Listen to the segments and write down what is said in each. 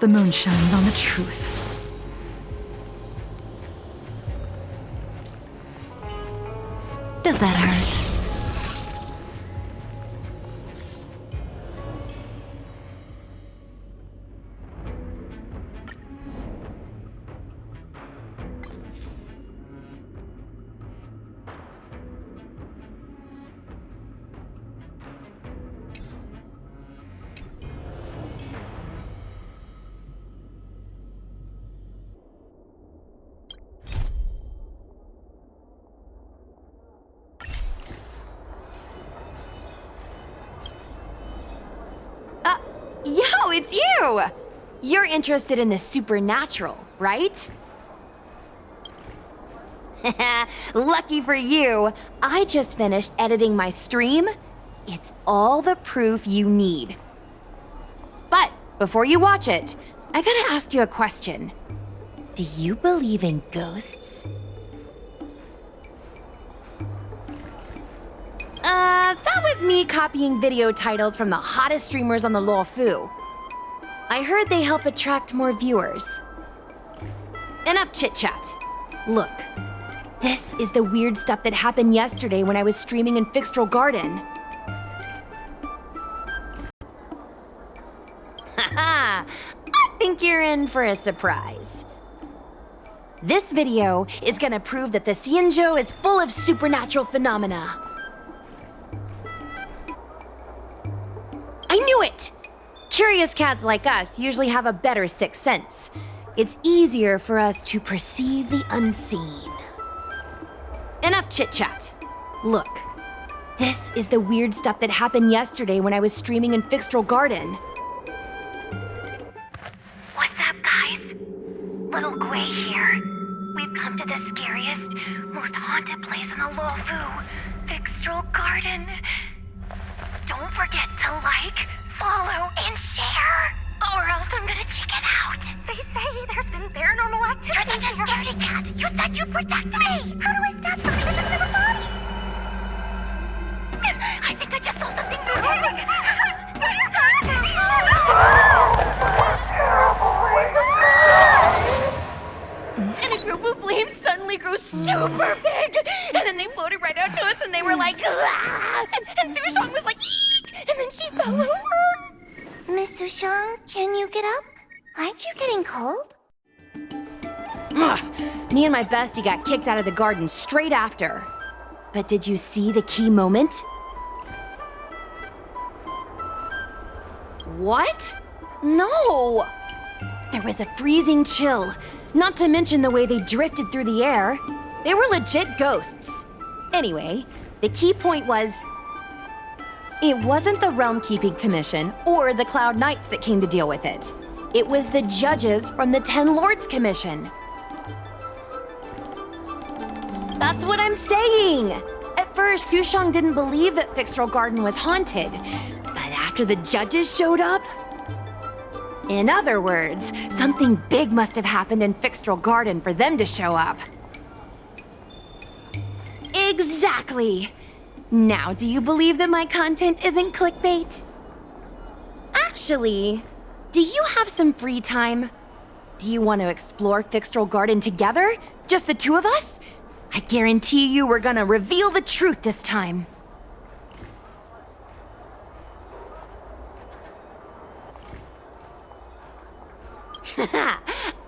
The moon shines on the truth. Does that hurt? Yo, it's you! You're interested in the supernatural, right? Lucky for you, I just finished editing my stream. It's all the proof you need. But before you watch it, I gotta ask you a question. Do you believe in ghosts? That was me copying video titles from the hottest streamers on the Luofu. I heard they help attract more viewers. Enough chit-chat. Look, this is the weird stuff that happened yesterday when I was streaming in Fixtral Garden. Haha, I think you're in for a surprise. This video is gonna prove that the Xianzhou is full of supernatural phenomena. I knew it! Curious cats like us usually have a better sixth sense. It's easier for us to perceive the unseen. Enough chit-chat. Look, this is the weird stuff that happened yesterday when I was streaming in Fixtral Garden. What's up, guys? Little Gui here. We've come to the scariest, most haunted place in the Luofu, Fixtral Garden. Don't forget to like, follow, and share, or else I'm gonna chicken out. They say there's been paranormal activity. You're such a scaredy cat. You said you'd protect me. How do I stab something in the middle of my body? I think I just saw something And a group of flames suddenly grew super big! And then they floated right out to us and they were like, ah! And Sushong was like, eek! And then she fell over! Miss Sushong, can you get up? Aren't you getting cold? Ugh. Me and my bestie got kicked out of the garden straight after. But did you see the key moment? What? No! There was a freezing chill, not to mention the way they drifted through the air. They were legit ghosts. Anyway, the key point was... it wasn't the Realm Keeping Commission or the Cloud Knights that came to deal with it. It was the judges from the Ten Lords Commission. That's what I'm saying! At first, Sushong didn't believe that Fixtral Garden was haunted. But after the judges showed up... in other words, something big must have happened in Fixtral Garden for them to show up. Exactly! Now, do you believe that my content isn't clickbait? Actually, do you have some free time? Do you want to explore Fixtral Garden together? Just the two of us? I guarantee you we're gonna reveal the truth this time.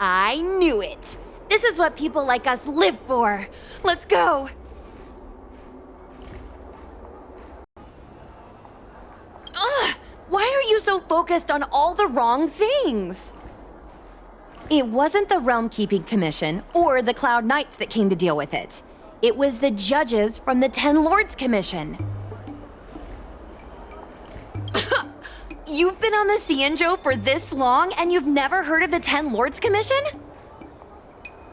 I knew it! This is what people like us live for! Let's go! Ugh! Why are you so focused on all the wrong things? It wasn't the Realm Keeping Commission or the Cloud Knights that came to deal with it. It was the judges from the Ten Lords Commission. You've been on the Cienjo for this long and you've never heard of the Ten Lords Commission?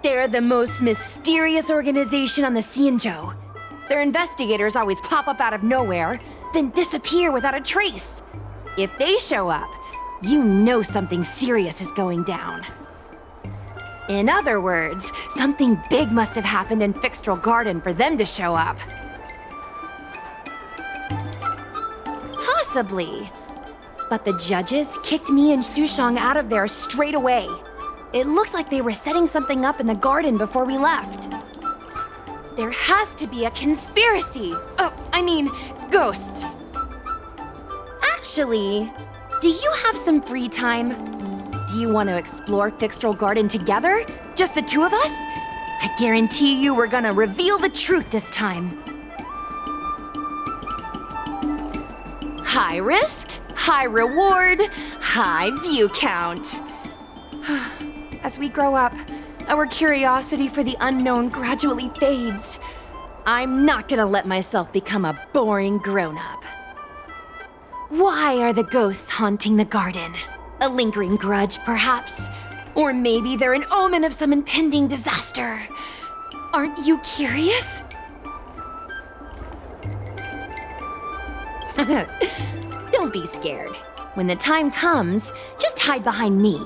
They're the most mysterious organization on the Cienjo. Their investigators always pop up out of nowhere, then disappear without a trace. If they show up, you know something serious is going down. In other words, something big must have happened in Fixtral Garden for them to show up. Possibly. But the judges kicked me and Sushang out of there straight away. It looked like they were setting something up in the garden before we left. There has to be a conspiracy. Ghosts. Actually, do you have some free time? Do you want to explore Fixtral Garden together? Just the two of us? I guarantee you we're gonna reveal the truth this time. High risk, high reward, high view count. As we grow up, our curiosity for the unknown gradually fades. I'm not gonna let myself become a boring grown-up. Why are the ghosts haunting the garden? A lingering grudge, perhaps? Or maybe they're an omen of some impending disaster. Aren't you curious? Don't be scared. When the time comes, just hide behind me.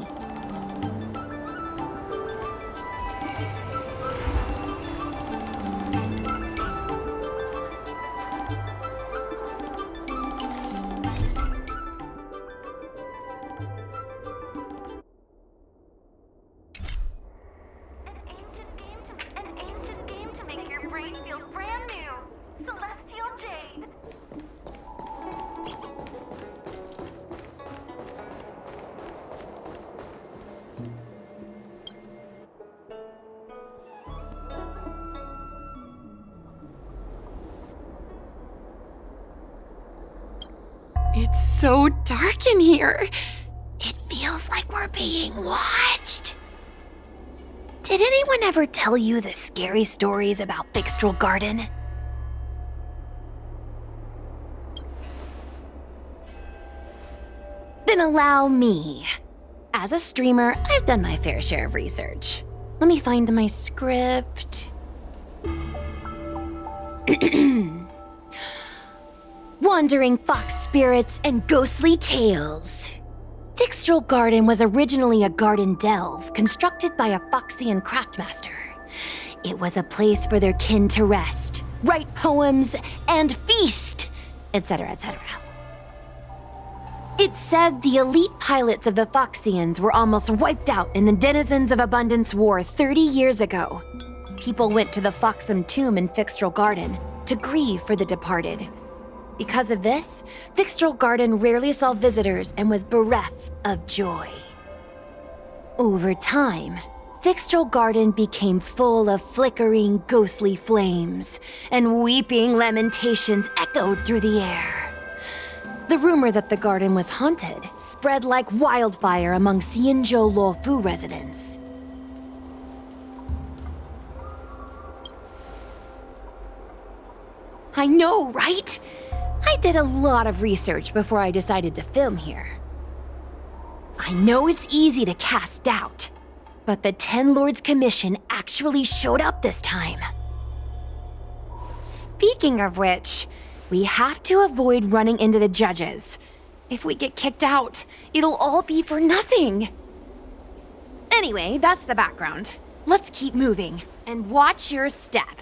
An ancient game to make your brain feel brand new. Celestial Jade. It's so dark in here. It feels like we're being watched. Did anyone ever tell you the scary stories about Fixtral Garden? Then allow me. As a streamer, I've done my fair share of research. Let me find my script. Wandering fox spirits and ghostly tales. Fixtral Garden was originally a garden delve constructed by a Foxian craftmaster. It was a place for their kin to rest, write poems, and feast, etc., etc. It's said the elite pilots of the Foxians were almost wiped out in the Denizens of Abundance War 30 years ago. People went to the Foxam tomb in Fixtral Garden to grieve for the departed. Because of this, Fixtral Garden rarely saw visitors and was bereft of joy. Over time, Fixtral Garden became full of flickering, ghostly flames, and weeping lamentations echoed through the air. The rumor that the garden was haunted spread like wildfire among Cienjo Luofu residents. I know, right? I did a lot of research before I decided to film here. I know it's easy to cast doubt, but the Ten Lords Commission actually showed up this time. Speaking of which, we have to avoid running into the judges. If we get kicked out, it'll all be for nothing. Anyway, that's the background. Let's keep moving, and watch your step.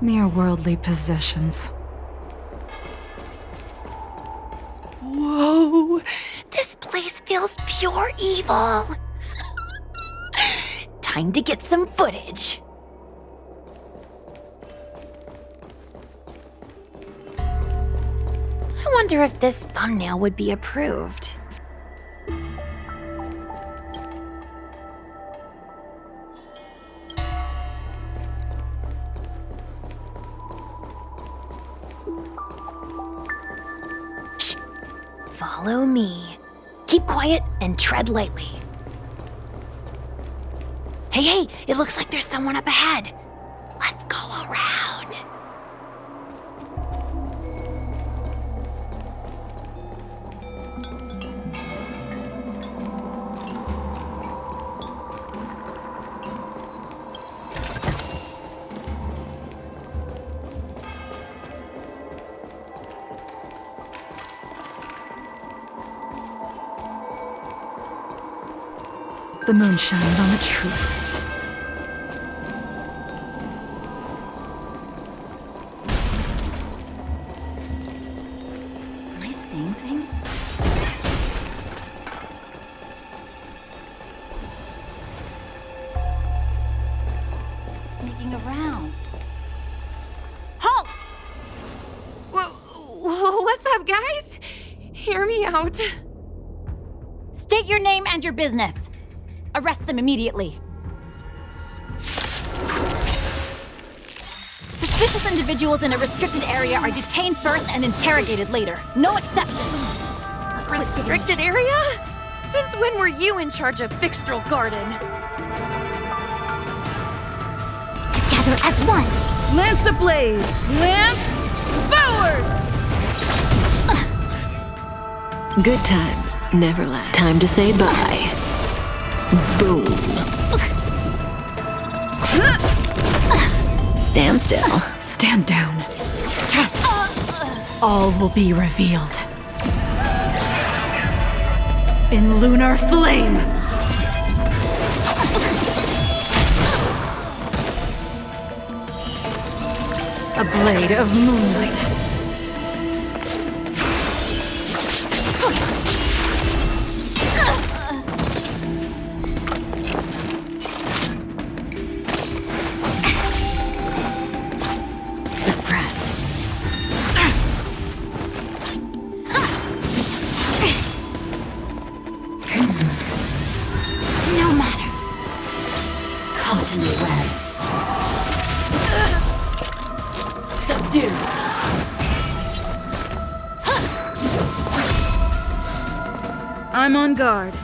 Mere worldly possessions. Whoa! This place feels pure evil! Time to get some footage. I wonder if this thumbnail would be approved. Follow me. Keep quiet and tread lightly. Hey, it looks like there's someone up ahead. Let's go around. The moon shines on the truth. Am I seeing things? Sneaking around. Halt! What's up, guys? Hear me out. State your name and your business. Arrest them immediately. Suspicious individuals in a restricted area are detained first and interrogated later. No exceptions. Restricted area? Since when were you in charge of Fixtral Garden? Together as one. Lance ablaze! Lance forward! Good times never last. Time to say bye. Boom. Stand still. Stand down. All will be revealed. In lunar flame! A blade of moonlight. No matter. Caught in the web. Subdue. I'm on guard.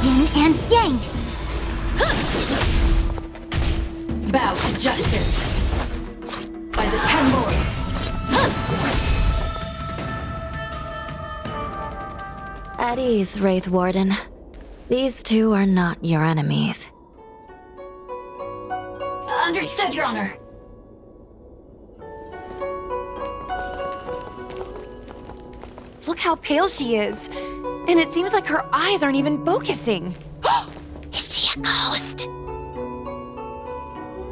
Yin and yang. Bow to justice. By the 10 lords. At ease, Wraith Warden. These two are not your enemies. Understood, Your Honor. Look how pale she is. And it seems like her eyes aren't even focusing. Is she a ghost?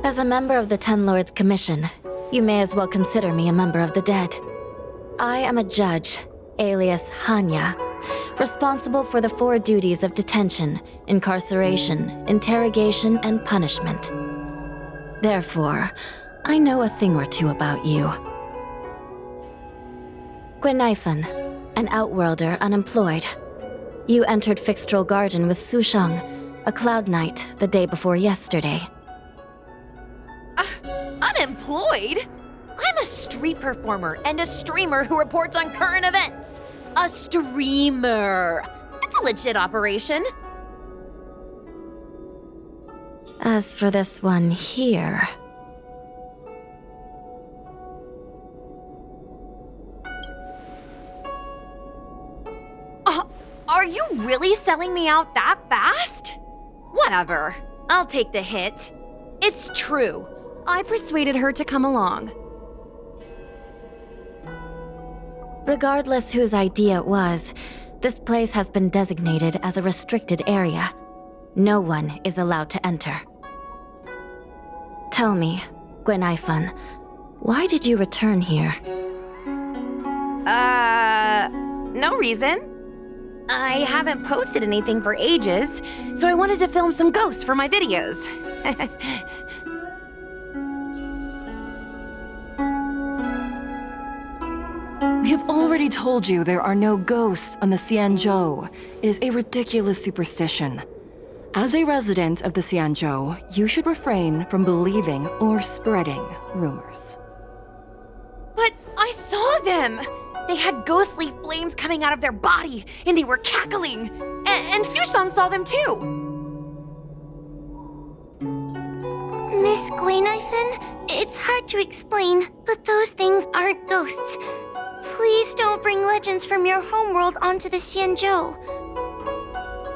As a member of the Ten Lords Commission, you may as well consider me a member of the dead. I am a judge, alias Hanya, responsible for the 4 duties of detention, incarceration, interrogation, and punishment. Therefore, I know a thing or two about you. Gwenaifan, an outworlder unemployed. You entered Fixtral Garden with Sushang, a cloud knight, the day before yesterday. Unemployed? I'm a street performer and a streamer who reports on current events. A streamer. That's a legit operation. As for this one here... Are you really selling me out that fast? Whatever. I'll take the hit. It's true. I persuaded her to come along. Regardless whose idea it was, this place has been designated as a restricted area. No one is allowed to enter. Tell me, Gwenaifan, why did you return here? No reason. I haven't posted anything for ages, so I wanted to film some ghosts for my videos. We have already told you there are no ghosts on the Xianzhou. It is a ridiculous superstition. As a resident of the Xianzhou, you should refrain from believing or spreading rumors. But I saw them! They had ghostly flames coming out of their body, and they were cackling! And Sushang saw them too! Miss Guinaifen, it's hard to explain, but those things aren't ghosts. Please don't bring legends from your homeworld onto the Xianzhou.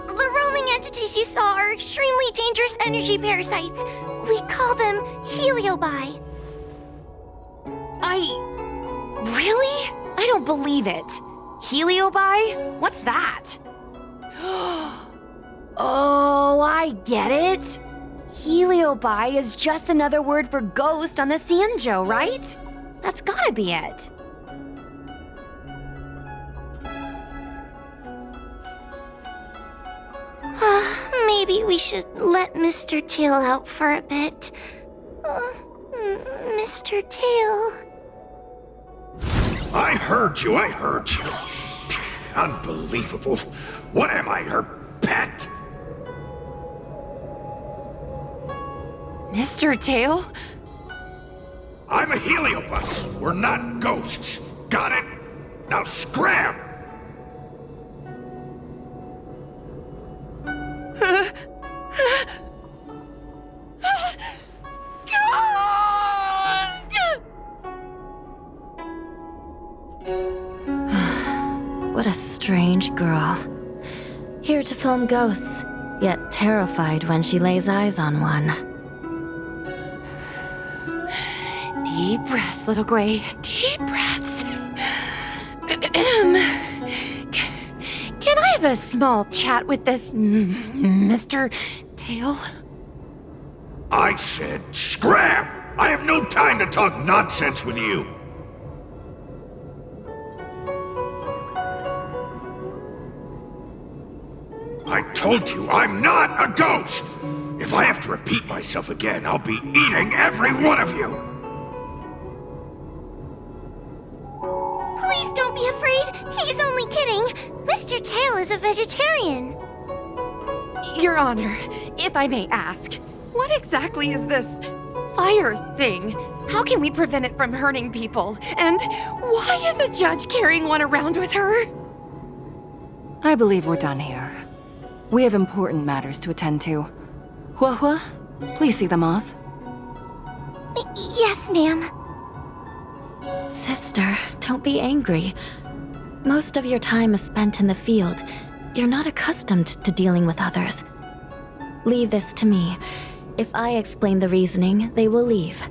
The roaming entities you saw are extremely dangerous energy parasites. We call them heliobi. Really? I don't believe it. Heliobi? What's that? Oh, I get it. Heliobi is just another word for ghost on the Xianzhou, right? That's gotta be it. Maybe we should let Mr. Tail out for a bit. Mr. Tail. I heard you. Unbelievable. What am I, her pet? Mr. Tail? I'm a heliobus. We're not ghosts. Got it? Now scram! What a strange girl. Here to film ghosts, yet terrified when she lays eyes on one. Deep breaths, little Gray. Deep breaths. Can I have a small chat with this Mr. Tail? I said scram! I have no time to talk nonsense with you. I told you I'm not a ghost! If I have to repeat myself again, I'll be eating every one of you! Please don't be afraid. He's only kidding. Mr. Tail is a vegetarian. Your Honor, if I may ask, what exactly is this fire thing? How can we prevent it from hurting people? And why is a judge carrying one around with her? I believe we're done here. We have important matters to attend to. Hua, please see them off. Yes, ma'am. Sister, don't be angry. Most of your time is spent in the field. You're not accustomed to dealing with others. Leave this to me. If I explain the reasoning, they will leave.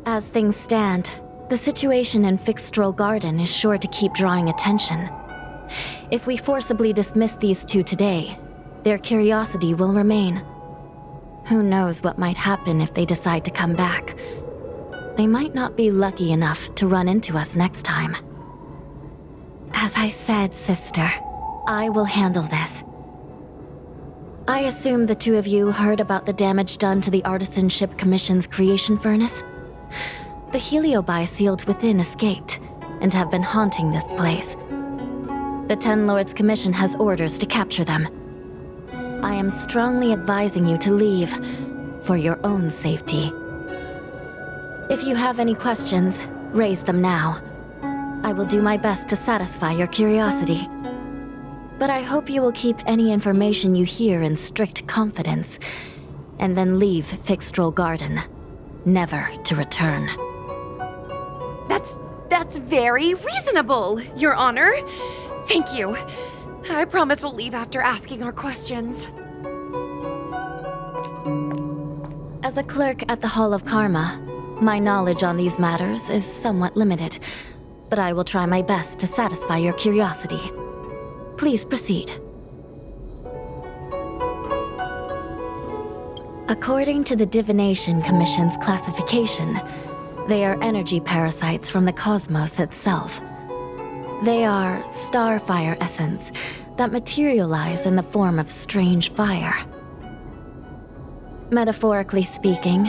As things stand, the situation in Fixstrol Garden is sure to keep drawing attention. If we forcibly dismiss these two today, their curiosity will remain. Who knows what might happen if they decide to come back? They might not be lucky enough to run into us next time. As I said, sister, I will handle this. I assume the two of you heard about the damage done to the Artisanship Commission's creation furnace? The heliobi sealed within escaped, and have been haunting this place. The Ten Lords Commission has orders to capture them. I am strongly advising you to leave, for your own safety. If you have any questions, raise them now. I will do my best to satisfy your curiosity. But I hope you will keep any information you hear in strict confidence, and then leave Fixstrol Garden, never to return. That's very reasonable, Your Honor. Thank you. I promise we'll leave after asking our questions. As a clerk at the Hall of Karma, my knowledge on these matters is somewhat limited, but I will try my best to satisfy your curiosity. Please proceed. According to the Divination Commission's classification, they are energy parasites from the cosmos itself. They are starfire essence that materialize in the form of strange fire. Metaphorically speaking,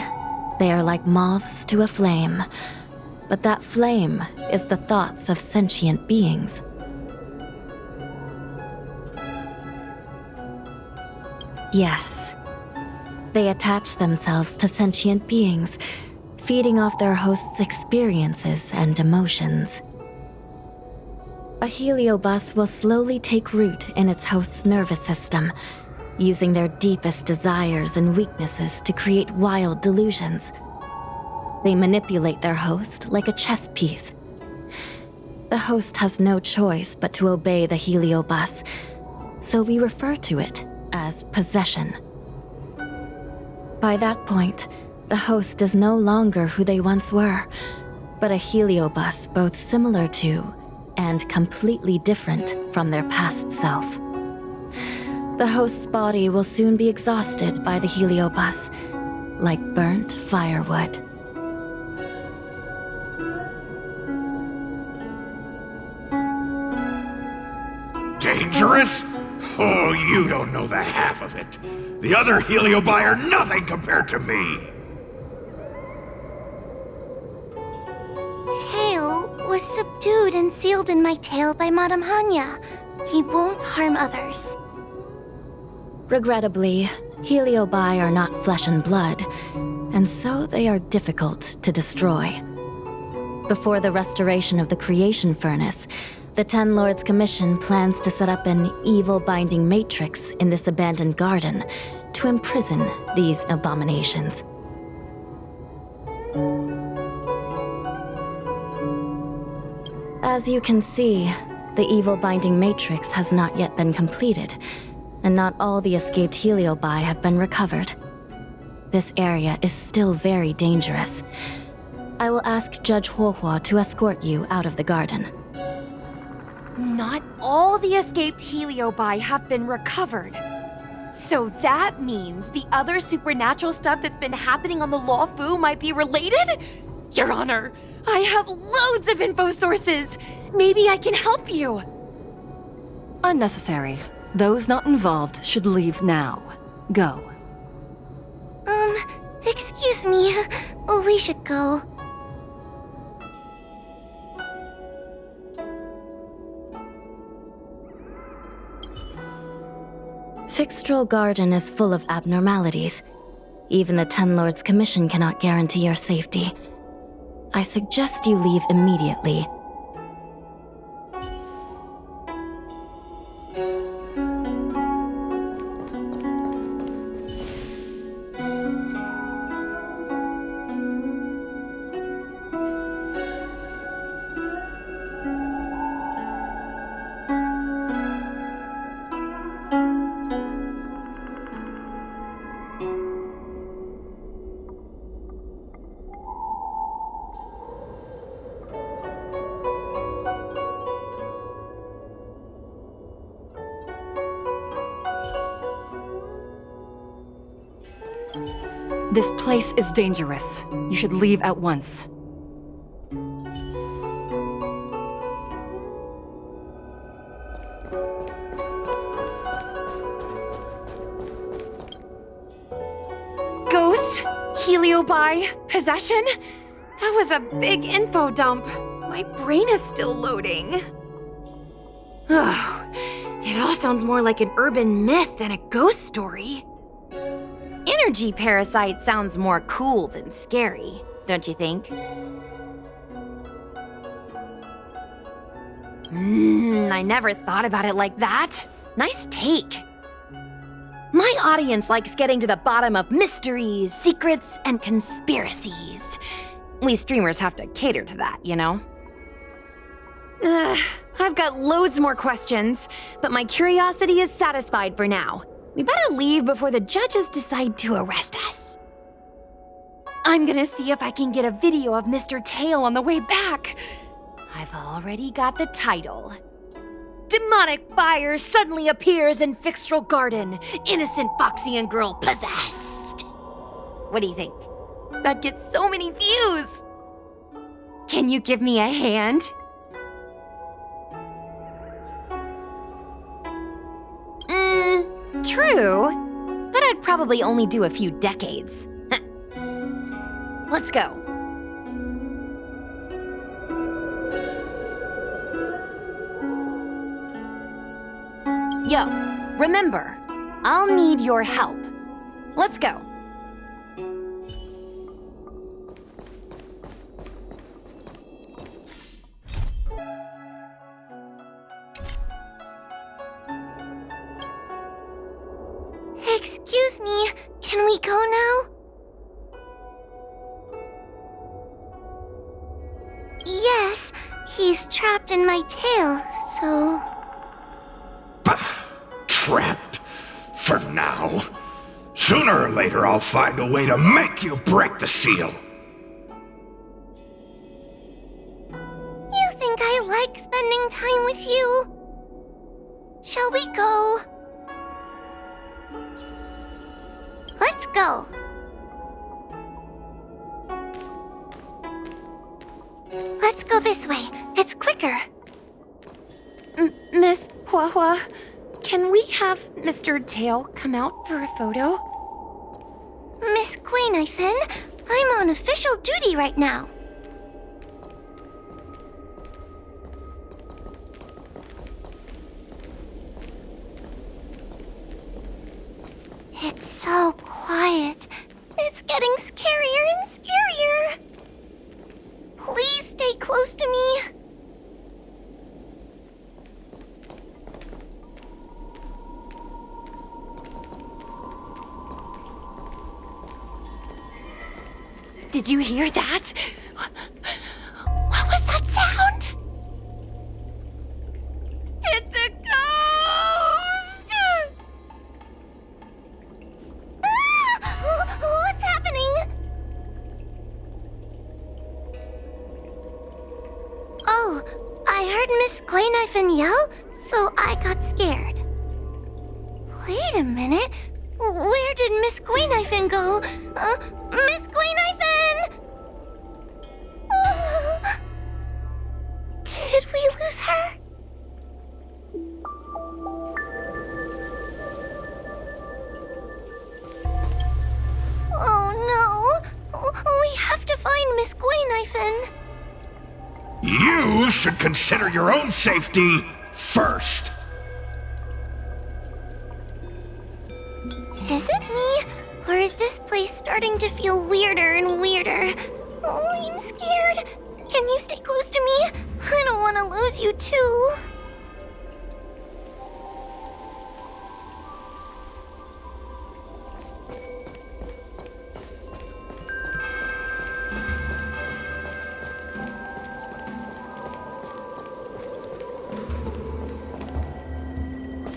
they are like moths to a flame, But that flame is the thoughts of sentient beings. Yes. They attach themselves to sentient beings, feeding off their host's experiences and emotions. A heliobus will slowly take root in its host's nervous system, using their deepest desires and weaknesses to create wild delusions. They manipulate their host like a chess piece. The host has no choice but to obey the heliobus, so we refer to it as possession. By that point, the host is no longer who they once were, but a heliobus both similar to and completely different from their past self. The host's body will soon be exhausted by the heliobus, like burnt firewood. Dangerous? Oh, you don't know the half of it. The other Heliobi are nothing compared to me. Tail was subdued and sealed in my tail by Madame Hanya. He won't harm others. Regrettably, Heliobi are not flesh and blood, and so they are difficult to destroy. Before the restoration of the creation furnace, the Ten Lords Commission plans to set up an evil binding matrix in this abandoned garden to imprison these abominations. As you can see, the evil binding matrix has not yet been completed, and not all the escaped Heliobi have been recovered. This area is still very dangerous. I will ask Judge Huohua to escort you out of the garden. Not all the escaped Heliobi have been recovered. So that means the other supernatural stuff that's been happening on the Law Fu might be related? Your Honor, I have loads of info sources. Maybe I can help you. Unnecessary. Those not involved should leave now. Go. Excuse me. We should go. Fixtral Garden is full of abnormalities. Even the Ten Lords Commission cannot guarantee your safety. I suggest you leave immediately. This place is dangerous. You should leave at once. Ghosts? Heliobi? Possession? That was a big info dump. My brain is still loading. Oh, it all sounds more like an urban myth than a ghost story. Energy parasite sounds more cool than scary, don't you think? I never thought about it like that. Nice take. My audience likes getting to the bottom of mysteries, secrets, and conspiracies. We streamers have to cater to that, you know? I've got loads more questions, but my curiosity is satisfied for now. We better leave before the judges decide to arrest us. I'm gonna see if I can get a video of Mr. Tail on the way back. I've already got the title. Demonic fire suddenly appears in Fixtral Garden. Innocent Foxian girl possessed. What do you think? That gets so many views. Can you give me a hand? True, but I'd probably only do a few decades. Let's go. Yo, remember, I'll need your help. Let's go. Excuse me, can we go now? Yes, he's trapped in my tail, so... Bah! Trapped. For now. Sooner or later, I'll find a way to make you break the seal. You think I like spending time with you? Shall we go? Let's go. Let's go this way. It's quicker. Miss Hua, can we have Mr. Tail come out for a photo? Miss Guinevere, I'm on official duty right now. It's so quiet. It's getting scarier and scarier. Please stay close to me. Did you hear that? What was that sound? It's a ghost! What's happening? Oh, I heard Miss Guinevere yell, so I got scared. Wait a minute. Where did Miss Guinevere go? Miss Guinevere! Did we lose her? Oh no! We have to find Miss Guinevere. You should consider your own safety first. Is it me? Or is this place starting to feel weirder and weirder? Oh, I'm scared. Can you stay close to me? I don't want to lose you too.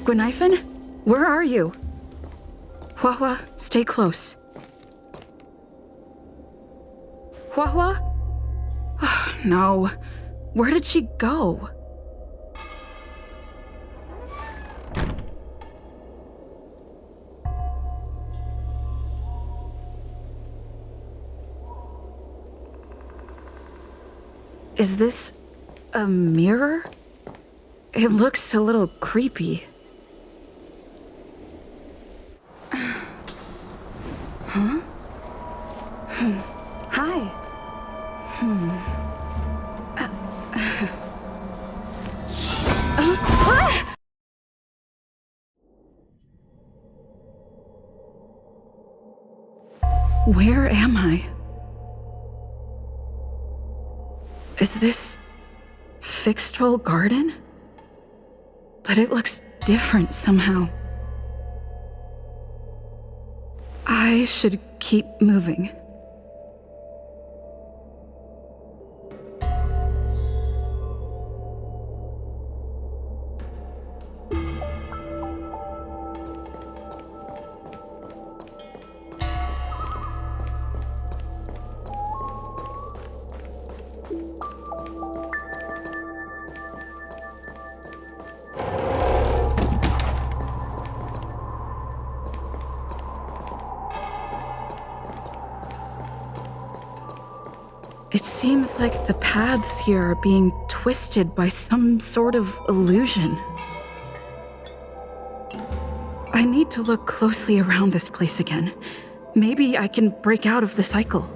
Guinevere, where are you? Hua, stay close. Hua? Oh, no. Where did she go? Is this a mirror? It looks a little creepy. Huh? Hi. Where am I? Is this Fixtrol Garden? But it looks different somehow. I should keep moving. It seems like the paths here are being twisted by some sort of illusion. I need to look closely around this place again. Maybe I can break out of the cycle.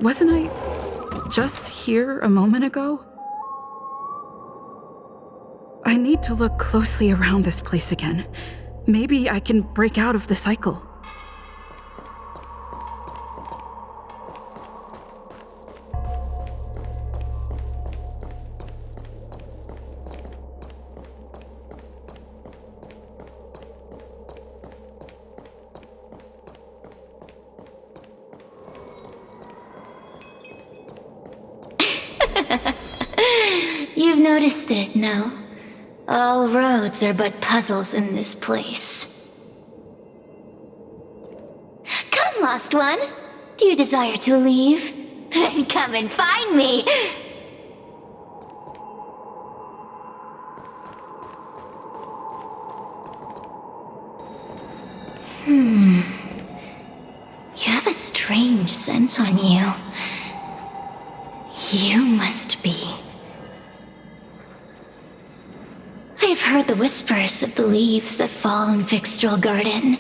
Wasn't I just here a moment ago? I need to look closely around this place again. Maybe I can break out of the cycle. You've noticed it, no? All roads are but puzzles in this place. Come, lost one. Do you desire to leave? Then come and find me. You have a strange scent on you. You must be. I have heard the whispers of the leaves that fall in Fixtral Garden.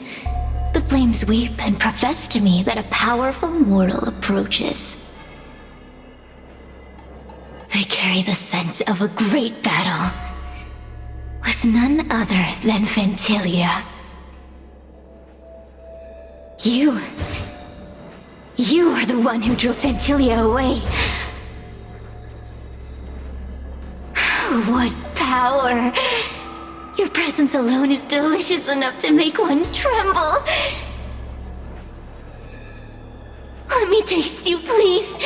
The flames weep and profess to me that a powerful mortal approaches. They carry the scent of a great battle, with none other than Fentilia. You are the one who drove Fentilia away. What power! Your presence alone is delicious enough to make one tremble. Let me taste you, please.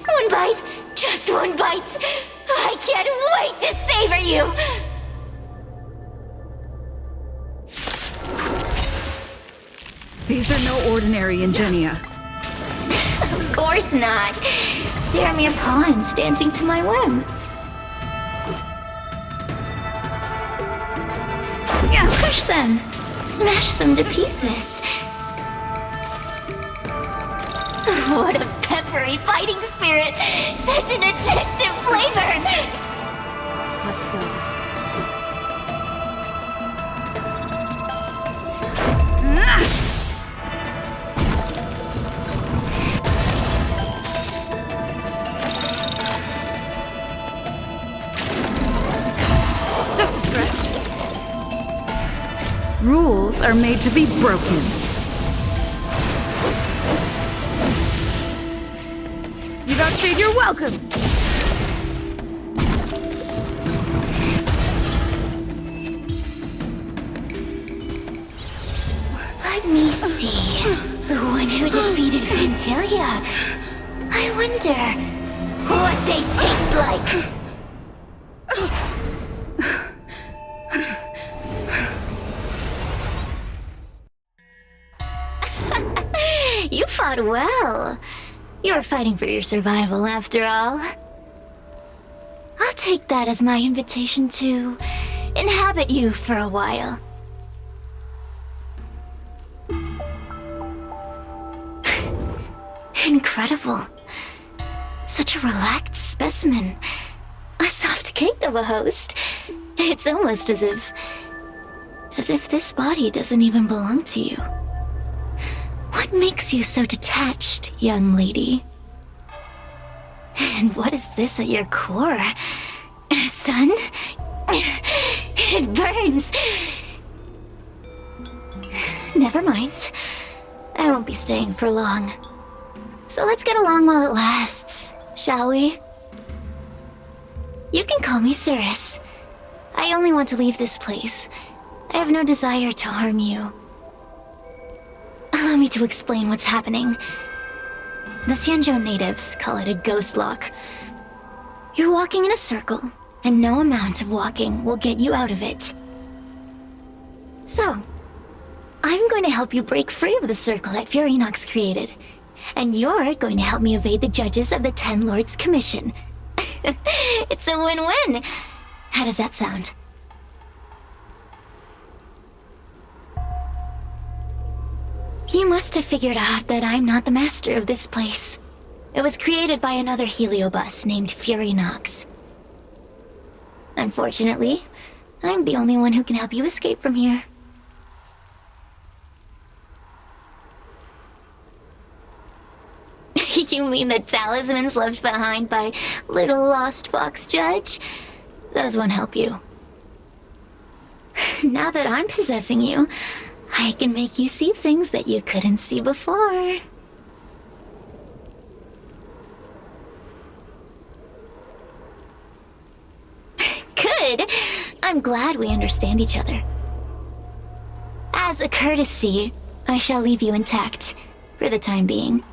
One bite, just one bite. I can't wait to savor you. These are no ordinary Ingenia. Of course not. They are mere pawns dancing to my whim. Crush them! Smash them to pieces! What a peppery fighting spirit! Such an addictive flavor! Let's go. Just a scratch. Rules are made to be broken. You outstayed your welcome! Let me see. The one who defeated Fentilia. I wonder what they taste like. You fought well. You're fighting for your survival, after all. I'll take that as my invitation to inhabit you for a while. Incredible. Such a relaxed specimen. A soft cake of a host. It's almost as if this body doesn't even belong to you. What makes you so detached, young lady? And what is this at your core? Sun? It burns. Never mind. I won't be staying for long. So let's get along while it lasts, shall we? You can call me Cirrus. I only want to leave this place. I have no desire to harm you. Allow me to explain what's happening. The Xianzhou natives call it a ghost lock. You're walking in a circle, and no amount of walking will get you out of it. So, I'm going to help you break free of the circle that Furinox created. And you're going to help me evade the judges of the Ten Lords Commission. It's a win-win. How does that sound? You must have figured out that I'm not the master of this place. It was created by another heliobus named Furinox. Unfortunately, I'm the only one who can help you escape from here. You mean the talismans left behind by little lost fox judge? Those won't help you. Now that I'm possessing you, I can make you see things that you couldn't see before. Good. I'm glad we understand each other. As a courtesy, I shall leave you intact for the time being.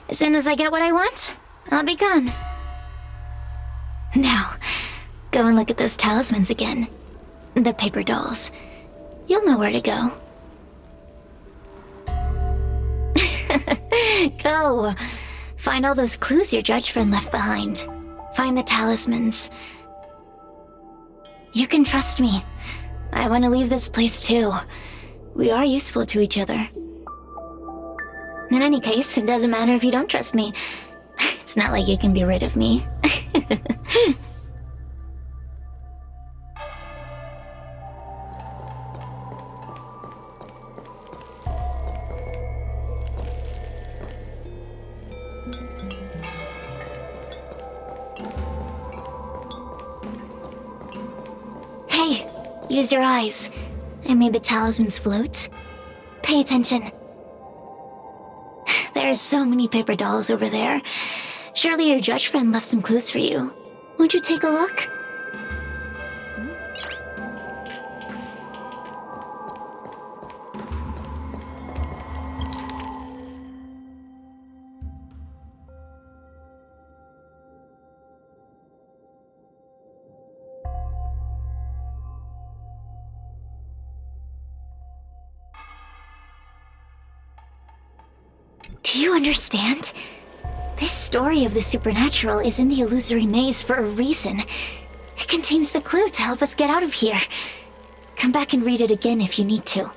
As soon as I get what I want, I'll be gone. Now, go and look at those talismans again. The paper dolls. You'll know where to go. Go. Find all those clues your judge friend left behind. Find the talismans. You can trust me. I want to leave this place too. We are useful to each other. In any case, it doesn't matter if you don't trust me. It's not like you can be rid of me. Hey, use your eyes. I made the talismans float. Pay attention. There's so many paper dolls over there. Surely your judge friend left some clues for you. Won't you take a look? Do you understand? This story of the supernatural is in the illusory maze for a reason. It contains the clue to help us get out of here. Come back and read it again if you need to.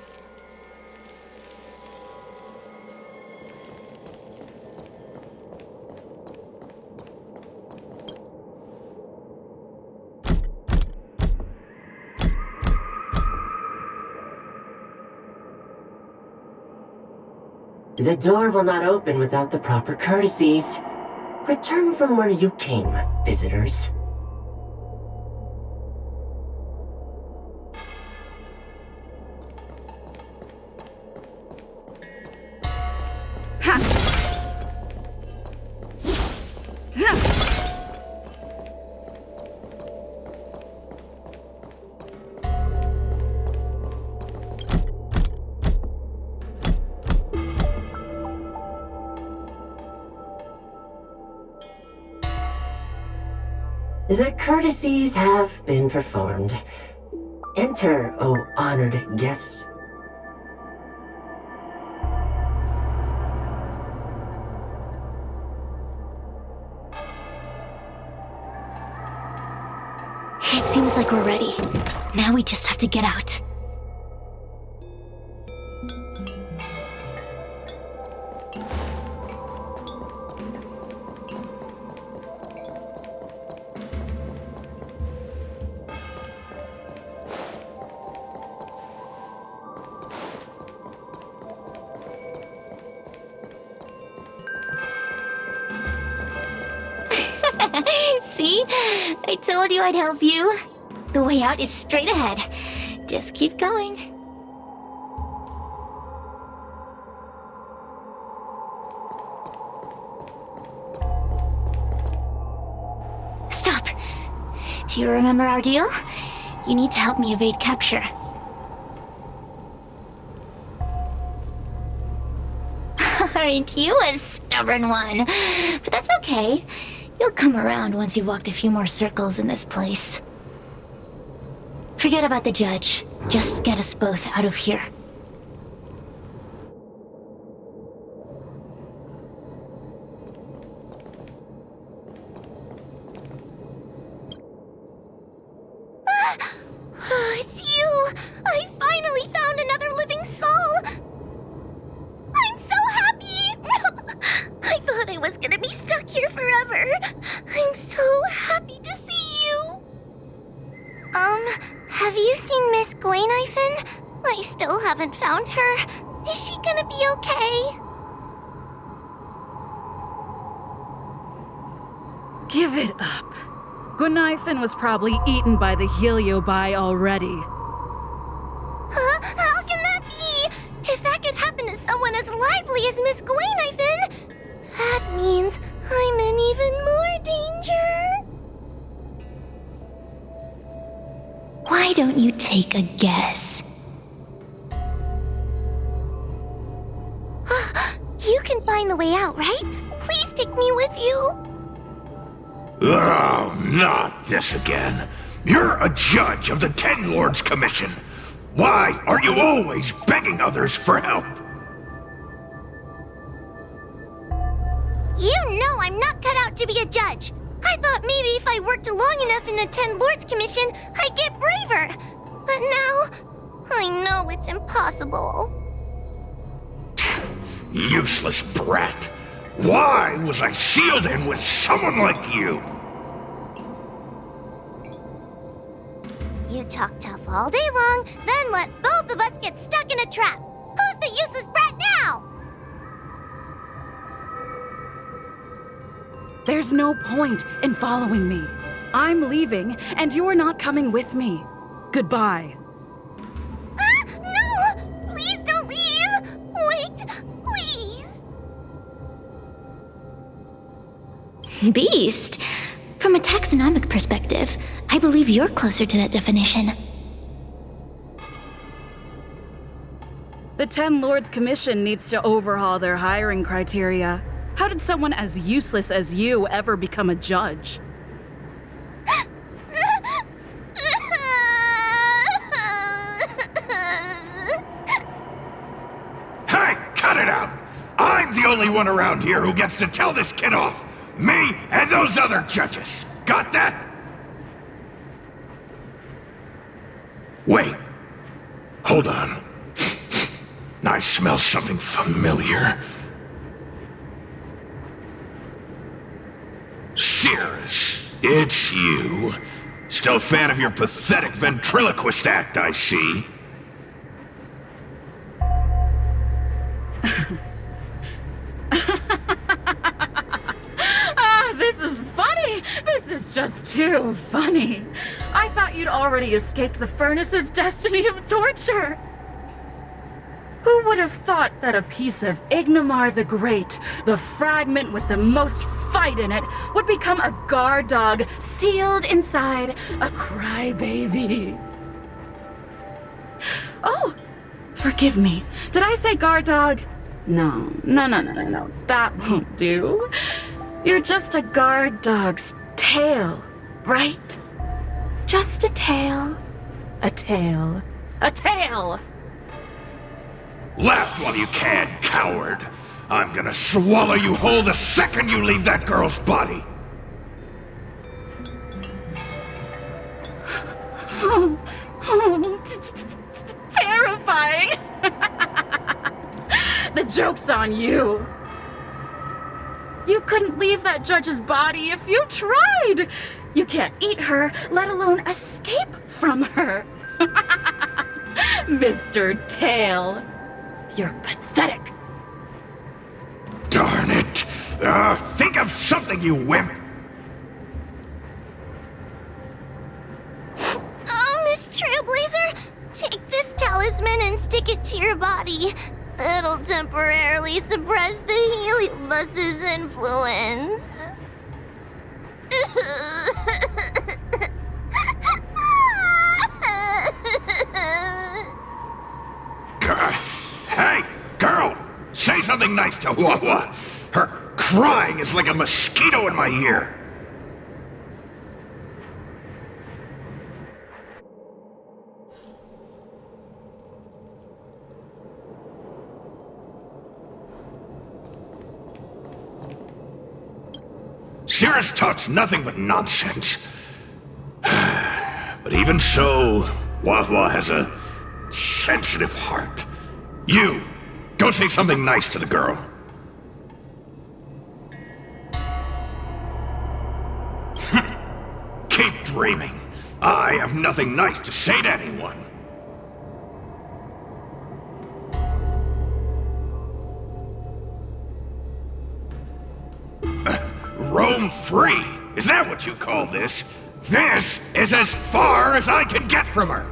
The door will not open without the proper courtesies. Return from where you came, visitors. The courtesies have been performed. Enter, O honored guests. It seems like we're ready. Now we just have to get out. See? I told you I'd help you. The way out is straight ahead. Just keep going. Stop. Do you remember our deal? You need to help me evade capture. Aren't you a stubborn one? But that's okay. You'll come around once you've walked a few more circles in this place. Forget about the judge. Just get us both out of here. It's you! I finally found another living soul! I'm so happy! I thought I was gonna be stuck here forever. I'm so happy to see you. Have you seen Miss Gwaynifin? I still haven't found her. Is she gonna be okay? Give it up. Gunaifin was probably eaten by the Heliobi already. Huh? How can that be? If that could happen to someone as lively as Miss Gwainifin, that means I'm in even more danger. Why don't you take a guess? You can find the way out, right? Please take me with you. Oh, not this again. You're a judge of the Ten Lords Commission. Why are you always begging others for help? You know I'm not cut out to be a judge. I thought maybe if I worked long enough in the Ten Lords Commission, I'd get braver. But now, I know it's impossible. Useless brat. Why was I sealed in with someone like you? You talk tough all day long, then let both of us get stuck in a trap. Who's the useless brat now? There's no point in following me. I'm leaving, and you're not coming with me. Goodbye. Ah, no! Please don't leave! Wait, please! Beast? From a taxonomic perspective, I believe you're closer to that definition. The Ten Lords Commission needs to overhaul their hiring criteria. How did someone as useless as you ever become a judge? Hey, cut it out! I'm the only one around here who gets to tell this kid off. Me and those other judges. Got that? Wait. Hold on. I smell something familiar. Cirrus, it's you. Still a fan of your pathetic ventriloquist act, I see. This is funny! This is just too funny. I thought you'd already escaped the furnace's destiny of torture. Who would have thought that a piece of Ignomar the Great, the fragment with the most fight in it, would become a guard dog sealed inside a crybaby? Oh, forgive me. Did I say guard dog? No. That won't do. You're just a guard dog's tail, right? Just a tail. A tail. A tail! Laugh while you can, coward. I'm gonna swallow you whole the second you leave that girl's body. Terrifying! The joke's on you. You couldn't leave that judge's body if you tried. You can't eat her, let alone escape from her. Mr. Tail, you're pathetic. Darn it. Think of something, you wimp. Oh, Miss Trailblazer, take this talisman and stick it to your body. It'll temporarily suppress the heliobus's influence. Hey, girl! Say something nice to Wawa. Her crying is like a mosquito in my ear. Cirrus talks nothing but nonsense. But even so, Wawa has a sensitive heart. You, go say something nice to the girl. Keep dreaming. I have nothing nice to say to anyone. Roam free. Is that what you call this? This is as far as I can get from her!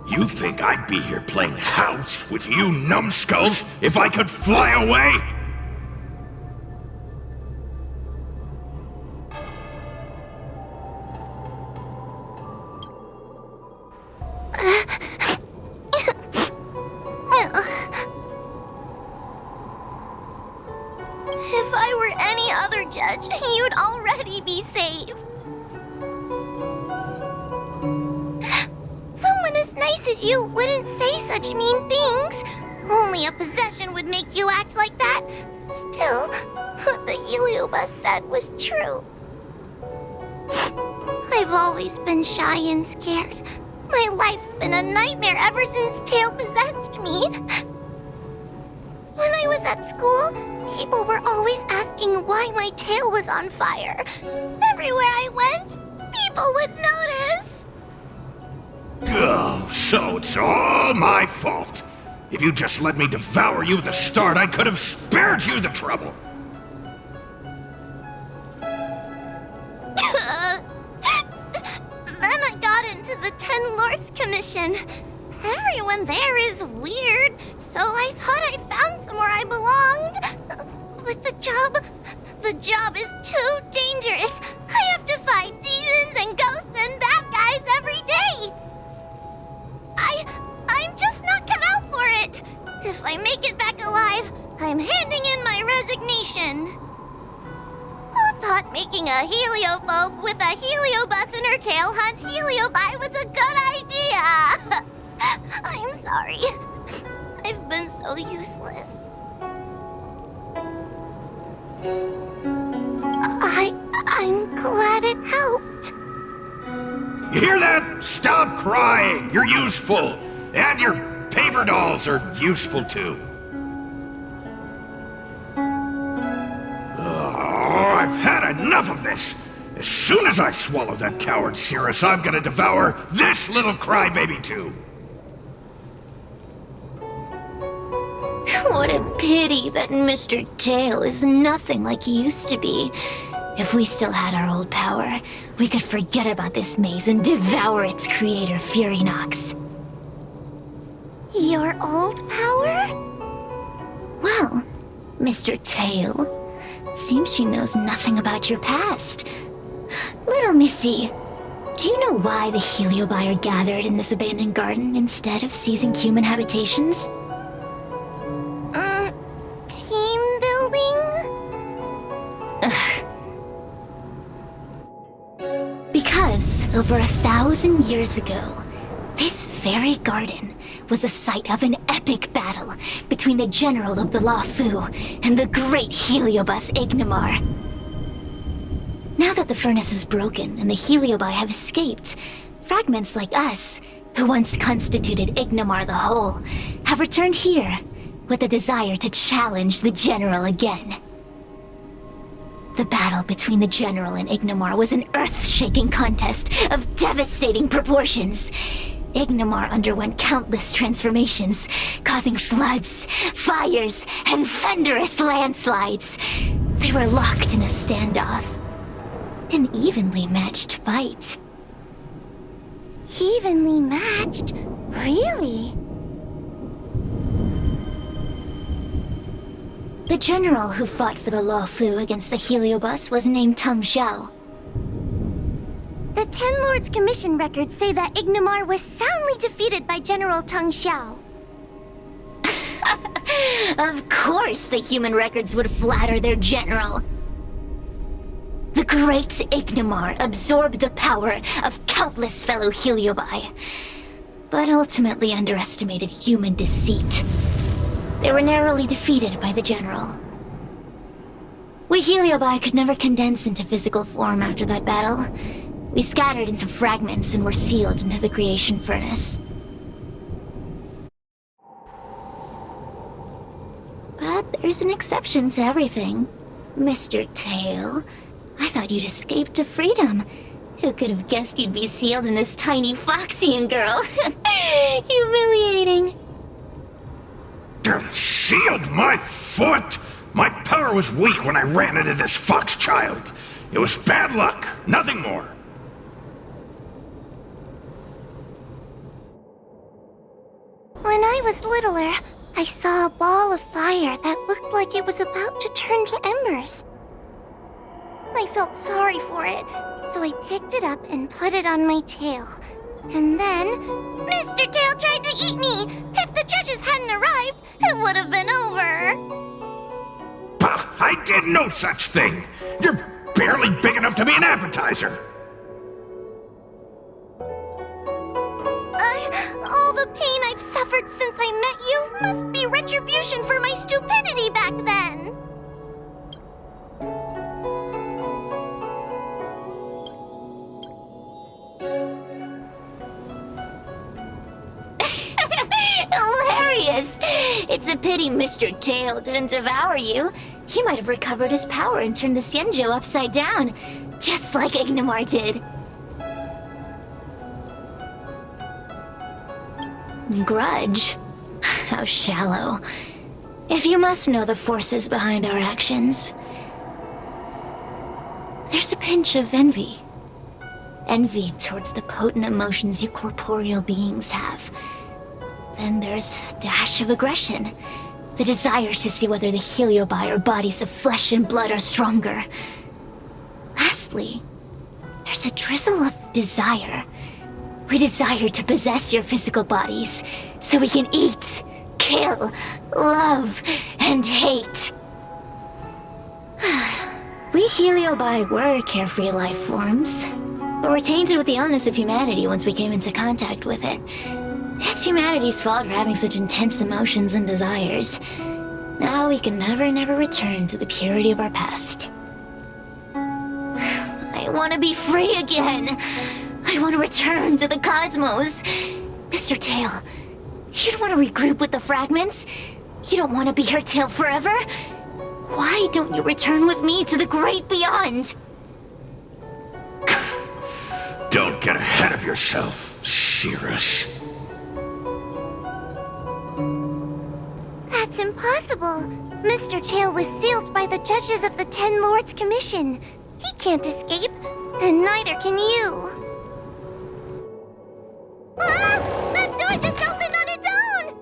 You think I'd be here playing house with you numbskulls if I could fly away? If I were any other judge, you'd already be saved. Someone as nice as you wouldn't say such mean things. Only a possession would make you act like that. Still, what the Heliobus said was true. I've always been shy and scared. My life's been a nightmare ever since Tail possessed me. When I was at school, people were always asking why my tail was on fire. Everywhere I went, people would notice. Oh, so it's all my fault. If you just let me devour you at the start, I could have spared you the trouble. Then I got into the Ten Lords Commission. Everyone there is weird, so I thought I'd found somewhere I belonged. But the job is too dangerous. I have to fight demons and ghosts and bad guys every day. I'm just not cut out for it. If I make it back alive, I'm handing in my resignation. Who thought making a heliophobe with a heliobus in her tail hunt heliobi was a good idea? I'm sorry. I've been so useless. I'm glad it helped. You hear that? Stop crying! You're useful! And your paper dolls are useful too. Oh, I've had enough of this! As soon as I swallow that coward Cirrus, I'm gonna devour this little crybaby too! What a pity that Mr. Tail is nothing like he used to be. If we still had our old power, we could forget about this maze and devour its creator, Furynox. Your old power? Well, Mr. Tail, seems she knows nothing about your past. Little Missy, do you know why the Heliobi are gathered in this abandoned garden instead of seizing human habitations? Team building? Because over 1,000 years ago, this very garden was the site of an epic battle between the general of the Luofu and the great Heliobus Ignimar. Now that the furnace is broken and the Heliobi have escaped, fragments like us, who once constituted Ignimar the Whole, have returned here with a desire to challenge the general again. The battle between the general and Ignimar was an earth-shaking contest of devastating proportions. Ignimar underwent countless transformations, causing floods, fires, and thunderous landslides. They were locked in a standoff. An evenly matched fight. Evenly matched? Really? The general who fought for the Luofu against the Heliobus was named Teng Xiao. The Ten Lords Commission records say that Ignimar was soundly defeated by General Teng Xiao. Of course the human records would flatter their general. The great Ignimar absorbed the power of countless fellow Heliobi, but ultimately underestimated human deceit. They were narrowly defeated by the general. We Heliobi could never condense into physical form after that battle. We scattered into fragments and were sealed into the creation furnace. But there's an exception to everything. Mr. Tail, I thought you'd escaped to freedom. Who could have guessed you'd be sealed in this tiny Foxian girl? Humiliating. Shut shield my foot? My power was weak when I ran into this fox child. It was bad luck, nothing more. When I was littler, I saw a ball of fire that looked like it was about to turn to embers. I felt sorry for it, so I picked it up and put it on my tail. And then, Mr. Tail tried to eat me! If the judges hadn't arrived, it would have been over! Bah, I did no such thing! You're barely big enough to be an appetizer! All the pain I've suffered since I met you must be retribution for my stupidity back then! Hilarious! It's a pity Mr. Tail didn't devour you. He might have recovered his power and turned the Xianzhou upside down, just like Ignimar did. Grudge? How shallow. If you must know the forces behind our actions, there's a pinch of envy. Envy towards the potent emotions you corporeal beings have. Then there's a dash of aggression. The desire to see whether the Heliobi or bodies of flesh and blood are stronger. Lastly, there's a drizzle of desire. We desire to possess your physical bodies, so we can eat, kill, love, and hate. We Heliobi were carefree life forms, but were tainted with the illness of humanity once we came into contact with it. It's humanity's fault for having such intense emotions and desires. Now we can never return to the purity of our past. I want to be free again. I want to return to the cosmos. Mr. Tail, you don't want to regroup with the fragments? You don't want to be her tail forever? Why don't you return with me to the great beyond? Don't get ahead of yourself, Cirrus. That's impossible. Mr. Tail was sealed by the judges of the Ten Lords Commission. He can't escape, and neither can you. Ah! That door just opened on its own!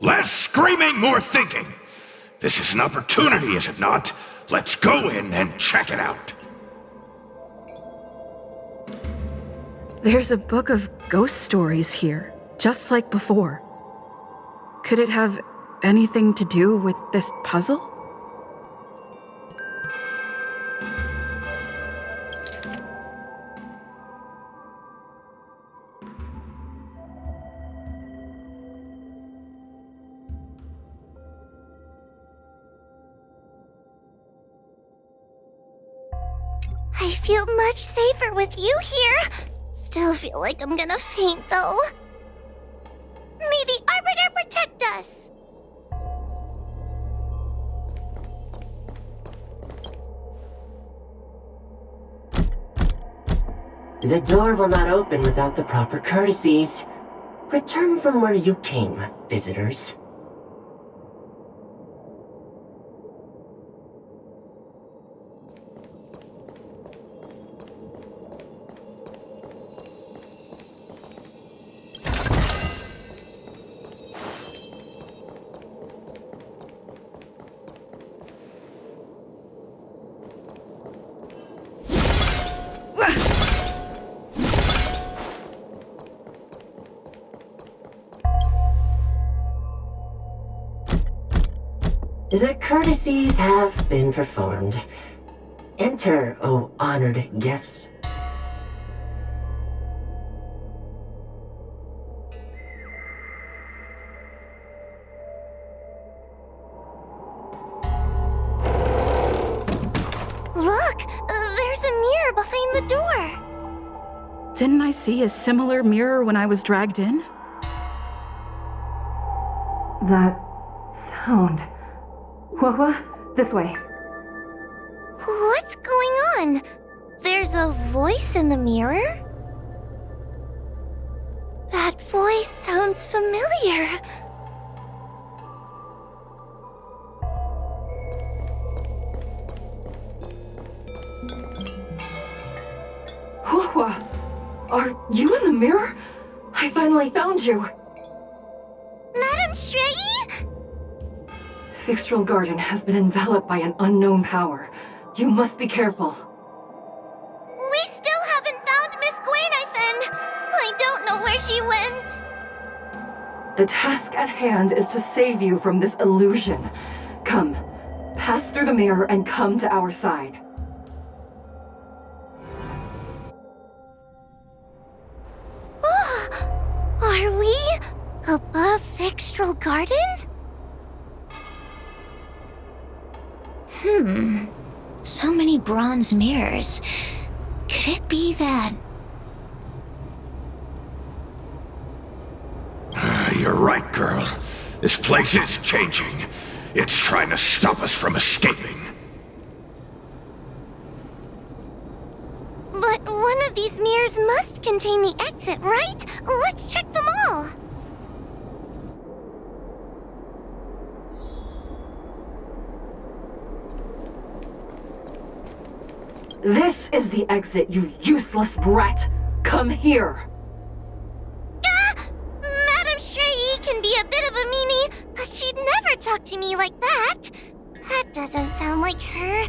Less screaming, more thinking. This is an opportunity, is it not? Let's go in and check it out. There's a book of ghost stories here, just like before. Could it have anything to do with this puzzle? I feel much safer with you here. Still feel like I'm gonna faint, though. May the Arbiter protect us! The door will not open without the proper courtesies. Return from where you came, visitors. The courtesies have been performed. Enter, O honored guests. Look! There's a mirror behind the door! Didn't I see a similar mirror when I was dragged in? That sound. What? This way. What's going on? There's a voice in the mirror? That voice sounds familiar. Are you in the mirror? I finally found you. Madame Shrey? Fixtral Garden has been enveloped by an unknown power. You must be careful. We still haven't found Miss Gwainifin. I don't know where she went. The task at hand is to save you from this illusion. Come, pass through the mirror and come to our side. Are we above Fixtral Garden? So many bronze mirrors. Could it be that... You're right, girl. This place is changing. It's trying to stop us from escaping. But one of these mirrors must contain the exit, right? Let's check them all. This is the exit, you useless brat! Come here! Madame Shrey can be a bit of a meanie, but she'd never talk to me like that. That doesn't sound like her.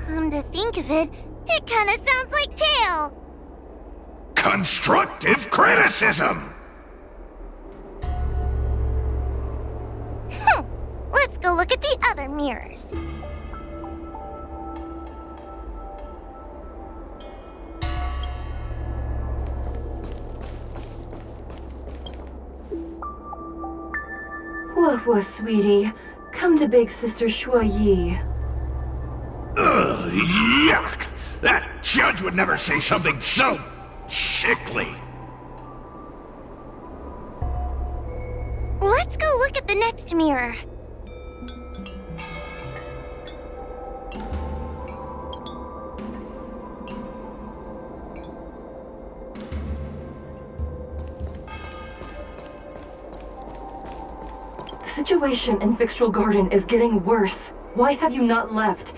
Come to think of it, it kinda sounds like Tail. Constructive criticism! Let's go look at the other mirrors. Whoa, sweetie. Come to Big Sister Shuo Yi. Ugh, yuck! That judge would never say something so sickly. Let's go look at the next mirror. The situation in Fixtral Garden is getting worse. Why have you not left?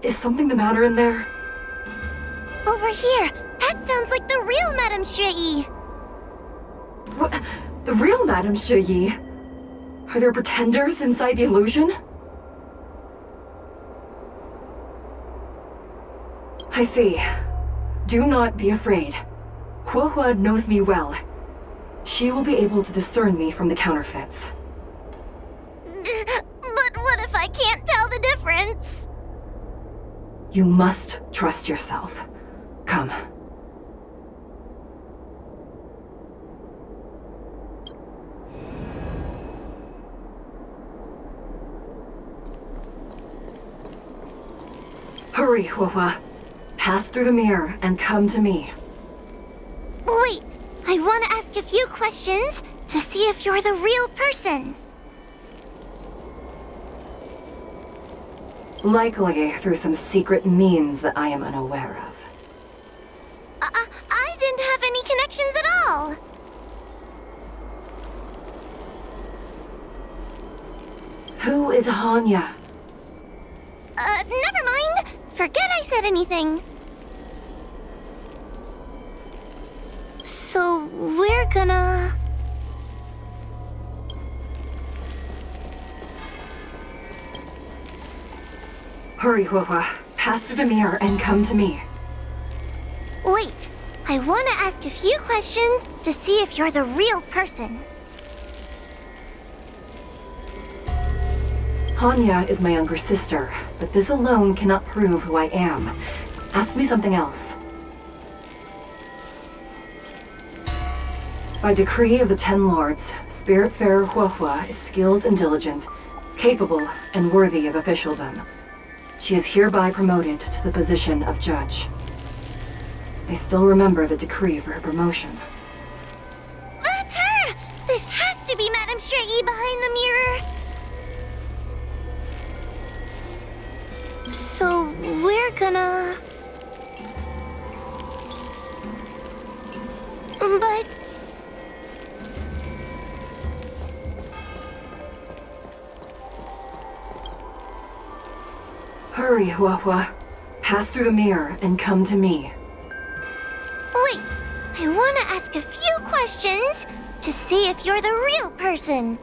Is something the matter in there? Over here, that sounds like the real Madame Shrey. What? The real Madame Shuo Yi? Are there pretenders inside the illusion? I see. Do not be afraid. Huohua knows me well. She will be able to discern me from the counterfeits. But what if I can't tell the difference? You must trust yourself. Come. Hurry, Huohua. Pass through the mirror and come to me. Wait, I want to ask a few questions to see if you're the real person. Likely through some secret means that I am unaware of. I didn't have any connections at all. Who is Hanya? Never mind. Forget I said anything. So, we're gonna... Hurry, Huohua. Pass through the mirror and come to me. Wait, I want to ask a few questions to see if you're the real person. Hanya is my younger sister, but this alone cannot prove who I am. Ask me something else. By decree of the Ten Lords, Spiritfarer Huohua is skilled and diligent, capable and worthy of officialdom. She is hereby promoted to the position of judge. I still remember the decree for her promotion. That's her! This has to be Madame Shrey behind the mirror. So, we're gonna... But... Hurry, Huohua. Pass through the mirror and come to me. Wait, I want want to ask a few questions to see if you're the real person.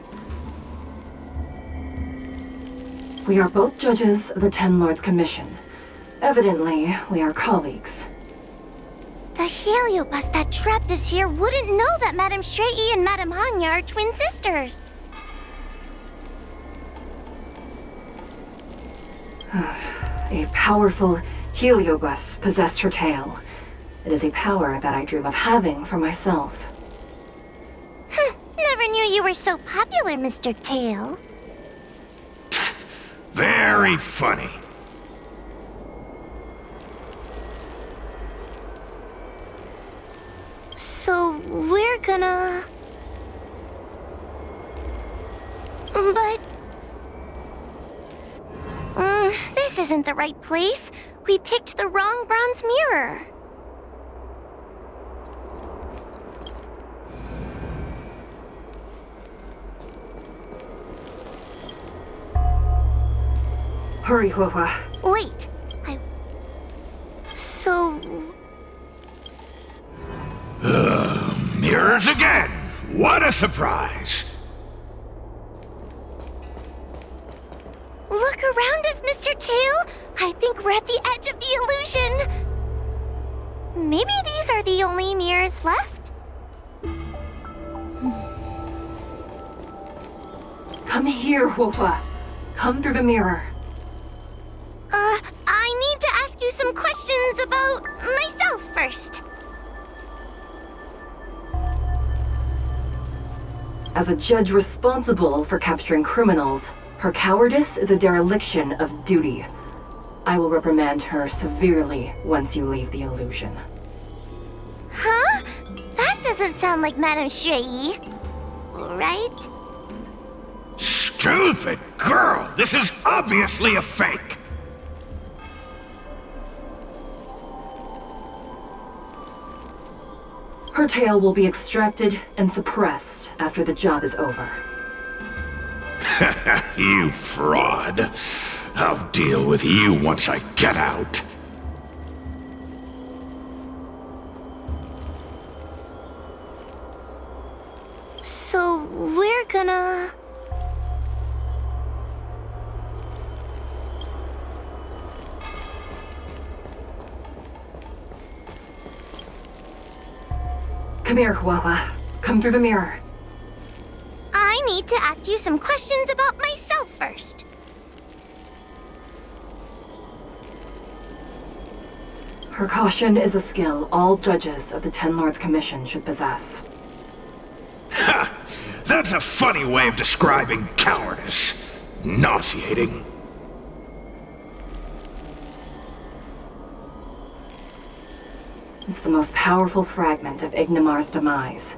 We are both judges of the Ten Lords Commission. Evidently, we are colleagues. The heliobus that trapped us here wouldn't know that Madame Shrei and Madame Hanya are twin sisters. A powerful heliobus possessed her tail. It is a power that I dream of having for myself. Never knew you were so popular, Mr. Tail. Very funny. So we're gonna... But... this isn't the right place. We picked the wrong bronze mirror. Hurry, Huahua. Wait, So... Mirrors again! What a surprise! Look around us, Mr. Tail! I think we're at the edge of the illusion! Maybe these are the only mirrors left? Come here, Huahua. Come through the mirror. I need to ask you some questions about myself first. As a judge responsible for capturing criminals, her cowardice is a dereliction of duty. I will reprimand her severely once you leave the illusion. Huh? That doesn't sound like Madame Shrei. Right? Stupid girl! This is obviously a fake! Her tail will be extracted and suppressed after the job is over. You fraud. I'll deal with you once I get out. So we're gonna... Come here, Huahua. Come through the mirror. I need to ask you some questions about myself first. Her caution is a skill all judges of the Ten Lords Commission should possess. Ha! That's a funny way of describing cowardice. Nauseating. It's the most powerful fragment of Ignimar's demise.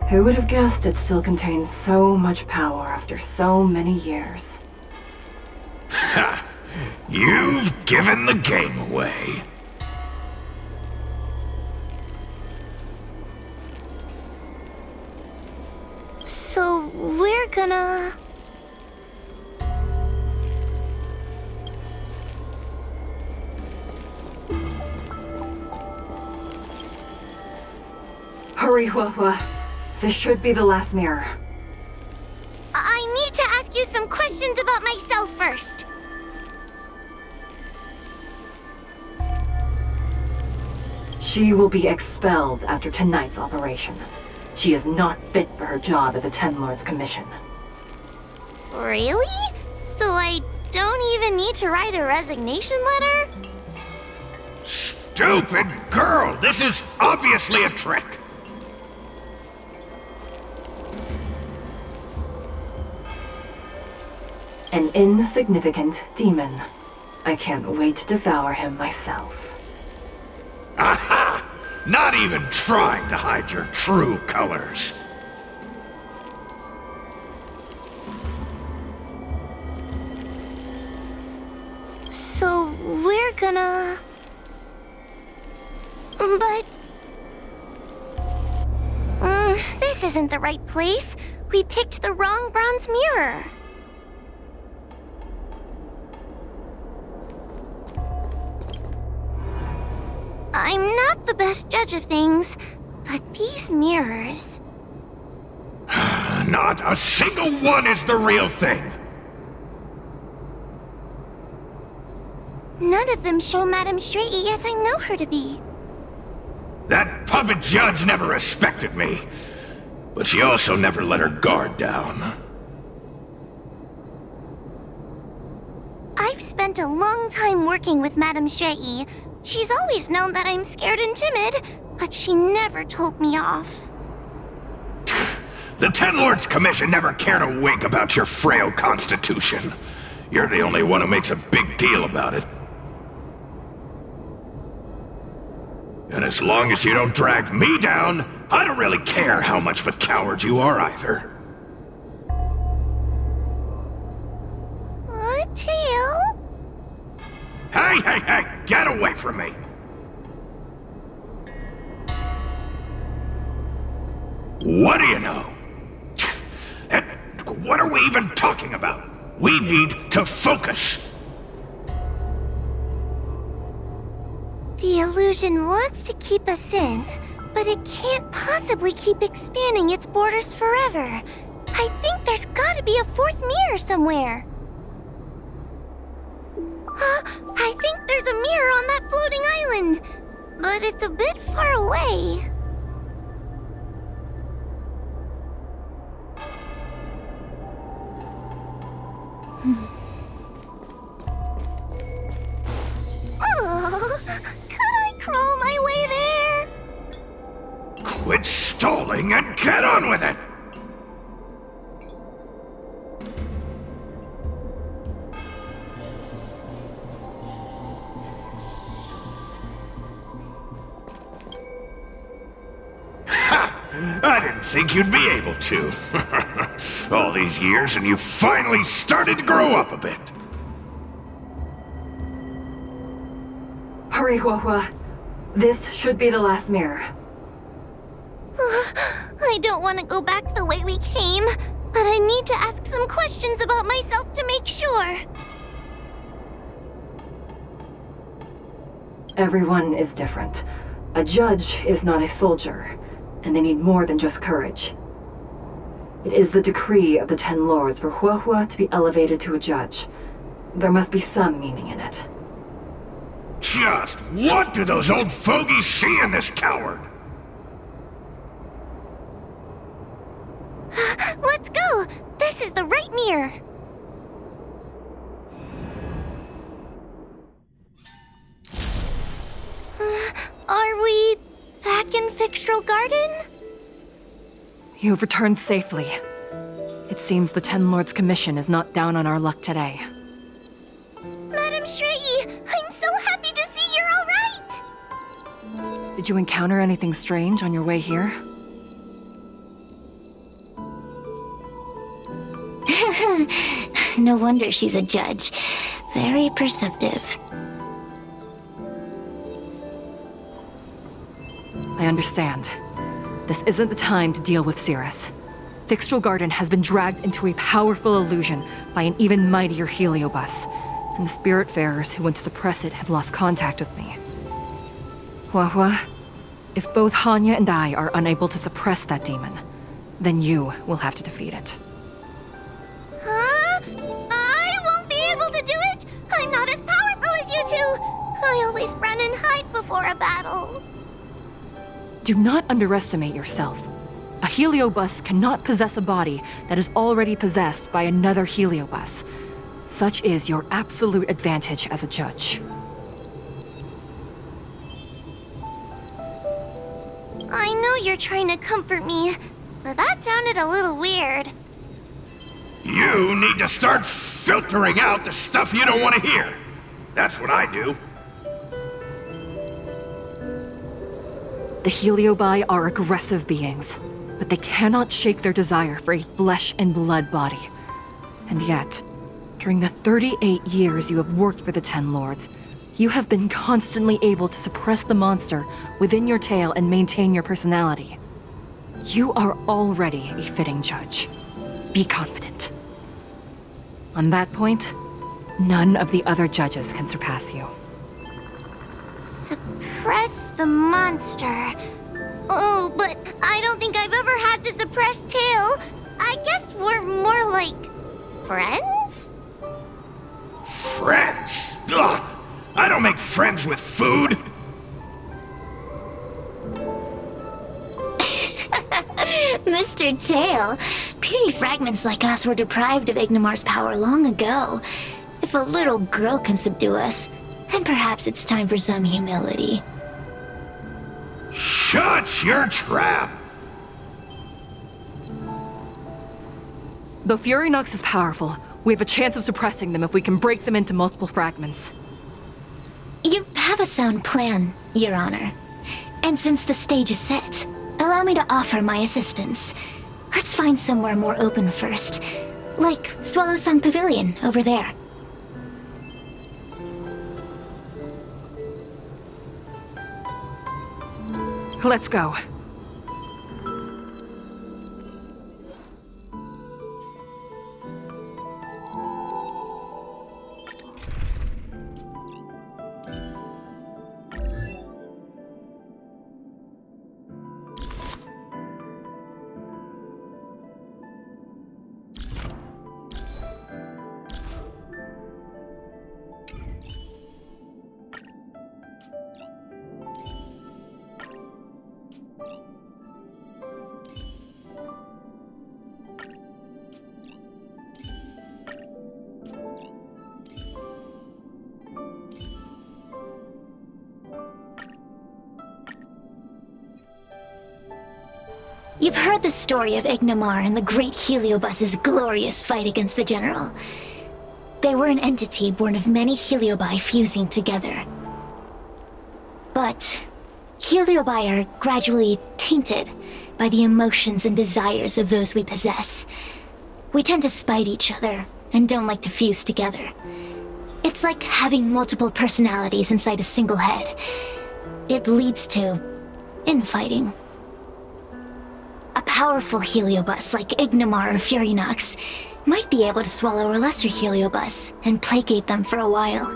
Who would have guessed it still contains so much power after so many years? Ha! You've given the game away. So we're gonna... Hurry, Huahua. This should be the last mirror. I need to ask you some questions about myself first. She will be expelled after tonight's operation. She is not fit for her job at the Ten Lords Commission. Really? So I don't even need to write a resignation letter? Stupid girl! This is obviously a trick! An insignificant demon. I can't wait to devour him myself. Aha! Not even trying to hide your true colors. So we're gonna... But... this isn't the right place. We picked the wrong bronze mirror. I'm not the best judge of things, But these mirrors... Not a single one is the real thing! None of them show Madame Straighty as I know her to be. That puppet judge never respected me, but she also never let her guard down. I've spent a long time working with Madame Straighty. She's always known that I'm scared and timid, but she never told me off. The Ten Lords Commission never cared a wink about your frail constitution. You're the only one who makes a big deal about it. And as long as you don't drag me down, I don't really care how much of a coward you are either. Tail? Hey, get away from me! What do you know? And what are we even talking about? We need to focus. The illusion wants to keep us in, but it can't possibly keep expanding its borders forever. I think there's gotta be a fourth mirror somewhere. I think there's a mirror on that floating island, but it's a bit far away. Oh, could I crawl my way there? Quit stalling and get on with it! I didn't think you'd be able to. All these years and you finally started to grow up a bit. Hurry, Huahua. This should be the last mirror. I don't want to go back the way we came, but I need to ask some questions about myself to make sure. Everyone is different. A judge is not a soldier, and they need more than just courage. It is the decree of the Ten Lords for Huahua to be elevated to a judge. There must be some meaning in it. Just what do those old fogies see in this coward? Let's go! This is the right mirror! Are we back in Fixtral Garden? You have returned safely. It seems the Ten Lords Commission is not down on our luck today. Madame Straighty, I'm so happy to see you're all right! Did you encounter anything strange on your way here? No wonder she's a judge. Very perceptive. I understand. This isn't the time to deal with Cirrus. Fixtral Garden has been dragged into a powerful illusion by an even mightier heliobus, and the Spiritfarers who went to suppress it have lost contact with me. Huahua, if both Hanya and I are unable to suppress that demon, then you will have to defeat it. Huh? I won't be able to do it! I'm not as powerful as you two! I always run and hide before a battle. Do not underestimate yourself. A heliobus cannot possess a body that is already possessed by another heliobus. Such is your absolute advantage as a judge. I know you're trying to comfort me, but that sounded a little weird. You need to start filtering out the stuff you don't want to hear. That's what I do. The Heliobi are aggressive beings, but they cannot shake their desire for a flesh and blood body. And yet, during the 38 years you have worked for the Ten Lords, you have been constantly able to suppress the monster within your tail and maintain your personality. You are already a fitting judge. Be confident. On that point, none of the other judges can surpass you. Suppress the monster. Oh, but I don't think I've ever had to suppress Tail. I guess we're more like friends? Friends? Ugh! I don't make friends with food! Mr. Tail, puny fragments like us were deprived of Ignimar's power long ago. If a little girl can subdue us, then perhaps it's time for some humility. Shut your trap! Though Fury Nox is powerful, we have a chance of suppressing them if we can break them into multiple fragments. You have a sound plan, Your Honor. And since the stage is set, allow me to offer my assistance. Let's find somewhere more open first. Like Swallow Song Pavilion over there. Let's go. You've heard the story of Ignimar and the great Heliobus's glorious fight against the General. They were an entity born of many Heliobi fusing together. But Heliobi are gradually tainted by the emotions and desires of those we possess. We tend to spite each other and don't like to fuse together. It's like having multiple personalities inside a single head. It leads to infighting. A powerful Heliobus like Ignimar or Fury Nox might be able to swallow a lesser Heliobus and placate them for a while.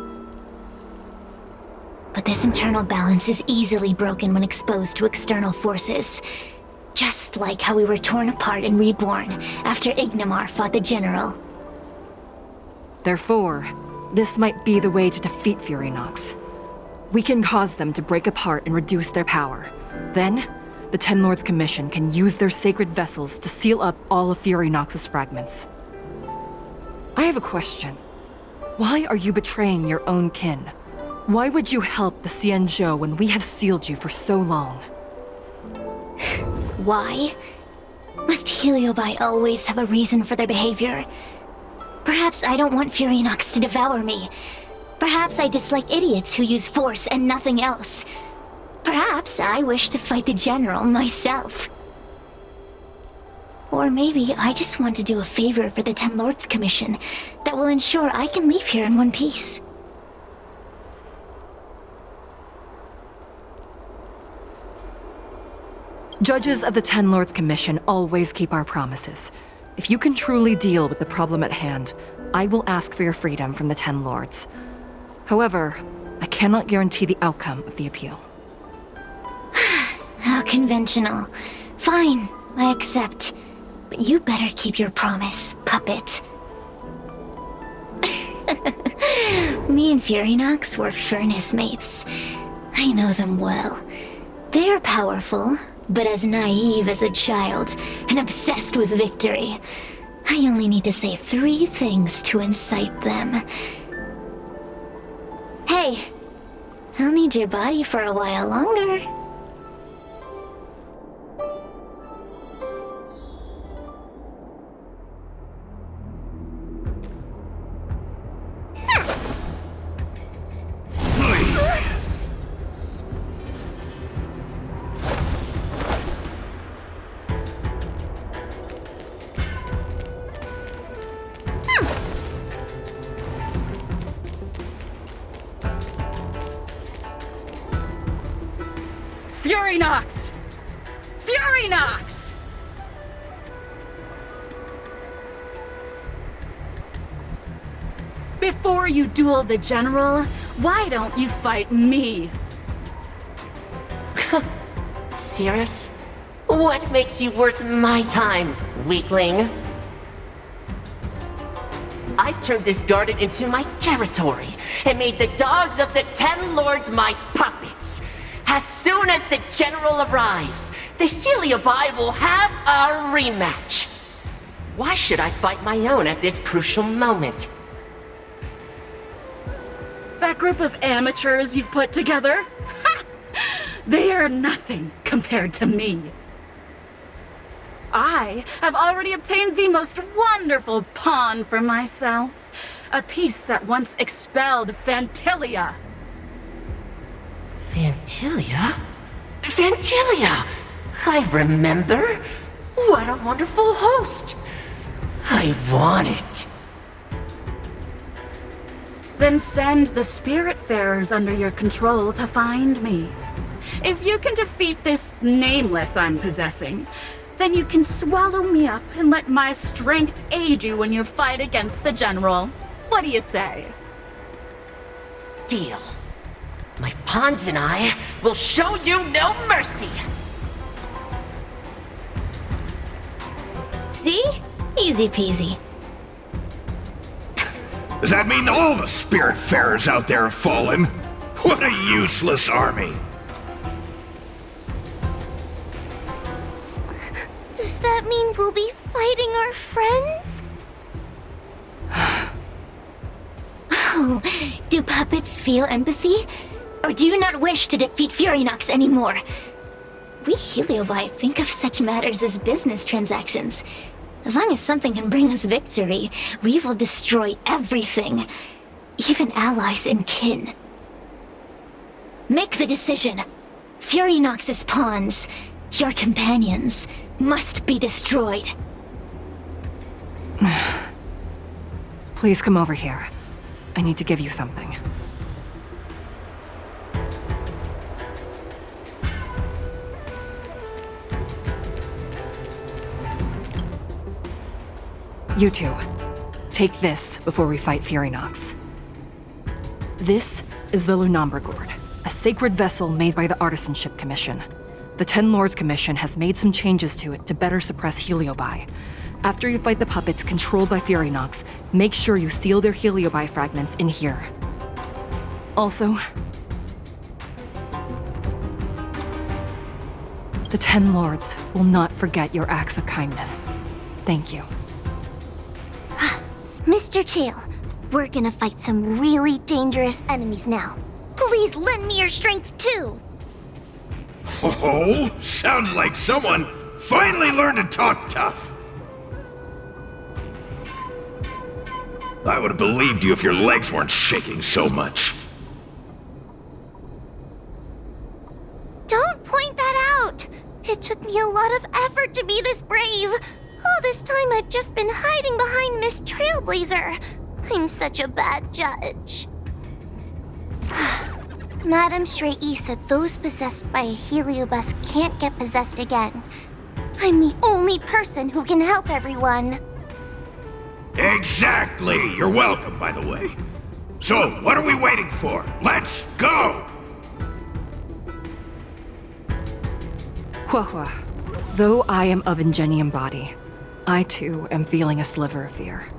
But this internal balance is easily broken when exposed to external forces. Just like how we were torn apart and reborn after Ignimar fought the General. Therefore, this might be the way to defeat Fury Nox. We can cause them to break apart and reduce their power. Then, the Ten Lords Commission can use their sacred vessels to seal up all of Fury Nox's fragments. I have a question. Why are you betraying your own kin? Why would you help the Xianzhou when we have sealed you for so long? Why? Must Heliobi always have a reason for their behavior? Perhaps I don't want Fury Nox to devour me. Perhaps I dislike idiots who use force and nothing else. Perhaps I wish to fight the General myself. Or maybe I just want to do a favor for the Ten Lords Commission that will ensure I can leave here in one piece. Judges of the Ten Lords Commission always keep our promises. If you can truly deal with the problem at hand, I will ask for your freedom from the Ten Lords. However, I cannot guarantee the outcome of the appeal. How conventional. Fine, I accept. But you better keep your promise, puppet. Me and Fury Nox were furnace mates. I know them well. They're powerful, but as naive as a child, and obsessed with victory. I only need to say 3 things to incite them. Hey, I'll need your body for a while longer. Fury Nox! Fury Nox! Before you duel the General, why don't you fight me? serious? What makes you worth my time, weakling? I've turned this garden into my territory and made the dogs of the 10 lords my puppets. As soon as the general arrives, the Heliobi will have a rematch. Why should I fight my own at this crucial moment? That group of amateurs you've put together? Ha! They are nothing compared to me. I have already obtained the most wonderful pawn for myself. A piece that once expelled Fantilia. Fantilia? Fantilia! I remember. What a wonderful host. I want it. Then send the Spiritfarers under your control to find me. If you can defeat this nameless I'm possessing, then you can swallow me up and let my strength aid you in your fight against the General. What do you say? Deal. My pawns and I will show you no mercy! See? Easy peasy. Does that mean all the Spiritfarers out there have fallen? What a useless army! Does that mean we'll be fighting our friends? Oh, do puppets feel empathy? Or do you not wish to defeat Furynox anymore? We Heliobi think of such matters as business transactions. As long as something can bring us victory, we will destroy everything. Even allies and kin. Make the decision. Furynox's pawns, your companions, must be destroyed. Please come over here. I need to give you something. You two, take this before we fight Furynox. This is the Lunombra Gourd, a sacred vessel made by the Artisanship Commission. The 10 Lords Commission has made some changes to it to better suppress Heliobi. After you fight the puppets controlled by Furynox, make sure you seal their Heliobi fragments in here. Also, the 10 Lords will not forget your acts of kindness. Thank you. Mr. Chael, we're gonna fight some really dangerous enemies now. Please lend me your strength too! Oh, sounds like someone finally learned to talk tough. I would have believed you if your legs weren't shaking so much. Don't point that out! It took me a lot of effort to be this brave. All this time I've just been hiding behind Miss Trailblazer. I'm such a bad judge. Madame Shrey said those possessed by a Heliobus can't get possessed again. I'm the only person who can help everyone. Exactly! You're welcome, by the way. So, what are we waiting for? Let's go! Huahua, though I am of Ingenium body, I too am feeling a sliver of fear.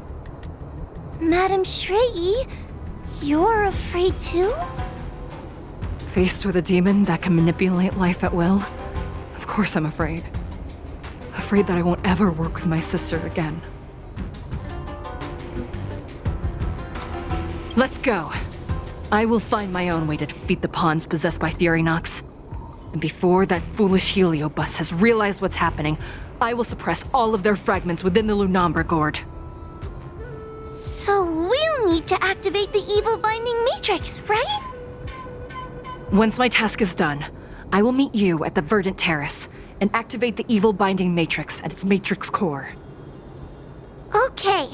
Madame Shrey, you're afraid too? Faced with a demon that can manipulate life at will, of course I'm afraid. Afraid that I won't ever work with my sister again. Let's go. I will find my own way to defeat the pawns possessed by Furynox. And before that foolish Heliobus has realized what's happening, I will suppress all of their fragments within the Lunombra Gourd. So we'll need to activate the evil binding matrix, right? Once my task is done, I will meet you at the Verdant Terrace and activate the evil binding matrix at its matrix core. Okay.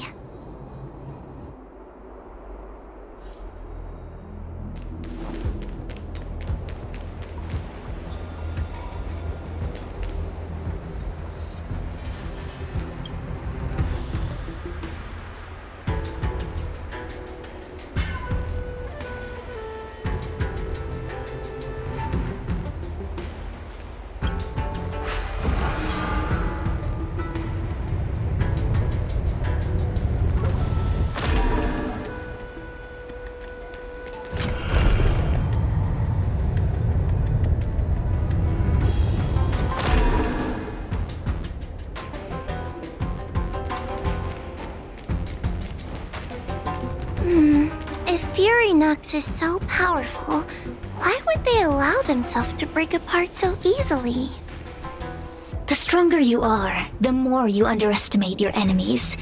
If Fury Nox is so powerful, why would they allow themselves to break apart so easily? The stronger you are, the more you underestimate your enemies.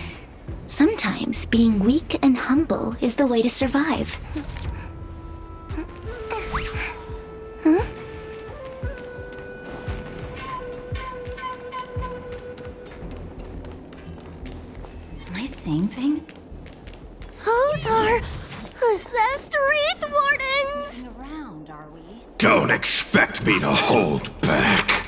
Sometimes being weak and humble is the way to survive. Huh? Am I seeing things? Those are possessed Wraith Wardens! Around, are we? Don't expect me to hold back.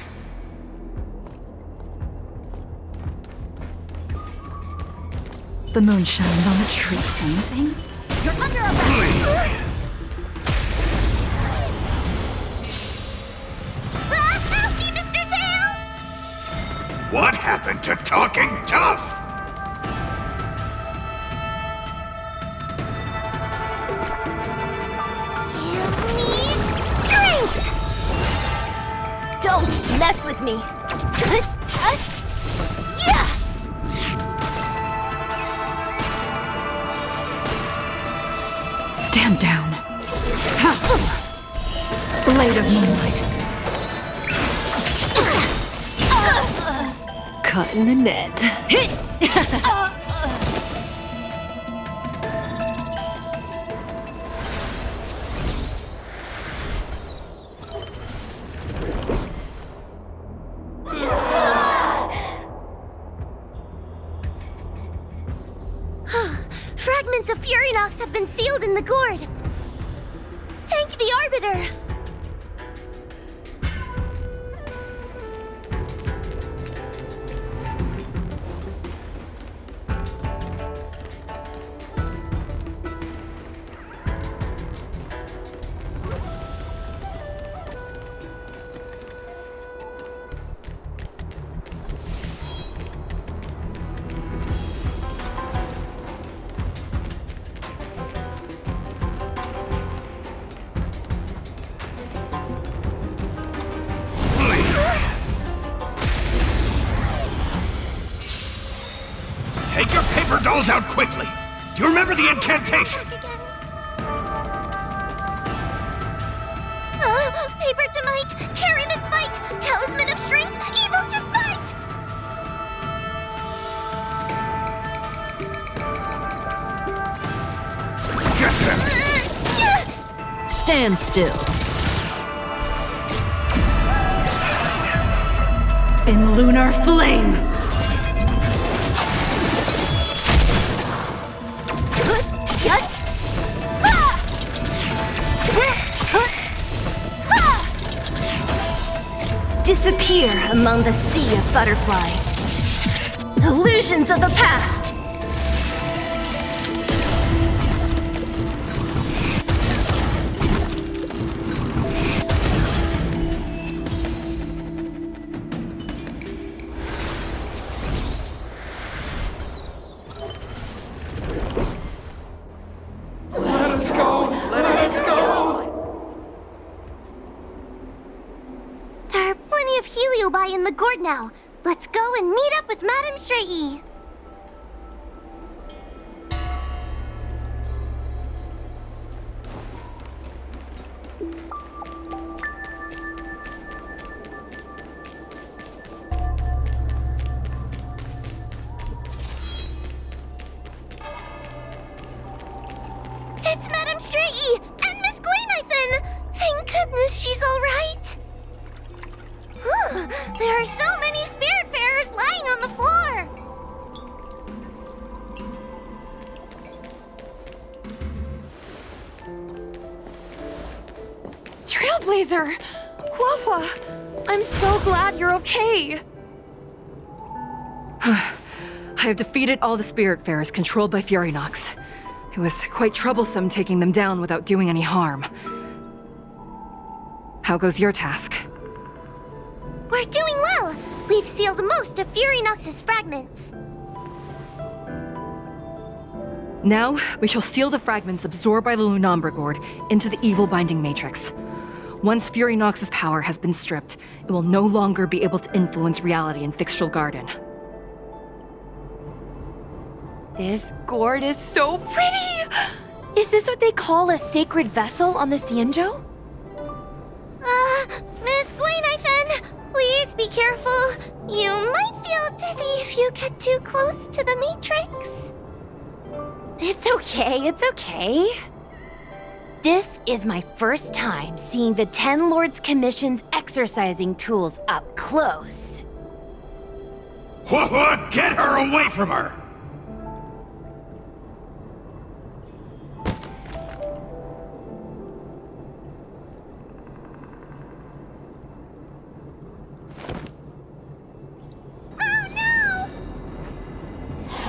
The moon shines on the tree. Seeing things? You're under arrest! Help me, Mr. Tail! What happened to talking tough? You need strength! Don't mess with me! Yeah! Stand down. Blade of moonlight. Caught in the net. Fragments of Fury Nox have been sealed in the gourd. Thank the Arbiter. Take your paper dolls out quickly! Do you remember the incantation? Paper to might, carry this fight, talisman of strength, evil's despite! Get them! Stand still. In lunar flame! Disappear among the sea of butterflies. Illusions of the past! Let us go! Let us go! There are plenty of heliobi in the gourd now. Let's go and meet up with Madame Shrey. It's Madame Shrey and Miss Gwaynithan! Thank goodness she's all right. There are so many Spiritfarers lying on the floor! Trailblazer! Wawa! I'm so glad you're okay! I have defeated all the Spiritfarers controlled by Fury Nox. It was quite troublesome taking them down without doing any harm. How goes your task? We're doing well! We've sealed most of Fury Nox's fragments. Now, we shall seal the fragments absorbed by the Lunombra Gourd into the evil binding matrix. Once Fury Nox's power has been stripped, it will no longer be able to influence reality in Fixtral Garden. This gourd is so pretty! Is this what they call a sacred vessel on the Xianzhou? Miss Guinevere, please be careful. You might feel dizzy if you get too close to the Matrix. It's okay, it's okay. This is my first time seeing the Ten Lords Commission's exercising tools up close. Get her away from her!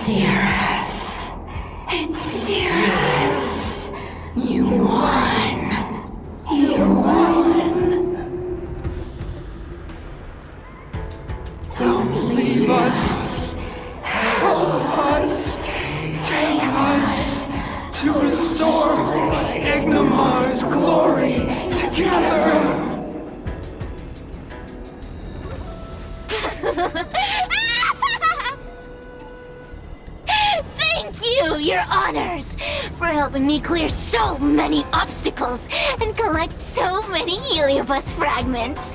Cirrus. It's Cirrus. You won. You won. Don't leave us. Help us. Take us to restore Ignimar's glory together. Thank you, Your Honors, for helping me clear so many obstacles and collect so many Heliobus fragments.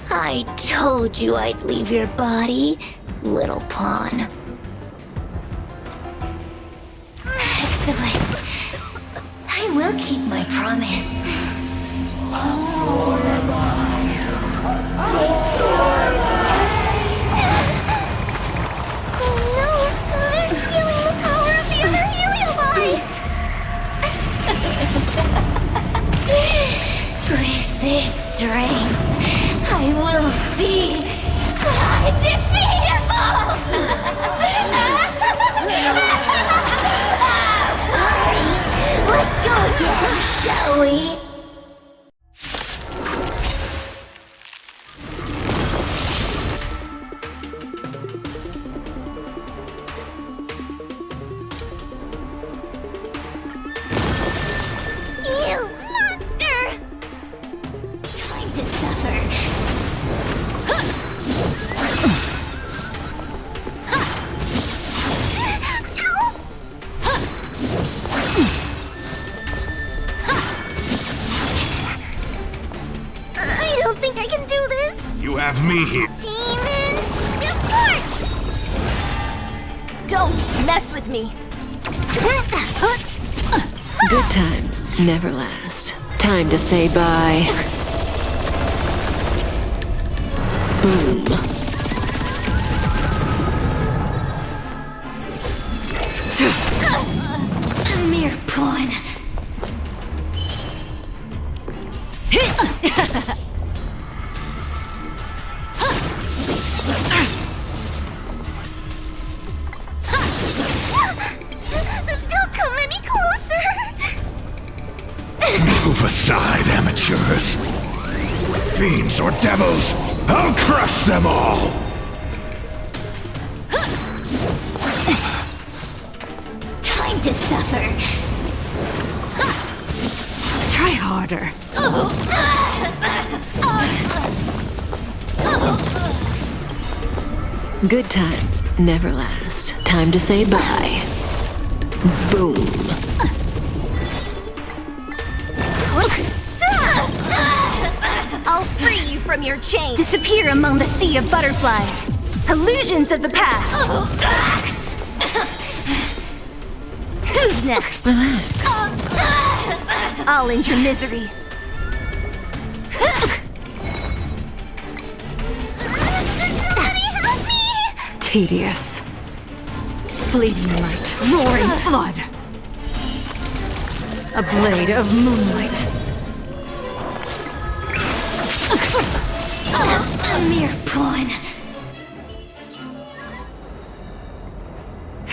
I told you I'd leave your body, little pawn. Excellent. I will keep my promise. They're stealing the power of the other Heliobi! With this strength, I will be undefeatable! Let's go again, shall we? You monster! Time to suffer. I don't think I can do this. You have me here. Demons, depart! Don't mess with me. Good times never last. Time to say bye. Boom. A mere pawn. Don't come any closer. Move aside, amateurs. Fiends or devils, I'll crush them all! Time to suffer. Try harder. Good times never last. Time to say bye. Boom. I'll free you from your chain. Disappear among the sea of butterflies. Illusions of the past. Who's next? Relax. I'll end your misery. Tedious. Fleeting light, roaring flood. A blade of moonlight. A mere pawn.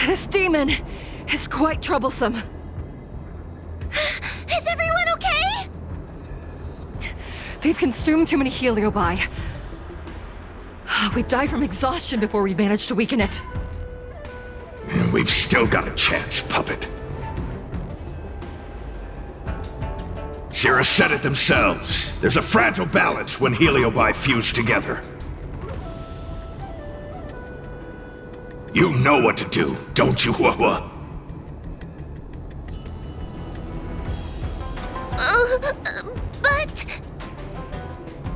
This demon is quite troublesome. Is everyone okay? They've consumed too many Heliobi. We'd die from exhaustion before we managed to weaken it. And we've still got a chance, puppet. Cirrus said it themselves. There's a fragile balance when Heliobi fuse together. You know what to do, don't you, Huahua? But...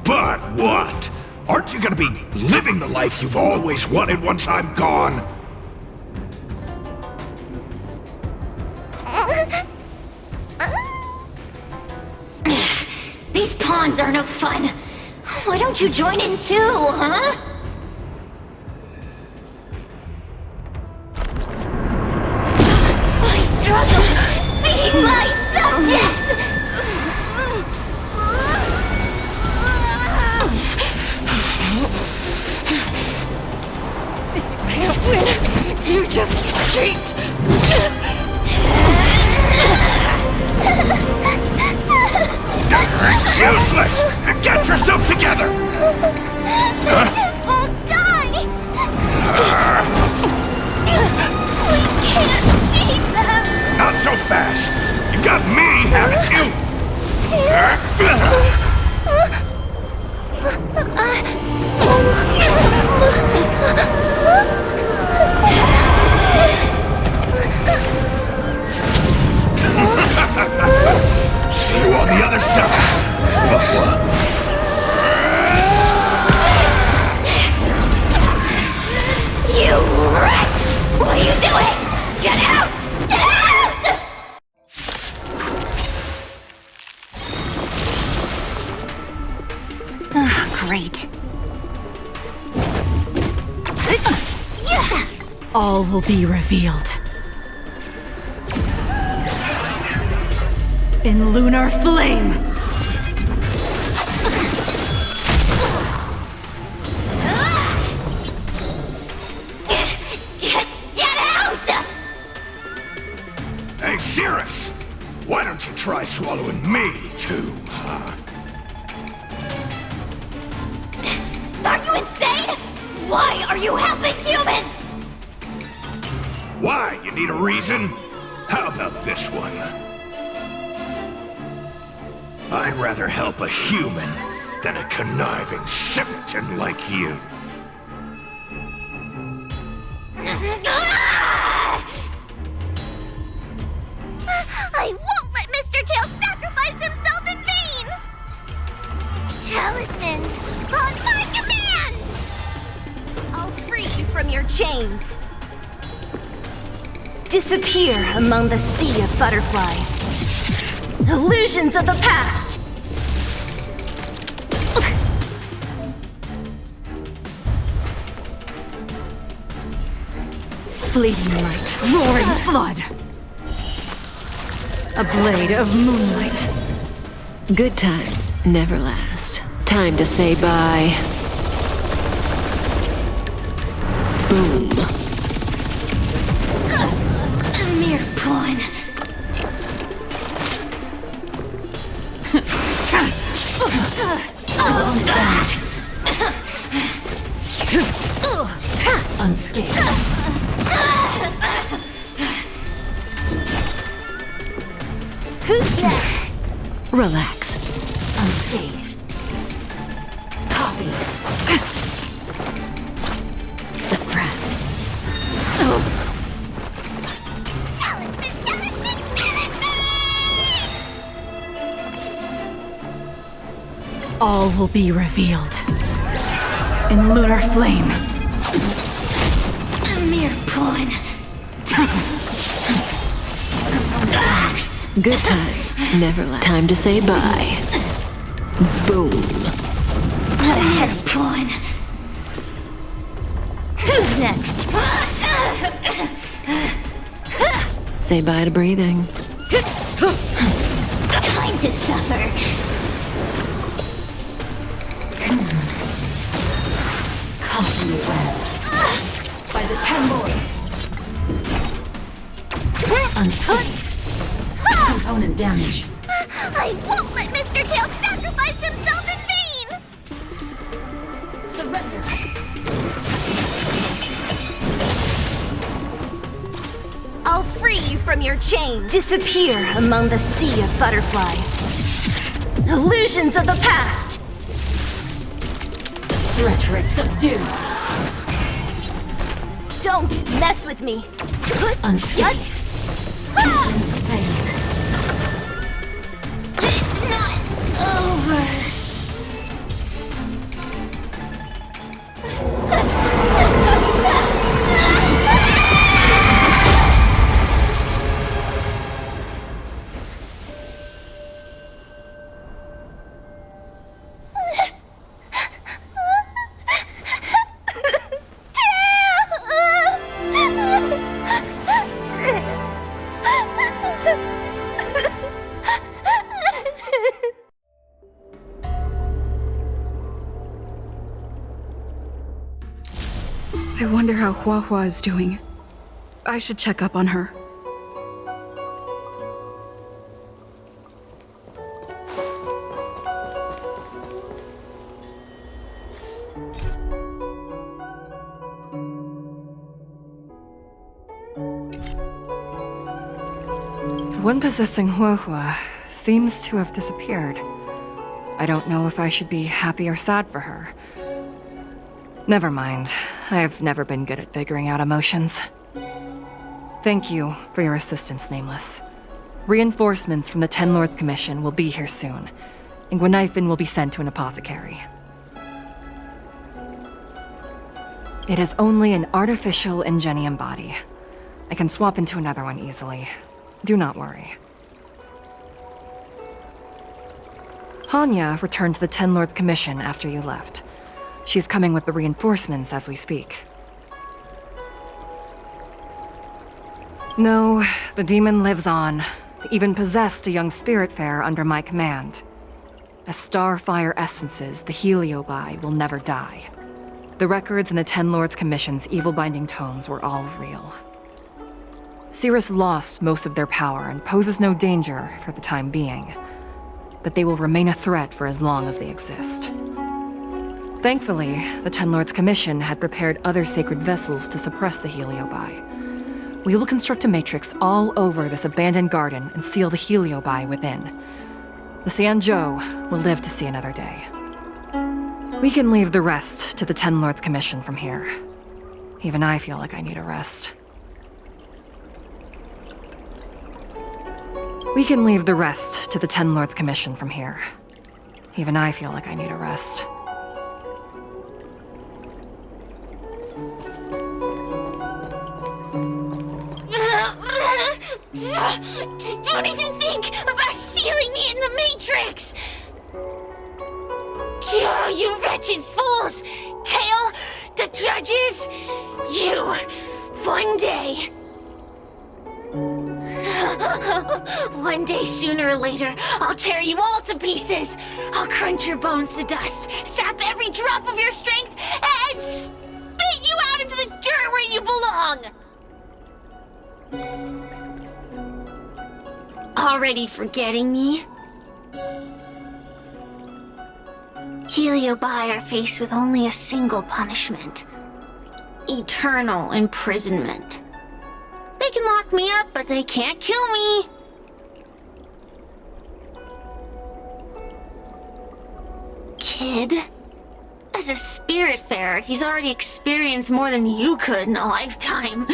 But what? Aren't you gonna be living the life you've always wanted once I'm gone? These pawns are no fun. Why don't you join in too, huh? I struggle being my subject! If you can't win, you just cheat! Useless! Get yourself together! They just won't die! We can't beat them! Not so fast! You've got me, haven't you? See you on the other side! You wretch! What are you doing? Get out! Get out! Great. All will be revealed. In lunar flame! Get out! Hey, Cirrus! Why don't you try swallowing me, too, huh? Are you insane? Why are you helping humans? Why? You need a reason? How about this one? I'd rather help a human than a conniving simpleton like you. I won't let Mr. Tail sacrifice himself in vain! Talismans, on my command! I'll free you from your chains. Disappear among the sea of butterflies. Illusions of the past! Fleeting light, roaring flood. A blade of moonlight. Good times never last. Time to say bye. Boom. A mere pawn. Unscathed. Who's next? Relax. Unscathed. Copy. Suppress. All will be revealed. In lunar flame. A mere pawn. Good times never last. Time to say bye. Boom. A heavy pawn. Who's next? Say bye to breathing. Time to suffer. Caught in the web. By the 10 lords. Unscathed. Component damage. I won't let Mr. Tail sacrifice himself in vain! Surrender. I'll free you from your chains. Disappear among the sea of butterflies. Illusions of the past. Rhetoric subdued. Don't mess with me. Unscathed. It's not over. how Huahua is doing. I should check up on her. The one possessing Huahua seems to have disappeared. I don't know if I should be happy or sad for her. Never mind. I've never been good at figuring out emotions. Thank you for your assistance, Nameless. Reinforcements from the Ten Lords Commission will be here soon, and Gweniphin will be sent to an apothecary. It is only an artificial Ingenium body. I can swap into another one easily. Do not worry. Hanya returned to the Ten Lords Commission after you left. She's coming with the reinforcements as we speak. No, the demon lives on. They even possessed a young Spiritfarer under my command. As starfire essences, the Heliobi will never die. The records in the Ten Lords Commission's evil-binding tomes were all real. Cirrus lost most of their power and poses no danger for the time being, but they will remain a threat for as long as they exist. Thankfully, the Ten Lords Commission had prepared other sacred vessels to suppress the Heliobi. We will construct a matrix all over this abandoned garden and seal the Heliobi within. The Xianzhou will live to see another day. We can leave the rest to the Ten Lords Commission from here. Even I feel like I need a rest. We can leave the rest to the Ten Lords Commission from here. Even I feel like I need a rest. Don't even think about sealing me in the Matrix! You wretched fools! Tail, the judges, you, one day... One day, sooner or later, I'll tear you all to pieces! I'll crunch your bones to dust, sap every drop of your strength, and spit you out into the dirt where you belong! Already forgetting me? Heliobi are faced with only a single punishment. Eternal imprisonment. They can lock me up, but they can't kill me. Kid? As a Spiritfarer, he's already experienced more than you could in a lifetime.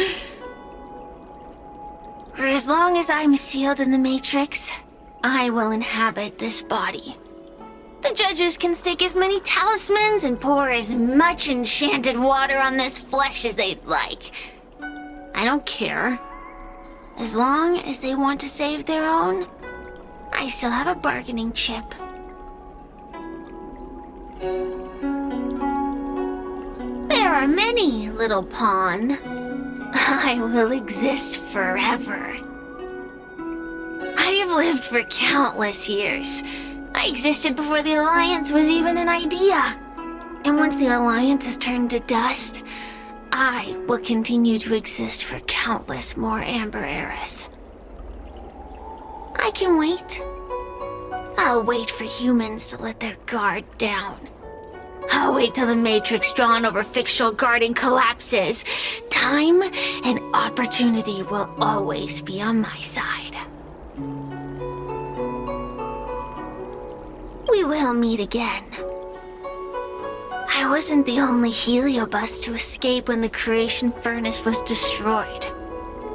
For as long as I'm sealed in the Matrix, I will inhabit this body. The judges can stake as many talismans and pour as much enchanted water on this flesh as they'd like. I don't care. As long as they want to save their own, I still have a bargaining chip. There are many, little pawn. I will exist forever. I have lived for countless years. I existed before the Alliance was even an idea. And once the Alliance is turned to dust, I will continue to exist for countless more Amber eras. I can wait. I'll wait for humans to let their guard down. I'll wait till the Matrix drawn over Fictional Garden collapses. Time and opportunity will always be on my side. We will meet again. I wasn't the only Heliobus to escape when the creation furnace was destroyed.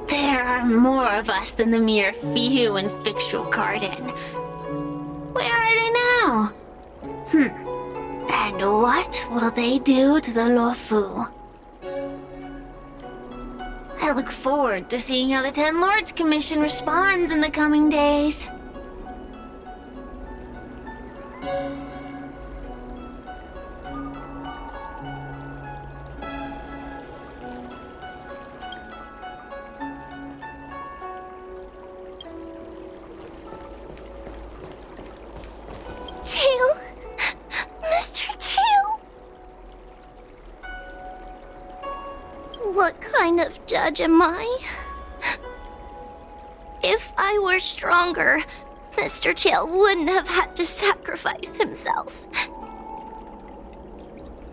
There are more of us than the mere few in Fictional Garden. Where are they now? And what will they do to the Luofu? I look forward to seeing how the Ten Lords Commission responds in the coming days. Tail? Mr. Tail? judge am I? If I were stronger, Mr. Tail wouldn't have had to sacrifice himself.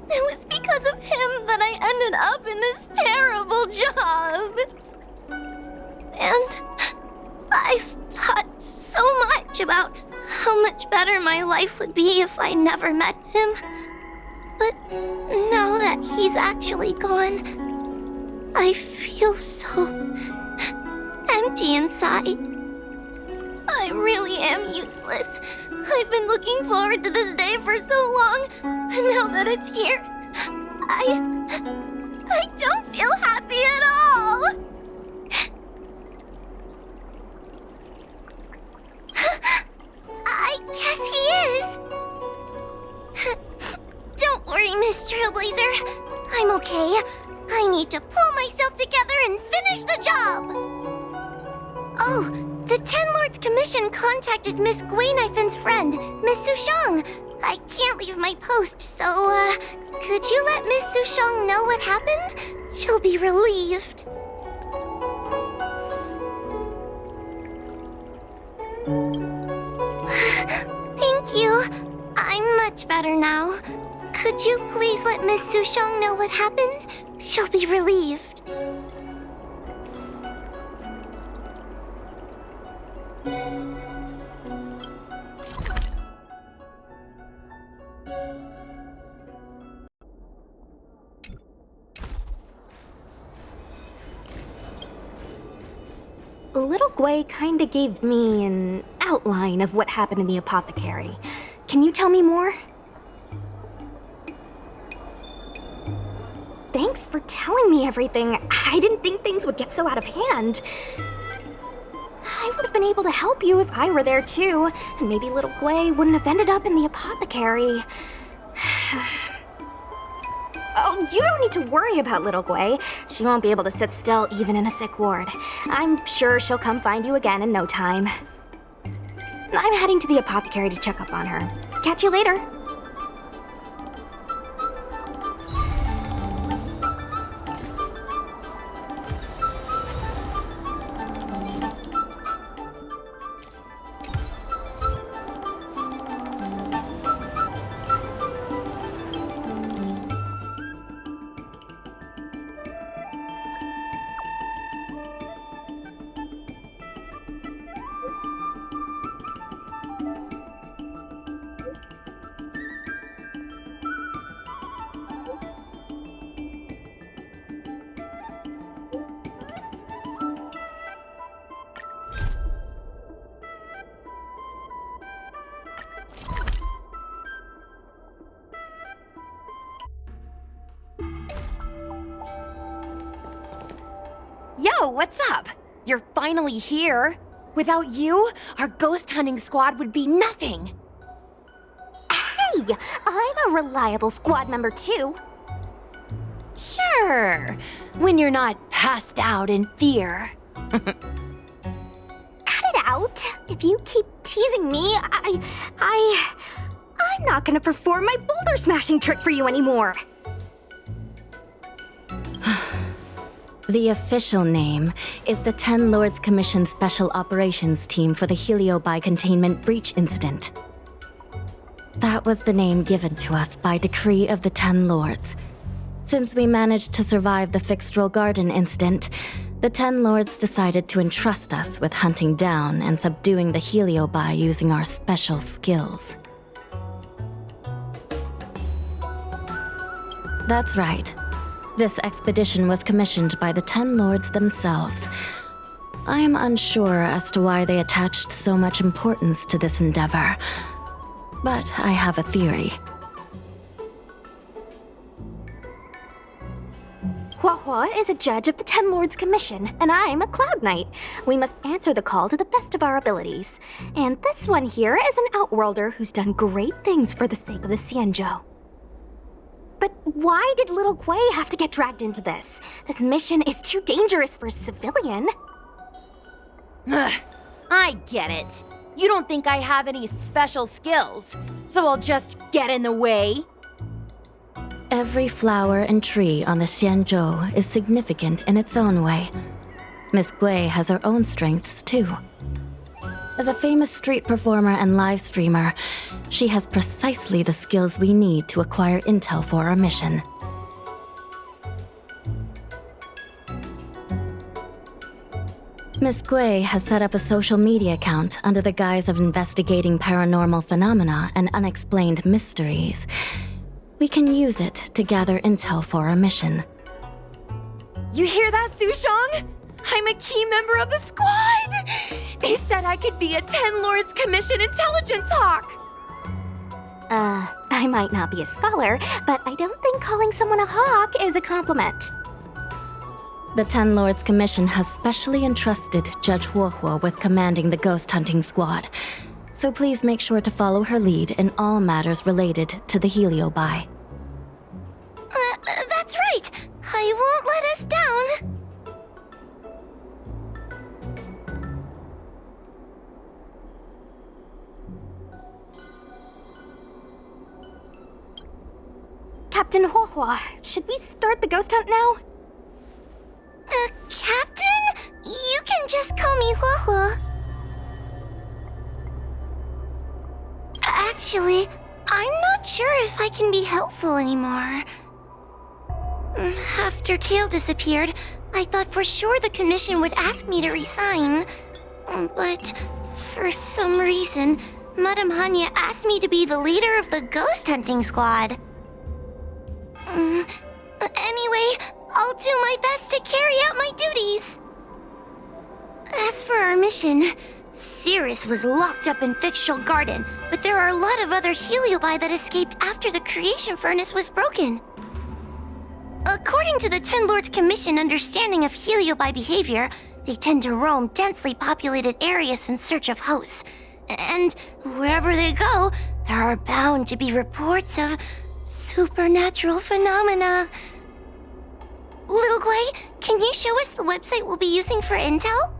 It was because of him that I ended up in this terrible job. And I've thought so much about how much better my life would be if I never met him. But now that he's actually gone, I feel so empty inside. I really am useless. I've been looking forward to this day for so long, but now that it's here, I don't feel happy at all. I guess he is. Don't worry, Miss Trailblazer. I'm okay. I need to pull myself together and finish the job. Oh, the Ten Lords Commission contacted Miss Guinaifin's friend, Miss Sushang. I can't leave my post, so, could you let Miss Sushang know what happened? She'll be relieved. Thank you. I'm much better now. Could you please let Miss Sushang know what happened? She'll be relieved. Little Gwei kinda gave me an outline of what happened in the apothecary. Can you tell me more? Thanks for telling me everything. I didn't think things would get so out of hand. I would have been able to help you if I were there too, and maybe little Gwei wouldn't have ended up in the apothecary. Oh, you don't need to worry about little Gwei. She won't be able to sit still even in a sick ward. I'm sure she'll come find you again in no time. I'm heading to the apothecary to check up on her. Catch you later. Yo, what's up? You're finally here. Without you, our ghost hunting squad would be nothing. Hey, I'm a reliable squad member too. Sure, when you're not passed out in fear. Cut it out. If you keep teasing me, I'm not gonna perform my boulder smashing trick for you anymore. The official name is the Ten Lords Commission Special Operations Team for the Heliobi Containment Breach Incident. That was the name given to us by decree of the Ten Lords. Since we managed to survive the Fixtral Garden incident, the Ten Lords decided to entrust us with hunting down and subduing the Heliobi using our special skills. That's right. This expedition was commissioned by the Ten Lords themselves. I am unsure as to why they attached so much importance to this endeavor, but I have a theory. Huahua is a judge of the Ten Lords Commission, and I'm a Cloud Knight. We must answer the call to the best of our abilities. And this one here is an Outworlder who's done great things for the sake of the Xianzhou. But why did little Gwei have to get dragged into this? This mission is too dangerous for a civilian. Ugh, I get it. You don't think I have any special skills, so I'll just get in the way? Every flower and tree on the Xianzhou is significant in its own way. Miss Gui has her own strengths, too. As a famous street performer and live streamer, she has precisely the skills we need to acquire intel for our mission. Miss Gui has set up a social media account under the guise of investigating paranormal phenomena and unexplained mysteries. We can use it to gather intel for our mission. You hear that, Sushong? I'm a key member of the squad! They said I could be a 10 Lords Commission intelligence hawk! I might not be a scholar, but I don't think calling someone a hawk is a compliment. The 10 Lords Commission has specially entrusted Judge Huohuo with commanding the ghost hunting squad, so please make sure to follow her lead in all matters related to the Heliobi. That's right! I won't let us down! Captain Huohua, should we start the ghost hunt now? Captain? You can just call me Huohua. Actually, I'm not sure if I can be helpful anymore. After Tail disappeared, I thought for sure the commission would ask me to resign. But for some reason, Madame Hanya asked me to be the leader of the ghost hunting squad. Anyway, I'll do my best to carry out my duties. As for our mission, Cirrus was locked up in Fixtral Garden, but there are a lot of other Heliobi that escaped after the creation furnace was broken. According to the 10 Lords Commission understanding of Heliobi behavior, they tend to roam densely populated areas in search of hosts. And wherever they go, there are bound to be reports of supernatural phenomena. Little Gui, can you show us the website we'll be using for intel?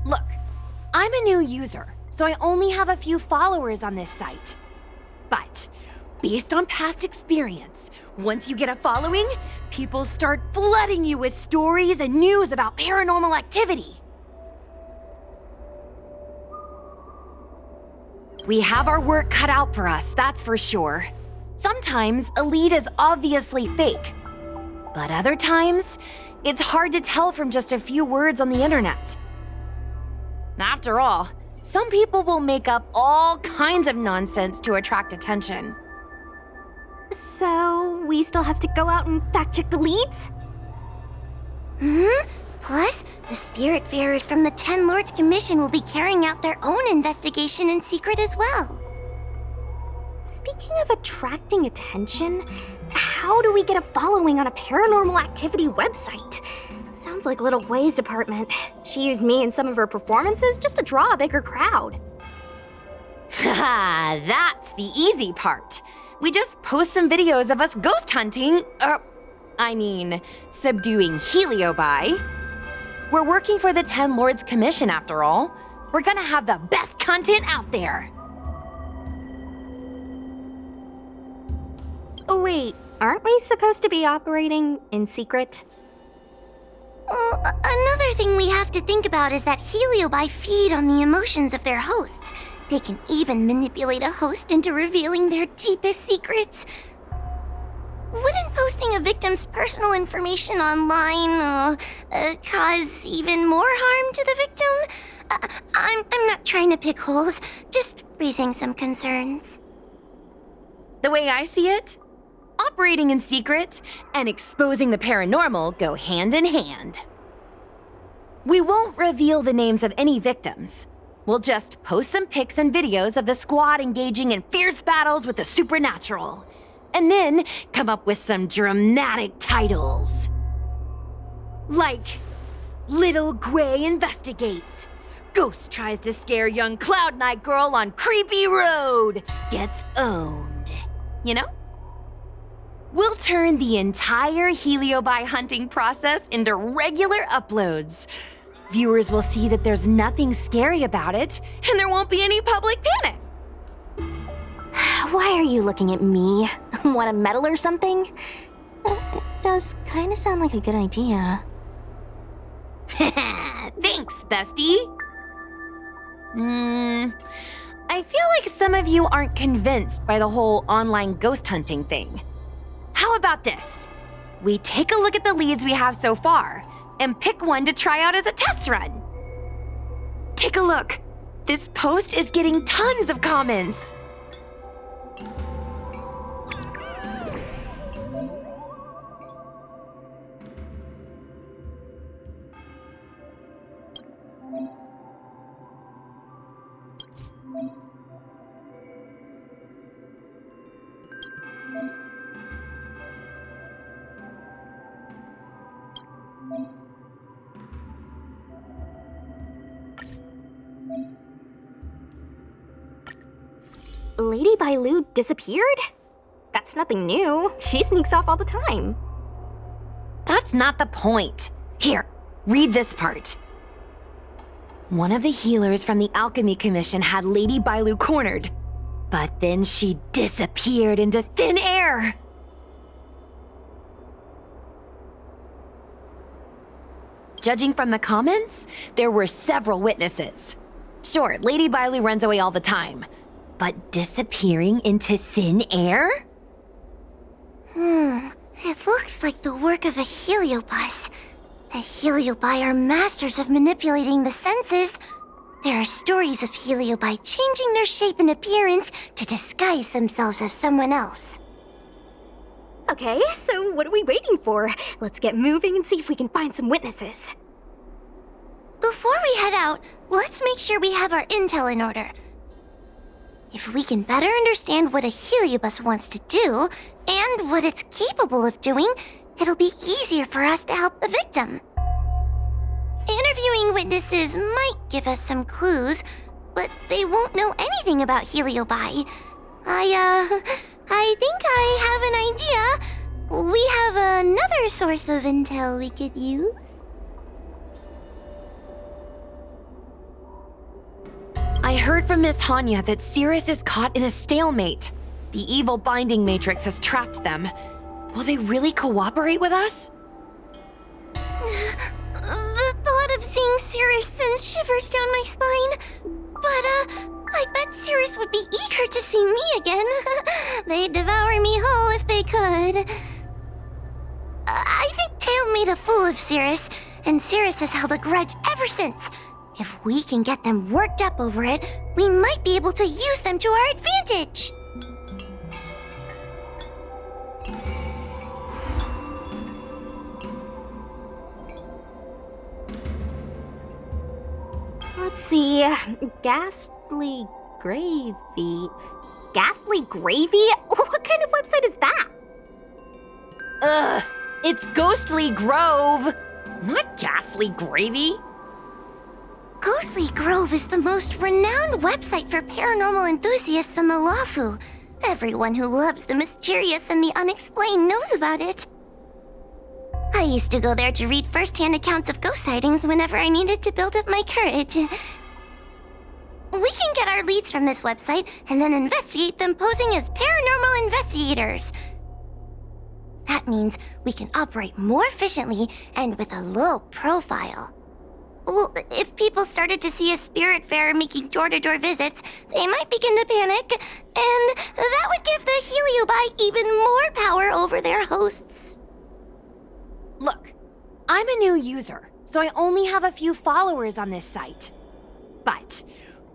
Look, I'm a new user, so I only have a few followers on this site. But, based on past experience, once you get a following, people start flooding you with stories and news about paranormal activity. We have our work cut out for us, that's for sure. Sometimes a lead is obviously fake, but other times, it's hard to tell from just a few words on the internet. After all, some people will make up all kinds of nonsense to attract attention. So, we still have to go out and fact-check the leads? Plus, the Spiritfarers from the 10 Lords Commission will be carrying out their own investigation in secret as well. Speaking of attracting attention, how do we get a following on a paranormal activity website? Sounds like Little Gui's department. She used me in some of her performances just to draw a bigger crowd. Haha, that's the easy part. We just post some videos of us ghost hunting, subduing Heliobi. We're working for the 10 Lords Commission after all. We're gonna have the best content out there. Oh wait, aren't we supposed to be operating in secret? Another thing we have to think about is that Heliobi feed on the emotions of their hosts. They can even manipulate a host into revealing their deepest secrets. Wouldn't posting a victim's personal information online cause even more harm to the victim? I'm not trying to pick holes, just raising some concerns. The way I see it, operating in secret and exposing the paranormal go hand in hand. We won't reveal the names of any victims. We'll just post some pics and videos of the squad engaging in fierce battles with the supernatural, and then come up with some dramatic titles. Like, Little Gray Investigates. Ghost tries to scare young Cloud Knight girl on creepy road. Gets owned. You know? We'll turn the entire Heliobi hunting process into regular uploads. Viewers will see that there's nothing scary about it, and there won't be any public panic. Why are you looking at me? Want a medal or something? It does kind of sound like a good idea. Thanks, bestie. I feel like some of you aren't convinced by the whole online ghost hunting thing. How about this? We take a look at the leads we have so far and pick one to try out as a test run. Take a look. This post is getting tons of comments. Lady Bailu disappeared? That's nothing new. She sneaks off all the time. That's not the point. Here, read this part. One of the healers from the Alchemy Commission had Lady Bailu cornered, but then she disappeared into thin air. Judging from the comments, there were several witnesses. Sure, Lady Bailu runs away all the time, but disappearing into thin air? It looks like the work of a heliobus. The heliobi are masters of manipulating the senses. There are stories of heliobi changing their shape and appearance to disguise themselves as someone else. Okay, so what are we waiting for? Let's get moving and see if we can find some witnesses. Before we head out, let's make sure we have our intel in order. If we can better understand what a heliobus wants to do, and what it's capable of doing, it'll be easier for us to help the victim. Interviewing witnesses might give us some clues, but they won't know anything about heliobi. I think I have an idea. We have another source of intel we could use. I heard from Miss Hanya that Cirrus is caught in a stalemate. The evil binding matrix has trapped them. Will they really cooperate with us? The thought of seeing Cirrus sends shivers down my spine. But, I bet Cirrus would be eager to see me again. They'd devour me whole if they could. I think Tail made a fool of Cirrus, and Cirrus has held a grudge ever since. If we can get them worked up over it, we might be able to use them to our advantage. Let's see. Ghastly Gravy. Ghastly Gravy? What kind of website is that? Ugh, it's Ghostly Grove, not Ghastly Gravy. Ghostly Grove is the most renowned website for paranormal enthusiasts on the Lawfu. Everyone who loves the mysterious and the unexplained knows about it. I used to go there to read first-hand accounts of ghost sightings whenever I needed to build up my courage. We can get our leads from this website and then investigate them posing as paranormal investigators. That means we can operate more efficiently and with a low profile. Well, if people started to see a spirit farer making door-to-door visits, they might begin to panic, and that would give the Heliobi even more power over their hosts. Look, I'm a new user, so I only have a few followers on this site. But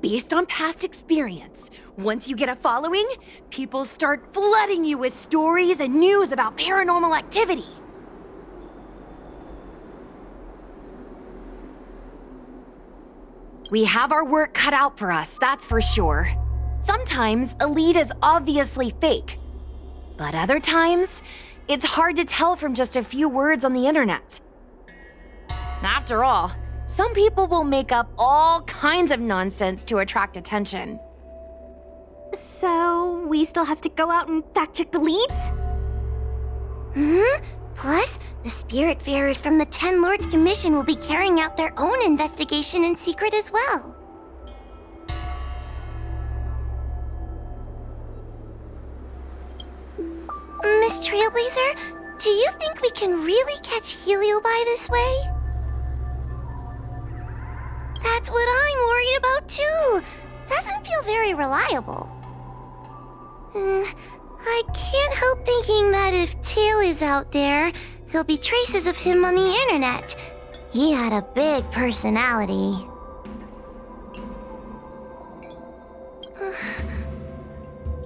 Based on past experience, once you get a following, people start flooding you with stories and news about paranormal activity. We have our work cut out for us, that's for sure. Sometimes a lead is obviously fake, but other times, it's hard to tell from just a few words on the internet. After all, some people will make up all kinds of nonsense to attract attention. So, we still have to go out and fact-check the leads? Plus, the Spiritfarers from the Ten Lords Commission will be carrying out their own investigation in secret as well. Miss Trailblazer, do you think we can really catch Heliobi this way? That's what I'm worried about too. Doesn't feel very reliable. I can't help thinking that if Tail is out there, there'll be traces of him on the internet. He had a big personality.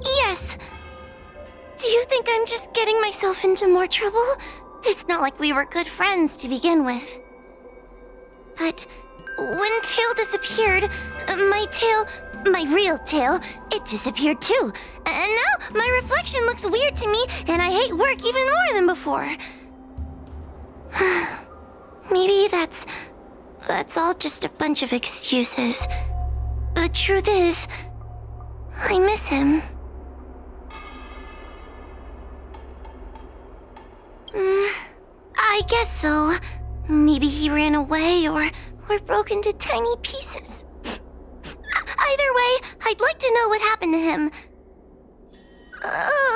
Yes. Do you think I'm just getting myself into more trouble? It's not like we were good friends to begin with. But when Tail disappeared, my real tail, it disappeared too. And now my reflection looks weird to me, and I hate work even more than before. Maybe that's all just a bunch of excuses. The truth is, I miss him. I guess so. Maybe he ran away or broke into tiny pieces. Either way, I'd like to know what happened to him.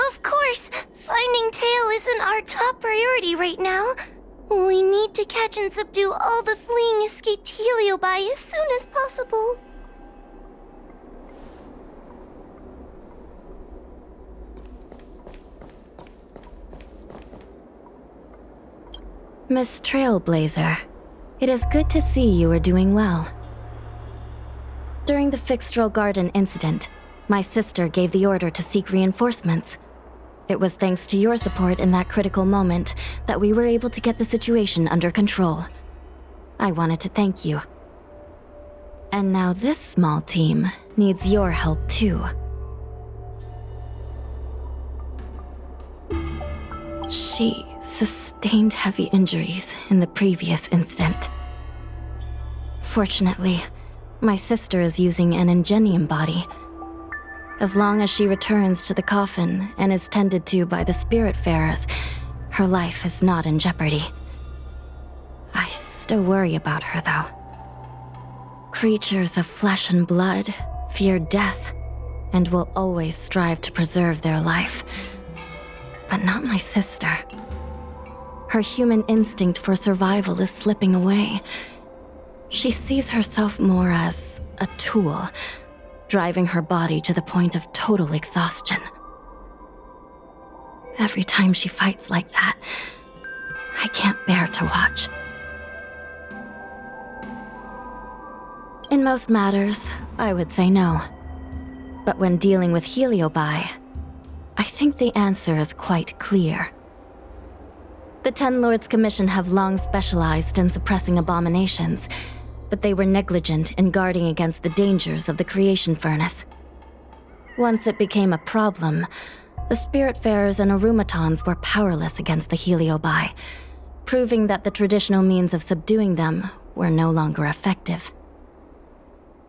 Of course, finding Tail isn't our top priority right now. We need to catch and subdue all the fleeing escaped Heliobi as soon as possible. Miss Trailblazer, it is good to see you are doing well. During the Fixtral Garden incident, my sister gave the order to seek reinforcements. It was thanks to your support in that critical moment that we were able to get the situation under control. I wanted to thank you. And now this small team needs your help too. She sustained heavy injuries in the previous incident. Fortunately, my sister is using an Ingenium body. As long as she returns to the coffin and is tended to by the Spiritfarers, her life is not in jeopardy. I still worry about her, though. Creatures of flesh and blood fear death and will always strive to preserve their life. But not my sister. Her human instinct for survival is slipping away. She sees herself more as a tool, driving her body to the point of total exhaustion. Every time she fights like that, I can't bear to watch. In most matters, I would say no. But when dealing with Heliobi, I think the answer is quite clear. The Ten Lords Commission have long specialized in suppressing abominations, but they were negligent in guarding against the dangers of the creation furnace. Once it became a problem, the Spiritfarers and Arumatons were powerless against the Heliobi, proving that the traditional means of subduing them were no longer effective.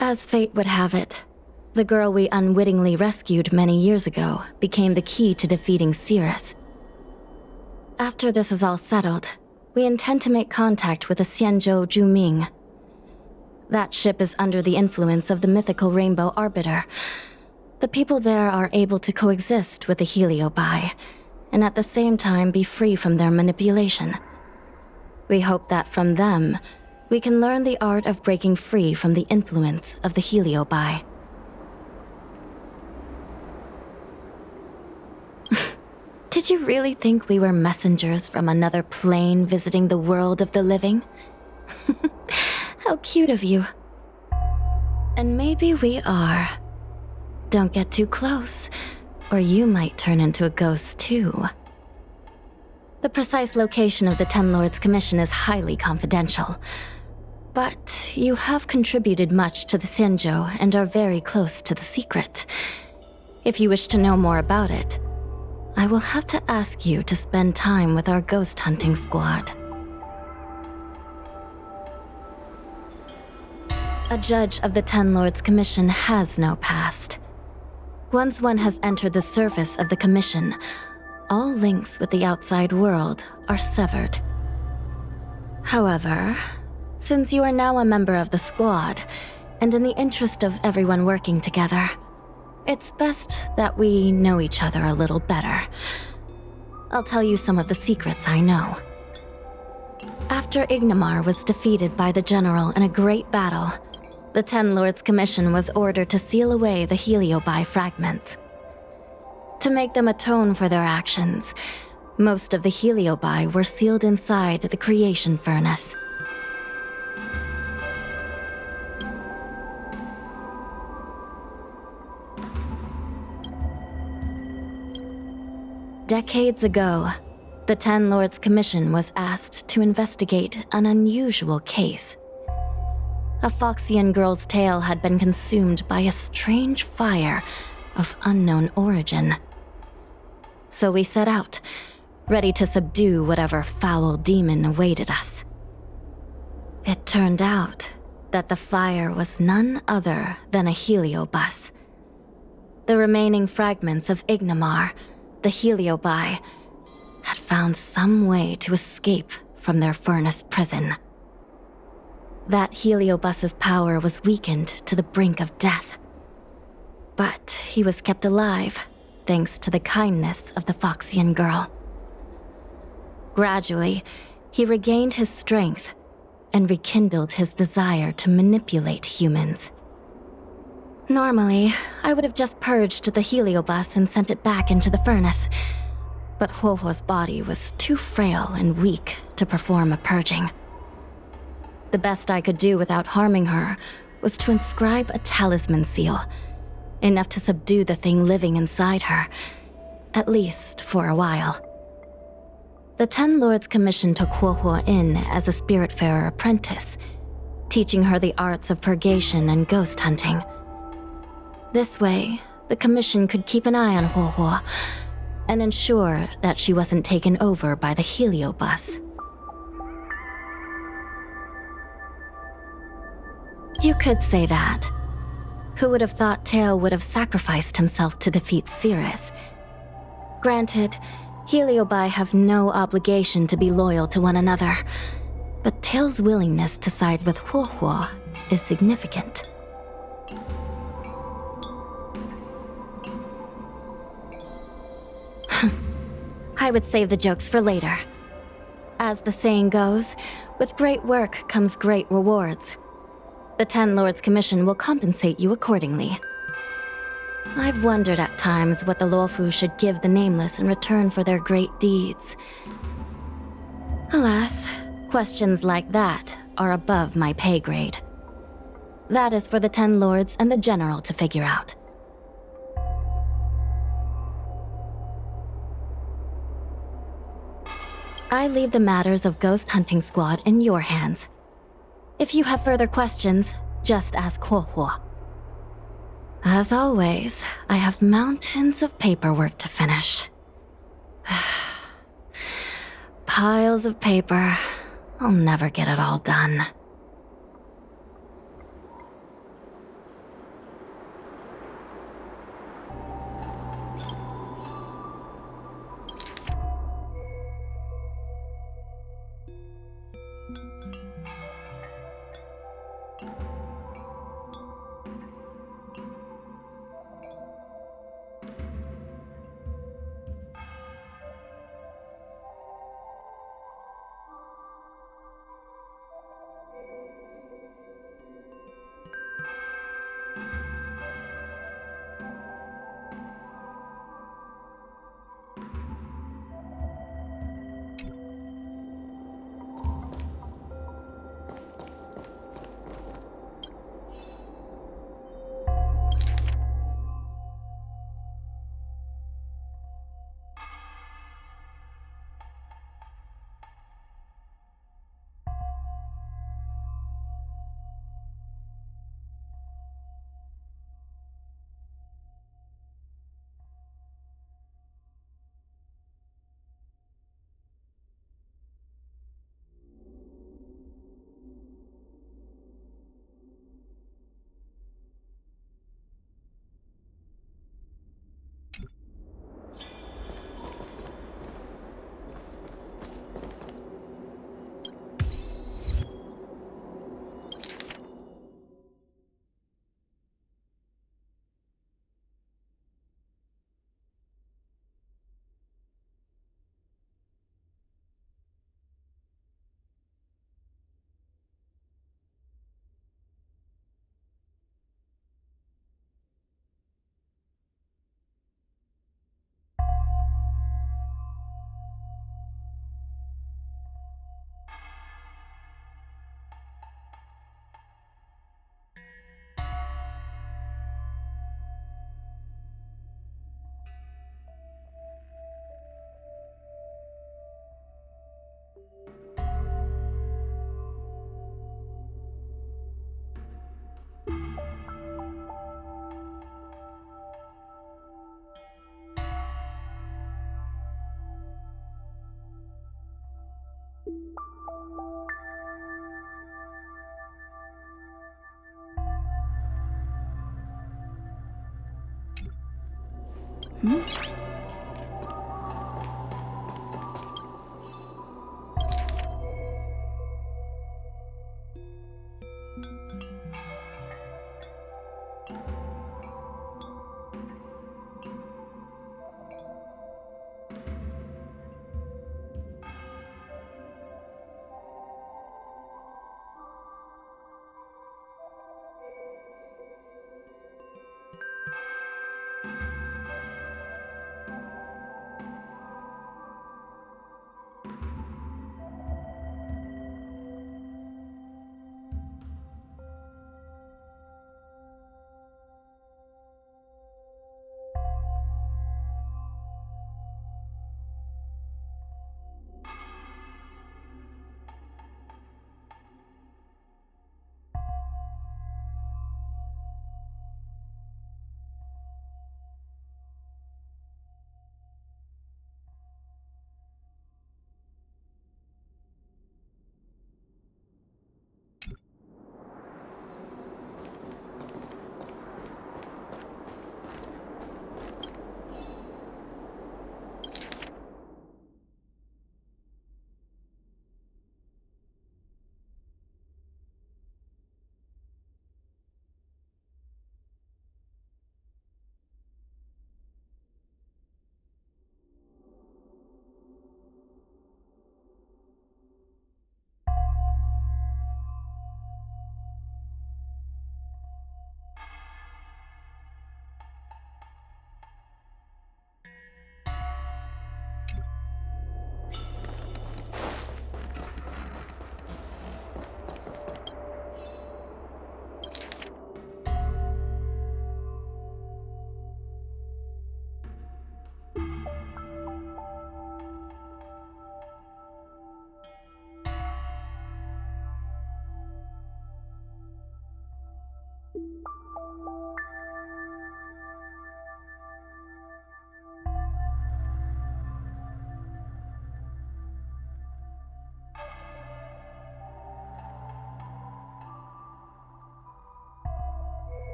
As fate would have it, the girl we unwittingly rescued many years ago became the key to defeating Cirrus. After this is all settled, we intend to make contact with the Xianzhou Juming. That ship is under the influence of the mythical Rainbow Arbiter. The people there are able to coexist with the Heliobi, and at the same time be free from their manipulation. We hope that from them, we can learn the art of breaking free from the influence of the Heliobi. Did you really think we were messengers from another plane visiting the world of the living? How cute of you. And maybe we are. Don't get too close, or you might turn into a ghost too. The precise location of the Ten Lords Commission is highly confidential. But you have contributed much to the Xianzhou and are very close to the secret. If you wish to know more about it, I will have to ask you to spend time with our ghost hunting squad. A judge of the Ten Lords Commission has no past. Once one has entered the surface of the Commission, all links with the outside world are severed. However, since you are now a member of the squad, and in the interest of everyone working together, it's best that we know each other a little better. I'll tell you some of the secrets I know. After Ignamar was defeated by the General in a great battle, the Ten Lords Commission was ordered to seal away the Heliobi fragments. To make them atone for their actions, most of the Heliobi were sealed inside the creation furnace. Decades ago, the Ten Lords Commission was asked to investigate an unusual case. A Foxian girl's tail had been consumed by a strange fire of unknown origin. So we set out, ready to subdue whatever foul demon awaited us. It turned out that the fire was none other than a heliobus. The remaining fragments of Ignamar, the Heliobi, had found some way to escape from their furnace prison. That Heliobus's power was weakened to the brink of death. But he was kept alive thanks to the kindness of the Foxian girl. Gradually, he regained his strength and rekindled his desire to manipulate humans. Normally, I would have just purged the Heliobus and sent it back into the furnace, but Huohuo's body was too frail and weak to perform a purging. The best I could do without harming her was to inscribe a talisman seal, enough to subdue the thing living inside her, at least for a while. The Ten Lords Commission took Huohuo in as a spiritfarer apprentice, teaching her the arts of purgation and ghost hunting. This way, the Commission could keep an eye on Huohuo and ensure that she wasn't taken over by the Heliobus. You could say that. Who would have thought Teo would have sacrificed himself to defeat Cirrus? Granted, Heliobi have no obligation to be loyal to one another, but Teo's willingness to side with Huohuo is significant. I would save the jokes for later. As the saying goes, with great work comes great rewards. The Ten Lords Commission will compensate you accordingly. I've wondered at times what the Luofu should give the Nameless in return for their great deeds. Alas, questions like that are above my pay grade. That is for the Ten Lords and the General to figure out. I leave the matters of Ghost Hunting Squad in your hands. If you have further questions, just ask Huohuo. As always, I have mountains of paperwork to finish. Piles of paper. I'll never get it all done.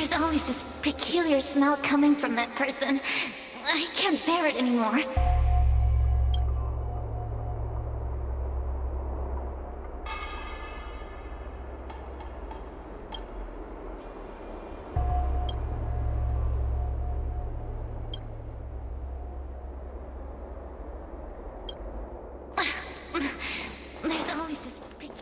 There's always this peculiar smell coming from that person. I can't bear it anymore. There's always this peculiar...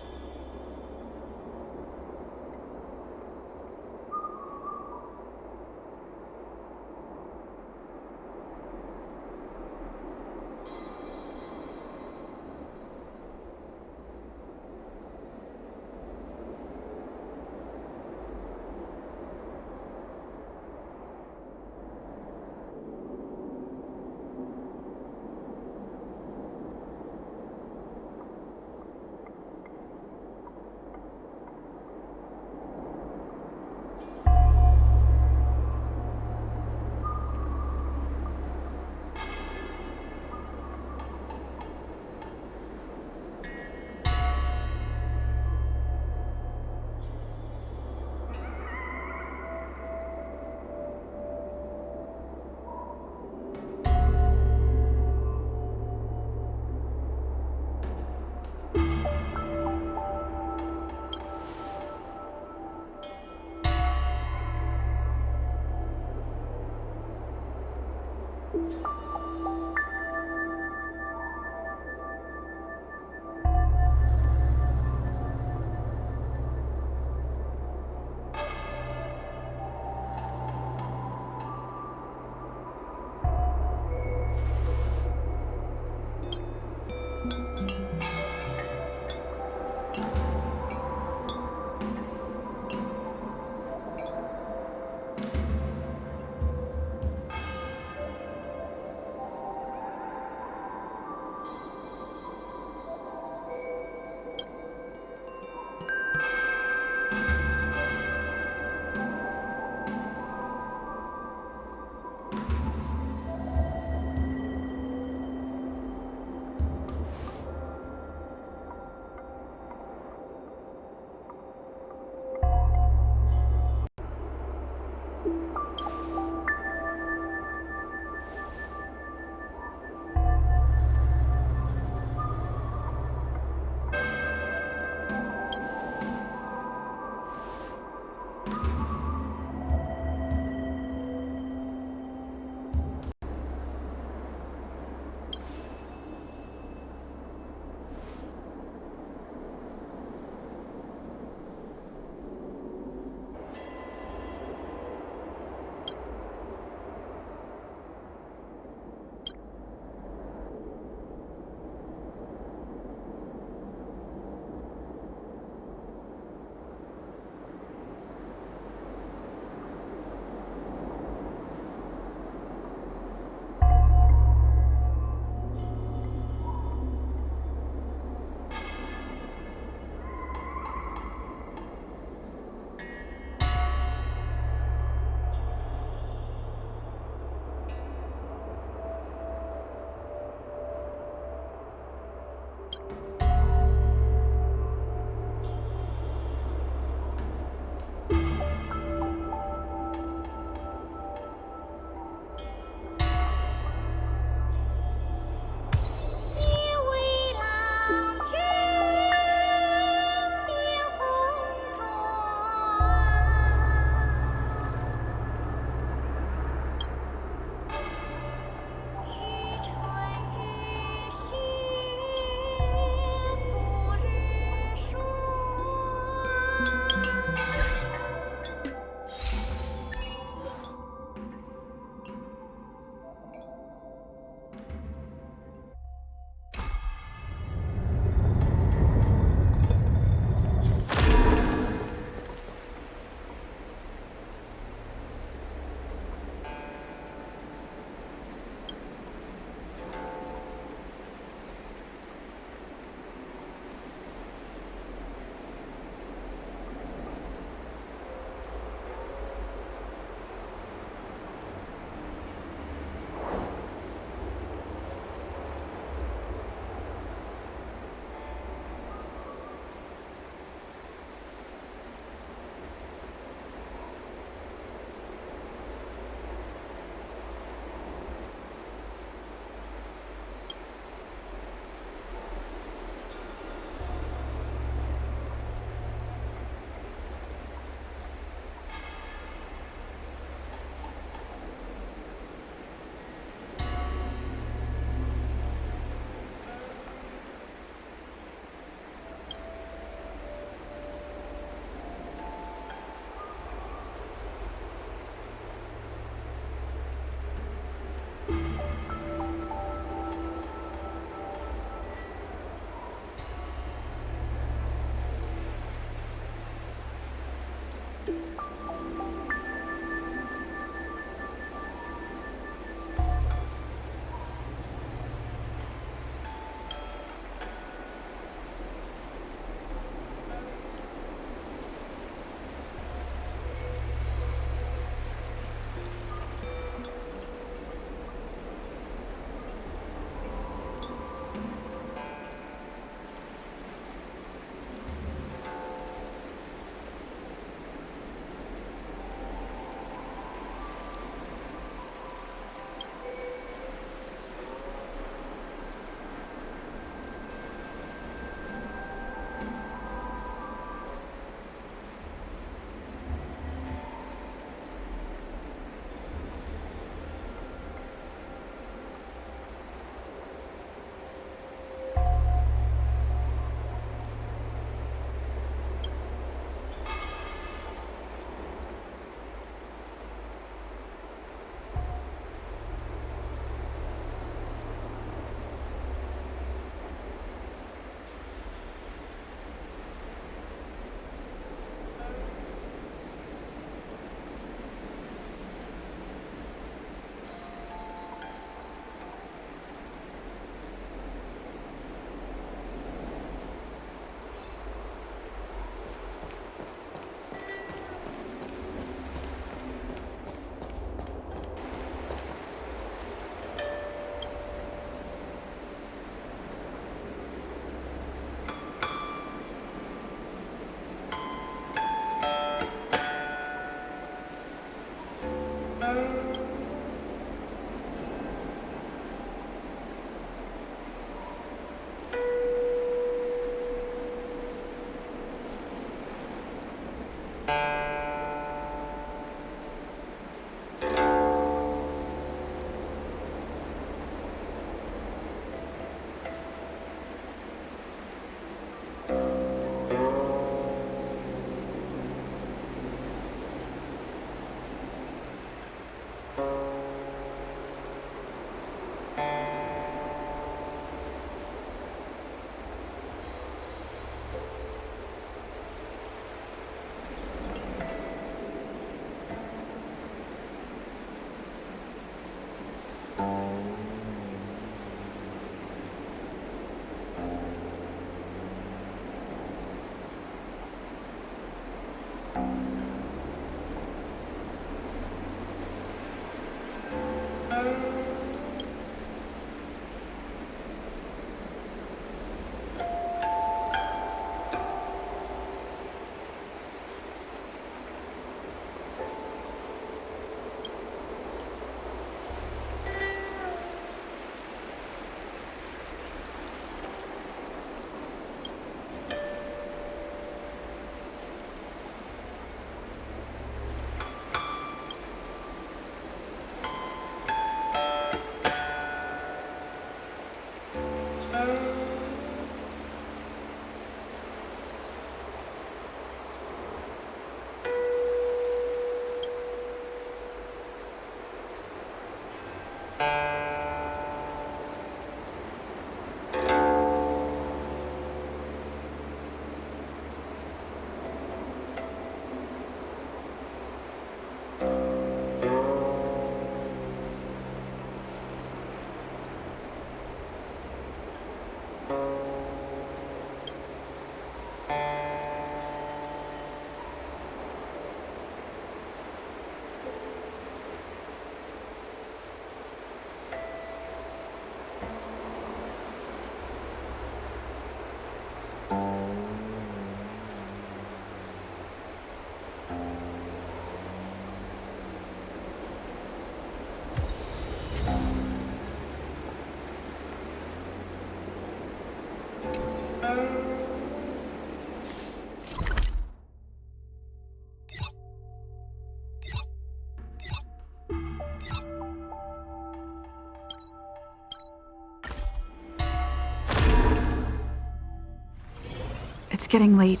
It's getting late.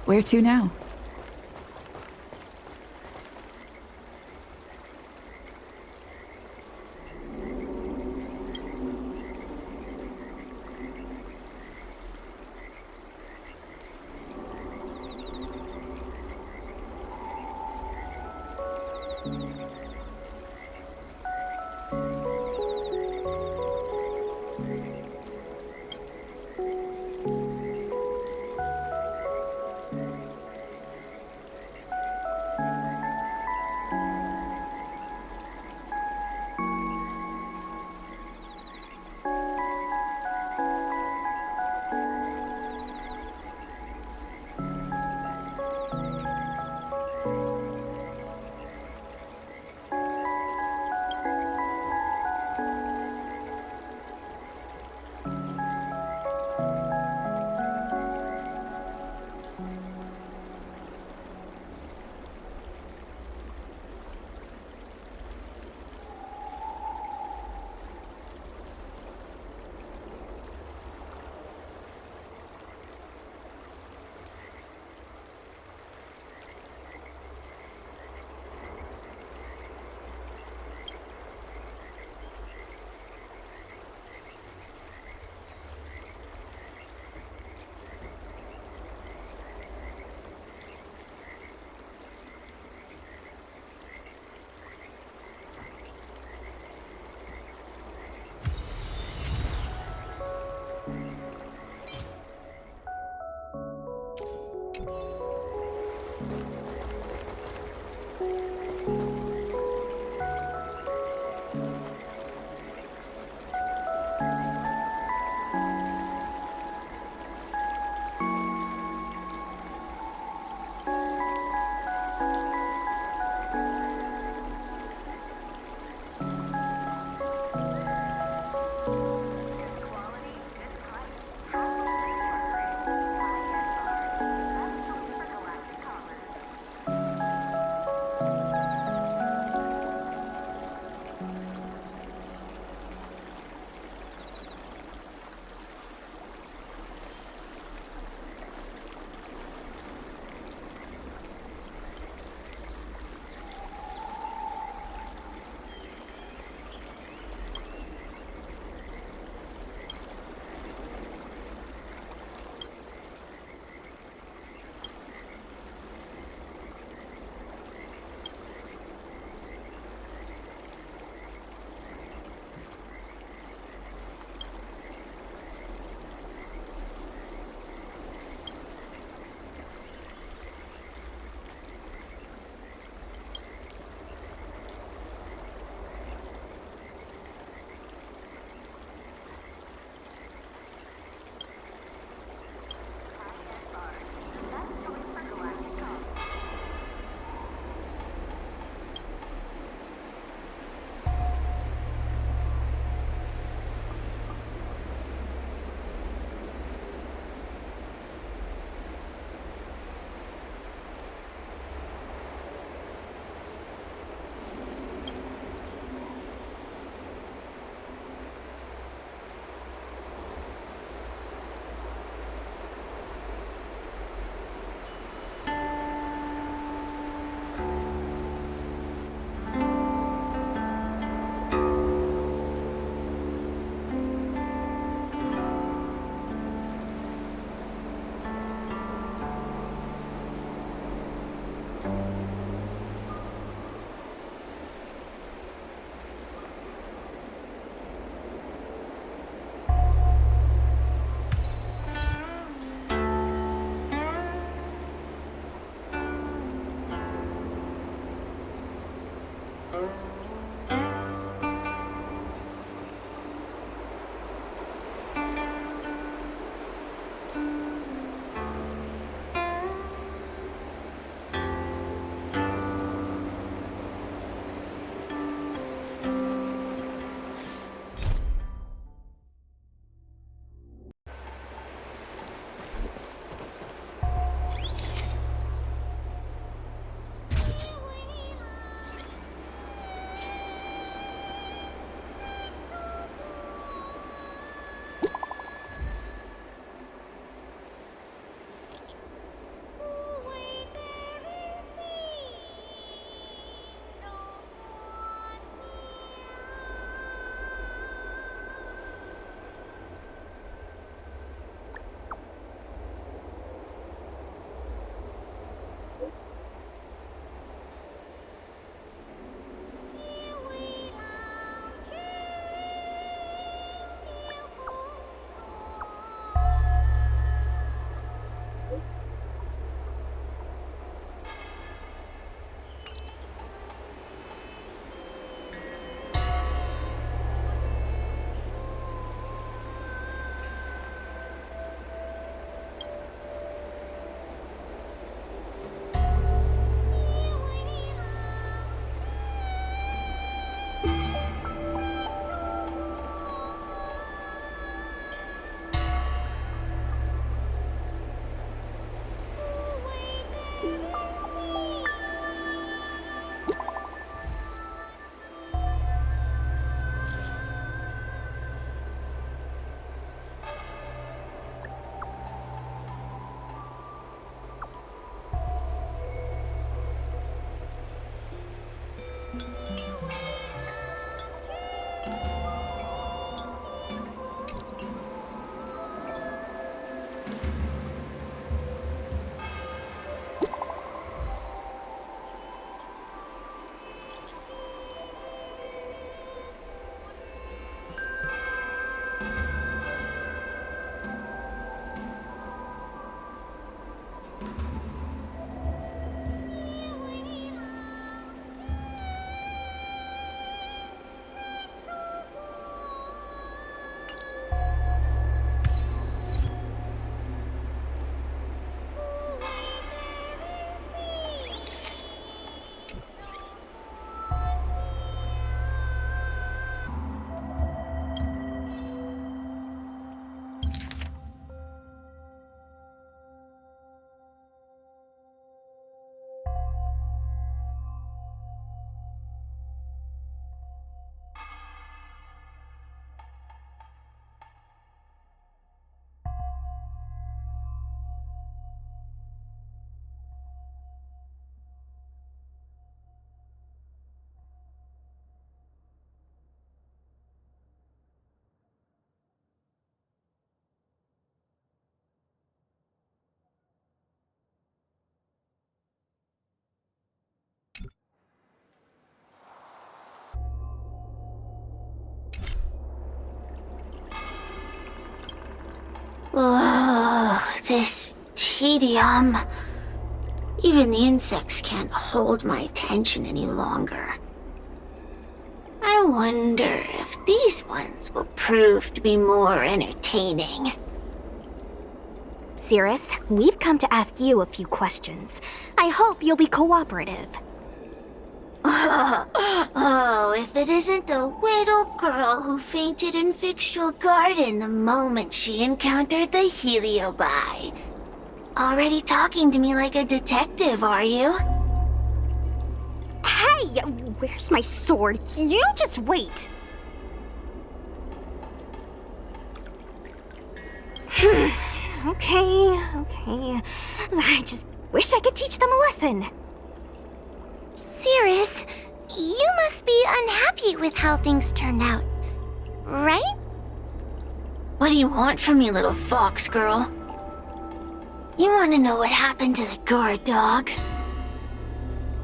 Where to now? Oh, this tedium. Even the insects can't hold my attention any longer. I wonder if these ones will prove to be more entertaining. Cirrus, we've come to ask you a few questions. I hope you'll be cooperative. Oh, if it isn't the little girl who fainted in Fixtual Garden the moment she encountered the Heliobi. Already talking to me like a detective, are you? Hey, where's my sword? You just wait! Okay. I just wish I could teach them a lesson. Cirrus, you must be unhappy with how things turned out, right? What do you want from me, little fox girl? You want to know what happened to the guard dog?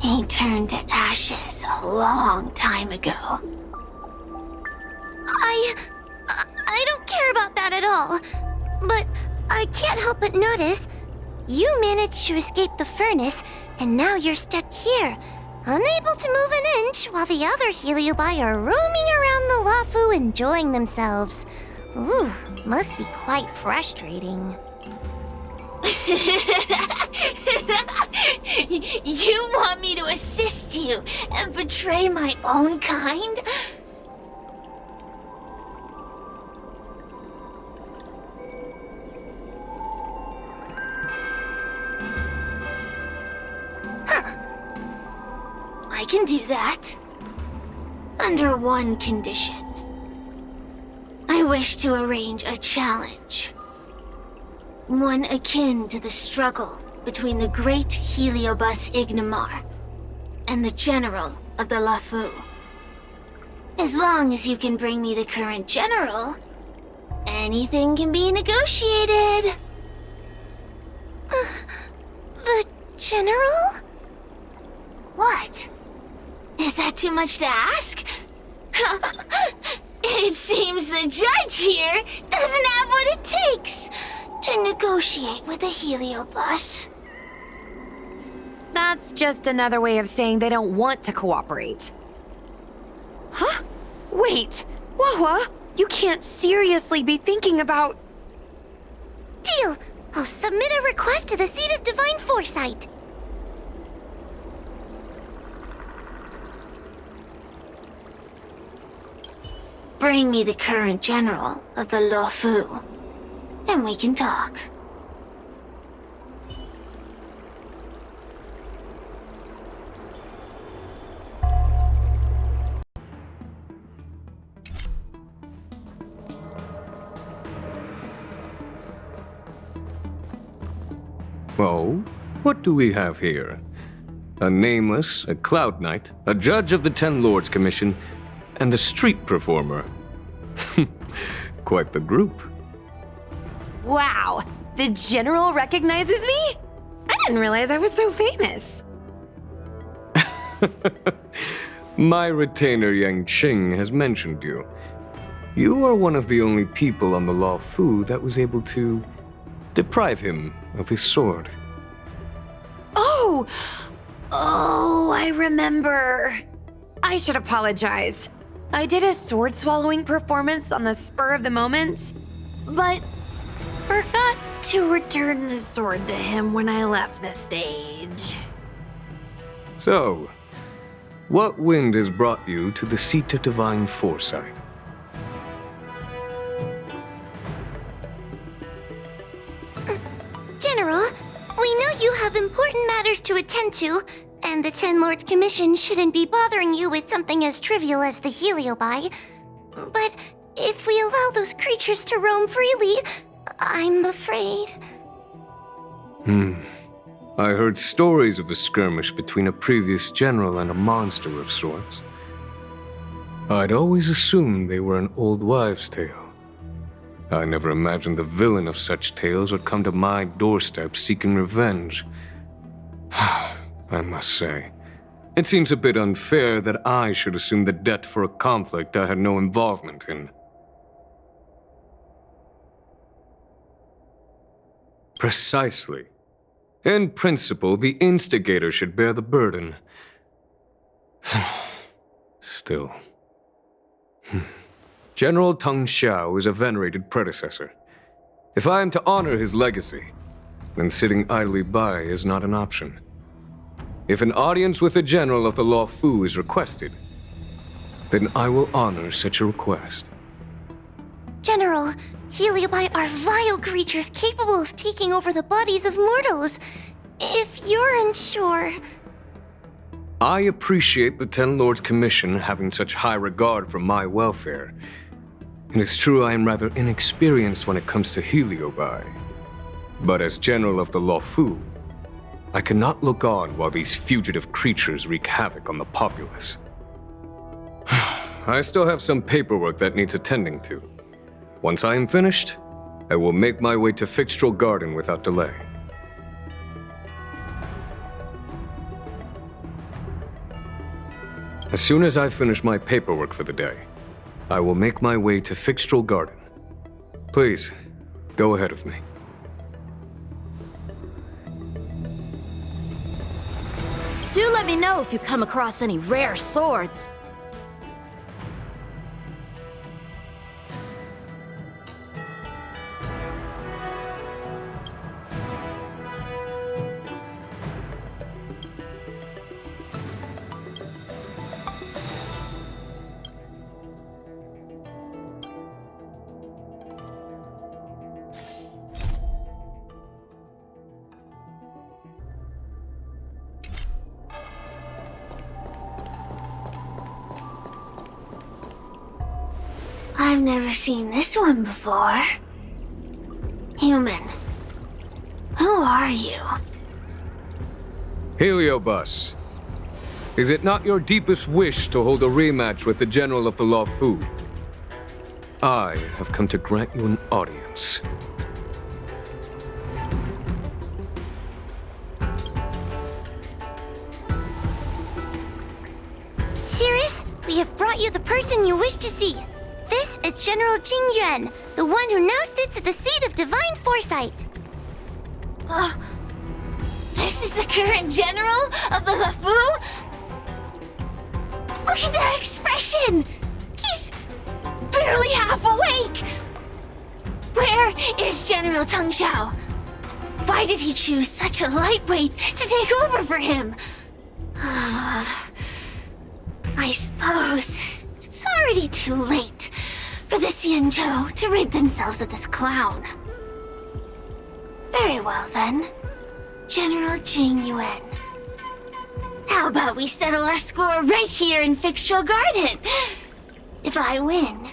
He turned to ashes a long time ago. I don't care about that at all. But I can't help but notice you managed to escape the furnace, and now you're stuck here. unable to move an inch while the other Heliobi are roaming around the Lafu enjoying themselves. Ooh, must be quite frustrating. You want me to assist you and betray my own kind? Huh. I can do that. Under one condition. I wish to arrange a challenge. One akin to the struggle between the great Heliobus Ignamar and the general of the Lafu. As long as you can bring me the current general, anything can be negotiated. The general? What? Is that too much to ask? It seems the judge here doesn't have what it takes to negotiate with the Heliobus. That's just another way of saying they don't want to cooperate. Huh? Wait, Wawa, you can't seriously be thinking about... Deal! I'll submit a request to the Seat of Divine Foresight. Bring me the current general of the Lafu, and we can talk. Oh, what do we have here? A nameless, a cloud knight, a judge of the Ten Lords Commission, and a street performer. Quite the group. Wow, the general recognizes me? I didn't realize I was so famous. My retainer Yang Qing has mentioned you. You are one of the only people on the Law Fu that was able to deprive him of his sword. Oh, I remember. I should apologize. I did a sword-swallowing performance on the spur of the moment, but forgot to return the sword to him when I left the stage. So, what wind has brought you to the Seat of Divine Foresight? General, we know you have important matters to attend to, and the Ten Lords Commission shouldn't be bothering you with something as trivial as the Heliobi. But if we allow those creatures to roam freely, I'm afraid... I heard stories of a skirmish between a previous general and a monster of sorts. I'd always assumed they were an old wives' tale. I never imagined the villain of such tales would come to my doorstep seeking revenge. I must say, it seems a bit unfair that I should assume the debt for a conflict I had no involvement in. Precisely. In principle, the instigator should bear the burden. Still. General Teng Xiao is a venerated predecessor. If I am to honor his legacy, then sitting idly by is not an option. If an audience with the general of the Law Fu is requested, then I will honor such a request. General, Heliobi are vile creatures capable of taking over the bodies of mortals. If you're unsure... I appreciate the Ten Lords Commission having such high regard for my welfare. It is true I am rather inexperienced when it comes to Heliobi. But as General of the Law Fu, I cannot look on while these fugitive creatures wreak havoc on the populace. I still have some paperwork that needs attending to. Once I am finished, I will make my way to Fixtral Garden without delay. As soon as I finish my paperwork for the day, I will make my way to Fixtral Garden. Please, go ahead of me. Do let me know if you come across any rare swords. I've never seen this one before. Human. Who are you? Heliobus, is it not your deepest wish to hold a rematch with the General of the Law Fu? I have come to grant you an audience. Sirius, we have brought you the person you wish to see. This is General Jing Yuan, the one who now sits at the seat of divine foresight. This is the current general of the LeFou? Look at that expression! He's barely half awake! Where is General Teng Xiao? Why did he choose such a lightweight to take over for him? I suppose it's already too late for the Xianzhou to rid themselves of this clown. Very well then, General Jing Yuan. How about we settle our score right here in Fixtral Garden? If I win,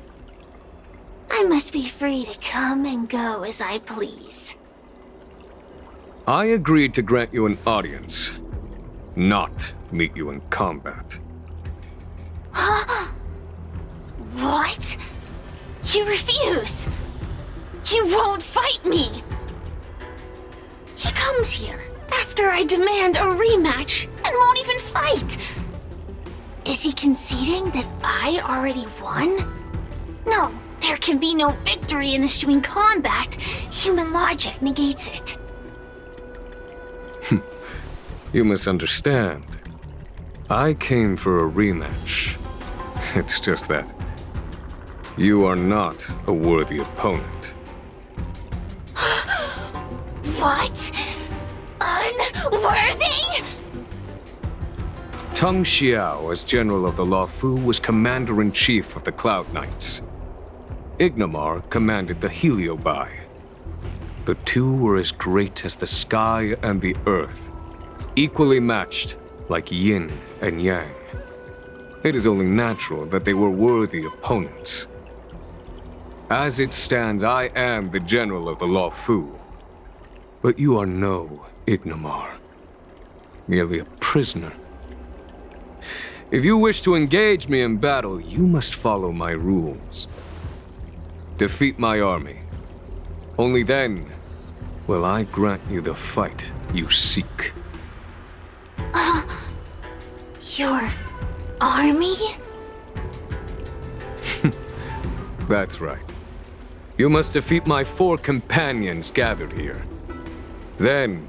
I must be free to come and go as I please. I agreed to grant you an audience, not meet you in combat. What? You refuse? You won't fight me? He comes here after I demand a rematch and won't even fight. Is he conceding that I already won? No, there can be no victory in eschewing combat. Human logic negates it. You misunderstand. I came for a rematch. It's just that you are not a worthy opponent. What? Unworthy? Teng Xiao, as General of the LeFou, was Commander-in-Chief of the Cloud Knights. Ignomar commanded the Heliobai. The two were as great as the sky and the earth, equally matched like yin and yang. It is only natural that they were worthy opponents. As it stands, I am the General of the LeFou. But you are no Ignomar, merely a prisoner. If you wish to engage me in battle, you must follow my rules. Defeat my army. Only then will I grant you the fight you seek. Your army? That's right. You must defeat my 4 companions gathered here. Then,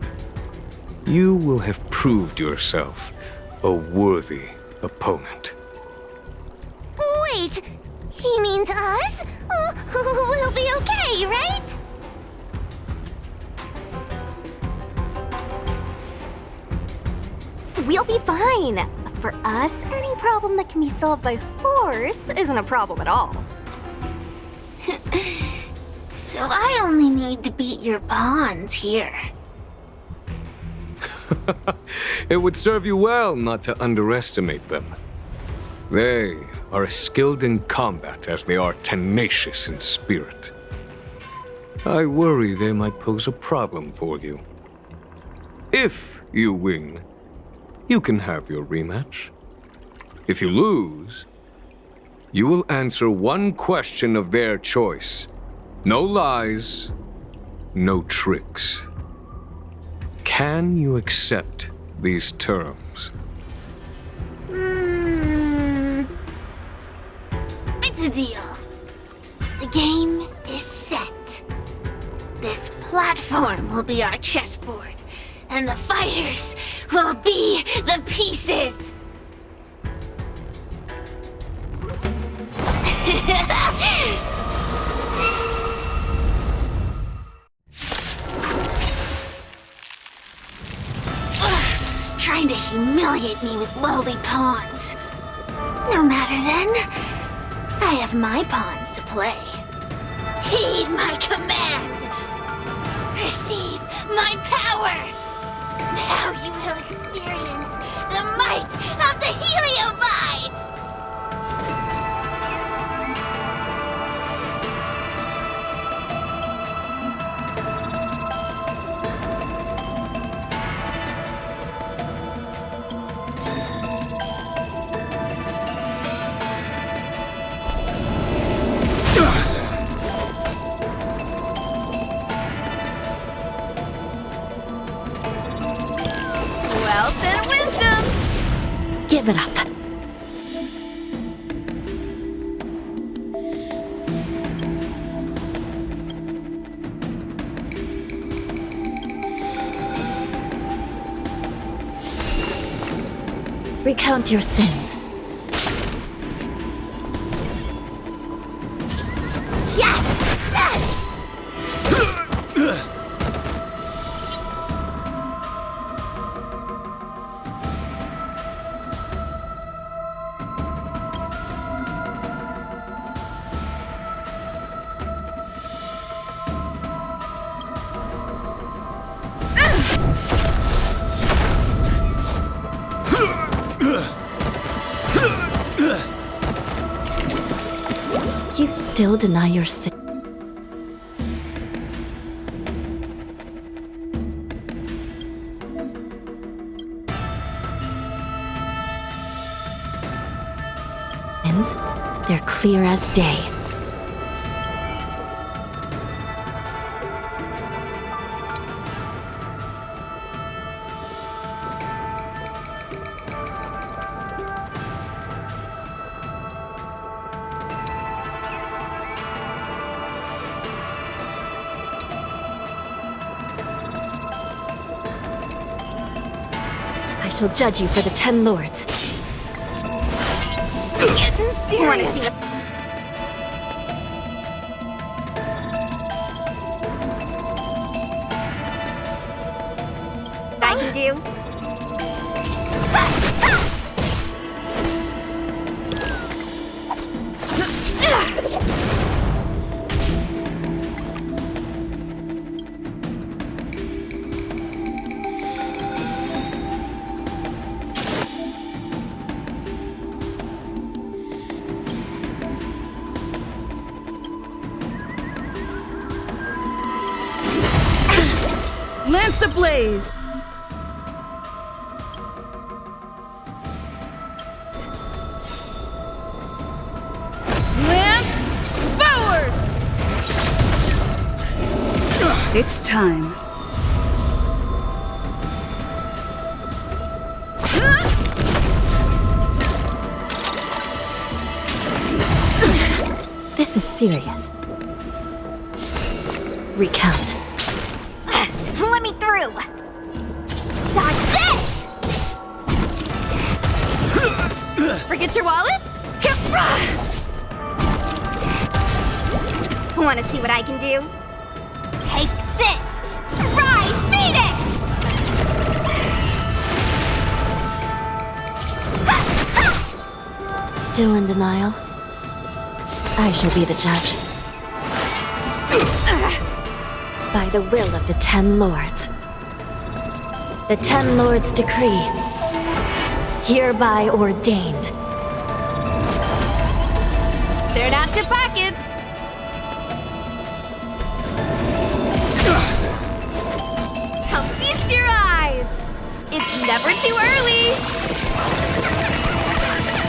you will have proved yourself a worthy opponent. Wait, he means us? We'll be okay, right? We'll be fine. For us, any problem that can be solved by force isn't a problem at all. So I only need to beat your pawns here. It would serve you well not to underestimate them. They are as skilled in combat as they are tenacious in spirit. I worry they might pose a problem for you. If you win, you can have your rematch. If you lose, you will answer one question of their choice. No lies, no tricks. Can you accept these terms? It's a deal. The game is set. This platform will be our chessboard, and the fighters will be the pieces! Trying to humiliate me with lowly pawns. No matter then, I have my pawns to play. Heed my command! Receive my power! Now you will experience the might of the Heliobide! Wealth and wisdom! Give it up. Recount your sins. Yes! Yes! You still deny your sin. They're clear as day. I shall judge you for the 10 lords. Getting serious. I can do. Lance ablaze! Lance forward! It's time. This is serious. Recount. Let me through! Dodge this! Forget your wallet? Want to see what I can do? Take this! Rise, Venus! Still in denial? I shall be the judge. By the will of the 10 lords. The 10 lords decree, hereby ordained. Turn out your pockets! Come feast your eyes! It's never too early!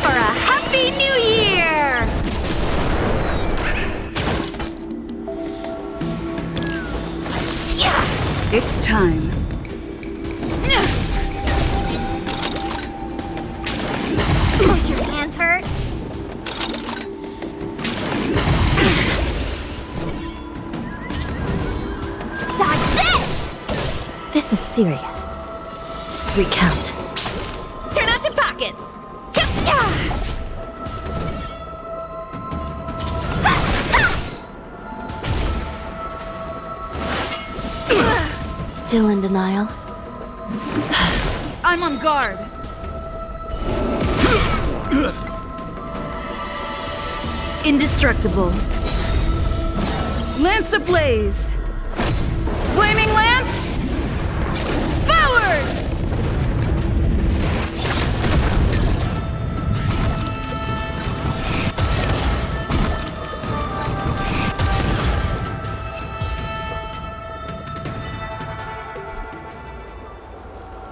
For a Happy New Year! It's time. Don't your hands hurt? Dodge this! This is serious. Recount. Turn out your pockets! Still in denial? I'm on guard. Indestructible. Lance ablaze. Flaming lance. Forward!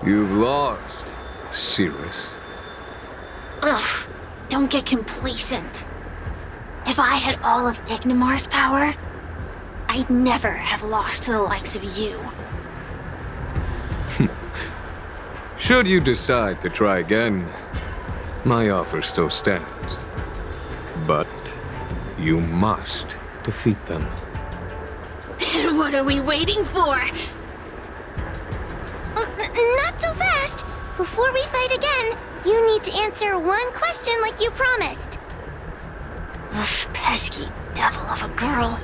You've lost, Cirrus. Ugh, don't get complacent. If I had all of Ignimar's power, I'd never have lost to the likes of you. Should you decide to try again, my offer still stands. But you must defeat them. Then what are we waiting for? Not so fast! Before we fight again, you need to answer one question like you promised. Ugh, pesky devil of a girl.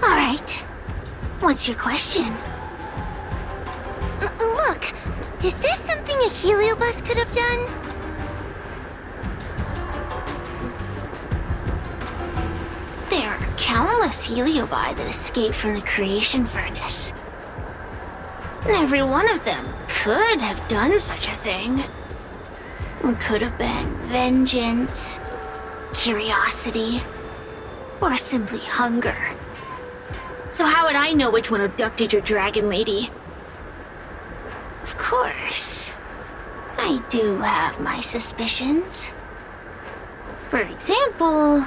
Alright. What's your question? Look, is this something a heliobus could have done? There are countless heliobi that escaped from the creation furnace. And every one of them could have done such a thing. It could have been vengeance, curiosity, or simply hunger. So how would I know which one abducted your dragon lady? Of course, I do have my suspicions. For example,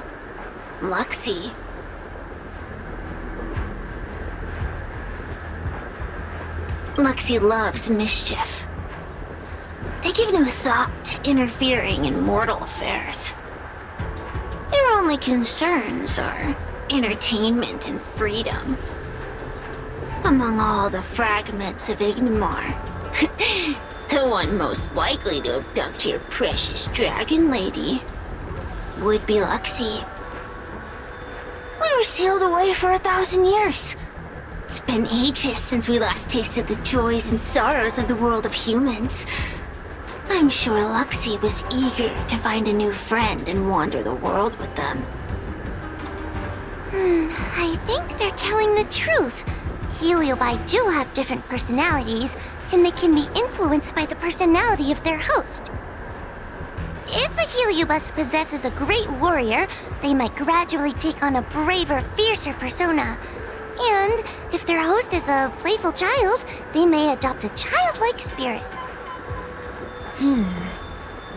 Luxie. Luxie loves mischief. They give no thought to interfering in mortal affairs. Their only concerns are entertainment and freedom. Among all the fragments of Ignimar, the one most likely to abduct your precious dragon lady would be Luxie. We were sealed away for 1,000 years. It's been ages since we last tasted the joys and sorrows of the world of humans. I'm sure Luxie was eager to find a new friend and wander the world with them. I think they're telling the truth. Heliobi do have different personalities, and they can be influenced by the personality of their host. If a heliobus possesses a great warrior, they might gradually take on a braver, fiercer persona. And if their host is a playful child, they may adopt a childlike spirit.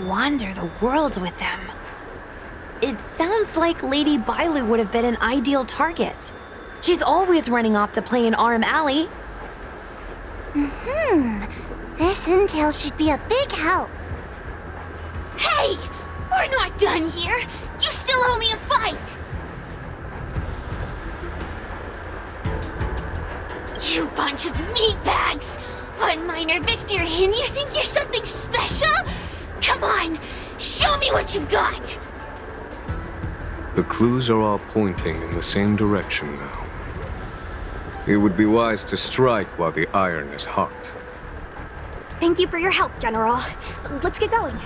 Wander the world with them. It sounds like Lady Bailu would have been an ideal target. She's always running off to play in Arm Alley. This intel should be a big help. Hey! We're not done here! You still owe me a fight! You bunch of meatbags! One minor victory and you think you're something special? Come on, show me what you've got! The clues are all pointing in the same direction now. It would be wise to strike while the iron is hot. Thank you for your help, General. Let's get going.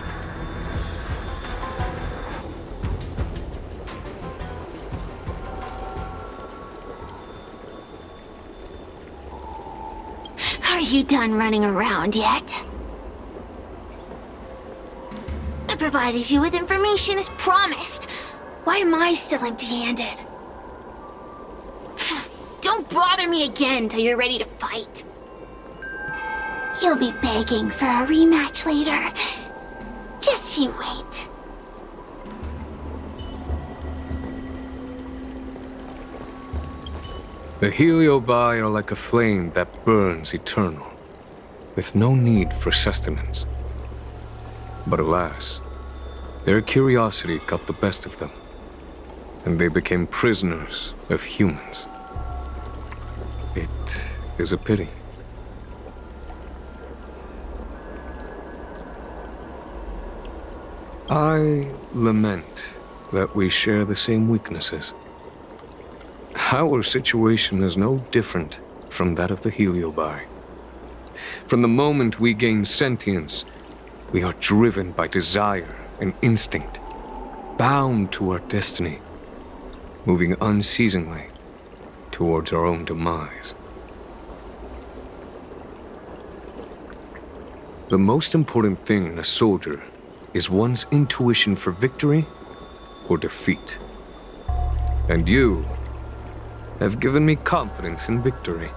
Are you done running around yet? I provided you with information as promised. Why am I still empty-handed? Don't bother me again till you're ready to fight. You'll be begging for a rematch later. Just you wait. The heliobi are like a flame that burns eternal, with no need for sustenance. But alas, their curiosity got the best of them, and they became prisoners of humans. It is a pity. I lament that we share the same weaknesses. Our situation is no different from that of the Heliobi. From the moment we gain sentience, we are driven by desire and instinct, bound to our destiny, moving unceasingly towards our own demise. The most important thing in a soldier is one's intuition for victory or defeat. And you have given me confidence in victory.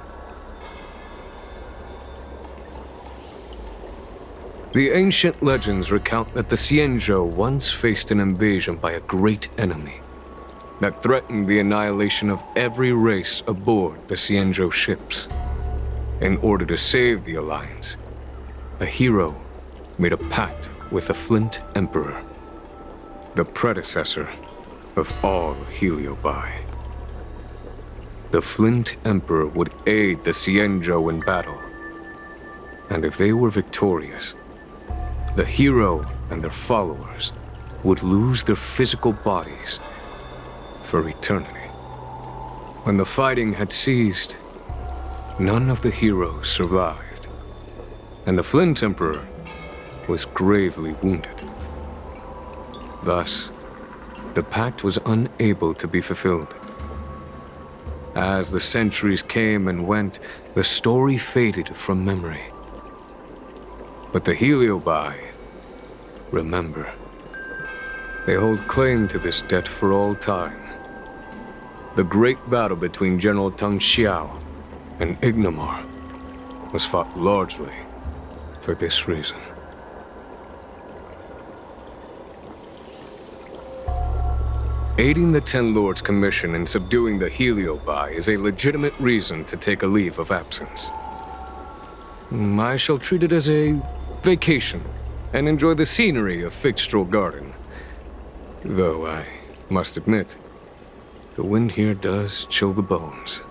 The ancient legends recount that the Xianzhou once faced an invasion by a great enemy that threatened the annihilation of every race aboard the Xianzhou ships. In order to save the Alliance, a hero made a pact with the Flint Emperor, the predecessor of all Heliobi. The Flint Emperor would aid the Xianzhou in battle, and if they were victorious, the hero and their followers would lose their physical bodies for eternity. When the fighting had ceased, none of the heroes survived, and the Flint Emperor was gravely wounded. Thus, the pact was unable to be fulfilled. As the centuries came and went, the story faded from memory. But the Heliobi remember. They hold claim to this debt for all time. The great battle between General Tang Xiao and Ignamar was fought largely for this reason. Aiding the Ten Lords' commission in subduing the Heliobi is a legitimate reason to take a leave of absence. I shall treat it as a vacation and enjoy the scenery of Figstrel Garden. Though I must admit, the wind here does chill the bones.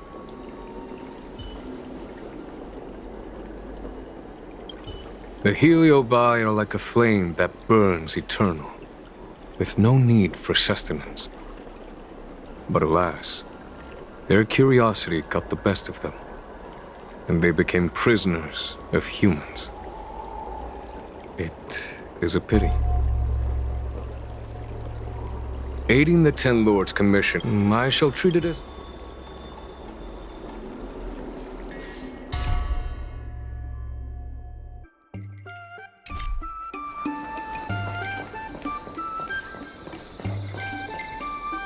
The Heliobi are like a flame that burns eternal, with no need for sustenance. But alas, their curiosity got the best of them, and they became prisoners of humans. It is a pity. Aiding the Ten Lords' commission, I shall treat it as...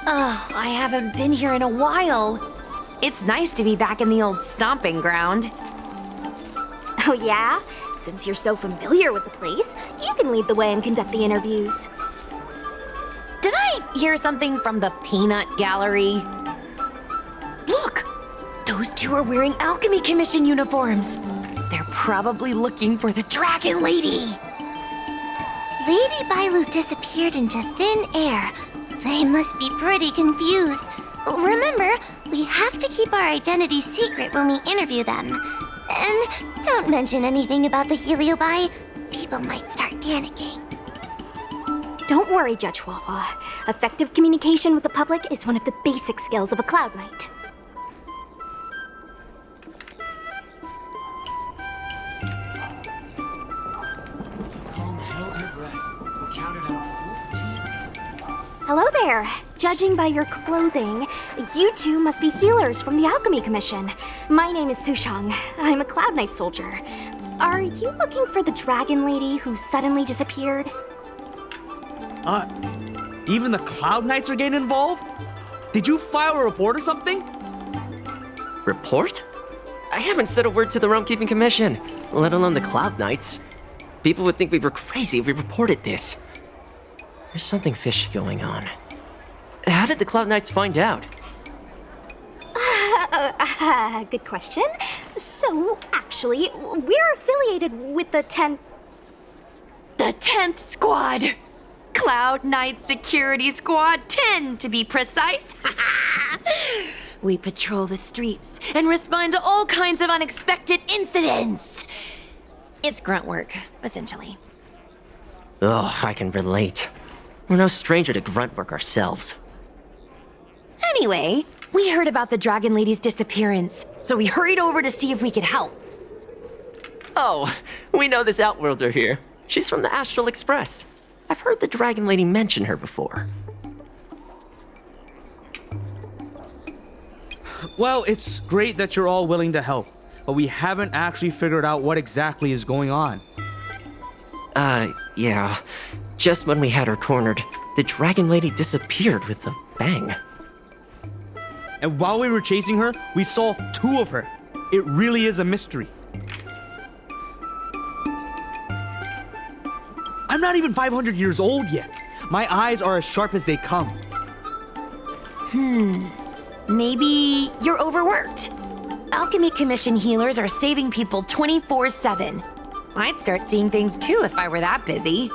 Oh, I haven't been here in a while. It's nice to be back in the old stomping ground. Oh yeah? Since you're so familiar with the place, you can lead the way and conduct the interviews. Did I hear something from the Peanut Gallery? Look! Those two are wearing Alchemy Commission uniforms. They're probably looking for the Dragon Lady. Lady Bailu disappeared into thin air. They must be pretty confused. Remember, we have to keep our identities secret when we interview them. And don't mention anything about the Heliobi. People might start panicking. Don't worry, Judge Huahua. Effective communication with the public is one of the basic skills of a Cloud Knight. Hello there. Judging by your clothing, you two must be healers from the Alchemy Commission. My name is Sushang. I'm a Cloud Knight soldier. Are you looking for the Dragon Lady who suddenly disappeared? Even the Cloud Knights are getting involved? Did you file a report or something? Report? I haven't said a word to the Realm Keeping Commission, let alone the Cloud Knights. People would think we were crazy if we reported this. There's something fishy going on. How did the Cloud Knights find out? Good question. So, actually, we're affiliated with the 10th... The 10th Squad! Cloud Knight Security Squad 10, to be precise. We patrol the streets and respond to all kinds of unexpected incidents. It's grunt work, essentially. Oh, I can relate. We're no stranger to grunt work ourselves. Anyway, we heard about the Dragon Lady's disappearance, so we hurried over to see if we could help. Oh, we know this Outworlder here. She's from the Astral Express. I've heard the Dragon Lady mention her before. Well, it's great that you're all willing to help, but we haven't actually figured out what exactly is going on. Yeah. Just when we had her cornered, the Dragon Lady disappeared with a bang. And while we were chasing her, we saw 2 of her. It really is a mystery. I'm not even 500 years old yet. My eyes are as sharp as they come. Maybe you're overworked. Alchemy Commission healers are saving people 24/7. I'd start seeing things too if I were that busy.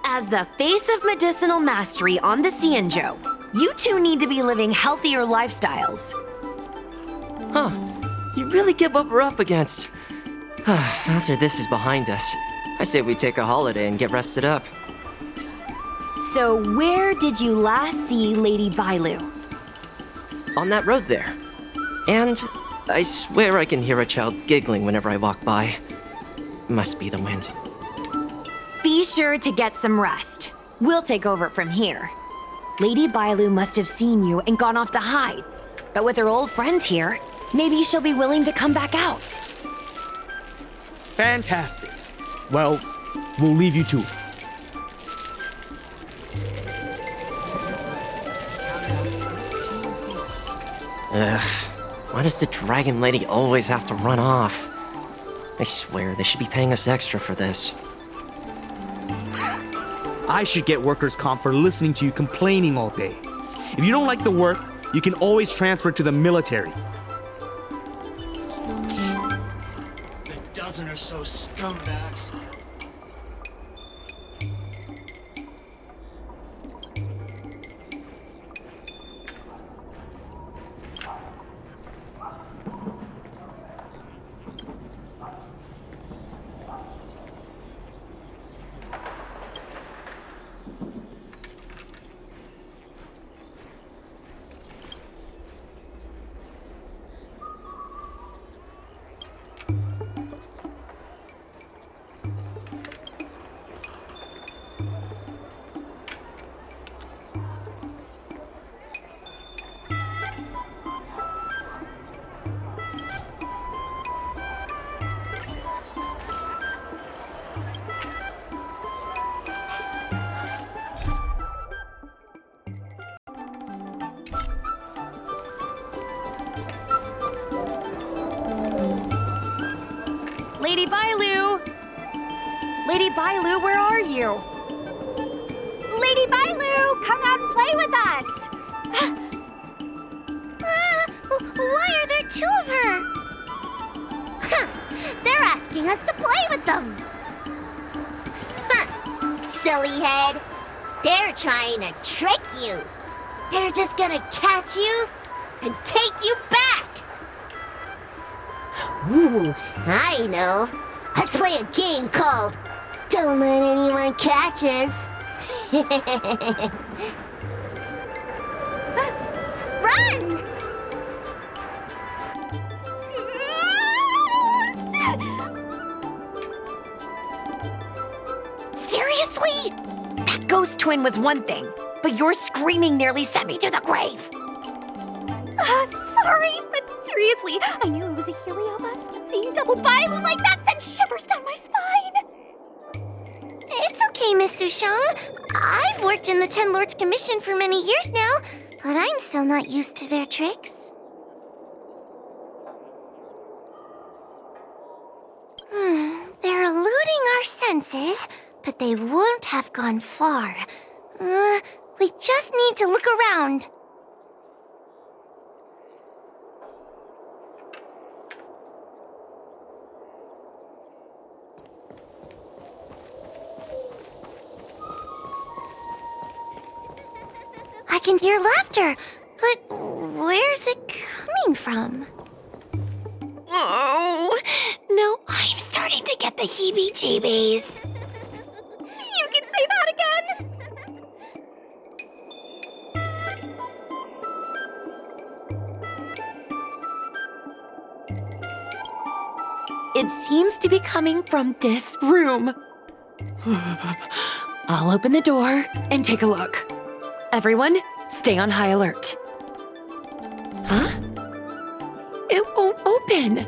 As the face of medicinal mastery on the Xianzhou, you two need to be living healthier lifestyles. Huh. You really give what we're up against. After this is behind us, I say we take a holiday and get rested up. So where did you last see Lady Bailu? On that road there. And I swear I can hear a child giggling whenever I walk by. Must be the wind. Be sure to get some rest. We'll take over from here. Lady Bailu must have seen you and gone off to hide. But with her old friend here, maybe she'll be willing to come back out. Fantastic. Well, we'll leave you to it. Ugh. Why does the Dragon Lady always have to run off? I swear they should be paying us extra for this. I should get workers' comp for listening to you complaining all day. If you don't like the work, you can always transfer to the military. A dozen or so scumbags. Lady Bailu! Lady Bailu, where are you? Lady Bailu, come out and play with us! Why are there 2 of her? They're asking us to play with them! Silly head! They're trying to trick you! They're just gonna catch you and take you back! Ooh, I know. Let's play a game called Don't Let Anyone Catch Us. Run! Seriously? That ghost twin was one thing, but your screaming nearly sent me to the grave. Sorry, but seriously, I knew it was a heliobus, but seeing double Bailu like that sent shivers down my spine. It's okay, Miss Sushang. I've worked in the Ten Lords Commission for many years now, but I'm still not used to their tricks. They're eluding our senses, but they won't have gone far. We just need to look around. I can hear laughter, but where's it coming from? Oh, no, I'm starting to get the heebie-jeebies. You can say that again! It seems to be coming from this room. I'll open the door and take a look. Everyone, stay on high alert. Huh? It won't open.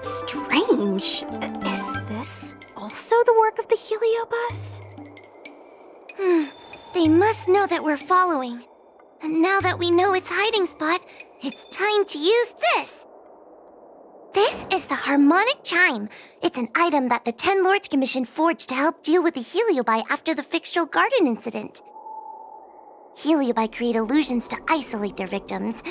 Strange. Is this also the work of the Heliobus? They must know that we're following. And now that we know its hiding spot, it's time to use this. This is the harmonic chime. It's an item that the Ten Lords Commission forged to help deal with the Heliobi after the Fixtral Garden incident. Heliobi create illusions to isolate their victims.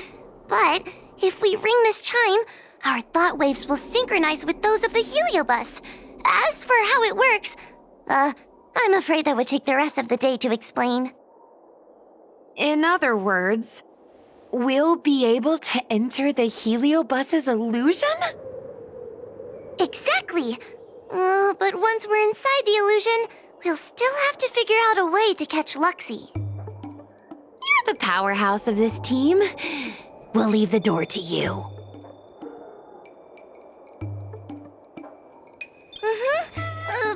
But if we ring this chime, our thought waves will synchronize with those of the Heliobus. As for how it works, I'm afraid that would take the rest of the day to explain. In other words, we'll be able to enter the Heliobus's illusion? Exactly! But once we're inside the illusion, we'll still have to figure out a way to catch Luxie. You're the powerhouse of this team. We'll leave the door to you.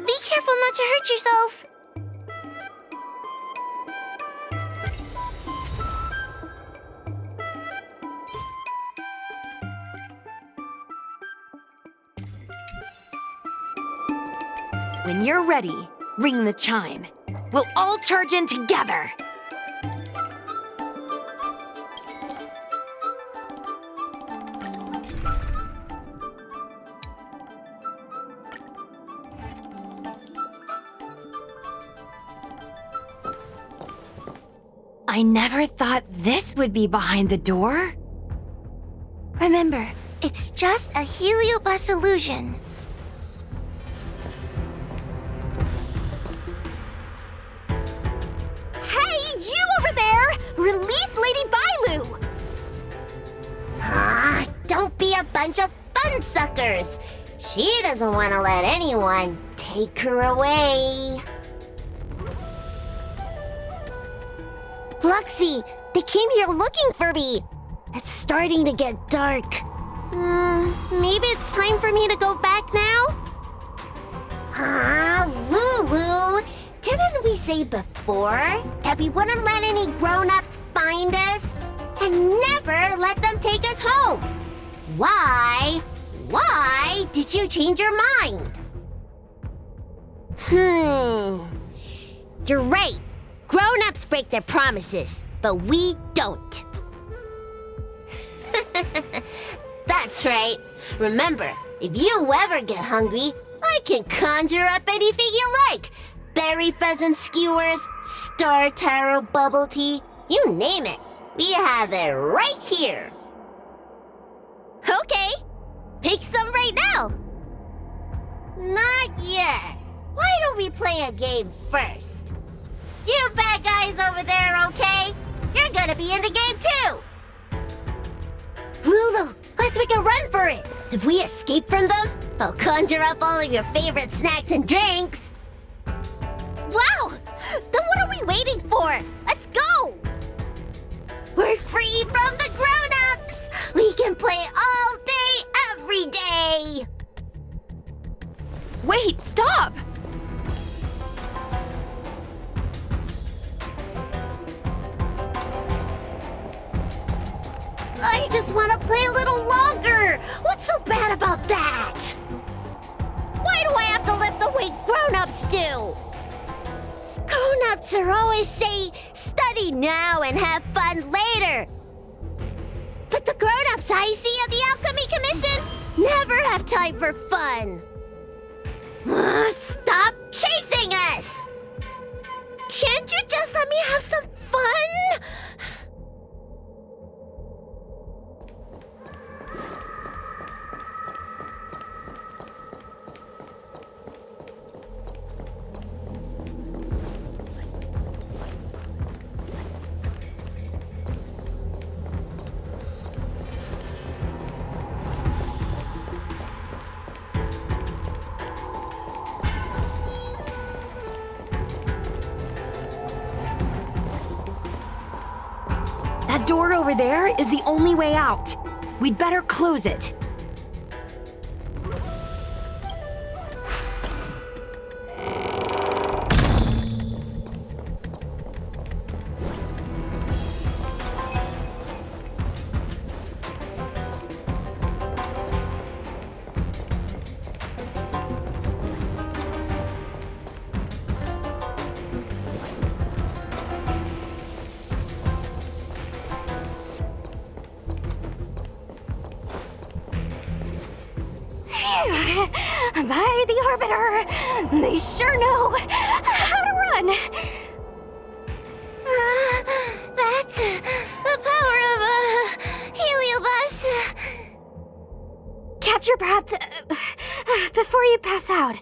Be careful not to hurt yourself. When you're ready, ring the chime. We'll all charge in together. I never thought this would be behind the door. Remember, it's just a Heliobus illusion. Hey, you over there! Release Lady Bailu! Don't be a bunch of fun suckers. She doesn't want to let anyone take her away. Luxie, they came here looking for me. It's starting to get dark. Maybe it's time for me to go back now? Lulu, didn't we say before that we wouldn't let any grown-ups find us and never let them take us home? Why did you change your mind? You're right. Grown-ups break their promises, but we don't. That's right. Remember, if you ever get hungry, I can conjure up anything you like. Berry pheasant skewers, star taro bubble tea, you name it. We have it right here. Okay, make some right now. Not yet. Why don't we play a game first? You bad guys over there, okay? You're gonna be in the game too! Lulu, let's make a run for it! If we escape from them, I'll conjure up all of your favorite snacks and drinks! Wow! Then what are we waiting for? Let's go! We're free from the grown-ups! We can play all day, every day! Wait, stop! I just want to play a little longer! What's so bad about that? Why do I have to lift the weight grown-ups do? Grown-ups are always say, study now and have fun later. But the grown-ups I see at the Alchemy Commission never have time for fun. Stop chasing us! Can't you just let me have some fun? there is the only way out. We'd better close it. By the Arbiter! They sure know how to run! That's the power of a heliobus! Catch your breath before you pass out.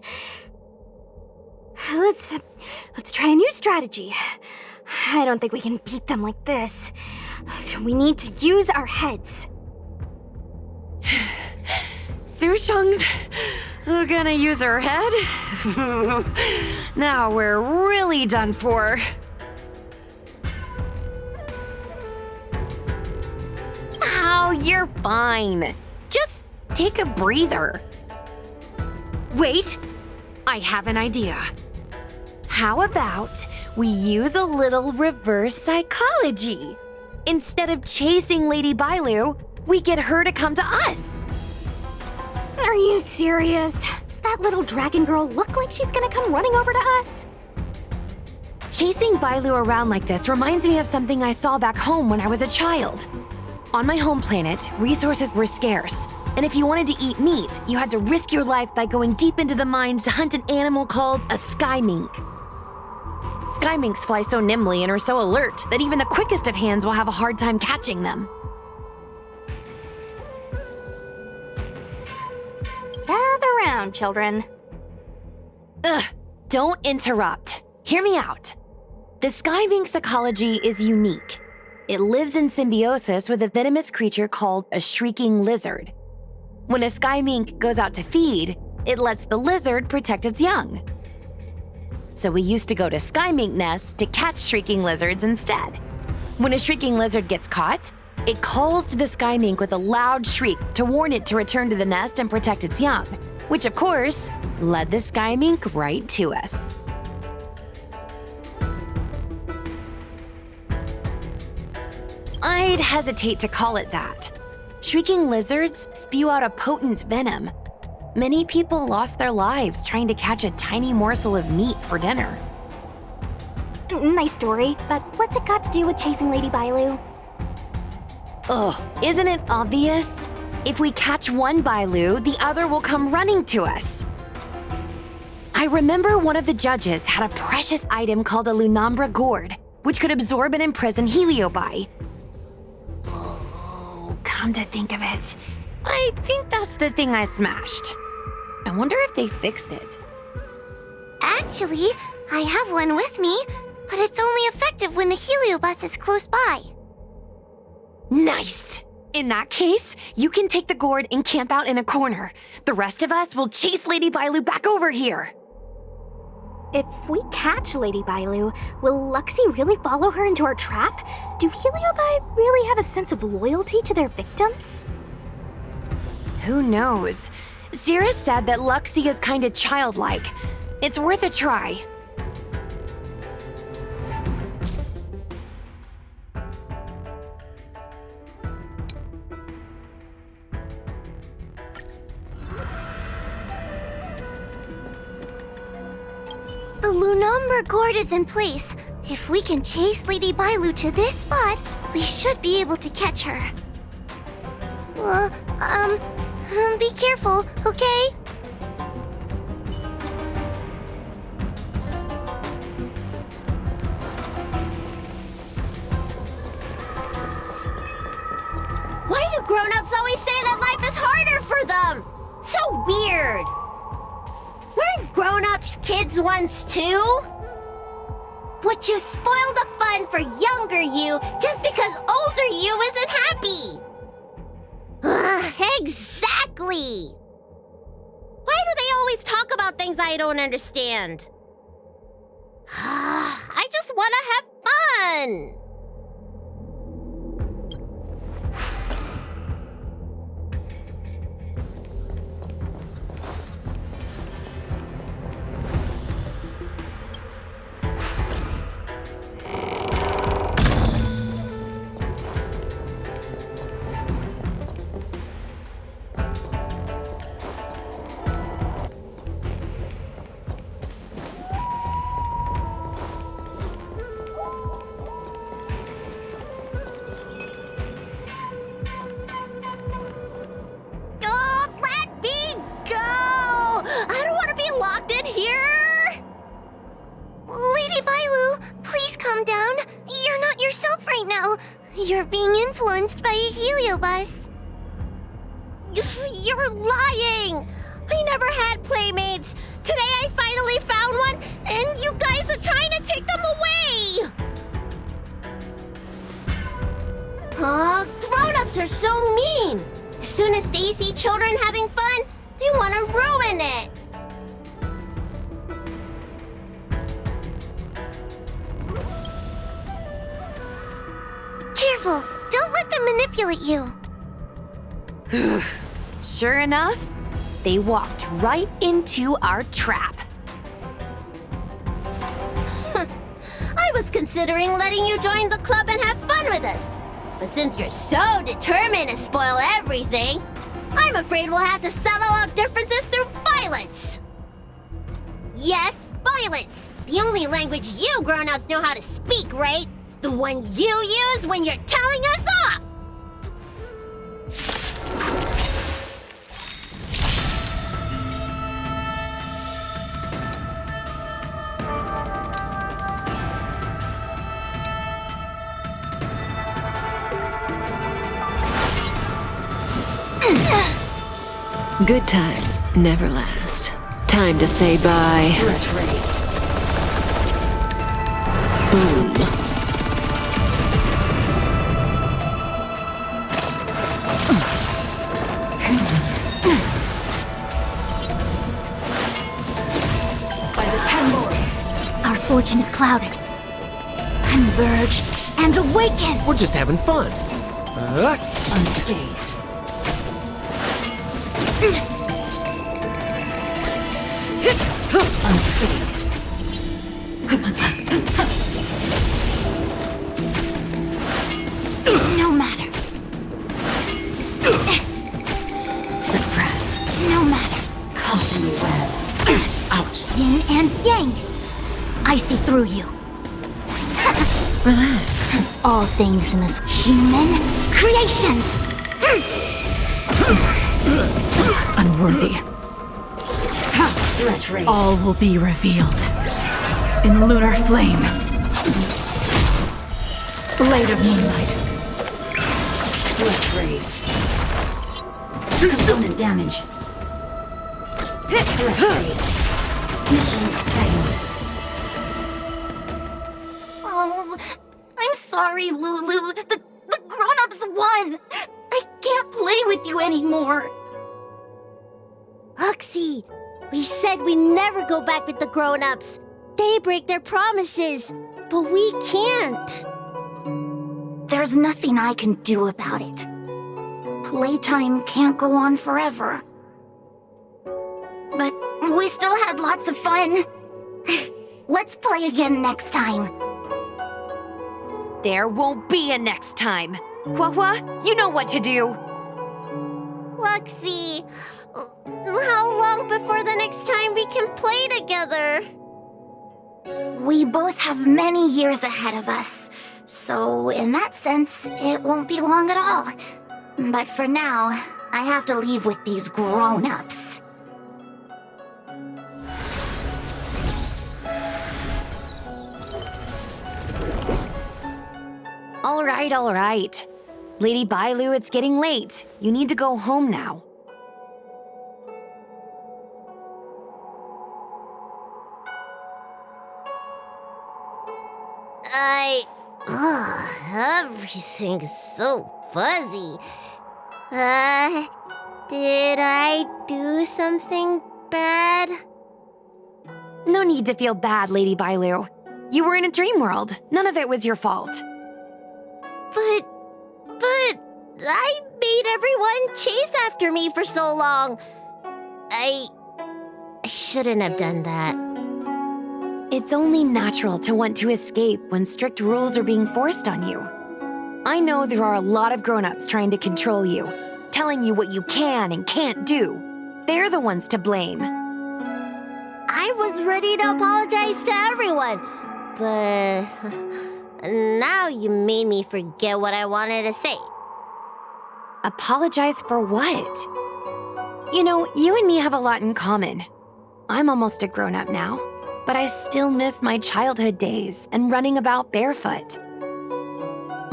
Let's try a new strategy. I don't think we can beat them like this. We need to use our heads. Sushung's gonna use her head? Now we're really done for. Ow, you're fine. Just take a breather. Wait, I have an idea. How about we use a little reverse psychology? Instead of chasing Lady Bailu, we get her to come to us. Are you serious? Does that little dragon girl look like she's gonna come running over to us? Chasing Bailu around like this reminds me of something I saw back home when I was a child. On my home planet, resources were scarce, and if you wanted to eat meat, you had to risk your life by going deep into the mines to hunt an animal called a sky mink. Sky minks fly so nimbly and are so alert that even the quickest of hands will have a hard time catching them. Gather round, children. Ugh, don't interrupt. Hear me out. The sky mink's ecology is unique. It lives in symbiosis with a venomous creature called a shrieking lizard. When a sky mink goes out to feed, it lets the lizard protect its young. So we used to go to sky mink nests to catch shrieking lizards instead. When a shrieking lizard gets caught, it calls to the sky mink with a loud shriek to warn it to return to the nest and protect its young, which of course led the sky mink right to us. I'd hesitate to call it that. Shrieking lizards spew out a potent venom. Many people lost their lives trying to catch a tiny morsel of meat for dinner. Nice story, but what's it got to do with chasing Lady Bailu? Ugh, isn't it obvious? If we catch one Bailu, the other will come running to us. I remember one of the judges had a precious item called a Lunambra gourd, which could absorb and imprison Heliobi. Oh, come to think of it, I think that's the thing I smashed. I wonder if they fixed it. Actually, I have one with me, but it's only effective when the heliobus is close by. Nice! In that case, you can take the gourd and camp out in a corner. The rest of us will chase Lady Bailu back over here. If we catch Lady Bailu, will Luxie really follow her into our trap? Do Heliobi really have a sense of loyalty to their victims? Who knows? Cirrus said that Luxie is kinda childlike. It's worth a try. The Lunambra gourd is in place. If we can chase Lady Bailu to this spot, we should be able to catch her. Be careful, okay? Why do grown-ups always say that life is harder for them? So weird. Weren't grown-ups kids once too? Would you spoil the fun for younger you just because older you isn't happy? Exactly! Why do they always talk about things I don't understand? I just want to have fun! You're being influenced by a heliobus. You're lying! I never had playmates. Today I finally found one, and you guys are trying to take them away! Grown-ups are so mean! As soon as they see children having fun, they want to ruin it! Careful! Don't let them manipulate you! Sure enough, they walked right into our trap. I was considering letting you join the club and have fun with us. But since you're so determined to spoil everything, I'm afraid we'll have to settle out differences through violence. Yes, violence. The only language you grown-ups know how to speak, right? The one you use when you're telling us off! Good times never last. Time to say bye. Boom. By the 10 Lords, our fortune is clouded. Converge and awaken! We're just having fun. Unscathed. No matter. Suppress. No matter. Caught in the web. Ouch. Yin and yang. I see through you. Relax. All things in this human creations. Unworthy. All will be revealed in lunar flame. Blade of moonlight. Component damage. Mission failed. Oh, I'm sorry, Lulu. The grown-ups won. I can't play with you anymore. Huxie, we said we never go back with the grown-ups. They break their promises, but we can't. There's nothing I can do about it. Playtime can't go on forever. But we still had lots of fun. Let's play again next time. There won't be a next time. Hua, you know what to do. Luxie, how long before the next time we can play together? We both have many years ahead of us, so in that sense, it won't be long at all. But for now, I have to leave with these grown-ups. All right. Lady Bailu, it's getting late. You need to go home now. Everything's so fuzzy. Did I do something bad? No need to feel bad, Lady Bailu. You were in a dream world. None of it was your fault. But I made everyone chase after me for so long. I shouldn't have done that. It's only natural to want to escape when strict rules are being forced on you. I know there are a lot of grown-ups trying to control you, telling you what you can and can't do. They're the ones to blame. I was ready to apologize to everyone, but now you made me forget what I wanted to say. Apologize for what? You know, you and me have a lot in common. I'm almost a grown-up now, but I still miss my childhood days and running about barefoot.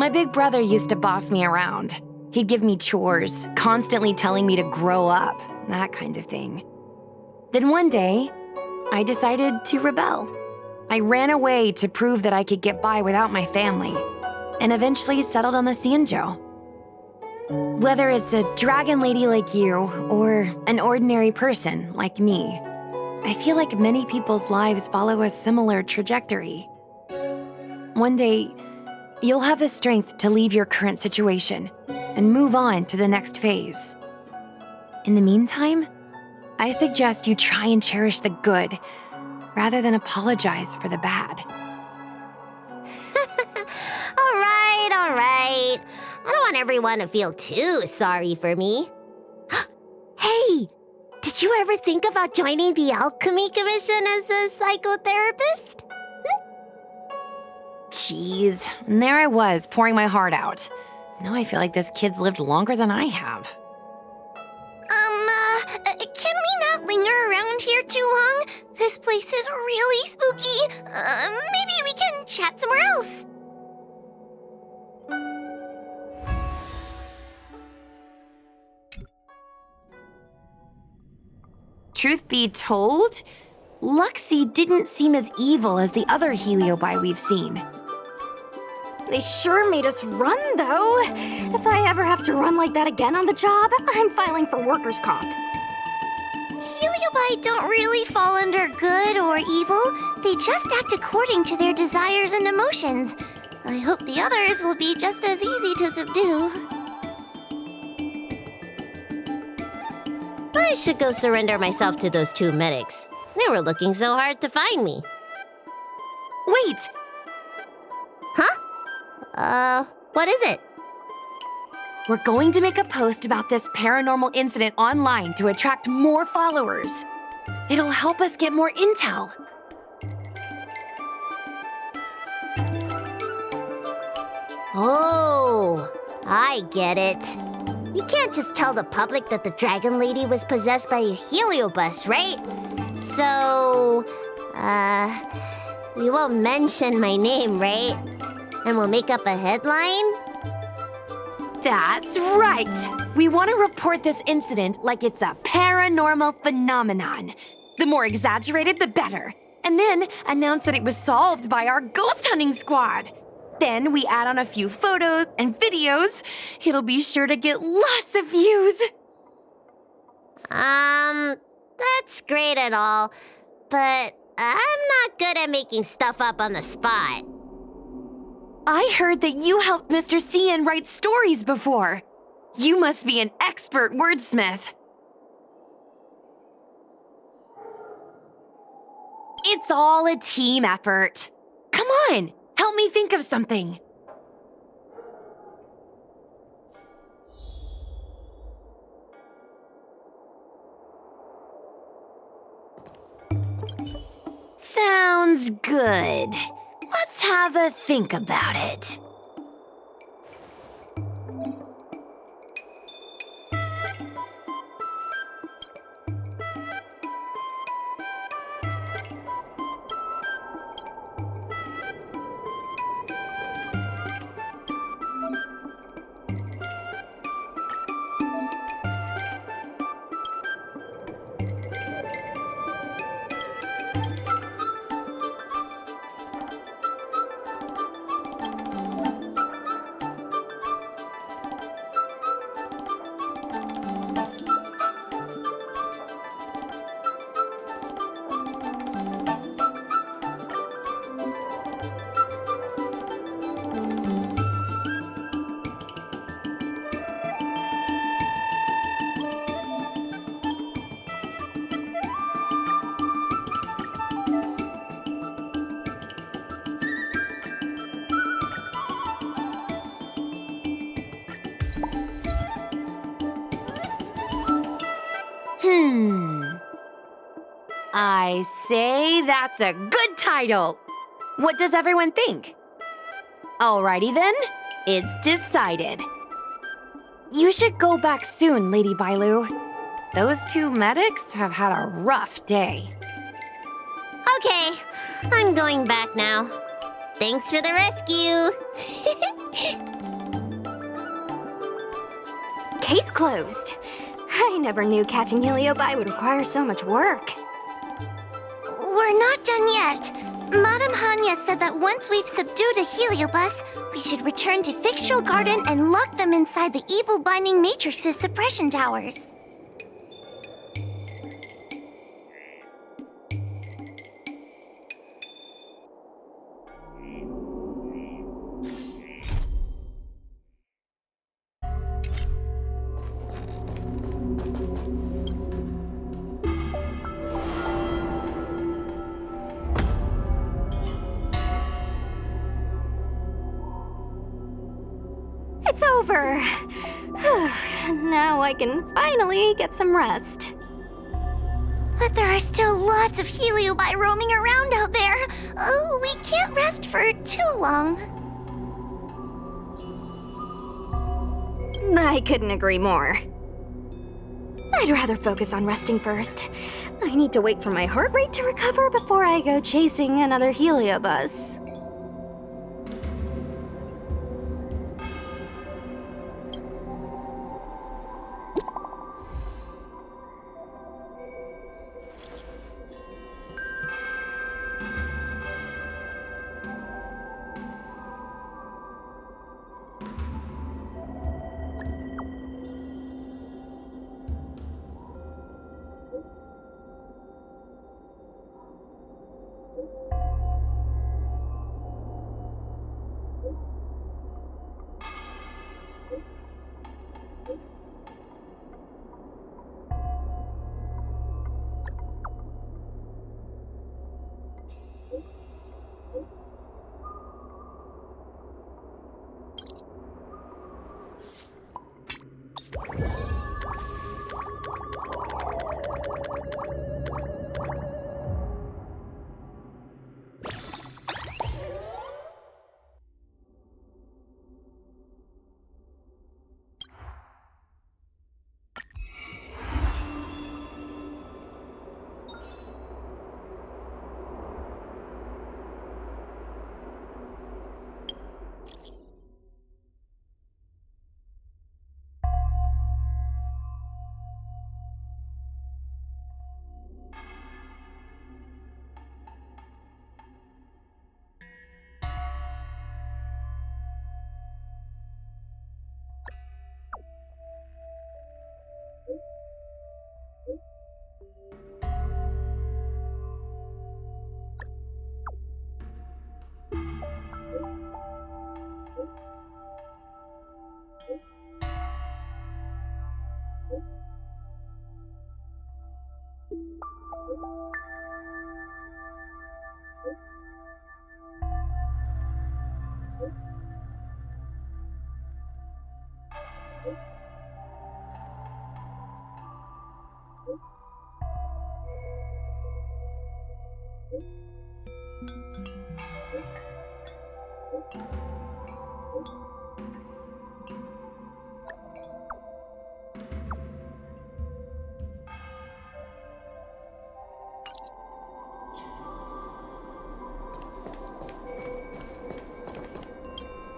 My big brother used to boss me around. He'd give me chores, constantly telling me to grow up, that kind of thing. Then one day, I decided to rebel. I ran away to prove that I could get by without my family, and eventually settled on the Xianzhou. Whether it's a dragon lady like you, or an ordinary person like me, I feel like many people's lives follow a similar trajectory. One day, you'll have the strength to leave your current situation and move on to the next phase. In the meantime, I suggest you try and cherish the good rather than apologize for the bad. All right. I don't want everyone to feel too sorry for me. Hey, did you ever think about joining the Alchemy Commission as a psychotherapist? Jeez, and there I was, pouring my heart out. Now I feel like this kid's lived longer than I have. Can we not linger around here too long? This place is really spooky. Maybe we can chat somewhere else. Truth be told, Luxie didn't seem as evil as the other Heliobi we've seen. They sure made us run, though. If I ever have to run like that again on the job, I'm filing for workers' comp. Heliobi don't really fall under good or evil. They just act according to their desires and emotions. I hope the others will be just as easy to subdue. I should go surrender myself to those two medics. They were looking so hard to find me. Wait! Huh? What is it? We're going to make a post about this paranormal incident online to attract more followers. It'll help us get more intel. Oh, I get it. You can't just tell the public that the Dragon Lady was possessed by a heliobus, right? So, we won't mention my name, right? And we'll make up a headline? That's right! We want to report this incident like it's a paranormal phenomenon. The more exaggerated, the better. And then announce that it was solved by our ghost hunting squad. Then we add on a few photos and videos. It'll be sure to get lots of views. That's great and all, but I'm not good at making stuff up on the spot. I heard that you helped Mr. Cian write stories before. You must be an expert wordsmith. It's all a team effort. Come on, help me think of something. Sounds good. Let's have a think about it. I say that's a good title. What does everyone think? Alrighty then, it's decided. You should go back soon, Lady Bailu. Those two medics have had a rough day. Okay, I'm going back now. Thanks for the rescue. Case closed. I never knew catching Heliobi would require so much work. We're not done yet. Madame Hanya said that once we've subdued a Heliobus, we should return to Fictional Garden and lock them inside the evil binding matrix's suppression towers. It's over. Now I can finally get some rest. But there are still lots of Heliobi roaming around out there. Oh, we can't rest for too long. I couldn't agree more. I'd rather focus on resting first. I need to wait for my heart rate to recover before I go chasing another Heliobus.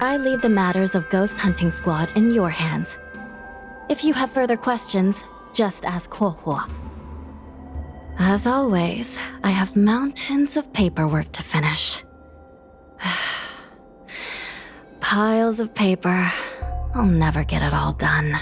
I leave the matters of Ghost Hunting Squad in your hands. If you have further questions, just ask Huohuo. As always, I have mountains of paperwork to finish. Piles of paper. I'll never get it all done.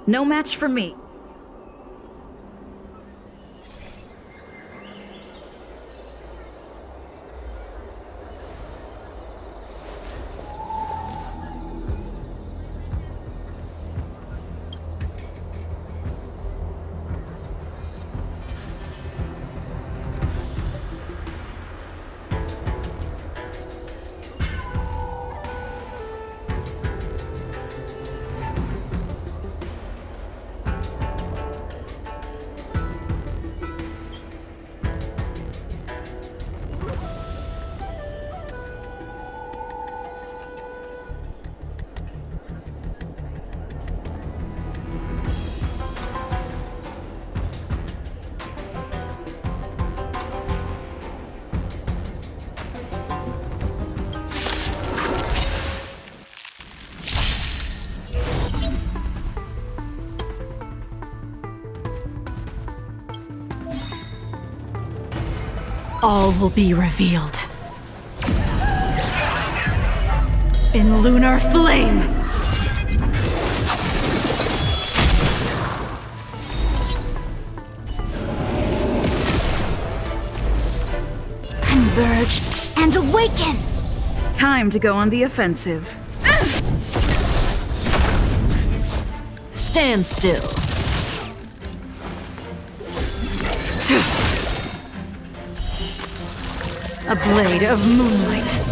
No match for me. All will be revealed. In lunar flame! Converge and awaken! Time to go on the offensive. Stand still. A blade of moonlight.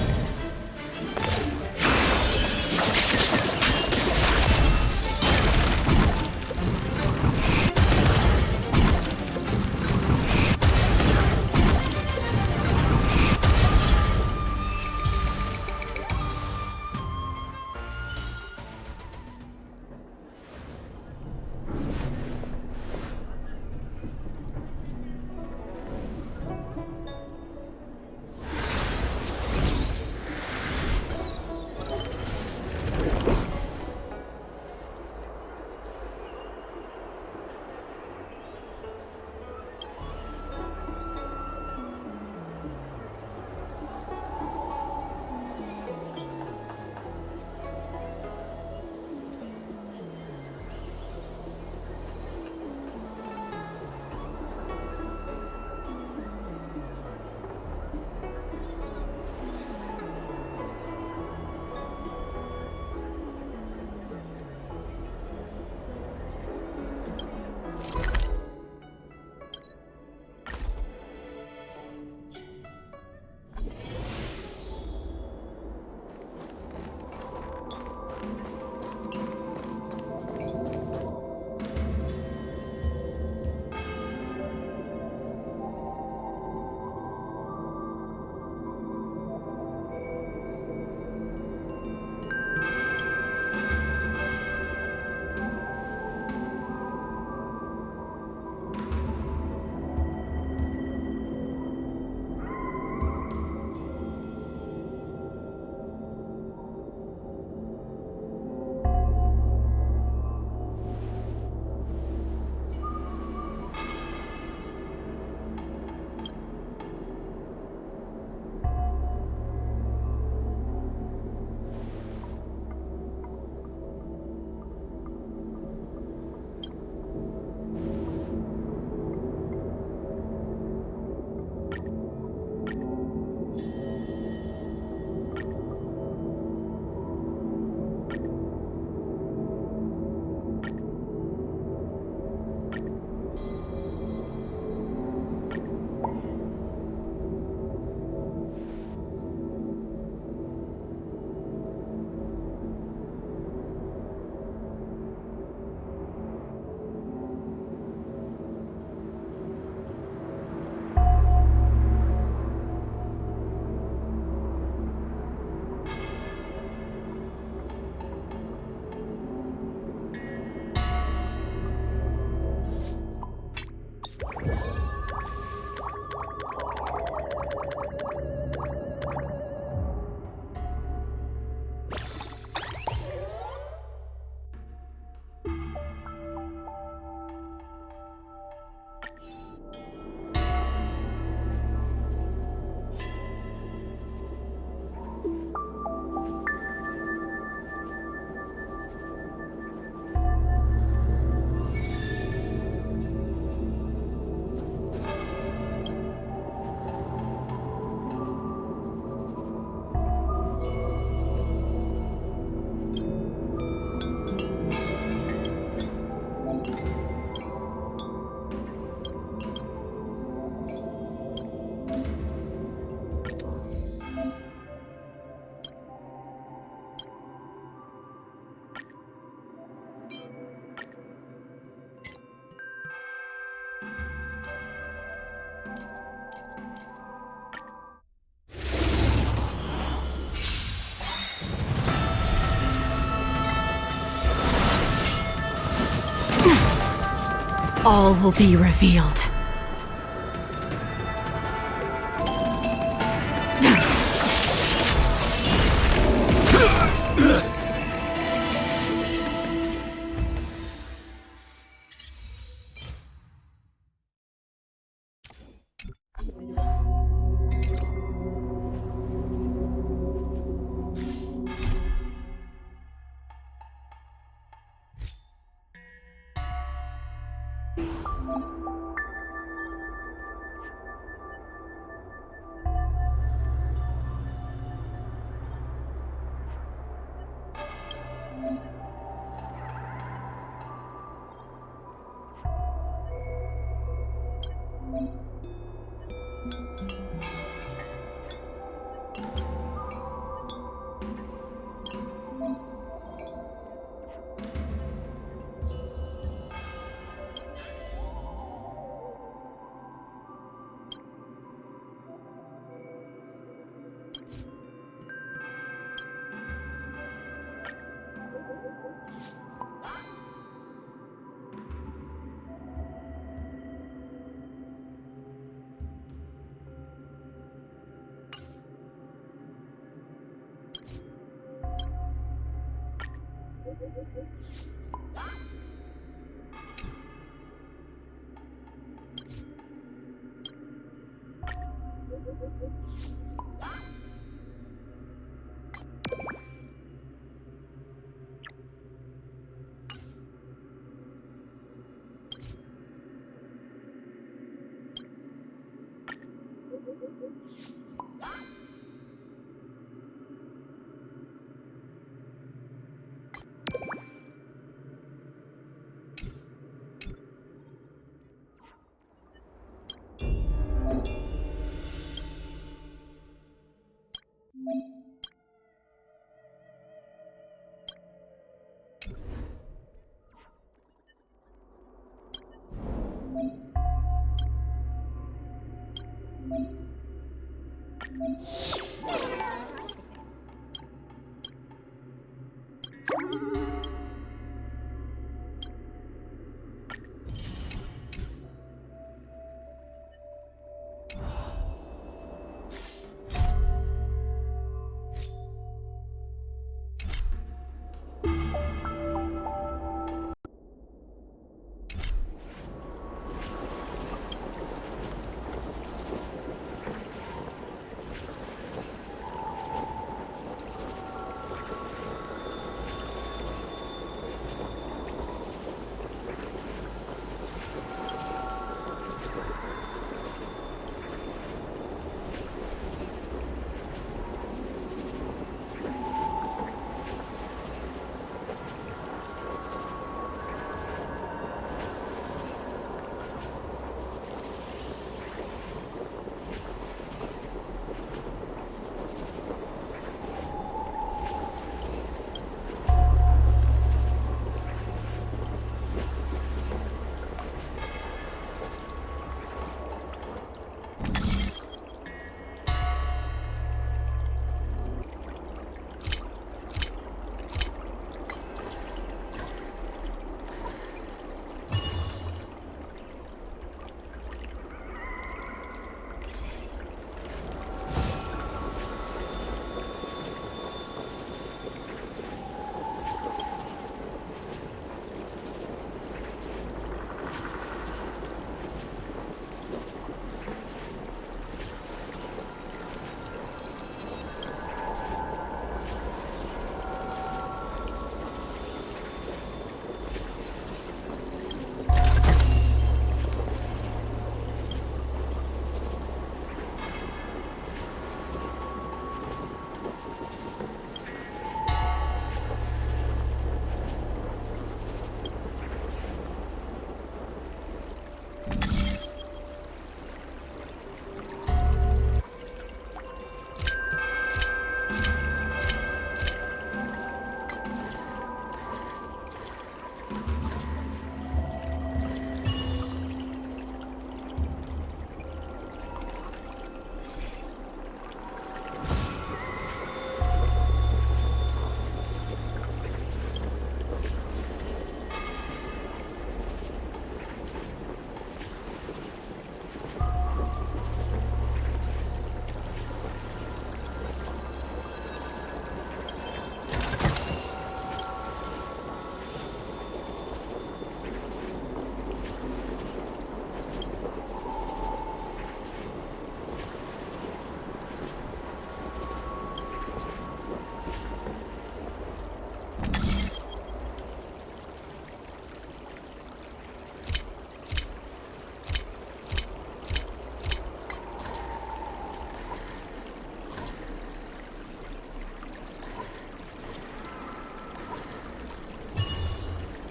all will be revealed.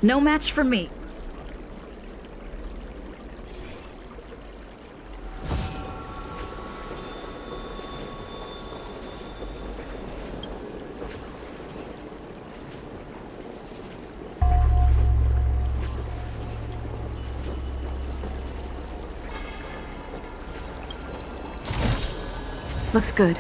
No match for me. Looks good.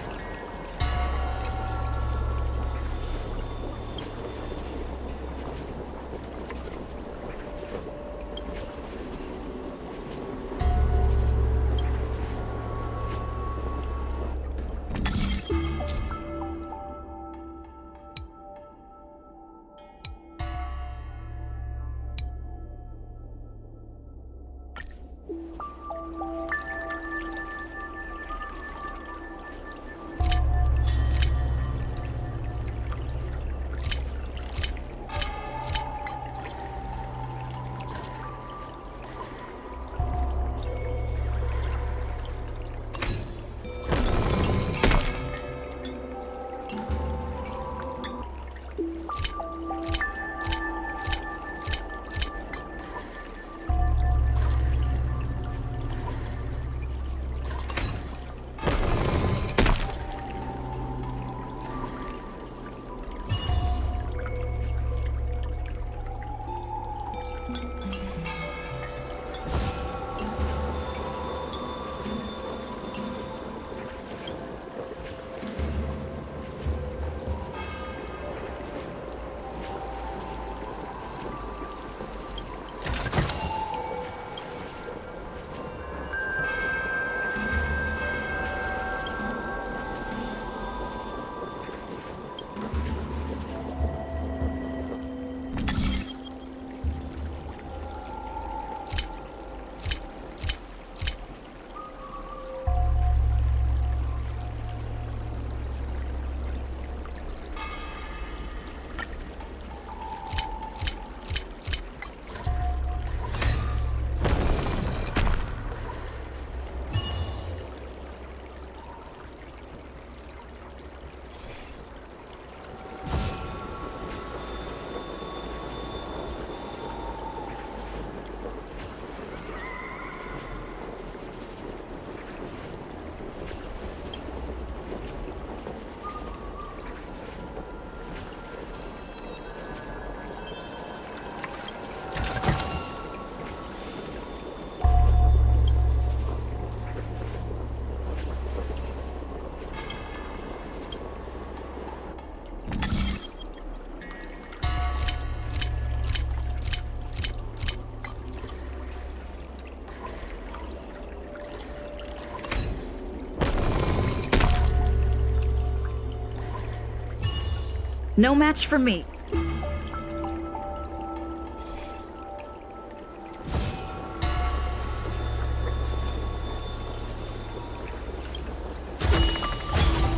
No match for me.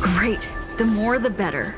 Great. The more the better.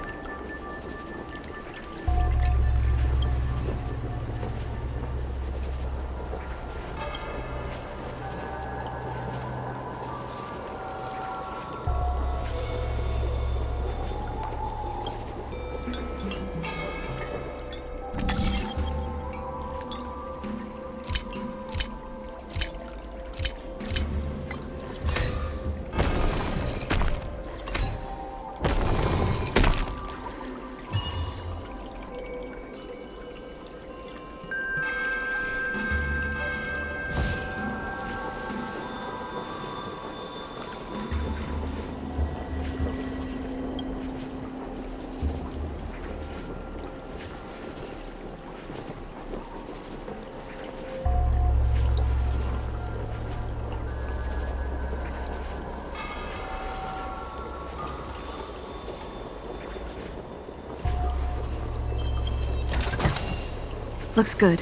Looks good.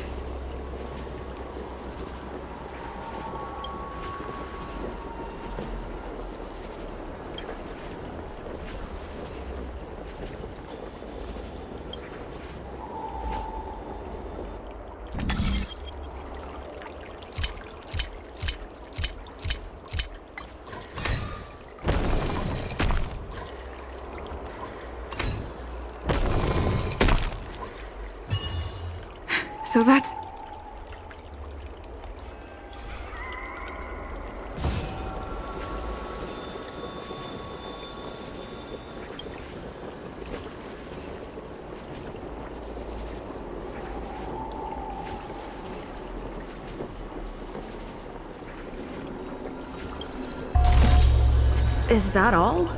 So that's... Is that all?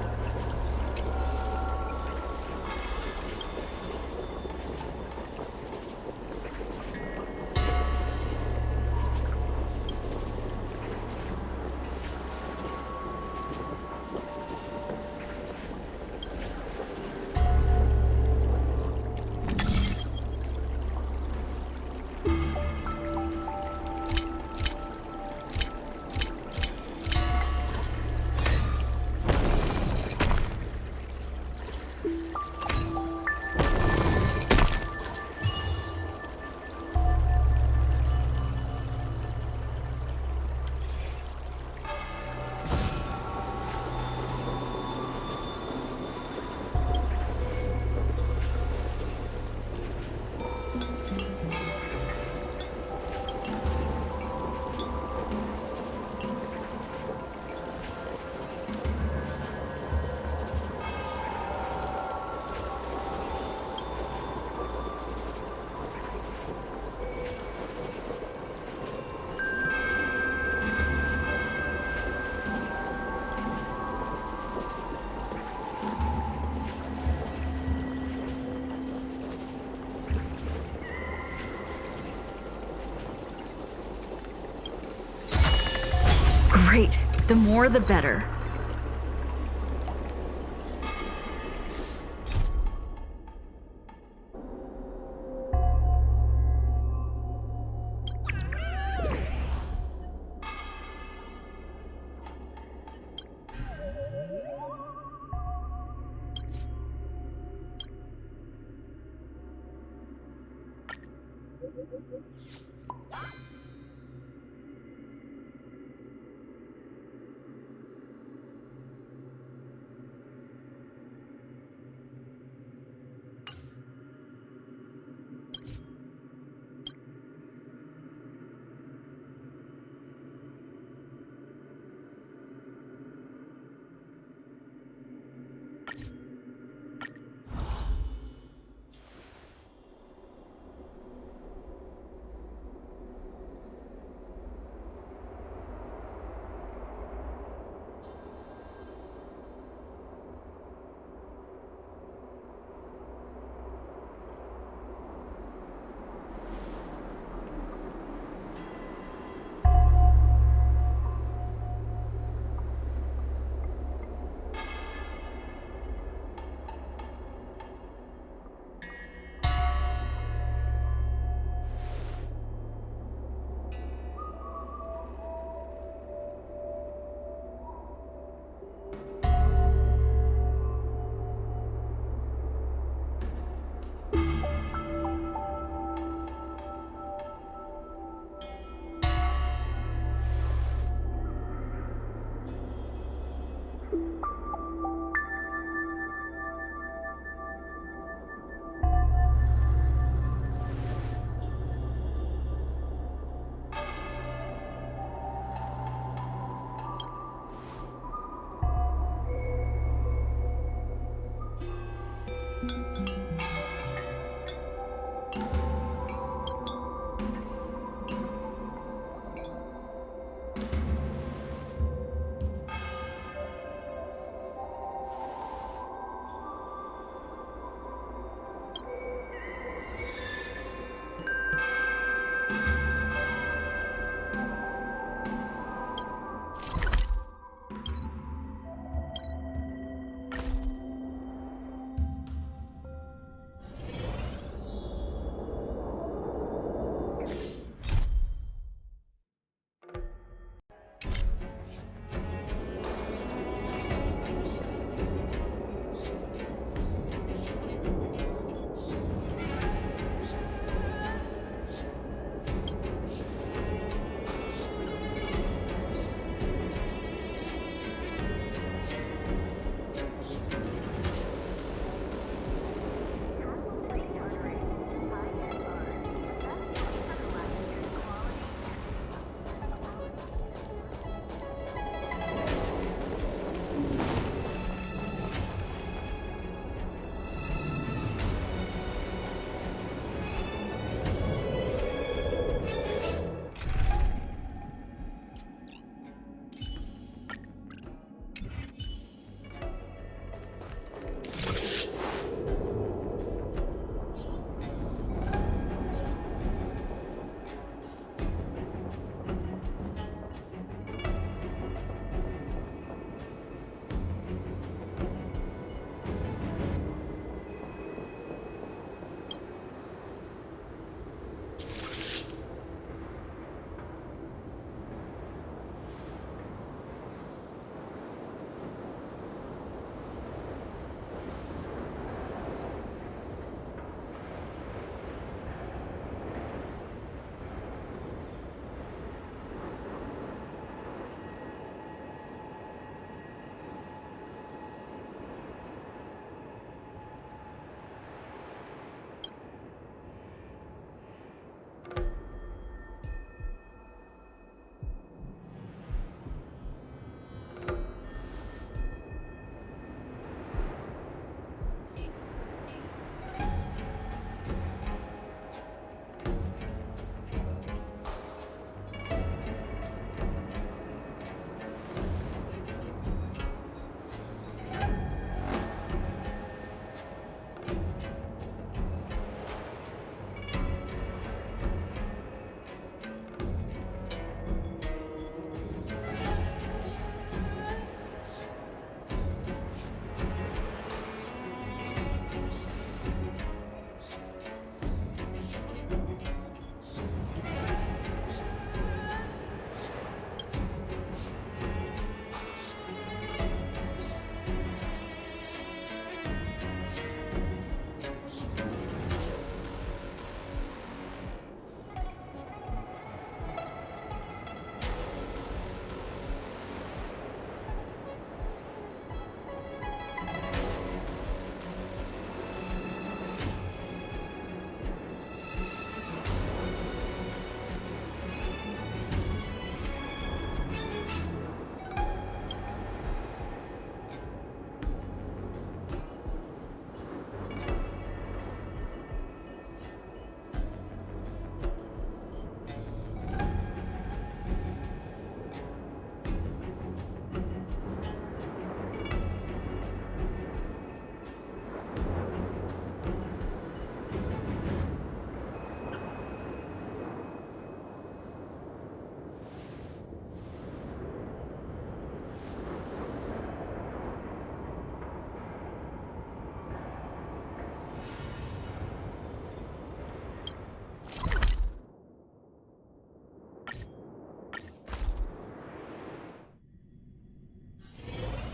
Great. The more the better.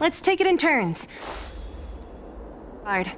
Let's take it in turns. Hard.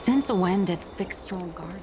Since when did Fixstral Garden...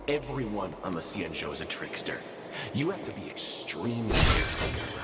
Everyone on the Cianzhou is a trickster. You have to be extremely careful around.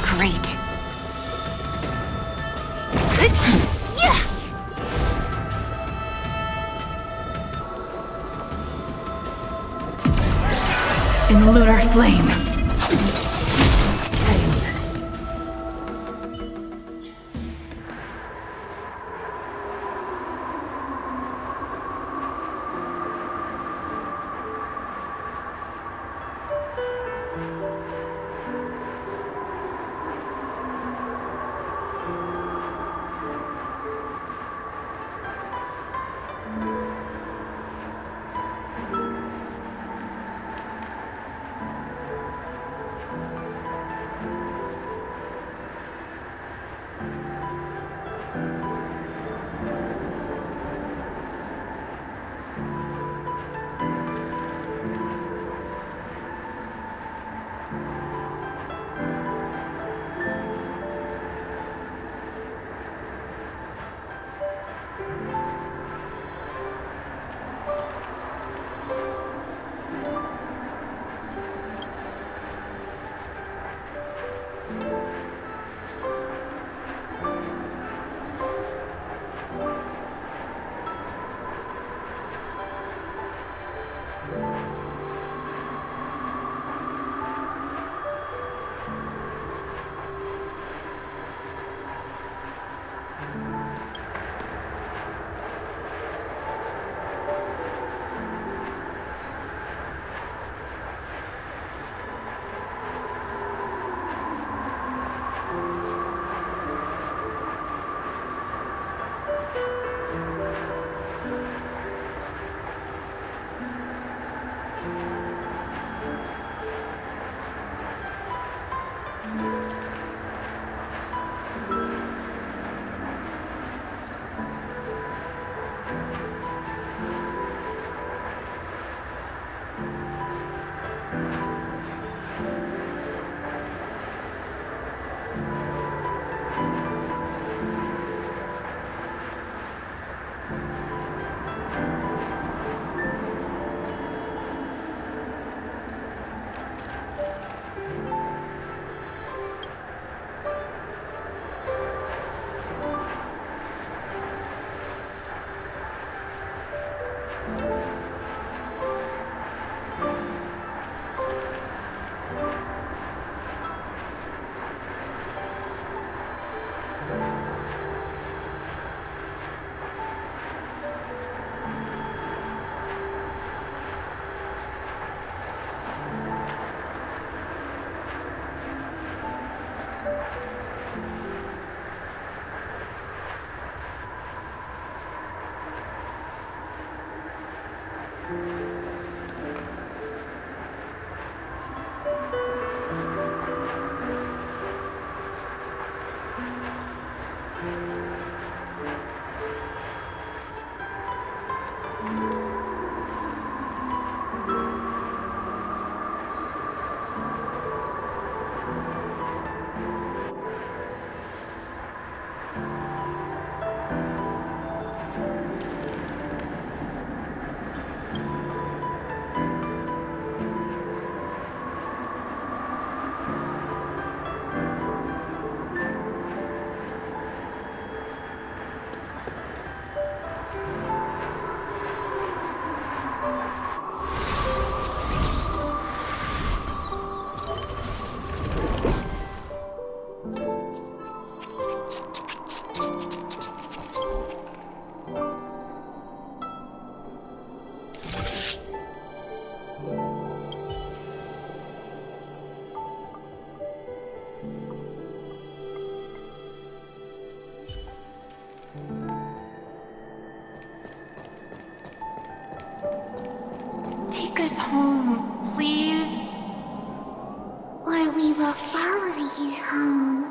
Great. In lunar flame. us home, please? Or we will follow you home.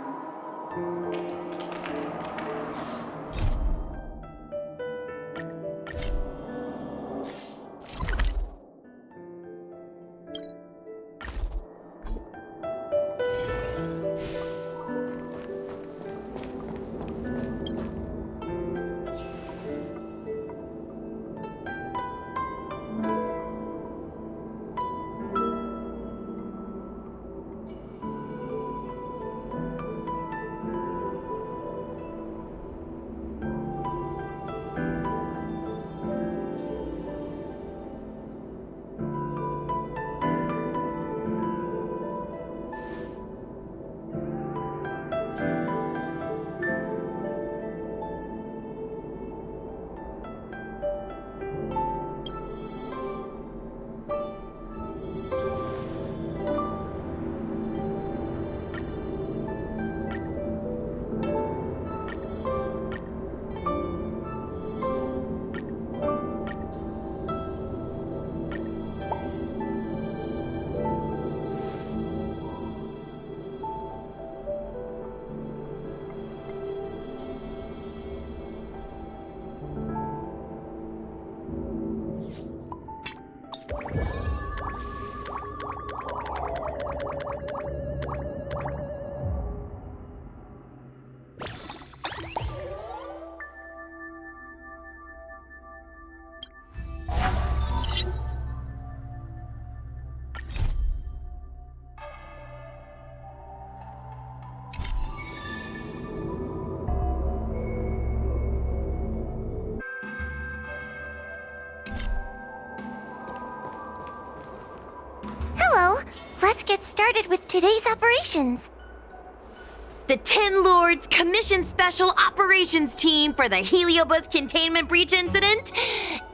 Let's get started with today's operations. The Ten Lords Commission Special Operations Team for the Heliobus Containment Breach Incident,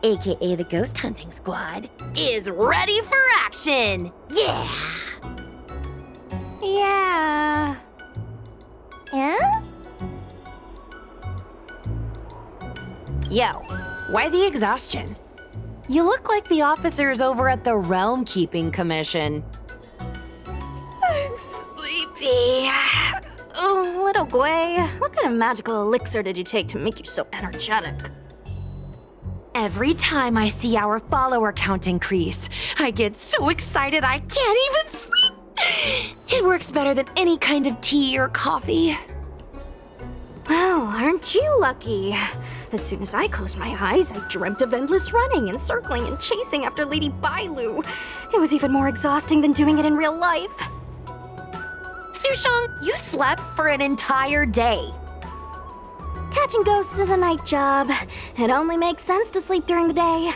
aka the Ghost Hunting Squad, is ready for action! Yeah! Yeah. Huh? Yo, why the exhaustion? You look like the officers over at the Realm Keeping Commission. I'm sleepy. Oh, little Gwei, what kind of magical elixir did you take to make you so energetic? Every time I see our follower count increase, I get so excited I can't even sleep. It works better than any kind of tea or coffee. Well, aren't you lucky? As soon as I closed my eyes, I dreamt of endless running and circling and chasing after Lady Bailu. It was even more exhausting than doing it in real life. Sushang, you slept for an entire day. Catching ghosts is a night job. It only makes sense to sleep during the day.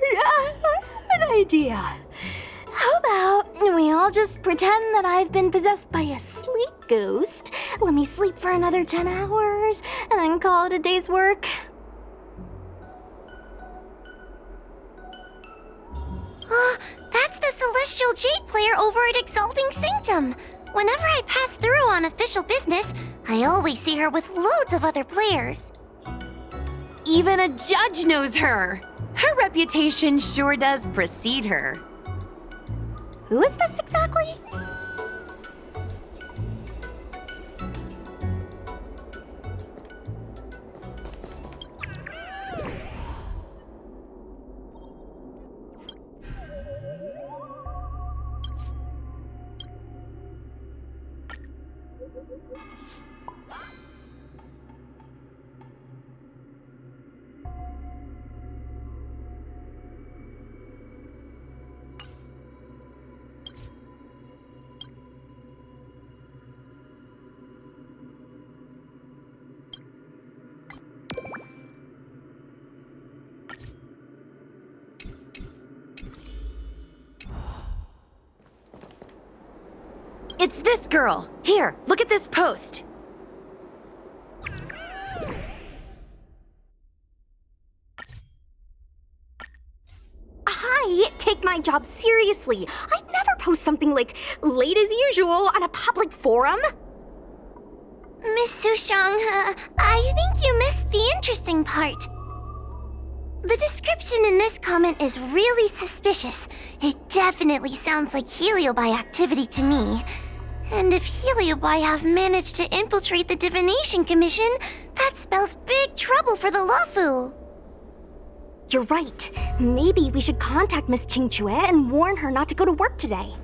I have an idea. How about we all just pretend that I've been possessed by a sleep ghost? Let me sleep for another 10 hours, and then call it a day's work. That's the Celestial Jade player over at Exalting Sanctum. Whenever I pass through on official business, I always see her with loads of other players. Even a judge knows her. Her reputation sure does precede her. Who is this exactly? It's this girl. Here, look at this post. Hi, take my job seriously. I'd never post something like late as usual on a public forum. Miss Sushang, I think you missed the interesting part. The description in this comment is really suspicious. It definitely sounds like Heliobi activity to me. And if Heliobi have managed to infiltrate the Divination Commission, that spells big trouble for the Luofu. You're right. Maybe we should contact Miss Qingchue and warn her not to go to work today.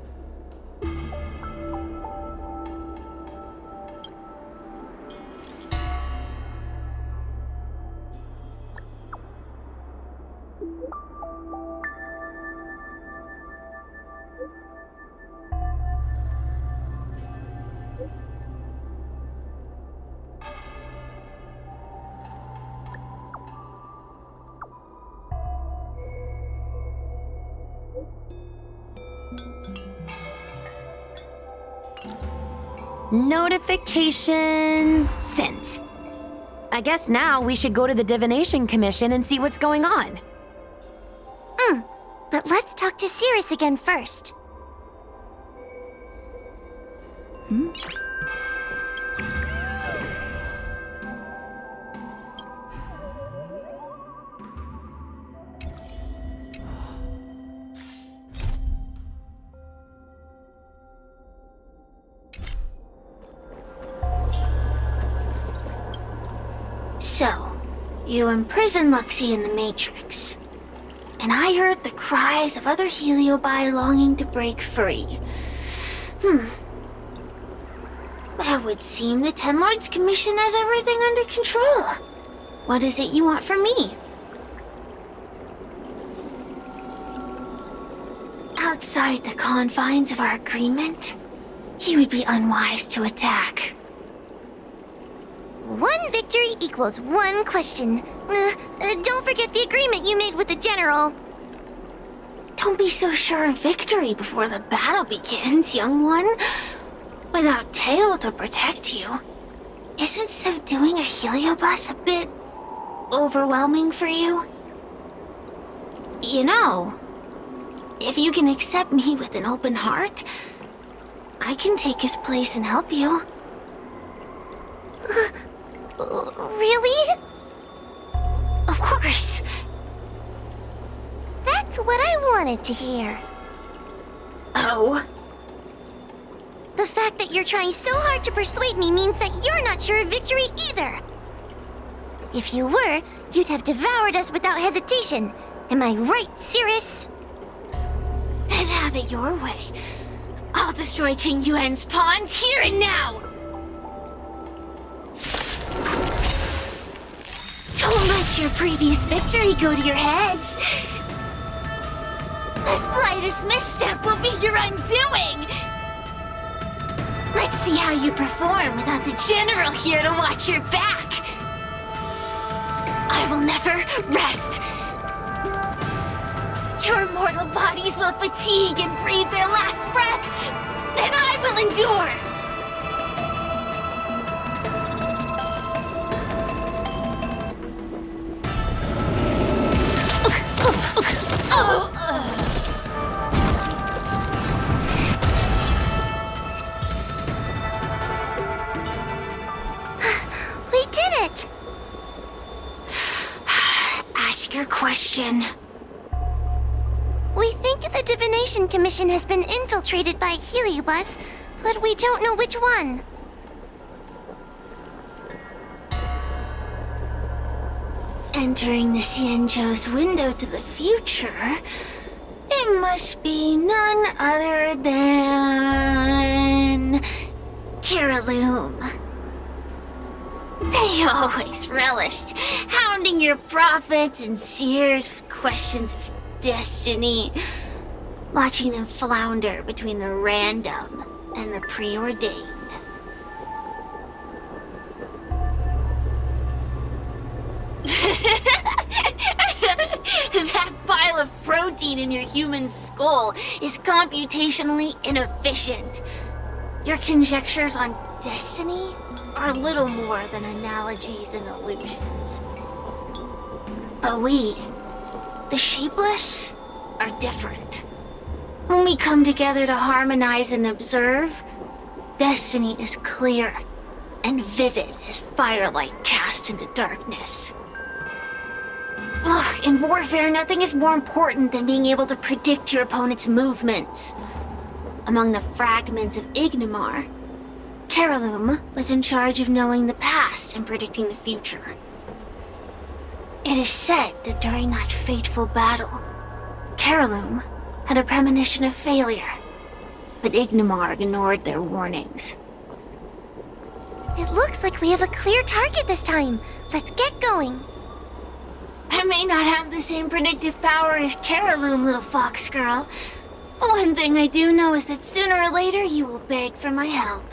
Notification sent. I guess now we should go to the Divination Commission and see what's going on. But let's talk to Cirrus again first. So, you imprisoned Luxie in the Matrix. And I heard the cries of other Heliobi longing to break free. That would seem the Ten Lords Commission has everything under control. What is it you want from me? Outside the confines of our agreement, you would be unwise to attack. One victory equals one question. Don't forget the agreement you made with the General. Don't be so sure of victory before the battle begins, young one. Without Tail to protect you, isn't subduing a Heliobus a bit overwhelming for you? You know, if you can accept me with an open heart, I can take his place and help you. Really? Of course. That's what I wanted to hear. Oh? The fact that you're trying so hard to persuade me means that you're not sure of victory either. If you were, you'd have devoured us without hesitation. Am I right, Cirrus? Then have it your way. I'll destroy Qing Yuan's pawns here and now! Don't let your previous victory go to your heads. The slightest misstep will be your undoing. Let's see how you perform without the General here to watch your back. I will never rest. Your mortal bodies will fatigue and breathe their last breath. Then I will endure. We did it! Ask your question. We think the Divination Commission has been infiltrated by Heliobus, but we don't know which one. Entering the Xianzhou's window to the future, it must be none other than Kiraloom. They always relished hounding your prophets and seers with questions of destiny, watching them flounder between the random and the preordained. That pile of protein in your human skull is computationally inefficient. Your conjectures on destiny are little more than analogies and illusions. But we, the Shapeless, are different. When we come together to harmonize and observe, destiny is clear and vivid as firelight cast into darkness. Ugh, in warfare, nothing is more important than being able to predict your opponent's movements. Among the fragments of Ignimar, Carolum was in charge of knowing the past and predicting the future. It is said that during that fateful battle, Carolum had a premonition of failure, but Ignimar ignored their warnings. It looks like we have a clear target this time. Let's get going. I may not have the same predictive power as Carolum, little fox girl, but one thing I do know is that sooner or later you will beg for my help.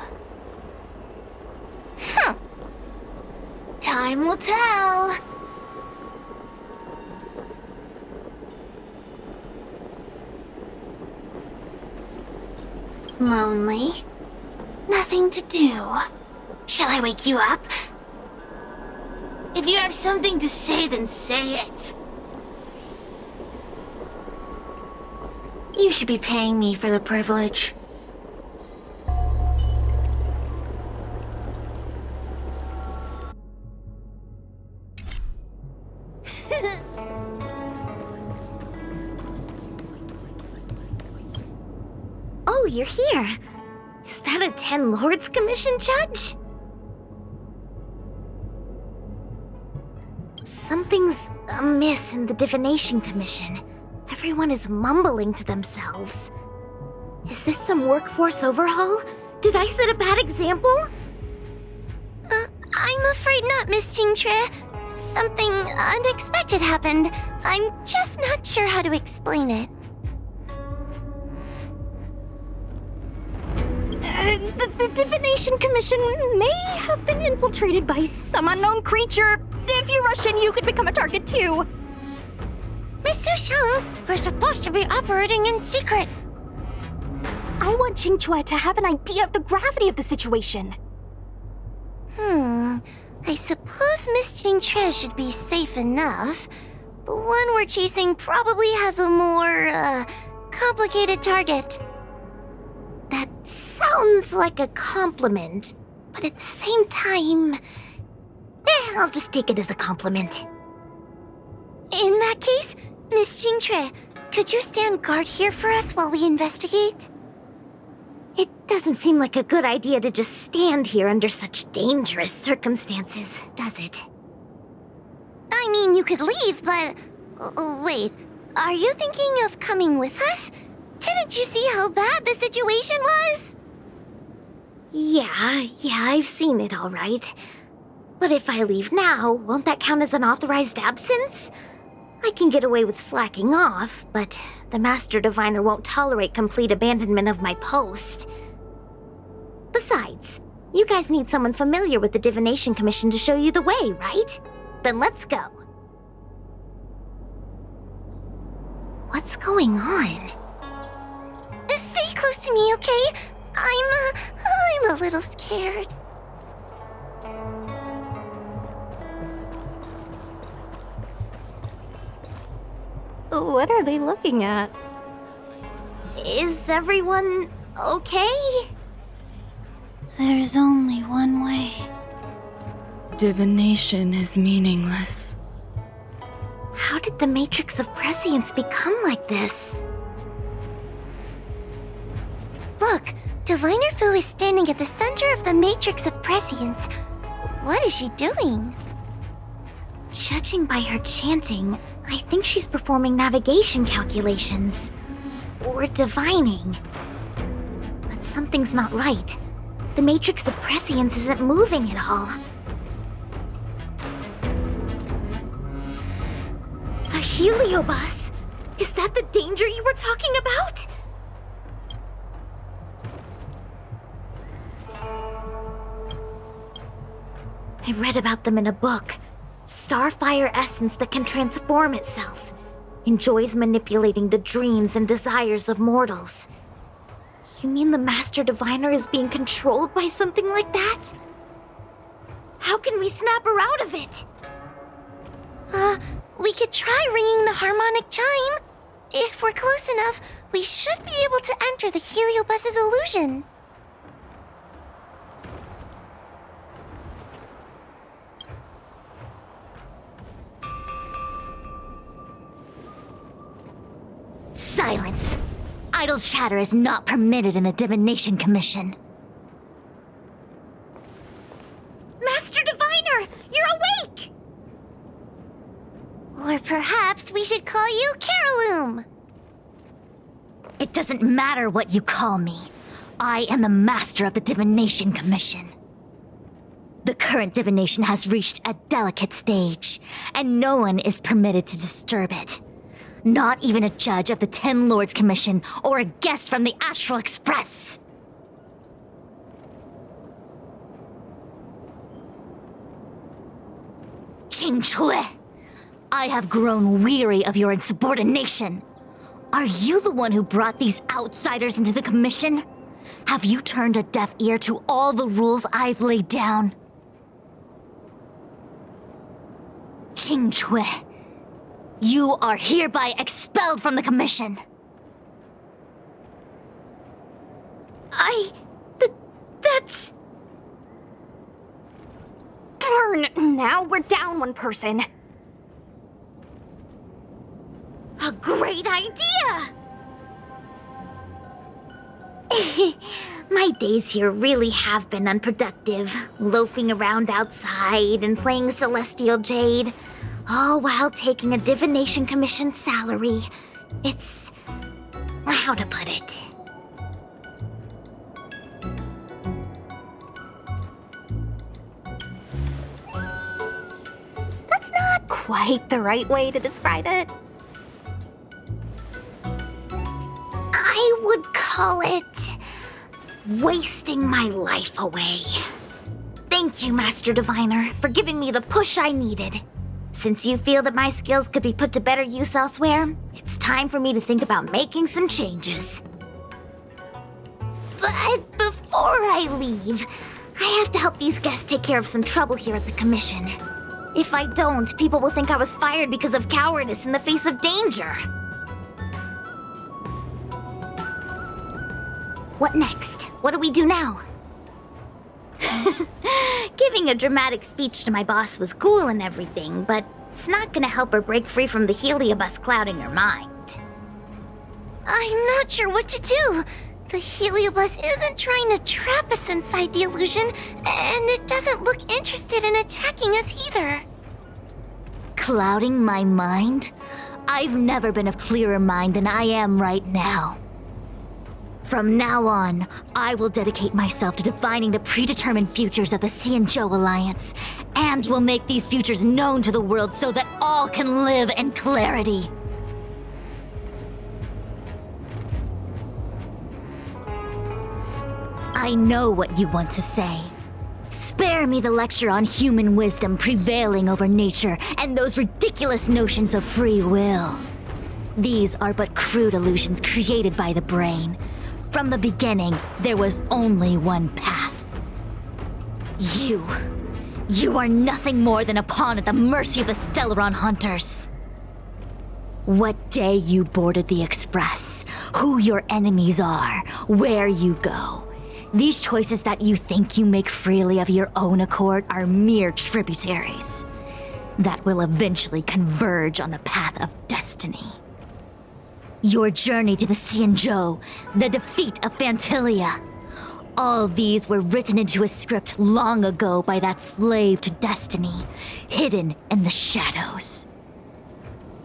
Huh. Time will tell. Lonely? Nothing to do. Shall I wake you up? If you have something to say, then say it. You should be paying me for the privilege. Oh, you're here. Is that a 10 Lords Commission judge? Something's amiss in the Divination Commission. Everyone is mumbling to themselves. Is this some workforce overhaul? Did I set a bad example? I'm afraid not, Miss Jingtre. Something unexpected happened. I'm just not sure how to explain it. The Divination Commission may have been infiltrated by some unknown creature. If you rush in, you could become a target too. Miss Sushang, we're supposed to be operating in secret. I want Qingque to have an idea of the gravity of the situation. I suppose Miss Jingtre should be safe enough. The one we're chasing probably has a more, complicated target. That sounds like a compliment, but at the same time... I'll just take it as a compliment. In that case, Miss Jingtre, could you stand guard here for us while we investigate? It doesn't seem like a good idea to just stand here under such dangerous circumstances, does it? I mean, you could leave, but... wait, are you thinking of coming with us? Didn't you see how bad the situation was? Yeah, I've seen it all right. But if I leave now, won't that count as an authorized absence? I can get away with slacking off, but the Master Diviner won't tolerate complete abandonment of my post. Besides, you guys need someone familiar with the Divination Commission to show you the way, right? Then let's go. What's going on? Stay close to me, okay? I'm a little scared. What are they looking at? Is everyone okay? There's only one way. Divination is meaningless. How did the Matrix of Prescience become like this? Look, Diviner Fu is standing at the center of the Matrix of Prescience. What is she doing? Judging by her chanting, I think she's performing navigation calculations. Or divining. But something's not right. The Matrix of Prescience isn't moving at all. A heliobus? Is that the danger you were talking about? I read about them in a book. Starfire essence that can transform itself. Enjoys manipulating the dreams and desires of mortals. You mean the Master Diviner is being controlled by something like that? How can we snap her out of it? We could try ringing the harmonic chime. If we're close enough, we should be able to enter the heliobus's illusion. Silence! Idle chatter is not permitted in the Divination Commission. Master Diviner, you're awake! Or perhaps we should call you Caroloom. It doesn't matter what you call me. I am the master of the Divination Commission. The current divination has reached a delicate stage, and no one is permitted to disturb it. Not even a judge of the 10 Lords Commission or a guest from the Astral Express. Qing Chui, I have grown weary of your insubordination. Are you the one who brought these outsiders into the Commission? Have you turned a deaf ear to all the rules I've laid down? Qing Chui, you are hereby expelled from the Commission. That's... Darn, now we're down one person. A great idea! My days here really have been unproductive, loafing around outside and playing Celestial Jade, all while taking a Divination Commission salary. It's... how to put it? That's not quite the right way to describe it. I would call it... wasting my life away. Thank you, Master Diviner, for giving me the push I needed. Since you feel that my skills could be put to better use elsewhere, it's time for me to think about making some changes. But before I leave, I have to help these guests take care of some trouble here at the Commission. If I don't, people will think I was fired because of cowardice in the face of danger. What next? What do we do now? Giving a dramatic speech to my boss was cool and everything, but it's not gonna help her break free from the heliobus clouding her mind. I'm not sure what to do. The heliobus isn't trying to trap us inside the illusion, and it doesn't look interested in attacking us either. Clouding my mind? I've never been of clearer mind than I am right now. From now on, I will dedicate myself to defining the predetermined futures of the Xianzhou Alliance, and will make these futures known to the world so that all can live in clarity. I know what you want to say. Spare me the lecture on human wisdom prevailing over nature and those ridiculous notions of free will. These are but crude illusions created by the brain. From the beginning, there was only one path. You are nothing more than a pawn at the mercy of the Stellaron hunters. What day you boarded the Express, who your enemies are, where you go. These choices that you think you make freely of your own accord are mere tributaries that will eventually converge on the path of destiny. Your journey to the Xianzhou, the defeat of Phantilia. All these were written into a script long ago by that slave to destiny, hidden in the shadows.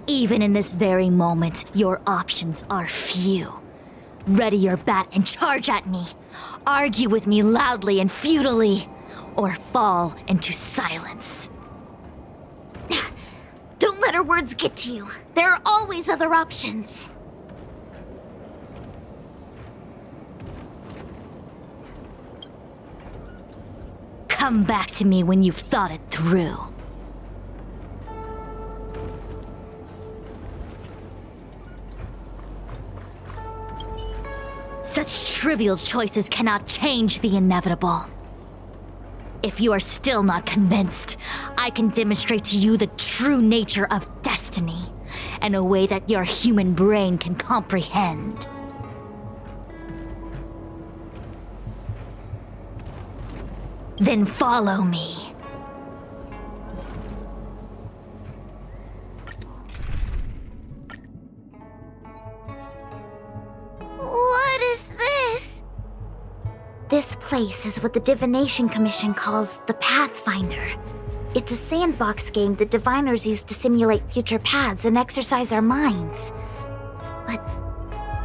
Even in this very moment, your options are few. Ready your bat and charge at me. Argue with me loudly and futilely, or fall into silence. Don't let her words get to you. There are always other options. Come back to me when you've thought it through. Such trivial choices cannot change the inevitable. If you are still not convinced, I can demonstrate to you the true nature of destiny in a way that your human brain can comprehend. Then follow me. is this? This place is what the Divination Commission calls the Pathfinder. It's a sandbox game that diviners use to simulate future paths and exercise our minds. But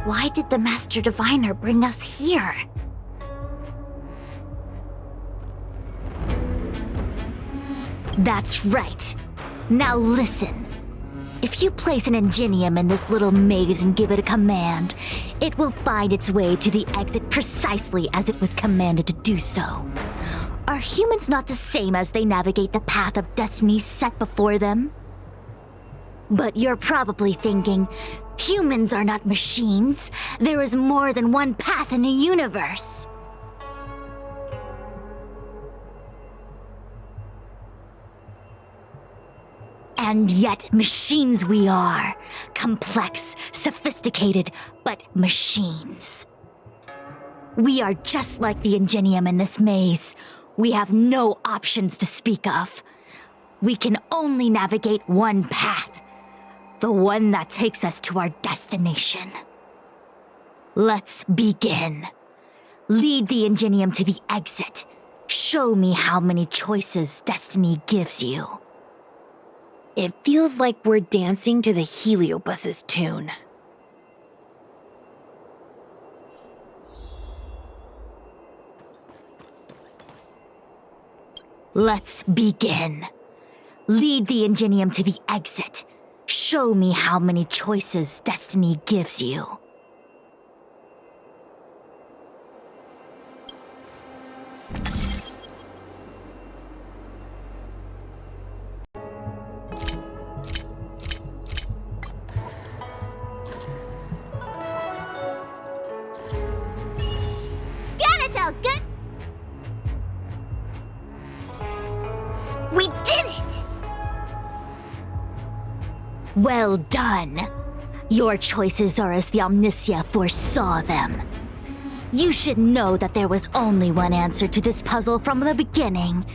why did the Master Diviner bring us here? That's right. Now listen. If you place an ingenium in this little maze and give it a command, it will find its way to the exit precisely as it was commanded to do so. Are humans not the same as they navigate the path of destiny set before them? But you're probably thinking, humans are not machines. There is more than one path in the universe. And yet, machines we are. Complex, sophisticated, but machines. We are just like the ingenium in this maze. We have no options to speak of. We can only navigate one path. The one that takes us to our destination. Let's begin. Lead the ingenium to the exit. Show me how many choices destiny gives you. It feels like we're dancing to the Heliobus's tune. Let's begin. Lead the ingenium to the exit. Show me how many choices destiny gives you. Good. We did it! Well done. Your choices are as the Omniscia foresaw them. You should know that there was only one answer to this puzzle from the beginning,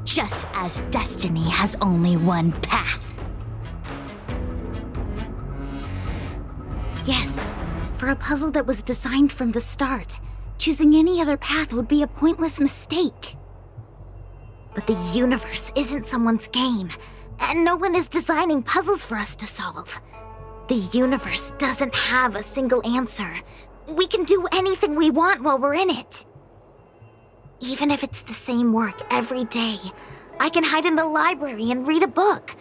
just as destiny has only one path. Yes, for a puzzle that was designed from the start, choosing any other path would be a pointless mistake. But the universe isn't someone's game, and no one is designing puzzles for us to solve. The universe doesn't have a single answer. We can do anything we want while we're in it. Even if it's the same work every day, I can hide in the library and read a book,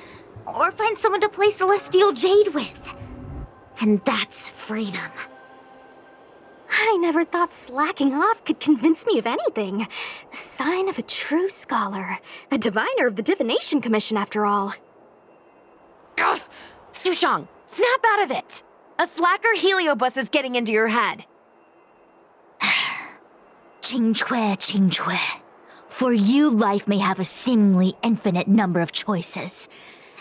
or find someone to play Celestial Jade with. And that's freedom. I never thought slacking off could convince me of anything. The sign of a true scholar. A diviner of the Divination Commission, after all. Ugh! Sushang, snap out of it! A slacker Heliobus is getting into your head. Qingque. For you, life may have a seemingly infinite number of choices.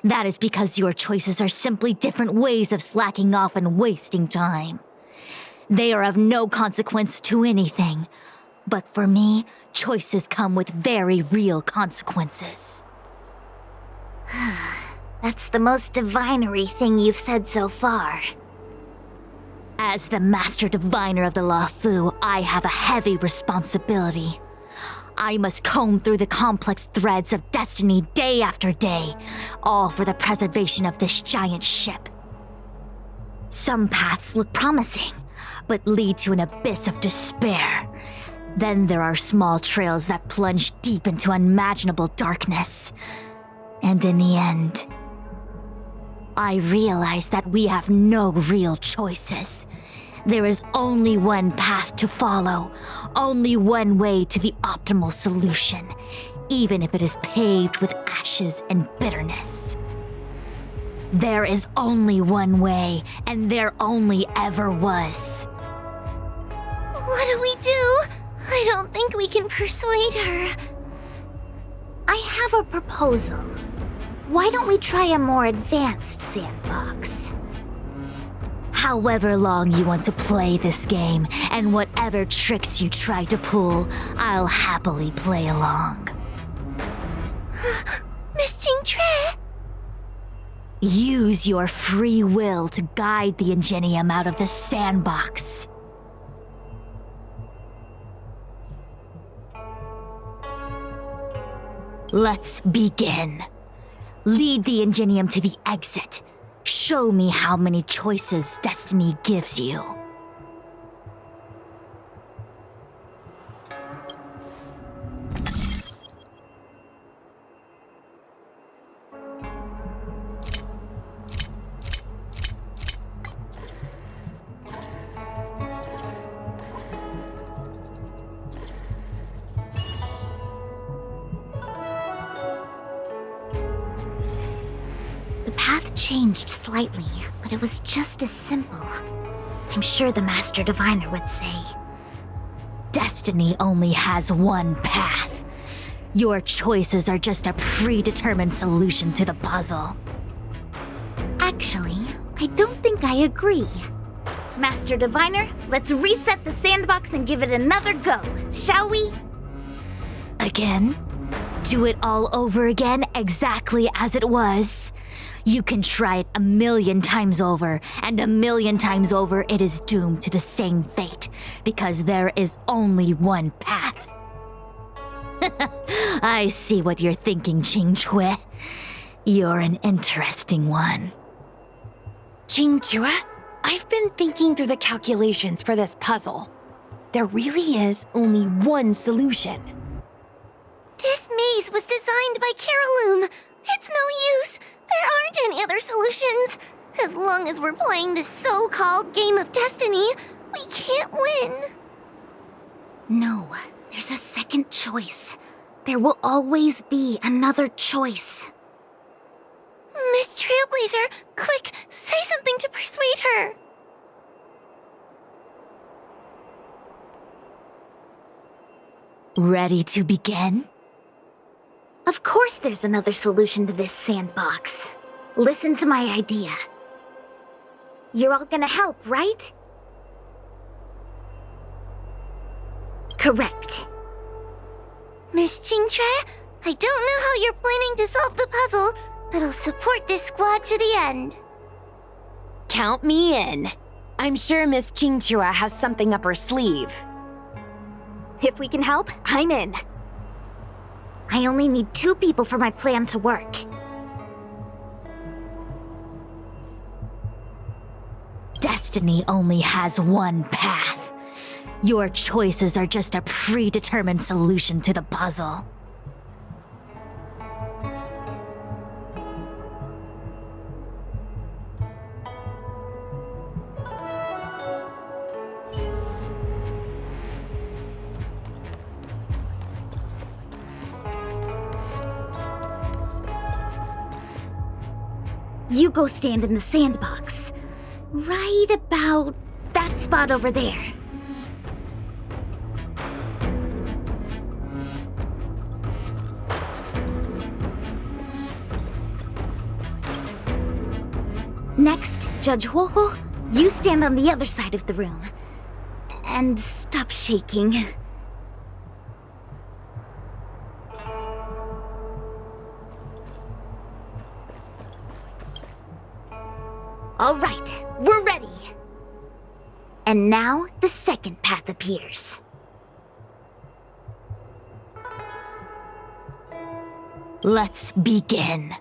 That is because your choices are simply different ways of slacking off and wasting time. They are of no consequence to anything. But for me, choices come with very real consequences. That's the most divinery thing you've said so far. As the Master Diviner of the Luofu, I have a heavy responsibility. I must comb through the complex threads of destiny day after day, all for the preservation of this giant ship. Some paths look promising, but lead to an abyss of despair. Then there are small trails that plunge deep into unimaginable darkness. And in the end, I realize that we have no real choices. There is only one path to follow, only one way to the optimal solution, even if it is paved with ashes and bitterness. There is only one way, and there only ever was. What do we do? I don't think we can persuade her. I have a proposal. Why don't we try a more advanced sandbox? However long you want to play this game, and whatever tricks you try to pull, I'll happily play along. Miss Qingque? Use your free will to guide the ingenium out of the sandbox. Let's begin. Lead the Ingenium to the exit. Show me how many choices destiny gives you. The path changed slightly, but it was just as simple. I'm sure the Master Diviner would say, destiny only has one path. Your choices are just a predetermined solution to the puzzle. Actually, I don't think I agree. Master Diviner, let's reset the sandbox and give it another go, shall we? Again? Do it all over again exactly as it was? You can try it 1,000,000 times over, and 1,000,000 times over it is doomed to the same fate, because there is only one path. I see what you're thinking, Qingque. You're an interesting one. Qingque, I've been thinking through the calculations for this puzzle. There really is only one solution. This maze was designed by Caroloom. It's no use. There aren't any other solutions. As long as we're playing this so-called game of destiny, we can't win. No, there's a second choice. There will always be another choice. Miss Trailblazer, quick, say something to persuade her. Ready to begin? Of course there's another solution to this sandbox. Listen to my idea. You're all gonna help, right? Correct. Miss Qingque, I don't know how you're planning to solve the puzzle, but I'll support this squad to the end. Count me in. I'm sure Miss Qingque has something up her sleeve. If we can help, I'm in. I only need 2 people for my plan to work. Destiny only has one path. Your choices are just a predetermined solution to the puzzle. You go stand in the sandbox. Right about that spot over there. Next, Judge Huohuo, you stand on the other side of the room. And stop shaking. All right, we're ready. And now the second path appears. Let's begin.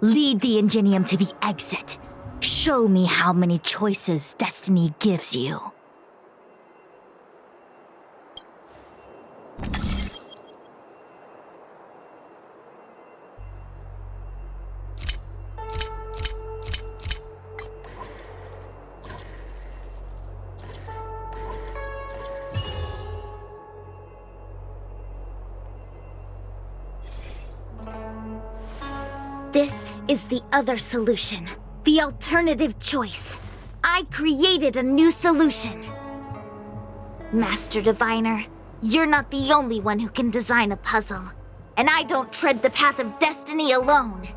Lead the Ingenium to the exit. Show me how many choices destiny gives you. This is the other solution. The alternative choice. I created a new solution. Master Diviner, you're not the only one who can design a puzzle. And I don't tread the path of destiny alone.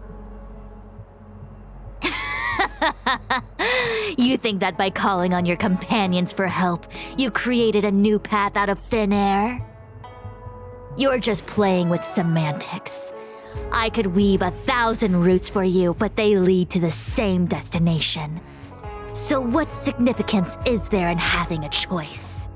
You think that by calling on your companions for help, you created a new path out of thin air? You're just playing with semantics. I could weave 1,000 routes for you, but they lead to the same destination. So what significance is there in having a choice?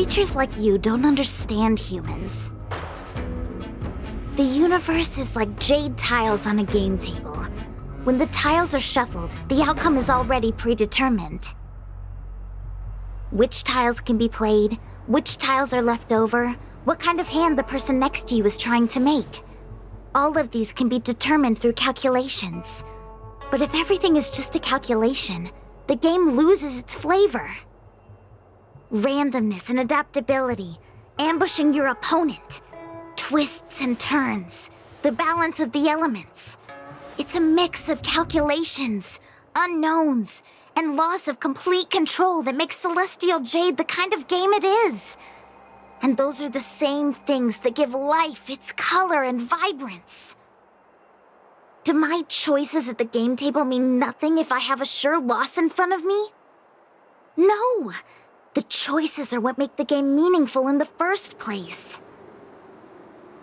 Creatures like you don't understand humans. The universe is like jade tiles on a game table. When the tiles are shuffled, the outcome is already predetermined. Which tiles can be played, which tiles are left over, what kind of hand the person next to you is trying to make. All of these can be determined through calculations. But if everything is just a calculation, the game loses its flavor. Randomness and adaptability, ambushing your opponent, twists and turns, the balance of the elements. It's a mix of calculations, unknowns, and loss of complete control that makes Celestial Jade the kind of game it is. And those are the same things that give life its color and vibrance. Do my choices at the game table mean nothing if I have a sure loss in front of me? No! The choices are what make the game meaningful in the first place.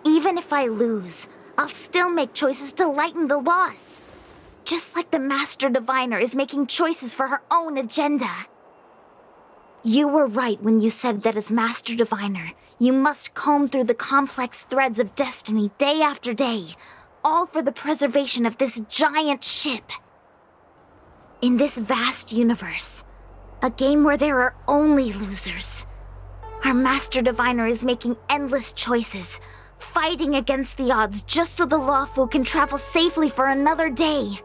Even if I lose, I'll still make choices to lighten the loss. Just like the Master Diviner is making choices for her own agenda. You were right when you said that as Master Diviner, you must comb through the complex threads of destiny day after day, all for the preservation of this giant ship. In this vast universe, a game where there are only losers, our Master Diviner is making endless choices, fighting against the odds just so the lawful can travel safely for another day.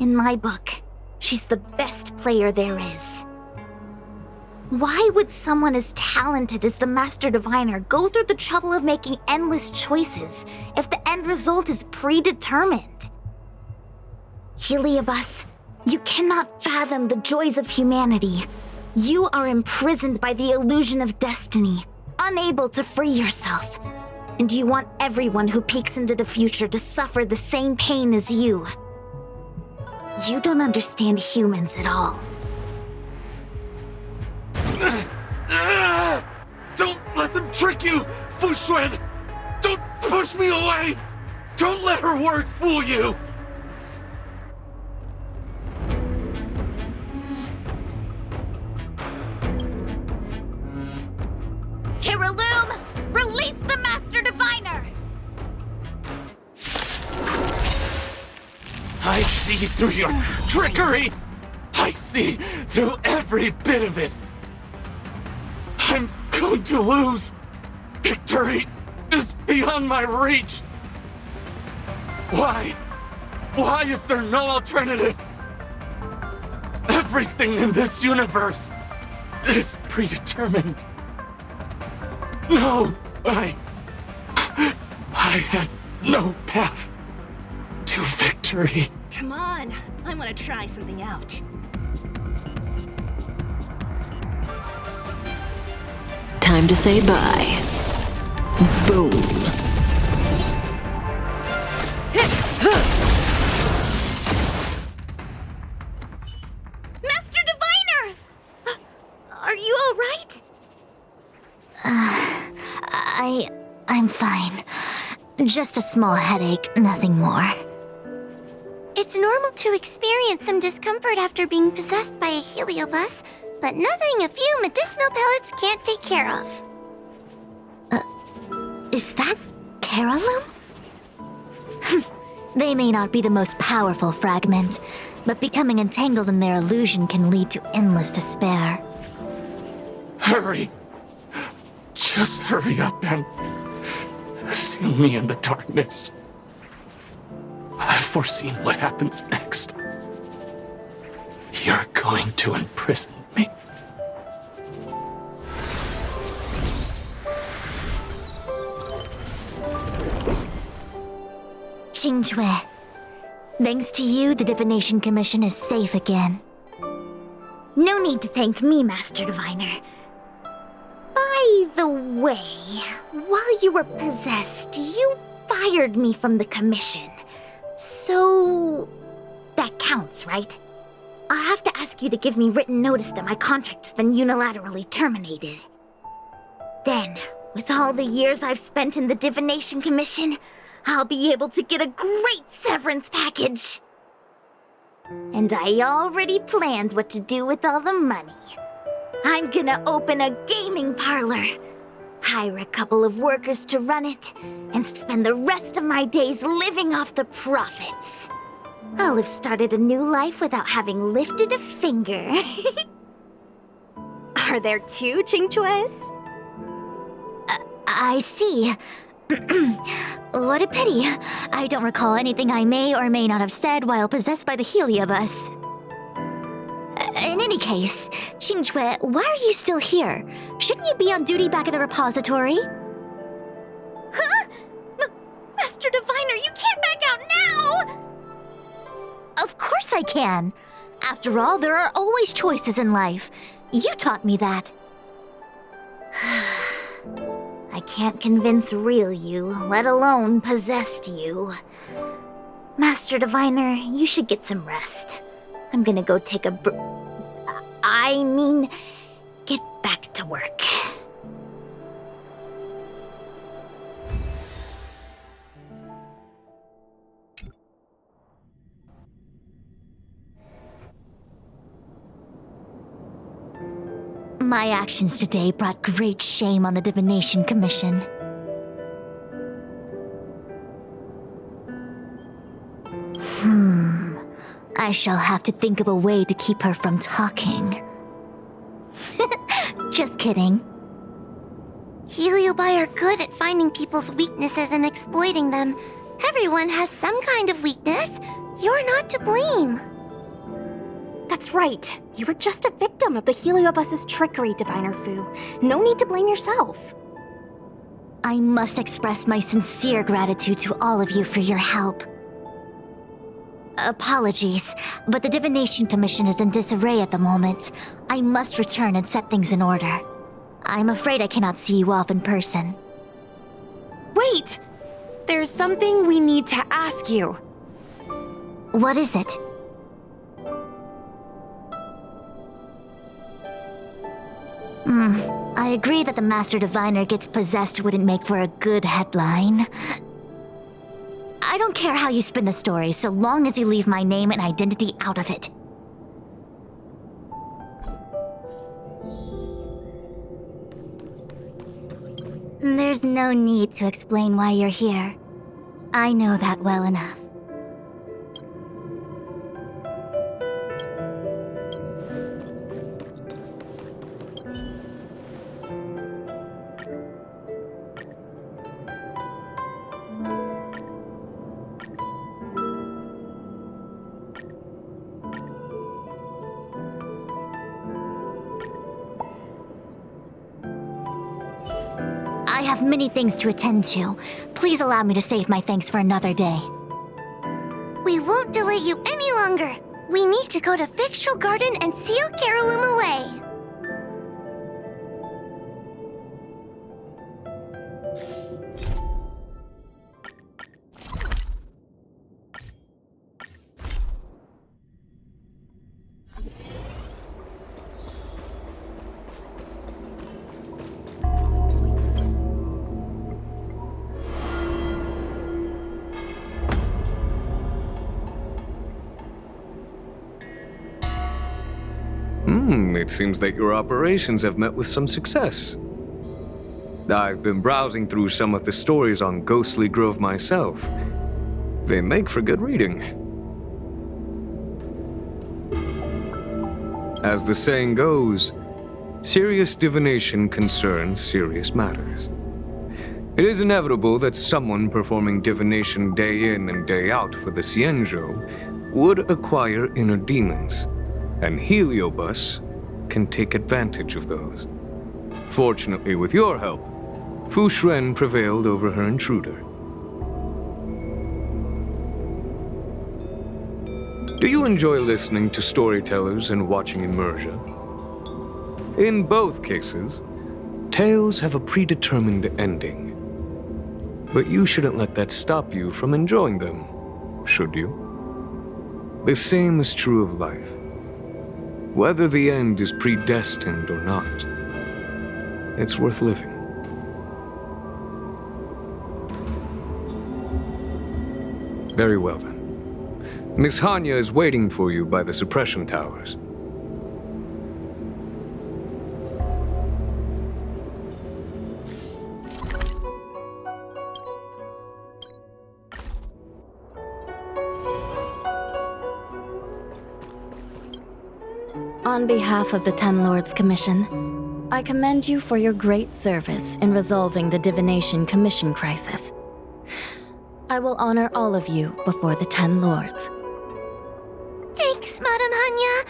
In my book, she's the best player there is. Why would someone as talented as the Master Diviner go through the trouble of making endless choices if the end result is predetermined? Heliobus, you cannot fathom the joys of humanity. You are imprisoned by the illusion of destiny, unable to free yourself. And you want everyone who peeks into the future to suffer the same pain as you. You don't understand humans at all. Don't let them trick you, Foxian! Don't push me away! Don't let her words fool you! Kiriloom, release the Master Diviner! I see through your trickery! I see through every bit of it! I'm going to lose! Victory is beyond my reach! Why? Why is there no alternative? Everything in this universe is predetermined. No, I had no path to victory. Come on, I want to try something out. Time to say bye. Boom. Master Diviner! Are you all right? I'm fine. Just a small headache, nothing more. It's normal to experience some discomfort after being possessed by a heliobus, but nothing a few medicinal pellets can't take care of. Is that Kiriloom? They may not be the most powerful fragment, but becoming entangled in their illusion can lead to endless despair. Hurry! Just hurry up and seal me in the darkness. I've foreseen what happens next. You're going to imprison me. Xingque, thanks to you, the Divination Commission is safe again. No need to thank me, Master Diviner. By the way, while you were possessed, you fired me from the Commission. So... that counts, right? I'll have to ask you to give me written notice that my contract's been unilaterally terminated. Then, with all the years I've spent in the Divination Commission, I'll be able to get a great severance package. And I already planned what to do with all the money. I'm gonna open a gaming parlor, hire a couple of workers to run it, and spend the rest of my days living off the profits. I'll have started a new life without having lifted a finger. Are there two Qingques? I see. What a pity. I don't recall anything I may or may not have said while possessed by the Heliobus. In any case, Qingque, why are you still here? Shouldn't you be on duty back at the repository? Huh? Master Diviner, you can't back out now! Of course I can. After all, there are always choices in life. You taught me that. I can't convince real you, let alone possessed you. Master Diviner, you should get some rest. I'm gonna go take a get back to work. My actions today brought great shame on the Divination Commission. I shall have to think of a way to keep her from talking. Just kidding. Heliobi are good at finding people's weaknesses and exploiting them. Everyone has some kind of weakness. You're not to blame. That's right. You were just a victim of the Heliobus's trickery, Diviner Fu. No need to blame yourself. I must express my sincere gratitude to all of you for your help. Apologies, but the Divination Commission is in disarray at the moment. I must return and set things in order. I'm afraid I cannot see you off in person. Wait! There's something we need to ask you. What is it? I agree that the Master Diviner gets possessed wouldn't make for a good headline. I don't care how you spin the story, so long as you leave my name and identity out of it. There's no need to explain why you're here. I know that well enough. I have many things to attend to. Please allow me to save my thanks for another day. We won't delay you any longer. We need to go to Fictional Garden and seal Carolum away. It seems that your operations have met with some success. I've been browsing through some of the stories on Ghostly Grove myself. They make for good reading. As the saying goes, serious divination concerns serious matters. It is inevitable that someone performing divination day in and day out for the Xianzhou would acquire inner demons, and Heliobus can take advantage of those. Fortunately, with your help, Fu Shren prevailed over her intruder. Do you enjoy listening to storytellers and watching immersion? In both cases, tales have a predetermined ending. But you shouldn't let that stop you from enjoying them, should you? The same is true of life. Whether the end is predestined or not, it's worth living. Very well then. Miss Hanya is waiting for you by the suppression towers. On behalf of the Ten Lords Commission, I commend you for your great service in resolving the Divination Commission crisis. I will honor all of you before the Ten Lords. Thanks, Madame Hanya.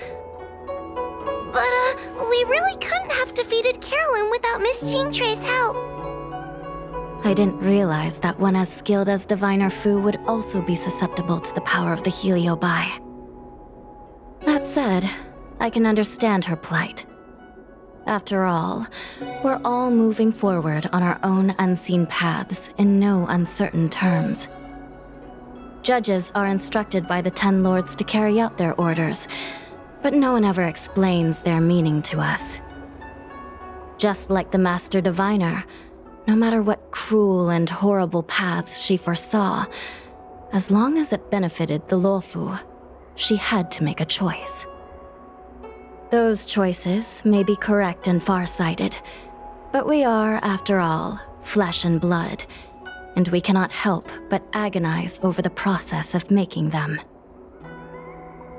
But, we really couldn't have defeated Carolyn without Miss Jean-Trey's help. I didn't realize that one as skilled as Diviner Fu would also be susceptible to the power of the Heliobi. That said, I can understand her plight. After all, we're all moving forward on our own unseen paths in no uncertain terms. Judges are instructed by the Ten Lords to carry out their orders, but no one ever explains their meaning to us. Just like the Master Diviner, no matter what cruel and horrible paths she foresaw, as long as it benefited the Luofu, she had to make a choice. Those choices may be correct and far-sighted, but we are, after all, flesh and blood, and we cannot help but agonize over the process of making them.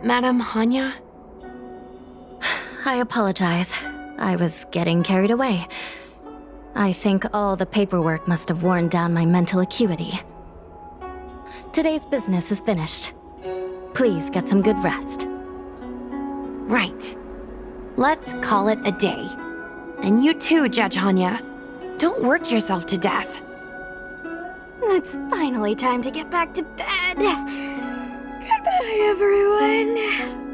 Madame Hanya? I apologize. I was getting carried away. I think all the paperwork must have worn down my mental acuity. Today's business is finished. Please get some good rest. Right. Let's call it a day. And you too, Judge Hanya. Don't work yourself to death. It's finally time to get back to bed. Goodbye, everyone.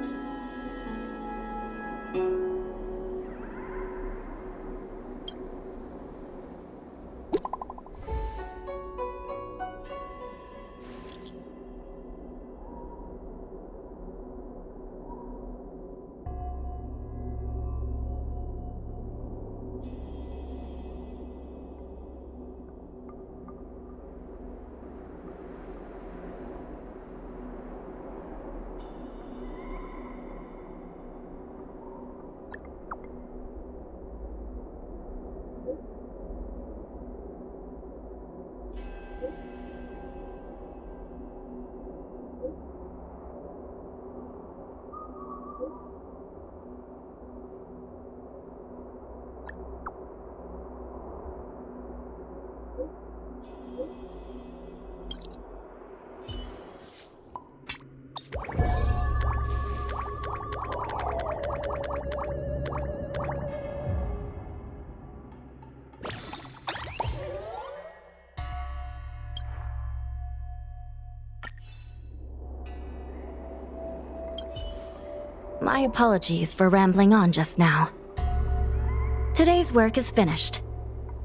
My apologies for rambling on just now. Today's work is finished.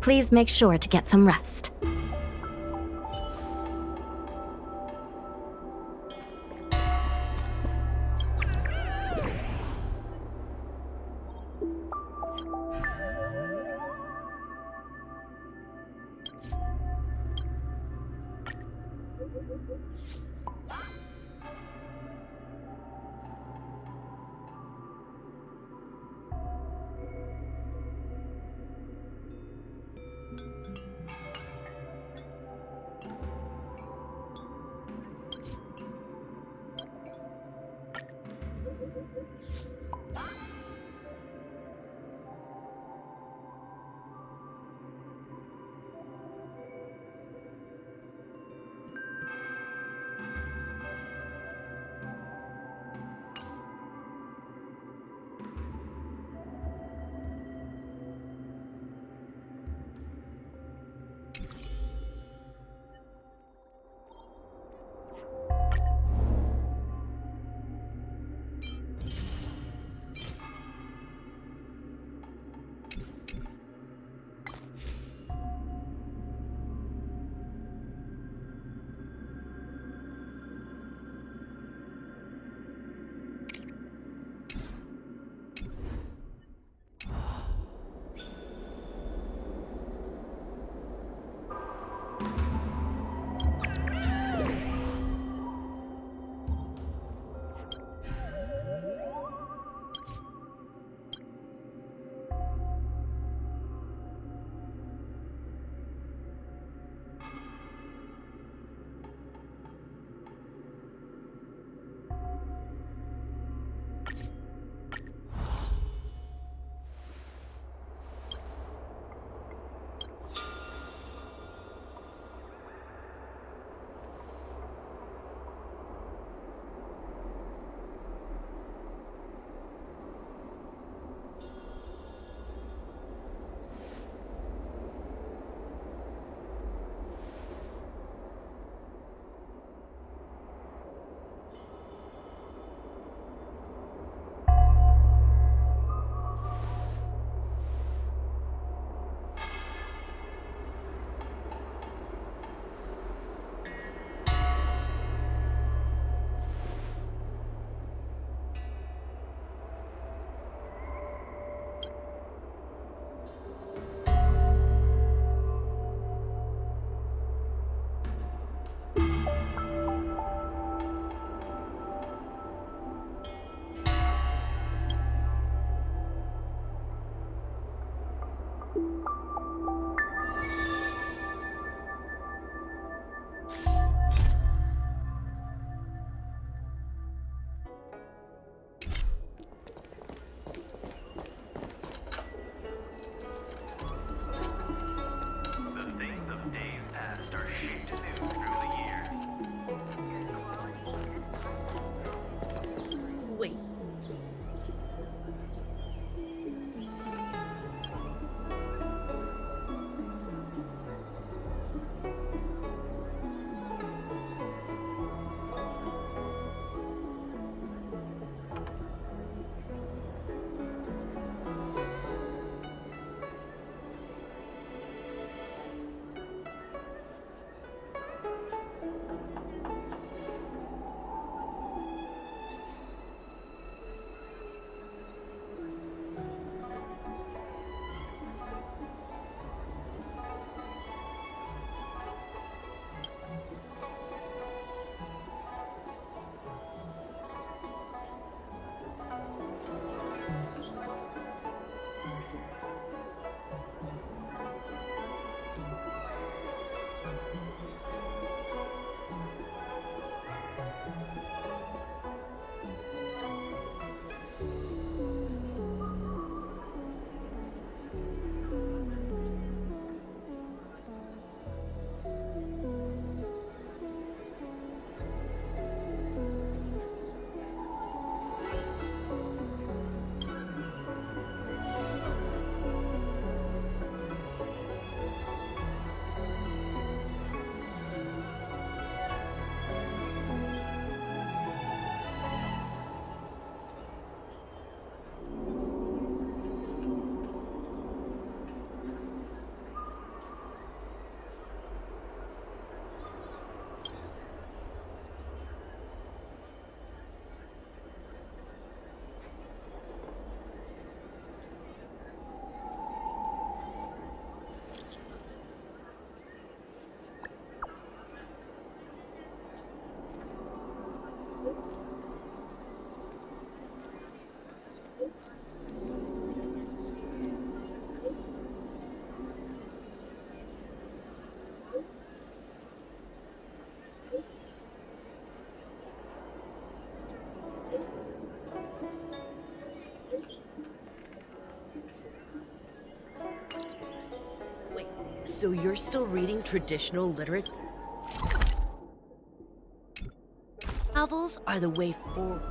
Please make sure to get some rest. So you're still reading traditional literature? Novels are the way forward.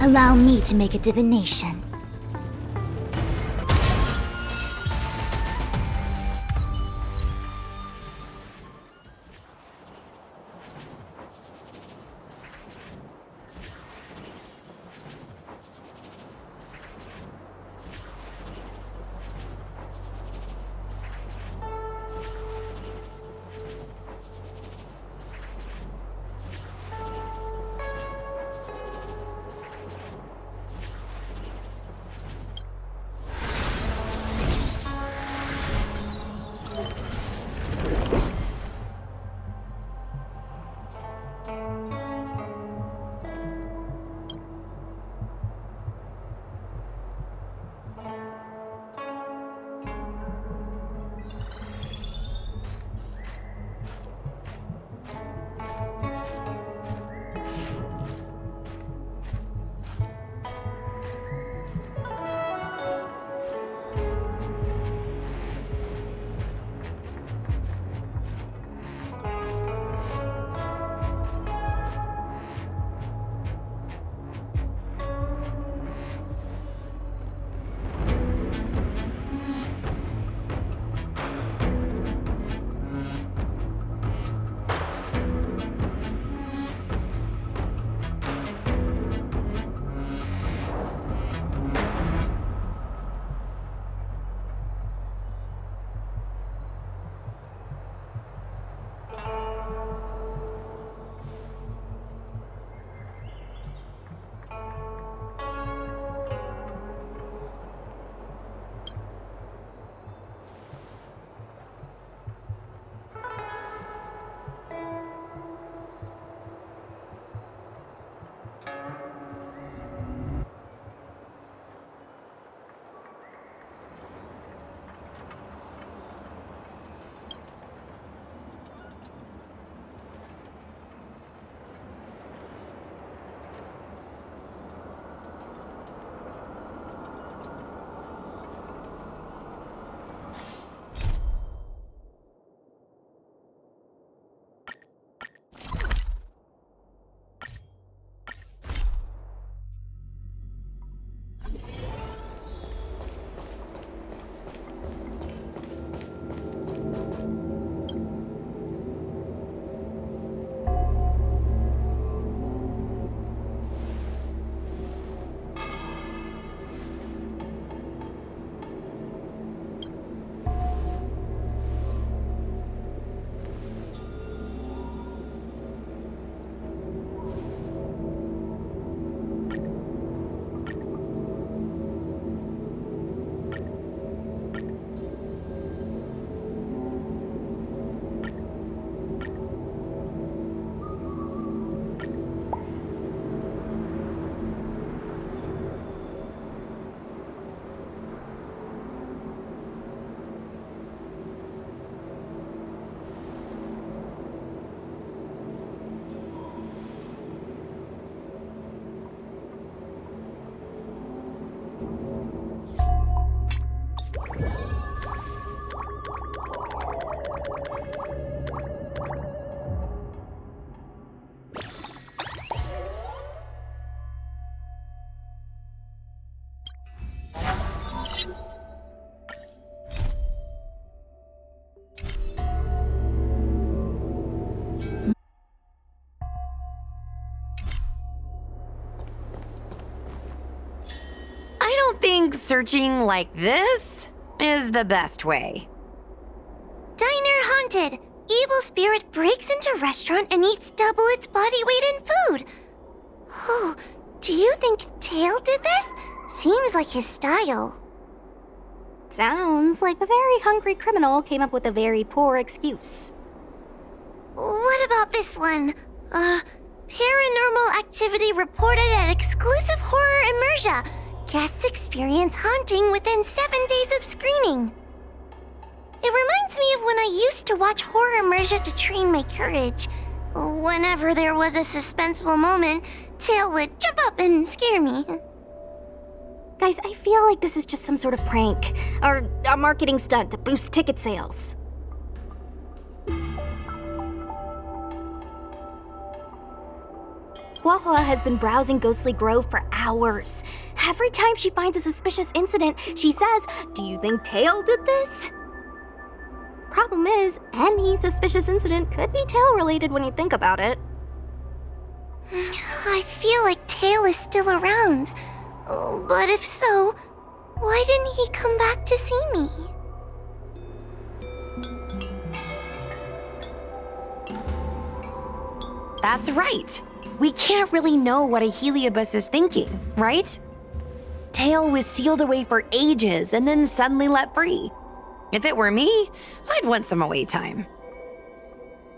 Allow me to make a divination. don't think searching like this is the best way. Diner haunted. Evil spirit breaks into restaurant and eats double its body weight in food. Oh, do you think Tail did this? Seems like his style. Sounds like a very hungry criminal came up with a very poor excuse. What about this one? Paranormal activity reported at exclusive horror immersia. Guests experience haunting within 7 days of screening. It reminds me of when I used to watch horror immersia to train my courage. Whenever there was a suspenseful moment, Tail would jump up and scare me. Guys, I feel like this is just some sort of prank, or a marketing stunt to boost ticket sales. Huahua has been browsing Ghostly Grove for hours. Every time she finds a suspicious incident, she says, "Do you think Tail did this?" Problem is, any suspicious incident could be Tail-related when you think about it. I feel like Tail is still around. Oh, but if so, why didn't he come back to see me? That's right. We can't really know what a Heliobus is thinking, right? Tail was sealed away for ages and then suddenly let free. If it were me, I'd want some away time.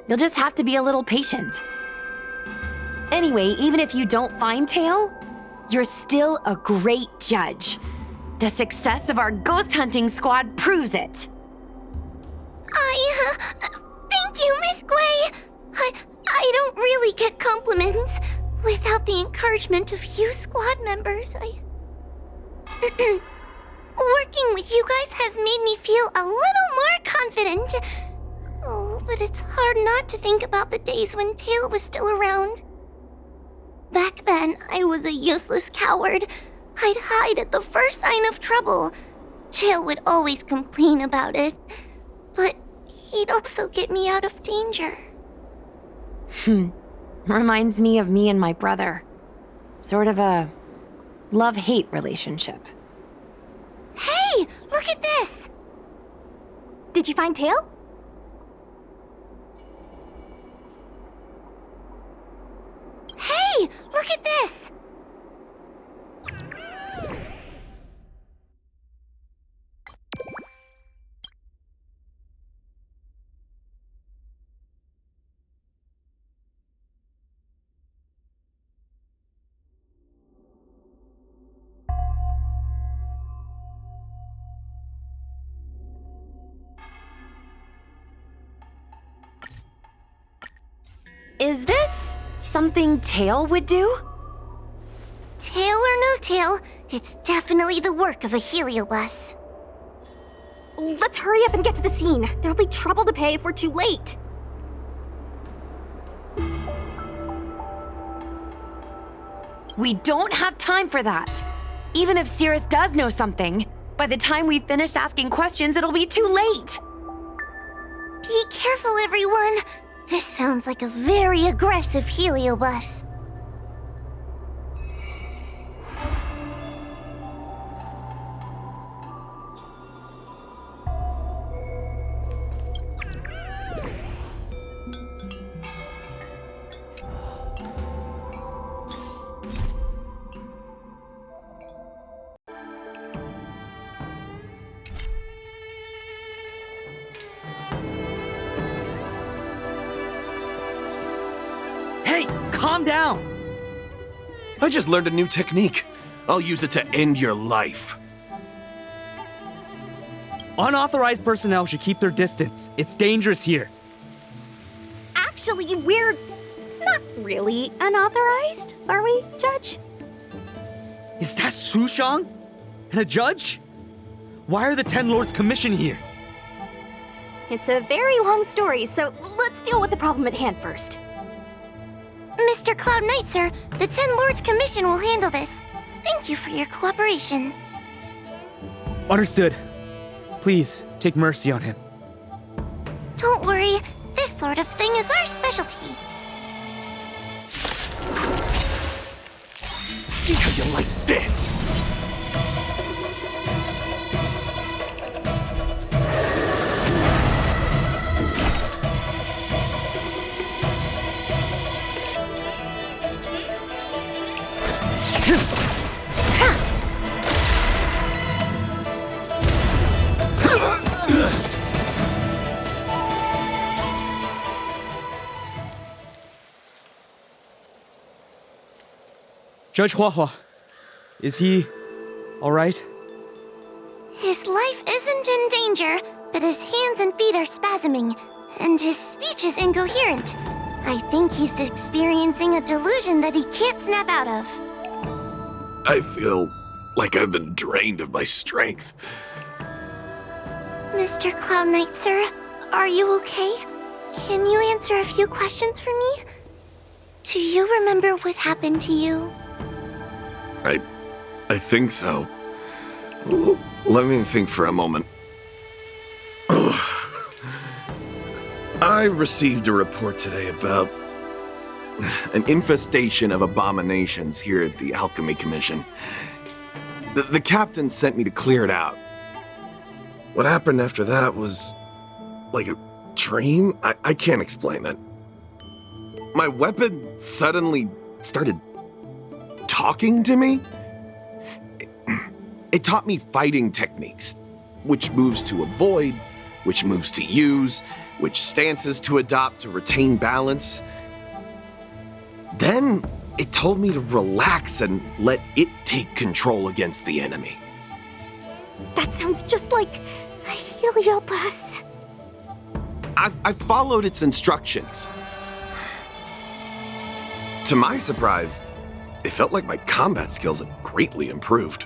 You'll just have to be a little patient. Anyway, even if you don't find Tail, you're still a great judge. The success of our ghost hunting squad proves it. Thank you, Miss Gui. I don't really get compliments. Without the encouragement of you squad members, working with you guys has made me feel a little more confident. Oh, but it's hard not to think about the days when Tail was still around. Back then, I was a useless coward. I'd hide at the first sign of trouble. Tail would always complain about it, but he'd also get me out of danger. Reminds me of me and my brother. Sort of a love-hate relationship. Hey, look at this! Did you find Tail? Hey, look at this! Is this something Tail would do? Tail or no tail, it's definitely the work of a Heliobus. Let's hurry up and get to the scene. There'll be trouble to pay if we're too late. We don't have time for that. Even if Cirrus does know something, by the time we've finished asking questions, it'll be too late. Be careful, everyone. This sounds like a very aggressive Heliobus. Hey, calm down! I just learned a new technique. I'll use it to end your life. Unauthorized personnel should keep their distance. It's dangerous here. Actually, we're not really unauthorized, are we, Judge? Is that Sushang? And a judge? Why are the Ten Lords Commission here? It's a very long story, so let's deal with the problem at hand first. Mr. Cloud Knight, sir, the Ten Lords Commission will handle this. Thank you for your cooperation. Understood. Please, take mercy on him. Don't worry, this sort of thing is our specialty. See how you like this? Judge Huahua, is he all right? His life isn't in danger, but his hands and feet are spasming, and his speech is incoherent. I think he's experiencing a delusion that he can't snap out of. I feel like I've been drained of my strength. Mr. Cloud Knight, sir, are you okay? Can you answer a few questions for me? Do you remember what happened to you? I think so. Let me think for a moment. I received a report today about an infestation of abominations here at the Alchemy Commission. The captain sent me to clear it out. What happened after that was like a dream? I can't explain it. My weapon suddenly started talking to me. It taught me fighting techniques, which moves to avoid, which moves to use, which stances to adopt to retain balance. Then it told me to relax and let it take control against the enemy. That sounds just like a Heliobus. I followed its instructions. To my surprise, it felt like my combat skills had greatly improved.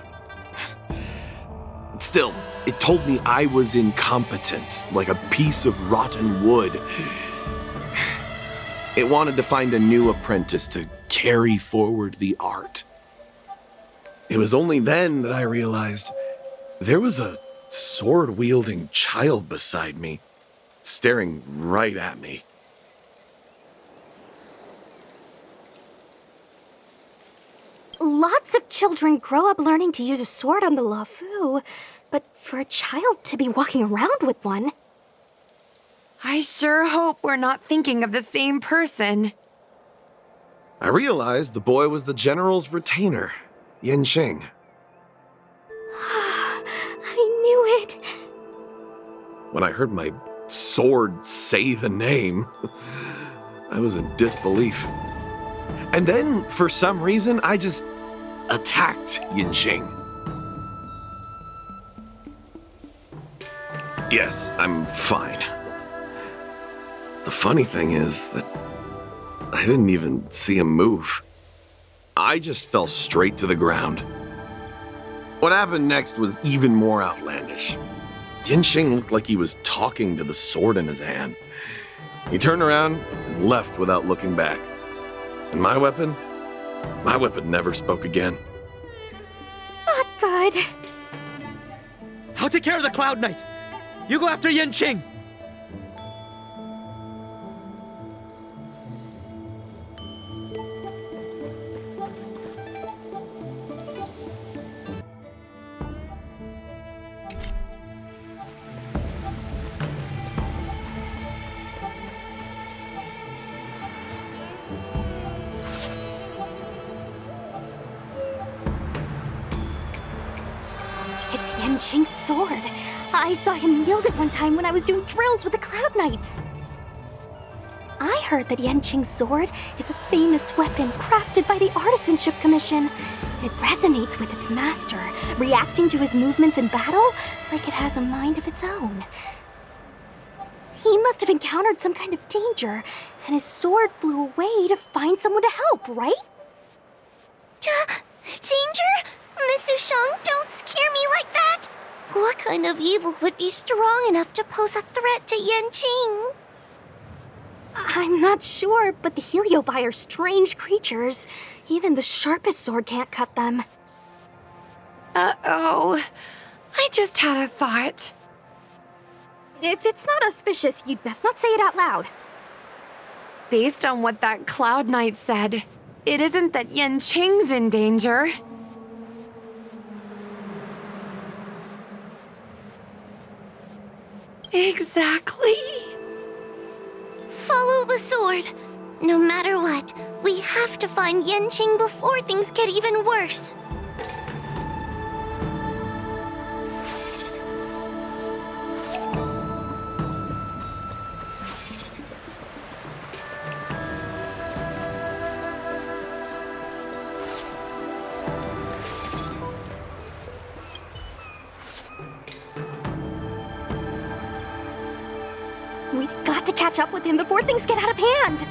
Still, it told me I was incompetent, like a piece of rotten wood. It wanted to find a new apprentice to carry forward the art. It was only then that I realized there was a sword-wielding child beside me, staring right at me. Lots of children grow up learning to use a sword on the Luofu, but for a child to be walking around with one... I sure hope we're not thinking of the same person. I realized the boy was the general's retainer, Yin Xing. I knew it. When I heard my sword say the name, I was in disbelief. And then, for some reason, I just attacked Yin Xing. Yes, I'm fine. The funny thing is that I didn't even see him move. I just fell straight to the ground. What happened next was even more outlandish. Yin Xing looked like he was talking to the sword in his hand. He turned around and left without looking back. And my weapon never spoke again. Not good. I'll take care of the Cloud Knight. You go after Yin Xing. It's Yin Xing's sword. I saw him wield it one time when I was doing drills with the Cloud Knights. I heard that Yin Xing's sword is a famous weapon crafted by the Artisanship Commission. It resonates with its master, reacting to his movements in battle like it has a mind of its own. He must have encountered some kind of danger, and his sword flew away to find someone to help, right? Danger? Miss Ushang, don't scare me like that! What kind of evil would be strong enough to pose a threat to Yin Xing? I'm not sure, but the Heliobi are strange creatures. Even the sharpest sword can't cut them. Uh-oh. I just had a thought. If it's not auspicious, you'd best not say it out loud. Based on what that Cloud Knight said, it isn't that Yin Xing's in danger. Exactly. Follow the sword. No matter what, we have to find Yin Xing before things get even worse. We've got to catch up with him before things get out of hand.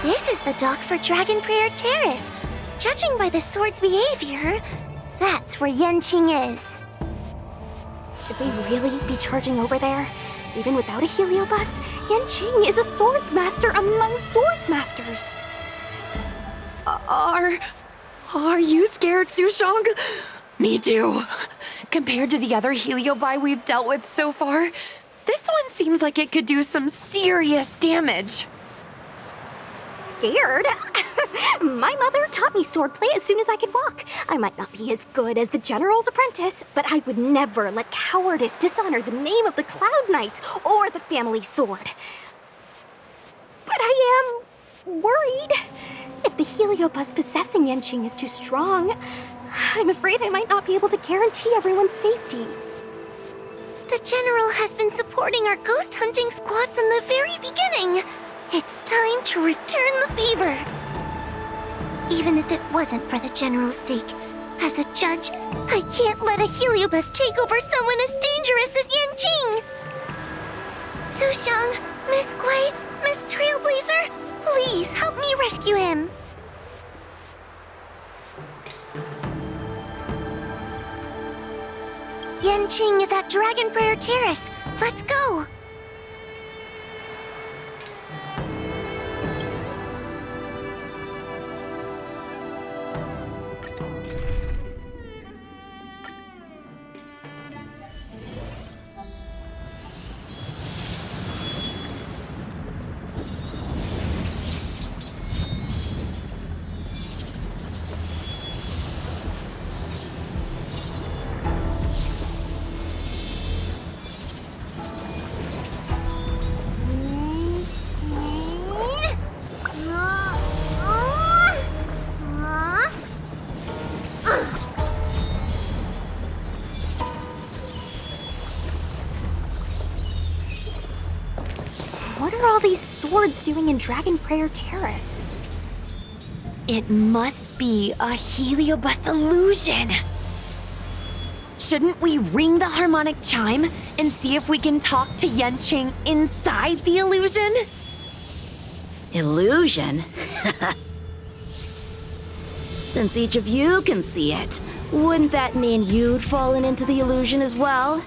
This is the dock for Dragon Prayer Terrace. Judging by the sword's behavior, that's where Yanqing is. Should we really be charging over there? Even without a heliobus, Yanqing is a swordsmaster among swordsmasters. Are you scared, Sushang? Me too. Compared to the other heliobi we've dealt with so far, this one seems like it could do some serious damage. Scared? My mother taught me swordplay as soon as I could walk. I might not be as good as the general's apprentice, but I would never let cowardice dishonor the name of the Cloud Knights or the family sword. But I am worried. If the heliobus possessing Yanqing is too strong, I'm afraid I might not be able to guarantee everyone's safety. The general has been supporting our ghost hunting squad from the very beginning. It's time to return the favor. Even if it wasn't for the general's sake, as a judge, I can't let a heliobus take over someone as dangerous as Yanqing. Sushang, Miss Gui, Miss Trailblazer, please help me rescue him. Yanqing is at Dragon Prayer Terrace. Let's go. What are all these swords doing in Dragon Prayer Terrace? It must be a heliobus illusion. Shouldn't we ring the harmonic chime and see if we can talk to Yanqing inside the illusion? Illusion? Since each of you can see it, wouldn't that mean you'd fallen into the illusion as well?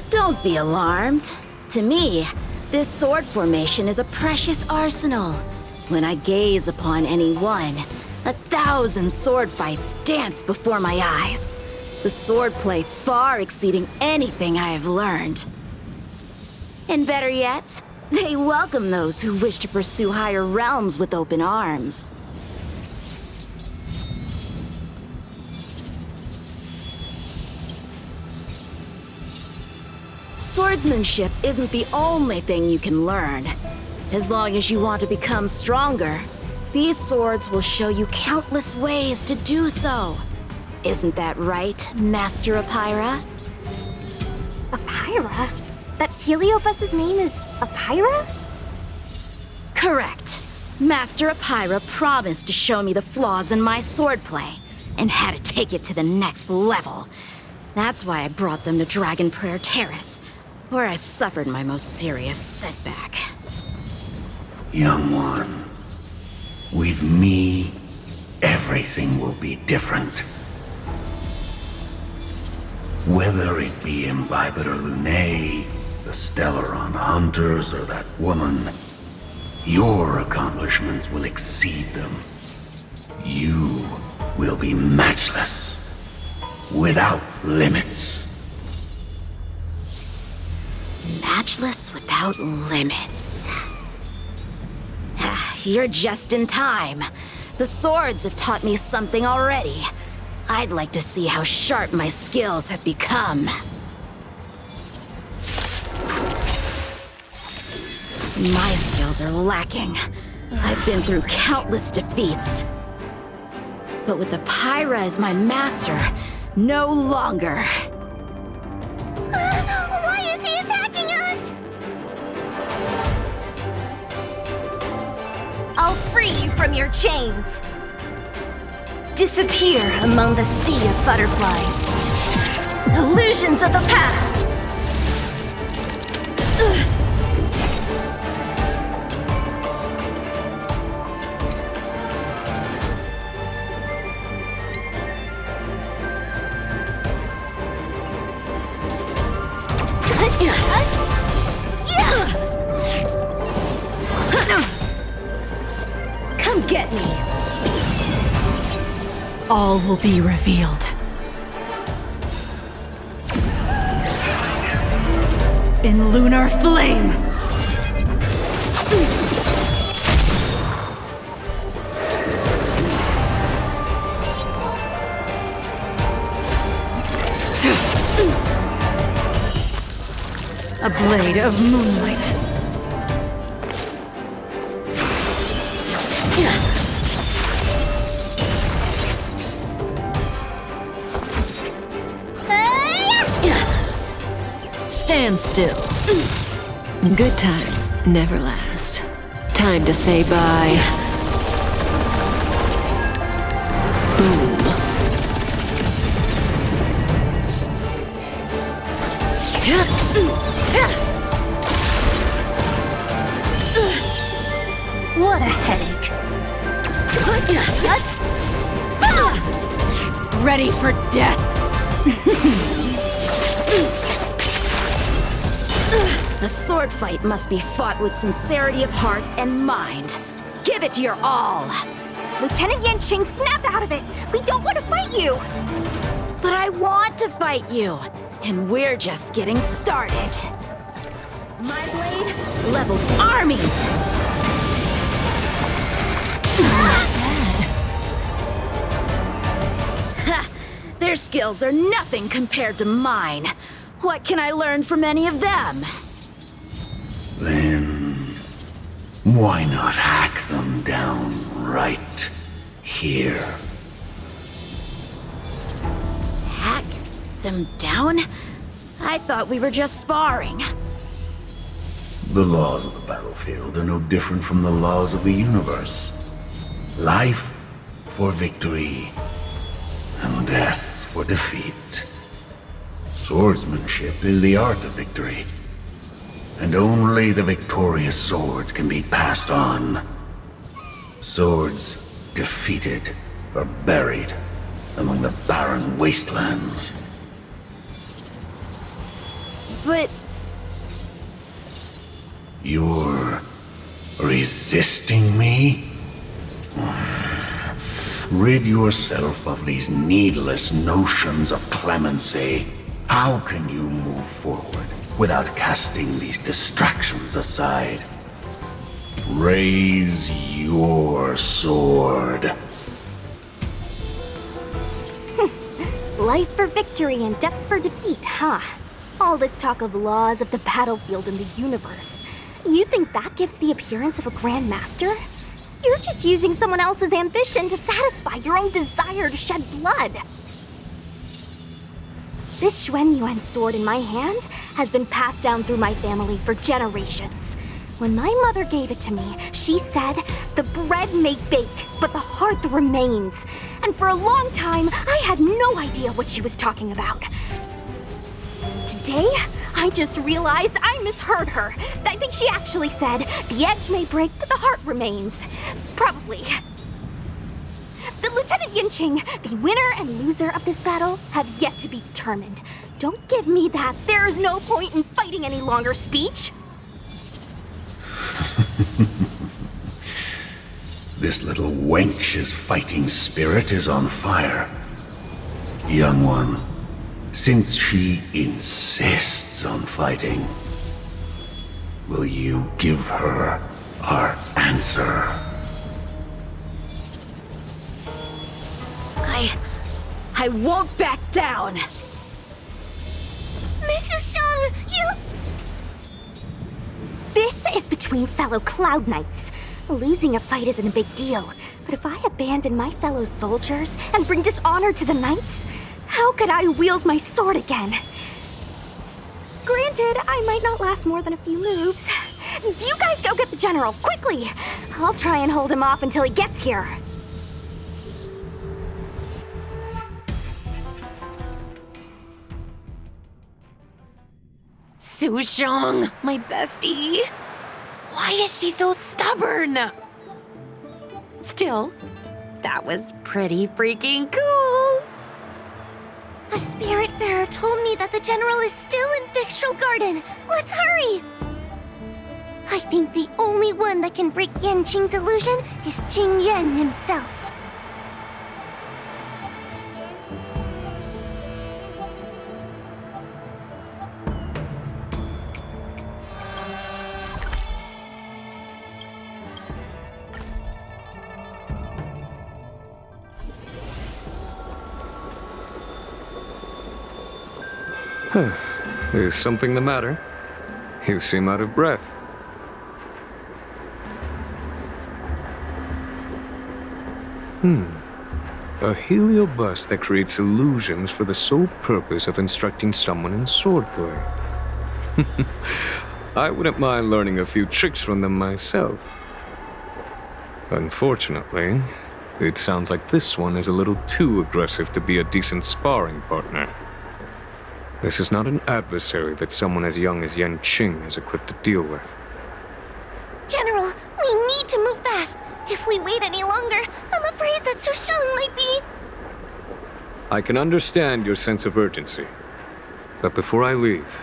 Don't be alarmed. To me, this sword formation is a precious arsenal. When I gaze upon any one, 1,000 sword fights dance before my eyes. The swordplay far exceeding anything I have learned. And better yet, they welcome those who wish to pursue higher realms with open arms. Swordsmanship isn't the only thing you can learn. As long as you want to become stronger, these swords will show you countless ways to do so. Isn't that right, Master Apira? Apira? That heliobus's name is Apira? Correct. Master Apira promised to show me the flaws in my swordplay, and had to take it to the next level. That's why I brought them to Dragon Prayer Terrace, where I suffered my most serious setback. Young one, with me, everything will be different. Whether it be Imbibitor Lunae, the Stellaron Hunters, or that woman, your accomplishments will exceed them. You will be matchless, without limits. Matchless without limits. You're just in time. The swords have taught me something already. I'd like to see how sharp my skills have become. My skills are lacking. I've been through countless defeats. But with Apira as my master, no longer. Why is he attacking us? from your chains! Disappear among the sea of butterflies. Illusions of the past! Come get me! All will be revealed. In lunar flame! A blade of moonlight. Stand still. Good times never last. Time to say bye. Boom. What a headache. Ready for death. The sword fight must be fought with sincerity of heart and mind. Give it your all! Lieutenant Yanqing, snap out of it! We don't want to fight you! But I want to fight you, and we're just getting started. My blade levels armies! Ha! Their skills are nothing compared to mine. What can I learn from any of them? Then, why not hack them down right here? Hack them down? I thought we were just sparring. The laws of the battlefield are no different from the laws of the universe. Life for victory, and death for defeat. Swordsmanship is the art of victory. And only the victorious swords can be passed on. Swords defeated are buried among the barren wastelands. But... You're resisting me? Rid yourself of these needless notions of clemency. How can you move forward without casting these distractions aside? Raise your sword. Life for victory and death for defeat, huh? All this talk of laws of the battlefield and the universe. You think that gives the appearance of a Grand Master? You're just using someone else's ambition to satisfy your own desire to shed blood. This Xuan Yuan sword in my hand has been passed down through my family for generations. When my mother gave it to me, she said, "The bread may bake, but the heart remains." And for a long time, I had no idea what she was talking about. Today, I just realized I misheard her. I think she actually said, "The edge may break, but the heart remains." Probably. The Lieutenant Yanqing, the winner and loser of this battle, have yet to be determined. Don't give me that "there is no point in fighting any longer" speech. This little wench's fighting spirit is on fire. Young one, since she insists on fighting, will you give her our answer? I won't back down! Mrs. Shang, you... This is between fellow Cloud Knights. Losing a fight isn't a big deal, but if I abandon my fellow soldiers and bring dishonor to the Knights, how could I wield my sword again? Granted, I might not last more than a few moves. You guys go get the general, quickly! I'll try and hold him off until he gets here. Sushong, my bestie. Why is she so stubborn? Still, that was pretty freaking cool. A spiritfarer told me that the general is still in Victral Garden. Let's hurry! I think the only one that can break Yanqing's illusion is Jing Yuan himself. Is something the matter? You seem out of breath. A heliobus that creates illusions for the sole purpose of instructing someone in swordplay. I wouldn't mind learning a few tricks from them myself. Unfortunately, it sounds like this one is a little too aggressive to be a decent sparring partner. This is not an adversary that someone as young as Yanqing is equipped to deal with. General, we need to move fast. If we wait any longer, I'm afraid that Sushang might be... I can understand your sense of urgency. But before I leave,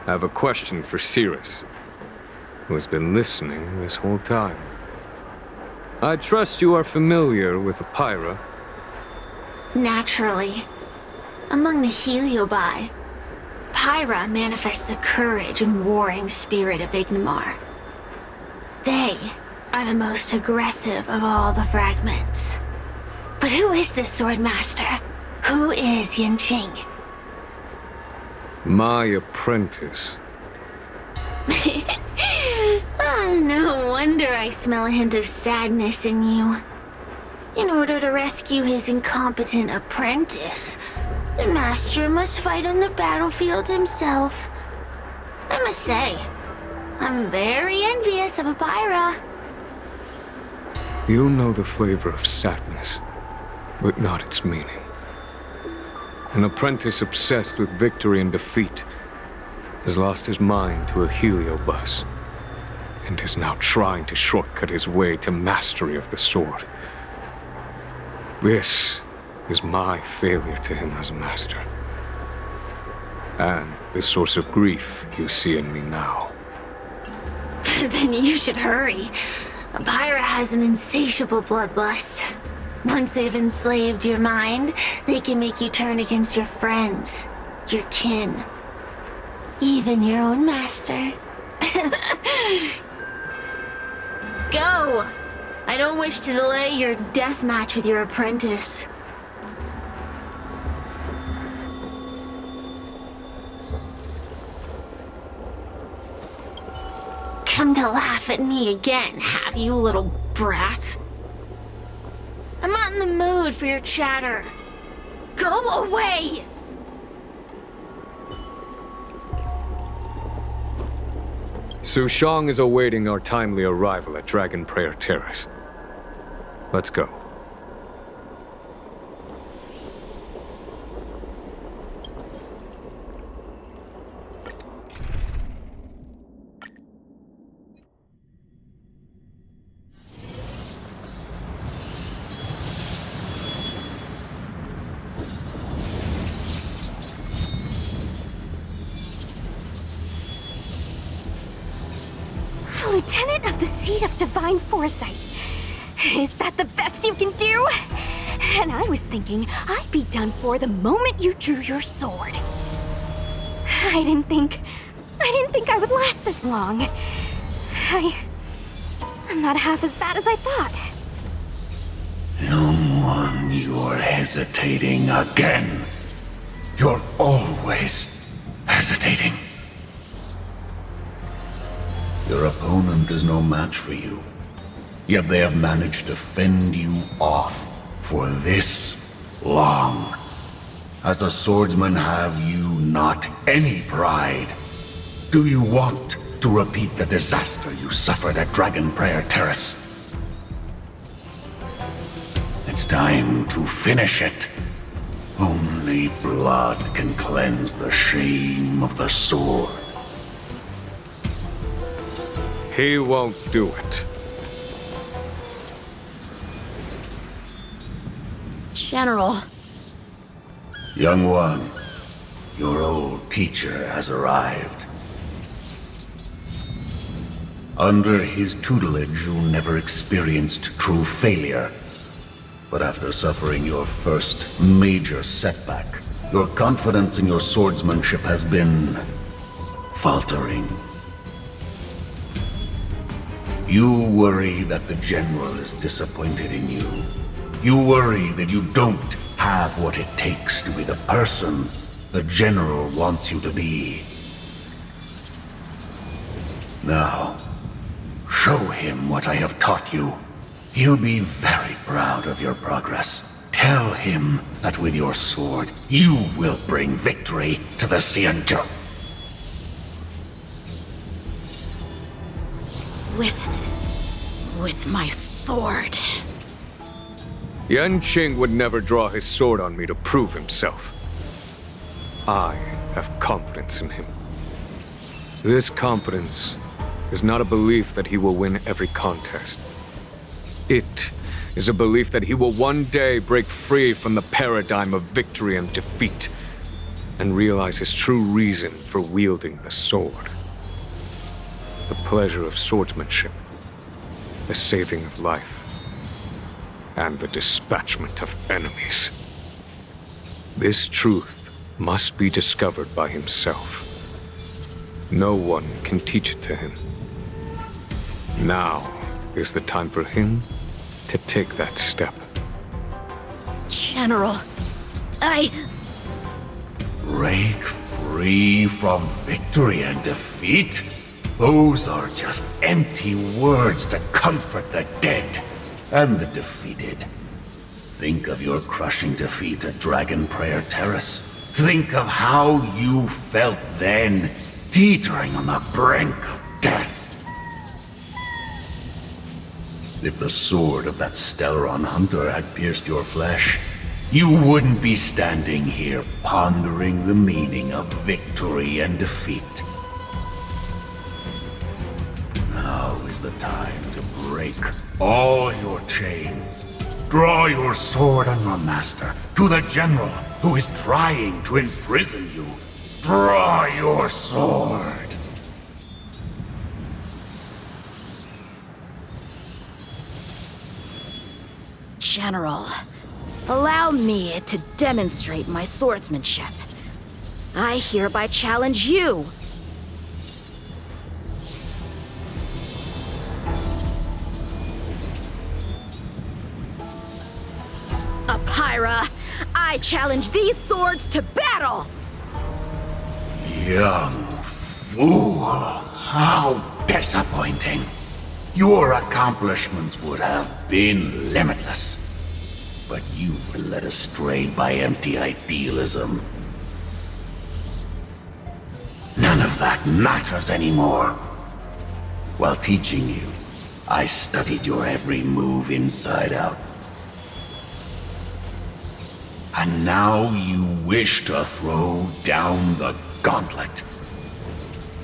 I have a question for Cirrus, who has been listening this whole time. I trust you are familiar with Apira. Naturally. Among the Heliobi, Pyra manifests the courage and warring spirit of Ignimar. They are the most aggressive of all the fragments. But who is this sword master? Who is Yanqing? My apprentice. No wonder I smell a hint of sadness in you. In order to rescue his incompetent apprentice, the master must fight on the battlefield himself. I must say, I'm very envious of Apira. You know the flavor of sadness, but not its meaning. An apprentice obsessed with victory and defeat has lost his mind to a heliobus, and is now trying to shortcut his way to mastery of the sword. This is my failure to him as a master. And the source of grief you see in me now. Then you should hurry. Apira has an insatiable bloodlust. Once they've enslaved your mind, they can make you turn against your friends, your kin, even your own master. Go! I don't wish to delay your death match with your apprentice. Come to laugh at me again, have you, little brat? I'm not in the mood for your chatter. Go away! Sushang is awaiting our timely arrival at Dragon Prayer Terrace. Let's go. Lieutenant of the Seat of Divine Foresight. Is that the best you can do? And I was thinking I'd be done for the moment you drew your sword. I didn't think I would last this long. I'm not half as bad as I thought. Young one, you're hesitating again. You're always hesitating. Your opponent is no match for you. Yet they have managed to fend you off for this long. As a swordsman, have you not any pride? Do you want to repeat the disaster you suffered at Dragon Prayer Terrace. It's time to finish it. Only blood can cleanse the shame of the sword. He won't do it. General. Young one, your old teacher has arrived. Under his tutelage, you never experienced true failure. But after suffering your first major setback, your confidence in your swordsmanship has been faltering. You worry that the general is disappointed in you. You worry that you don't have what it takes to be the person the general wants you to be. Now, show him what I have taught you. He'll be very proud of your progress. Tell him that with your sword, you will bring victory to the Xianzhou. With my sword. Yan Qing would never draw his sword on me to prove himself. I have confidence in him. This confidence is not a belief that he will win every contest. It is a belief that he will one day break free from the paradigm of victory and defeat, and realize his true reason for wielding the sword. The pleasure of swordsmanship, the saving of life, and the dispatchment of enemies. This truth must be discovered by himself. No one can teach it to him. Now is the time for him to take that step. General, Break free from victory and defeat? Those are just empty words to comfort the dead and the defeated. Think of your crushing defeat at Dragon Prayer Terrace. Think of how you felt then, teetering on the brink of death. If the sword of that Stellaron hunter had pierced your flesh, you wouldn't be standing here pondering the meaning of victory and defeat. Now is the time to break all your chains. Draw your sword on your master, to the general who is trying to imprison you. Draw your sword. General, allow me to demonstrate my swordsmanship. I hereby challenge you. Apyra, I challenge these swords to battle! Young fool, how disappointing. Your accomplishments would have been limitless. But you've been led astray by empty idealism. None of that matters anymore. While teaching you, I studied your every move inside out. And now you wish to throw down the gauntlet.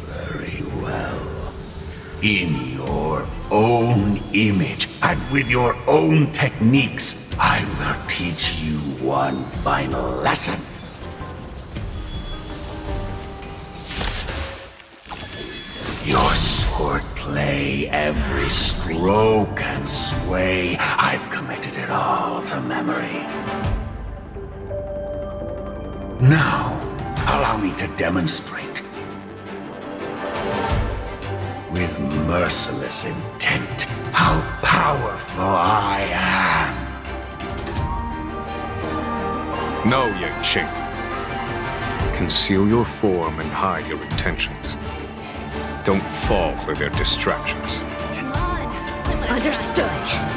Very well. In your own image and with your own techniques, I will teach you one final lesson. Your swordplay, every stroke and sway, I've committed it all to memory. Now, allow me to demonstrate. With merciless intent, how powerful I am. No, Yan Qing. Conceal your form and hide your intentions. Don't fall for their distractions. Come on. Understood.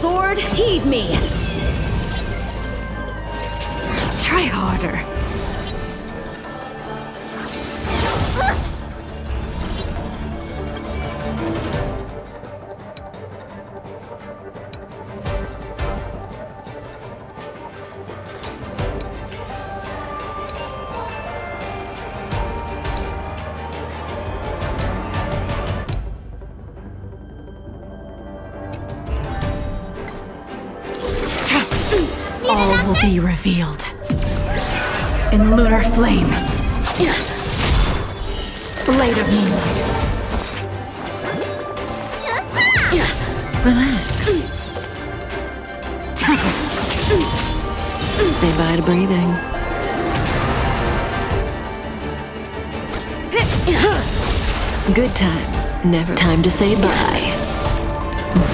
sword, heed me. Try harder. All will be revealed in lunar flame. Blade of moonlight. Relax. Say bye to breathing. Good times, never time to say bye.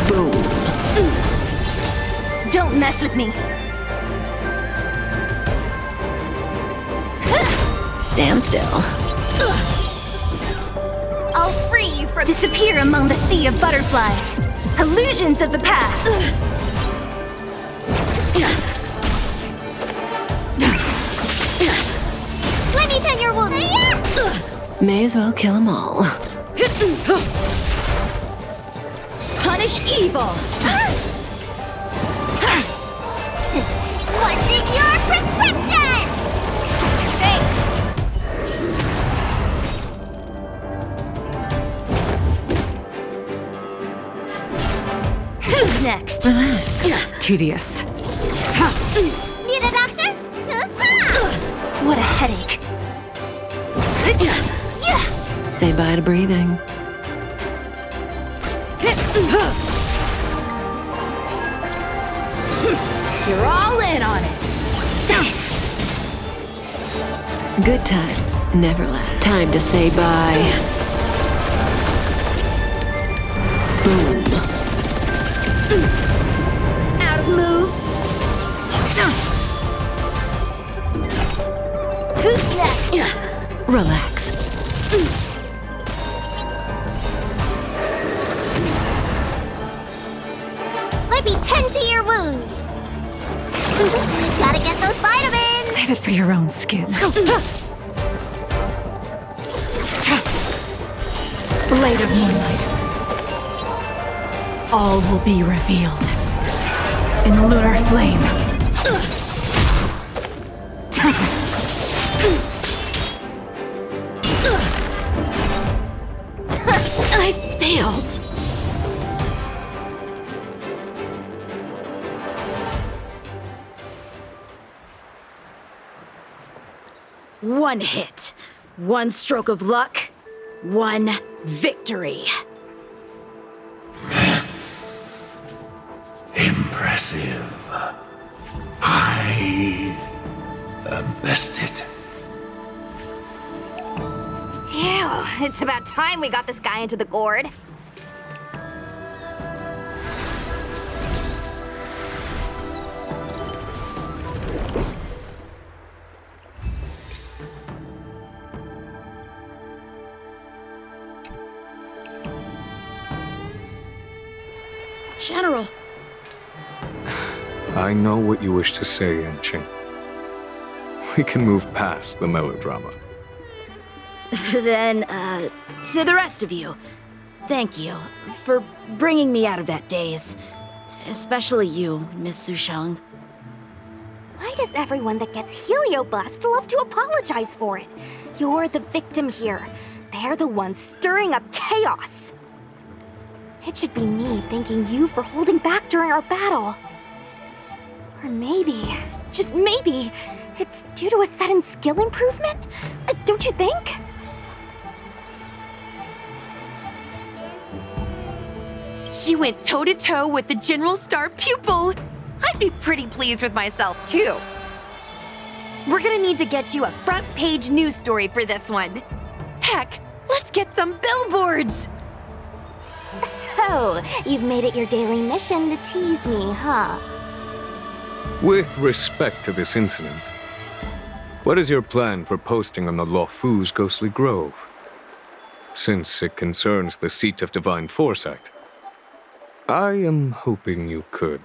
Boom. Don't mess with me. Stand still. I'll free you from disappear among the sea of butterflies. Illusions of the past. Let me tend your wound. May as well kill them all. Punish evil. What's in your prescription? Thanks. Who's next? Relax. Tedious. Need a doctor? What a headache. Say bye to breathing. You're all in on it. Good times, never last. Time to say bye. Boom. Out of moves. Who's next? Relax. Let me tend to your wounds. Gotta get those vitamins. Save it for your own skin. Blade of moonlight. All will be revealed in lunar flame. I failed. One hit, one stroke of luck, one victory. Impressive. I am bested. Ew, it's about time we got this guy into the gourd. General. I know what you wish to say, Enching. We can move past the melodrama. Then, to the rest of you, thank you for bringing me out of that daze. Especially you, Miss Sushang. Why does everyone that gets heliobust love to apologize for it? You're the victim here. They're the ones stirring up chaos. It should be me thanking you for holding back during our battle. Or maybe, just maybe, it's due to a sudden skill improvement? Don't you think? She went toe-to-toe with the General Star pupil. I'd be pretty pleased with myself, too. We're gonna need to get you a front-page news story for this one. Heck, let's get some billboards! So, you've made it your daily mission to tease me, huh? With respect to this incident, what is your plan for posting on the Luofu's Ghostly Grove? Since it concerns the seat of divine foresight. I am hoping you could.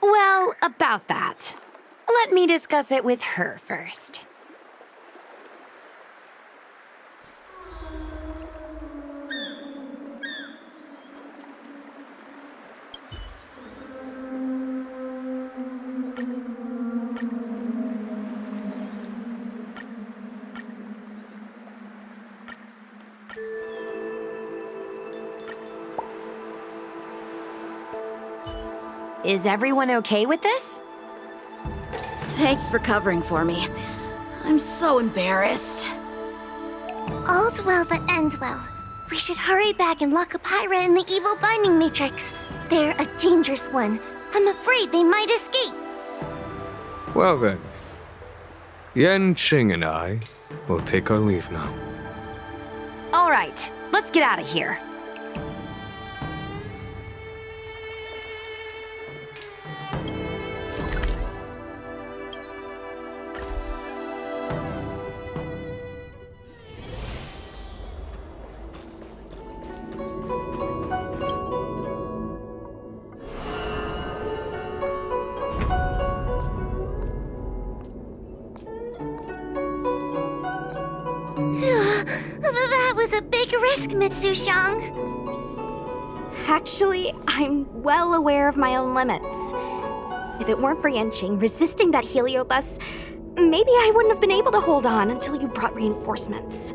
Well, about that. Let me discuss it with her first. Is everyone okay with this? Thanks for covering for me. I'm so embarrassed. All's well that ends well. We should hurry back and lock up Hyra in the evil binding matrix. They're a dangerous one. I'm afraid they might escape. Well then, Yan Qing and I will take our leave now. All right, let's get out of here. That was a big risk, Miss Sushang. Actually, I'm well aware of my own limits. If it weren't for Yanqing resisting that heliobus, maybe I wouldn't have been able to hold on until you brought reinforcements.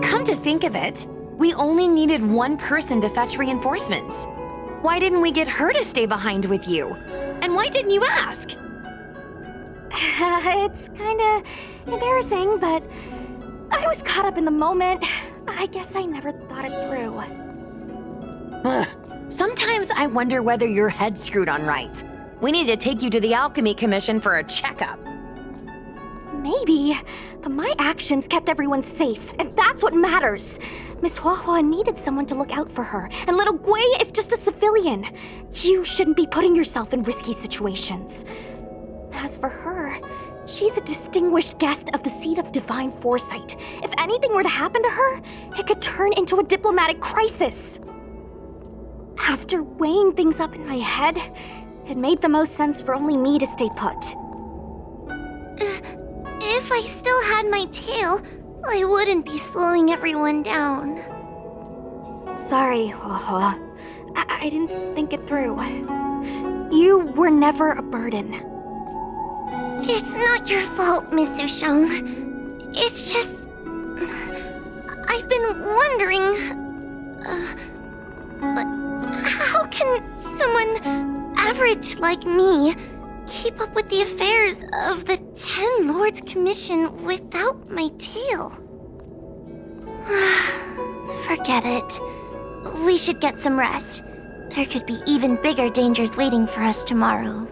Come to think of it, we only needed one person to fetch reinforcements. Why didn't we get her to stay behind with you? And why didn't you ask? It's kinda embarrassing, but I was caught up in the moment. I guess I never thought it through. Sometimes I wonder whether your head's screwed on right. We need to take you to the Alchemy Commission for a checkup. Maybe, but my actions kept everyone safe, and that's what matters. Miss Huahua needed someone to look out for her, and little Gui is just a civilian. You shouldn't be putting yourself in risky situations. As for her, she's a distinguished guest of the Seat of Divine Foresight. If anything were to happen to her, it could turn into a diplomatic crisis. After weighing things up in my head, it made the most sense for only me to stay put. If I still had my tail, I wouldn't be slowing everyone down. Sorry, Huahua. I didn't think it through. You were never a burden. It's not your fault, Miss Sushang. It's just... I've been wondering... how can someone average like me keep up with the affairs of the 10 Lords Commission without my tail? Forget it. We should get some rest. There could be even bigger dangers waiting for us tomorrow.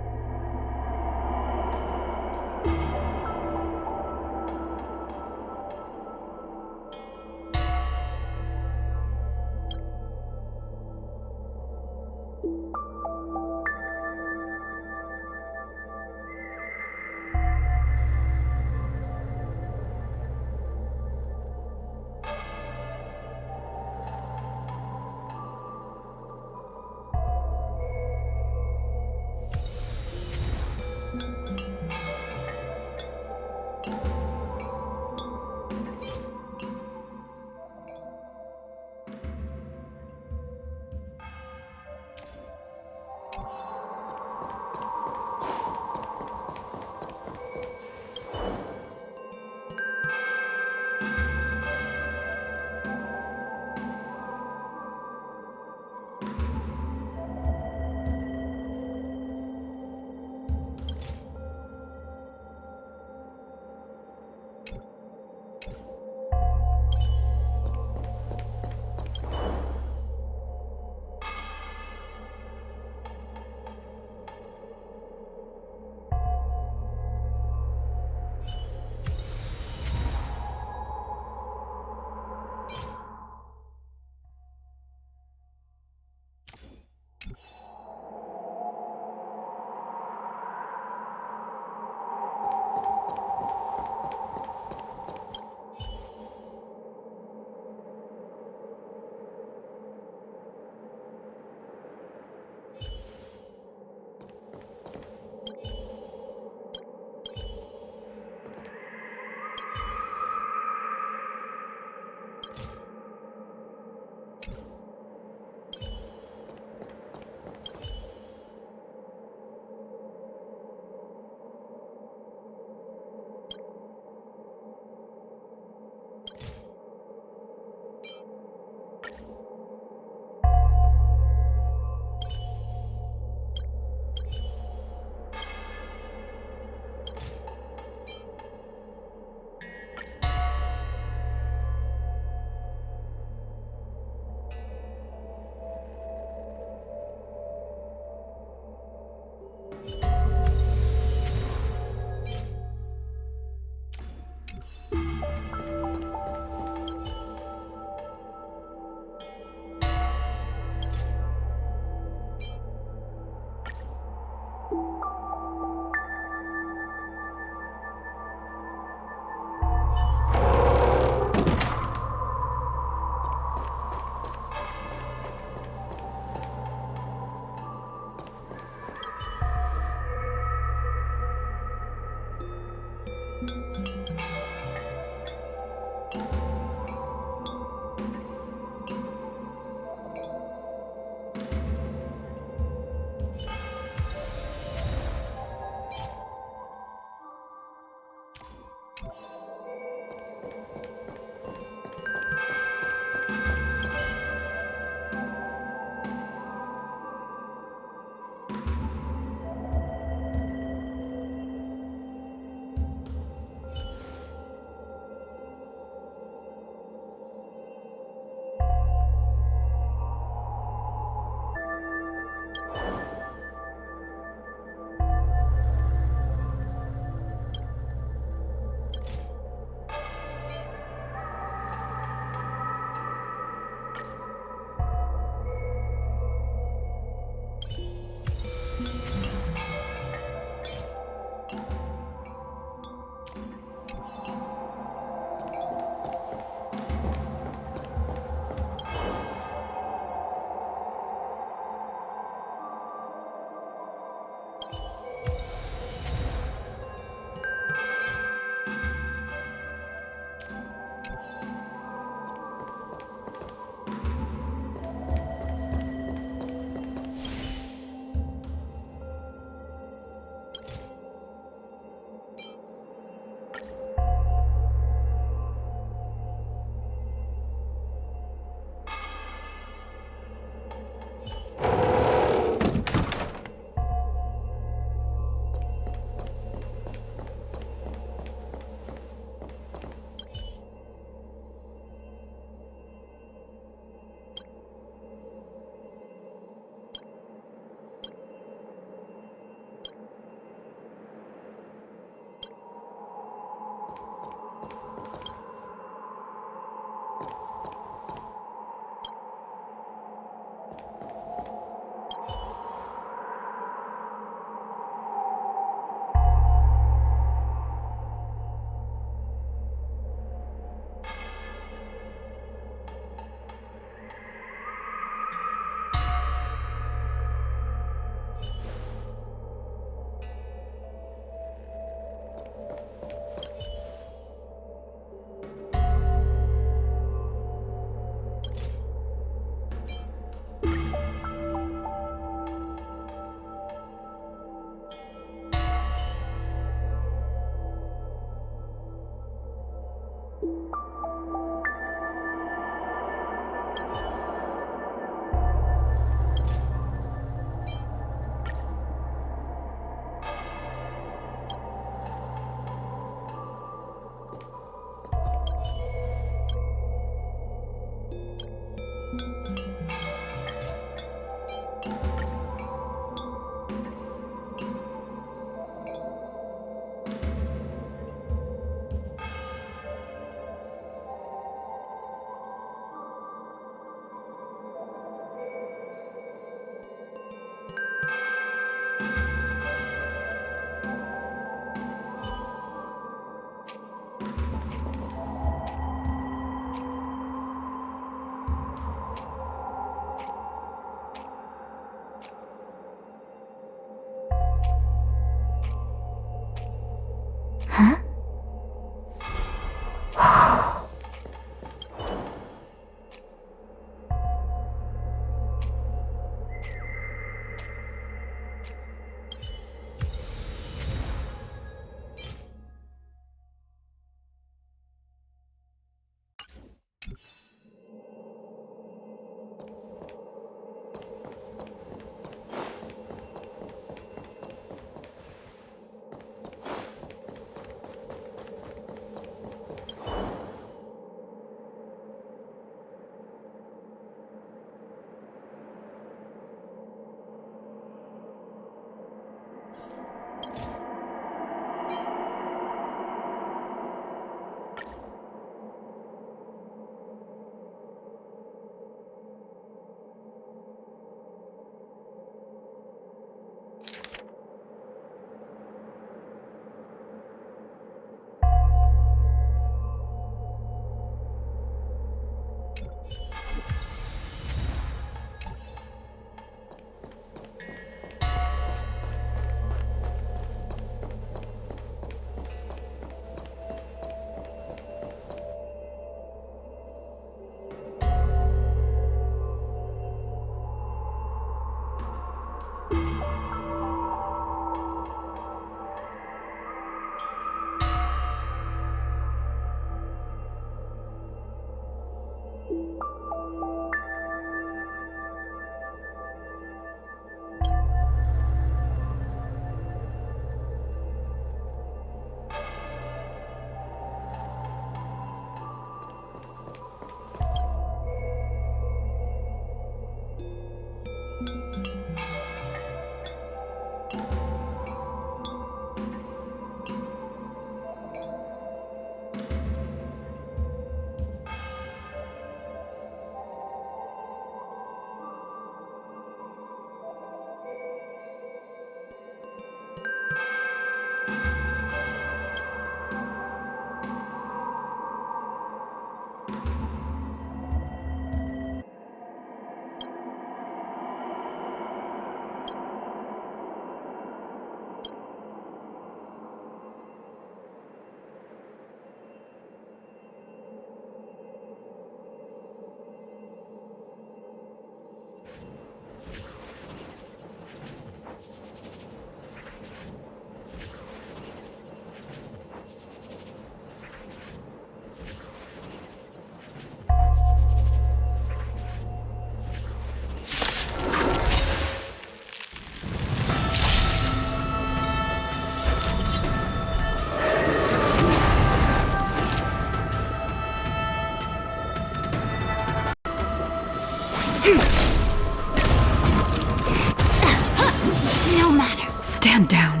No matter. Stand down.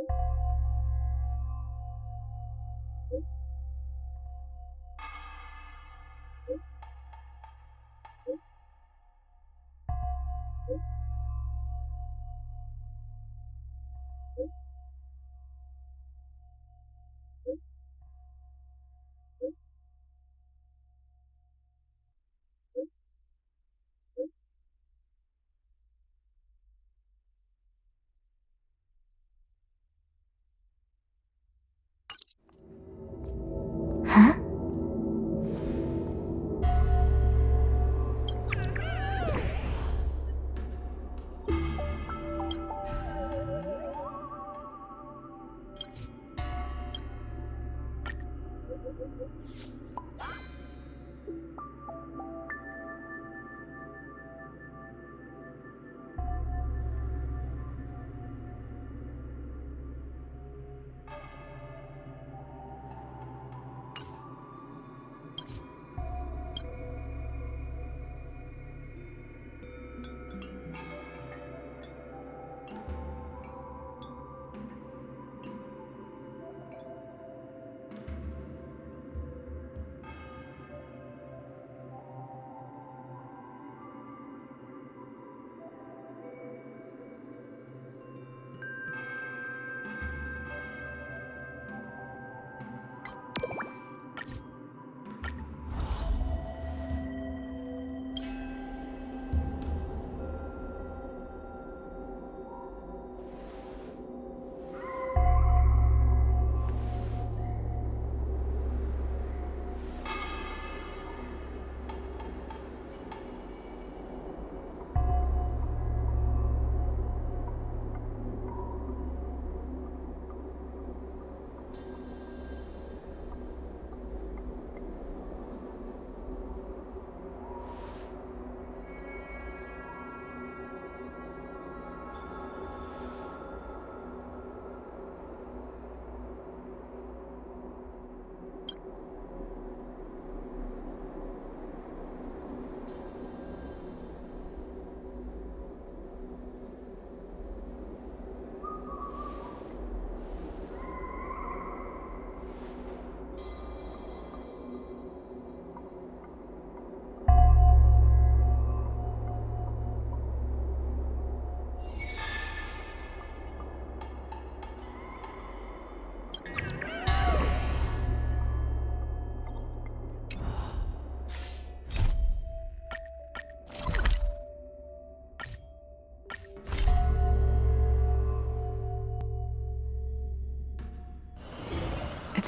Huh?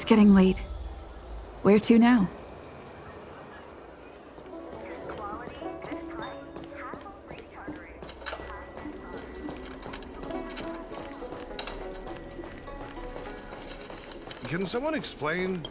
It's getting late. Where to now? Can someone explain?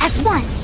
as one.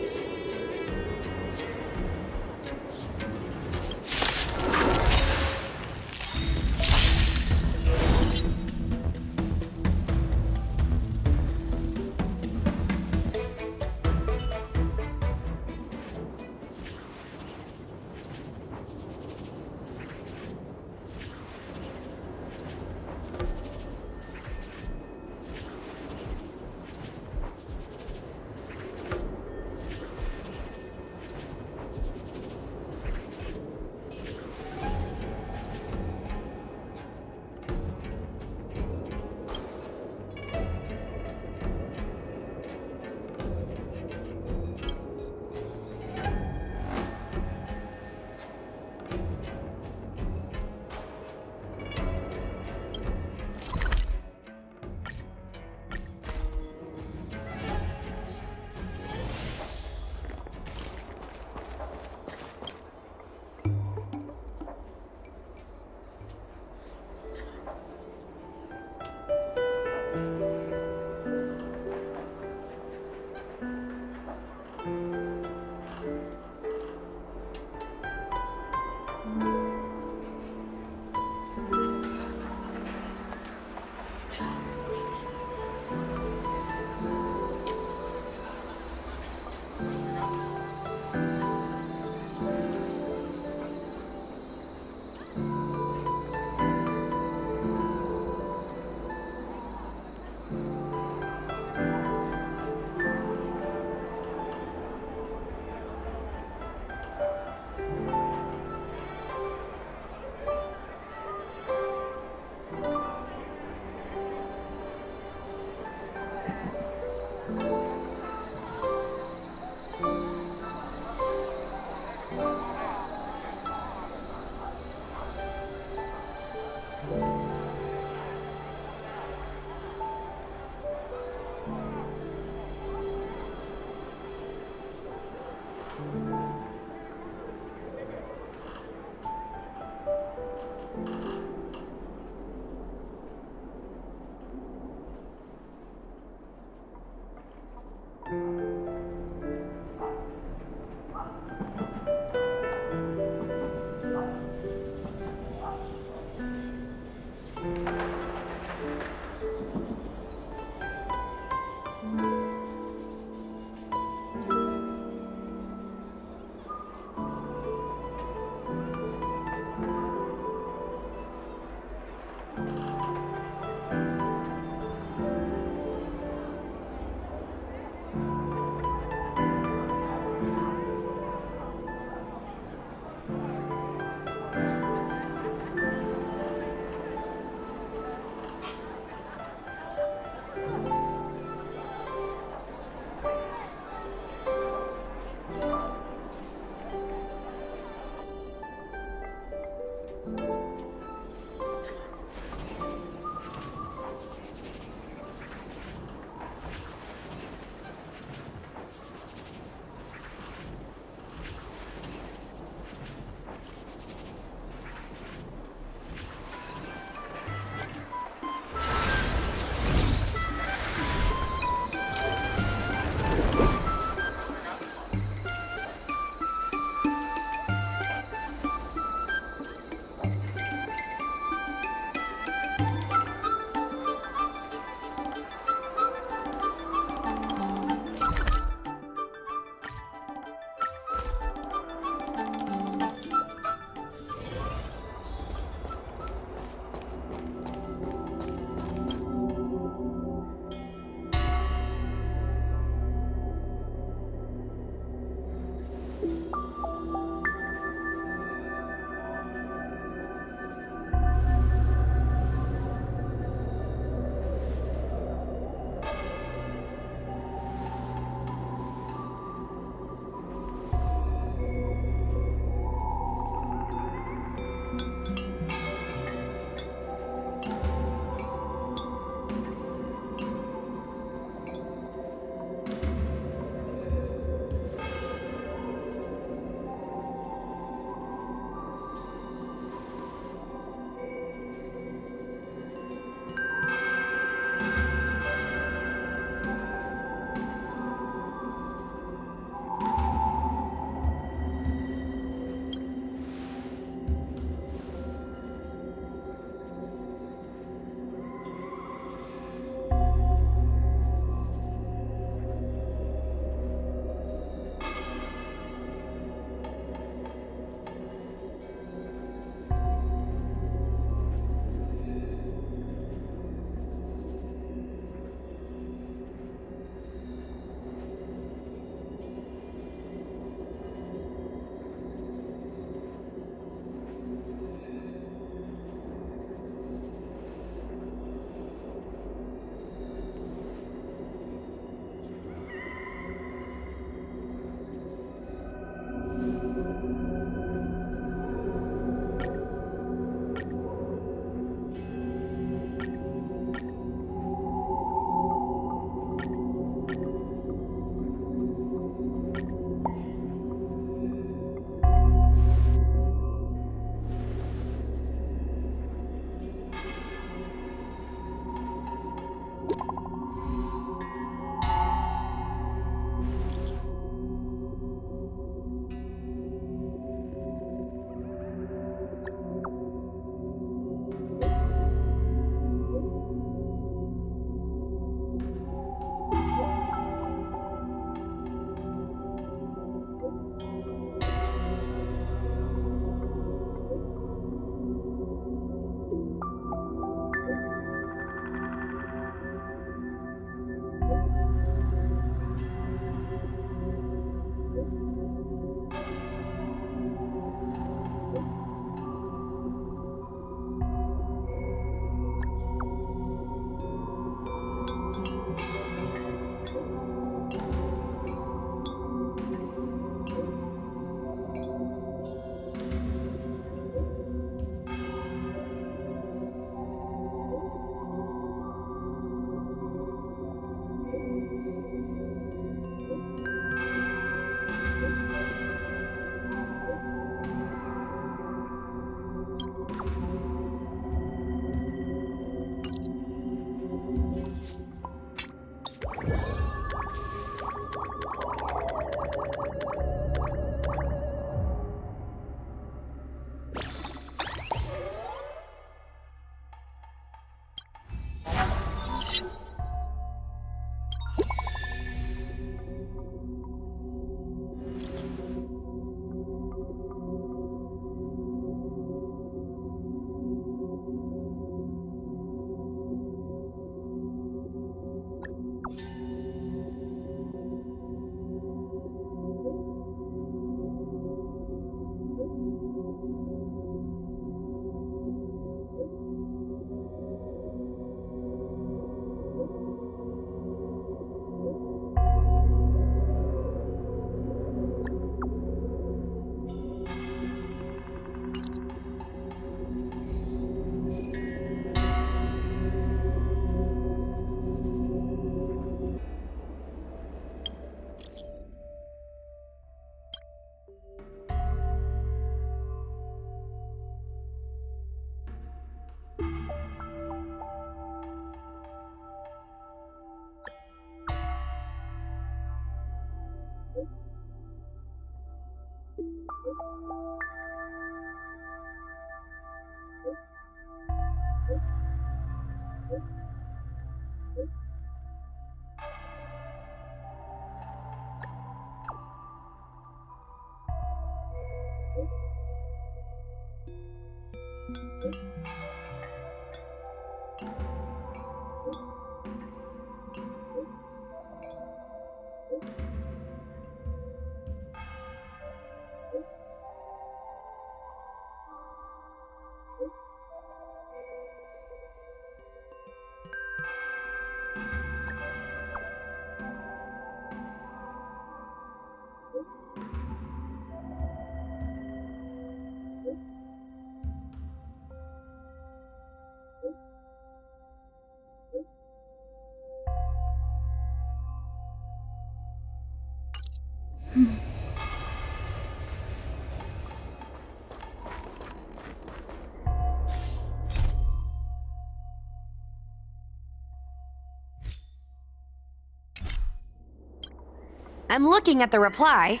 I'm looking at the reply.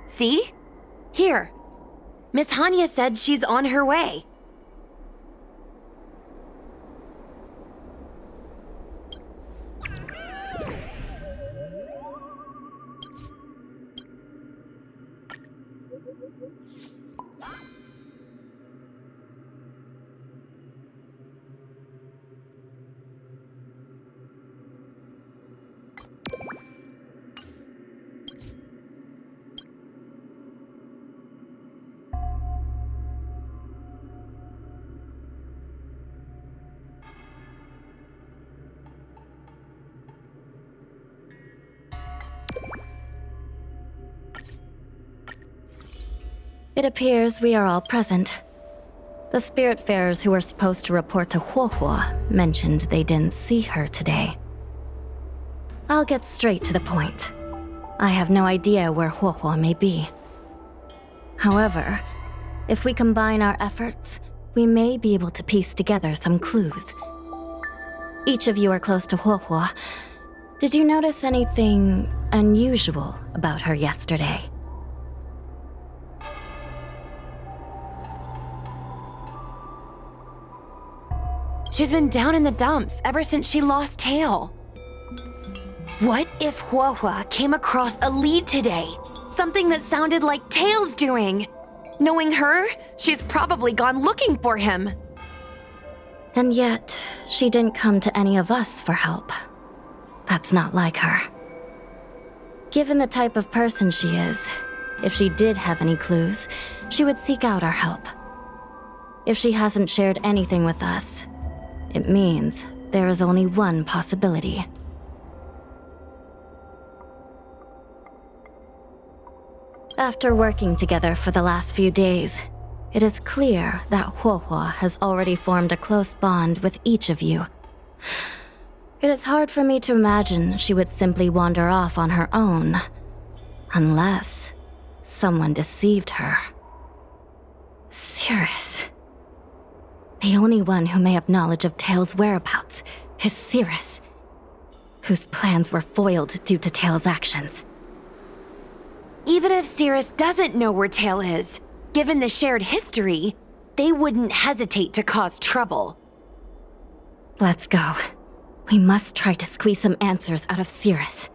See? Here. Miss Hanya said she's on her way. It appears we are all present. The Spiritfarers who were supposed to report to Huohuo mentioned they didn't see her today. I'll get straight to the point. I have no idea where Huohuo may be. However, if we combine our efforts, we may be able to piece together some clues. Each of you are close to Huohuo. Did you notice anything unusual about her yesterday? She's been down in the dumps ever since she lost Tail. What if Huohuo came across a lead today? Something that sounded like Tail's doing. Knowing her, she's probably gone looking for him. And yet, she didn't come to any of us for help. That's not like her. Given the type of person she is, if she did have any clues, she would seek out our help. If she hasn't shared anything with us, it means there is only one possibility. After working together for the last few days, it is clear that Huohuo has already formed a close bond with each of you. It is hard for me to imagine she would simply wander off on her own, unless someone deceived her. Cirrus. The only one who may have knowledge of Tail's whereabouts is Cirrus, whose plans were foiled due to Tail's actions. Even if Cirrus doesn't know where Tail is, given the shared history, they wouldn't hesitate to cause trouble. Let's go. We must try to squeeze some answers out of Cirrus.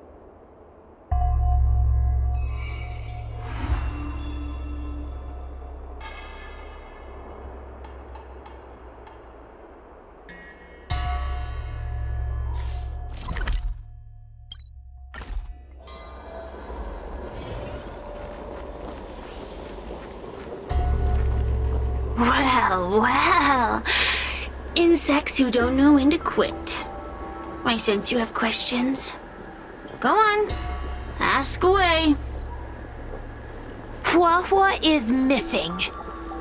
Well. Insects who don't know when to quit. I sense you have questions. Go on. Ask away. Huohuo is missing,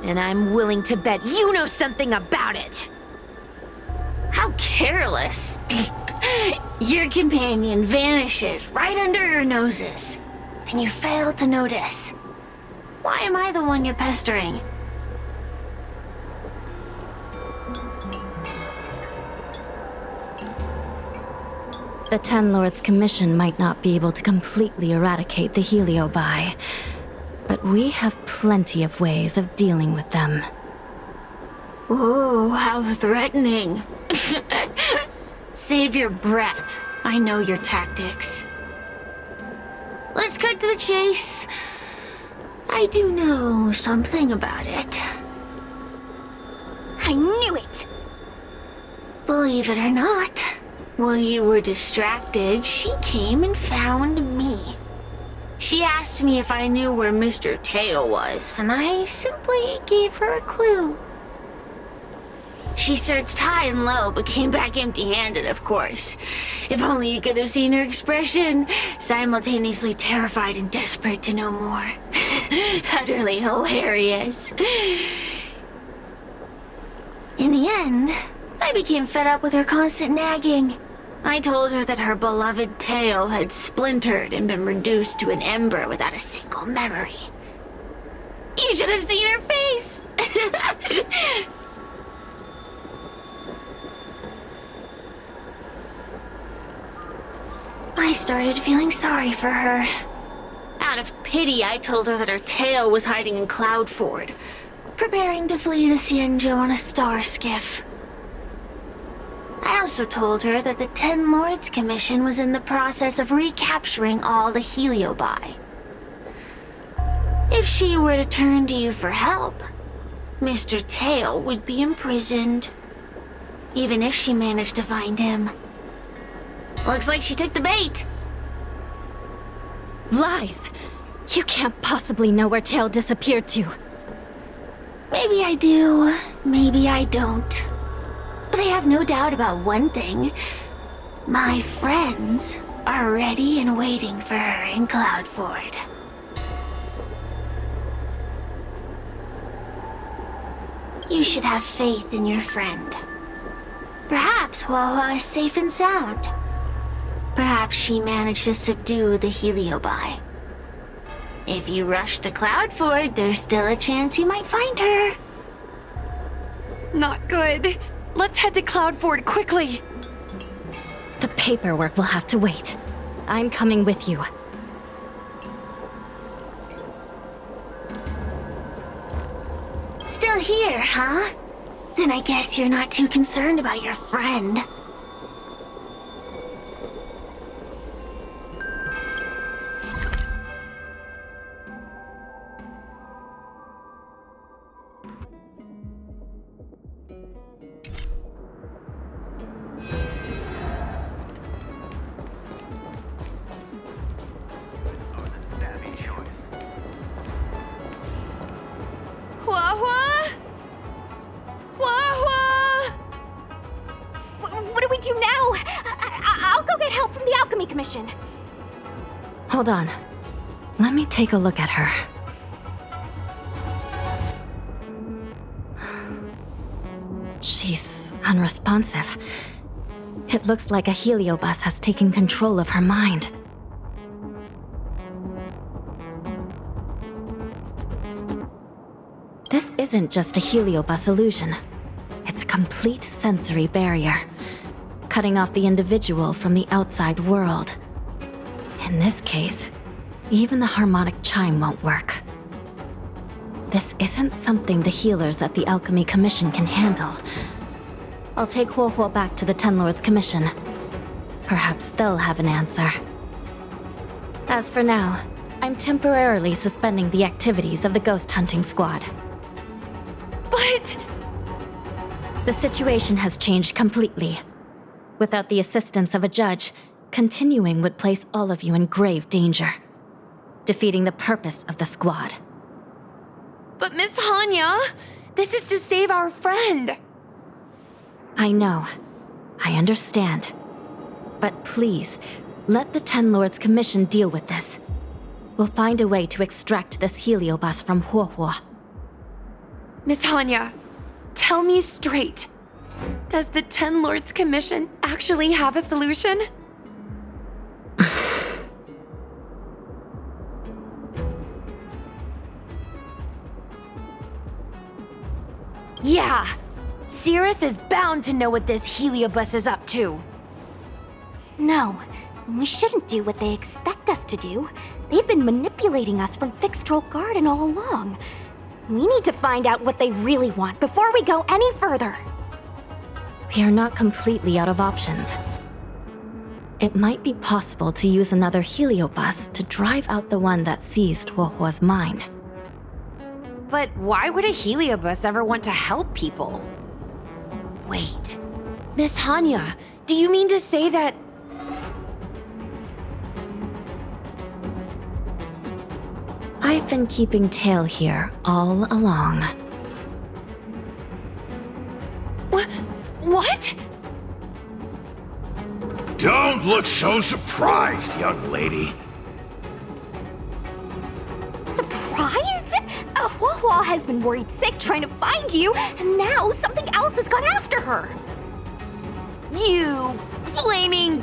and I'm willing to bet you know something about it. How careless. Your companion vanishes right under your noses, and you fail to notice. Why am I the one you're pestering? The Ten Lords' Commission might not be able to completely eradicate the Heliobi, But we have plenty of ways of dealing with them. Oh, how threatening. Save your breath. I know your tactics. Let's cut to the chase. I do know something about it. I knew it! Believe it or not, while you were distracted, she came and found me. She asked me if I knew where Mr. Tail was, and I simply gave her a clue. She searched high and low, but came back empty-handed, of course. If only you could have seen her expression, simultaneously terrified and desperate to know more. Utterly hilarious. In the end, I became fed up with her constant nagging. I told her that her beloved tail had splintered and been reduced to an ember without a single memory. You should have seen her face! I started feeling sorry for her. Out of pity, I told her that her tail was hiding in Cloudford, preparing to flee the Xianzhou on a star skiff. I also told her that the Ten Lords Commission was in the process of recapturing all the Heliobi. If she were to turn to you for help, Mr. Tail would be imprisoned, even if she managed to find him. Looks like she took the bait. Lies! You can't possibly know where Tail disappeared to. Maybe I do, maybe I don't. But I have no doubt about one thing. My friends are ready and waiting for her in Cloudford. You should have faith in your friend. Perhaps Wawa is safe and sound. Perhaps she managed to subdue the Heliobi. If you rush to Cloudford, there's still a chance you might find her. Not good. Let's head to Cloudford quickly. The paperwork will have to wait. I'm coming with you. Still here, huh? Then I guess you're not too concerned about your friend. What do we do now? I'll go get help from the Alchemy Commission. Hold on. Let me take a look at her. She's unresponsive. It looks like a heliobus has taken control of her mind. This isn't just a heliobus illusion. It's a complete sensory barrier, cutting off the individual from the outside world. In this case, even the harmonic chime won't work. This isn't something the healers at the Alchemy Commission can handle. I'll take Huohuo back to the Ten Lords Commission. Perhaps they'll have an answer. As for now, I'm temporarily suspending the activities of the ghost hunting squad. But... The situation has changed completely. Without the assistance of a judge, continuing would place all of you in grave danger, defeating the purpose of the squad. But Miss Hanya, this is to save our friend. I know. I understand. But please, let the Ten Lords Commission deal with this. We'll find a way to extract this heliobus from Huohuo. Miss Hanya, tell me straight. Does the Ten Lords Commission actually have a solution? Yeah! Cirrus is bound to know what this heliobus is up to. No, we shouldn't do what they expect us to do. They've been manipulating us from Fixtrol Garden all along. We need to find out what they really want before we go any further. We are not completely out of options. It might be possible to use another heliobus to drive out the one that seized Huohuo's mind. But why would a heliobus ever want to help people? Wait. Miss Hanya, do you mean to say that... I've been keeping tail here all along. What? Don't look so surprised, young lady. Surprised? Huohuo has been worried sick trying to find you, and now something else has gone after her. You flaming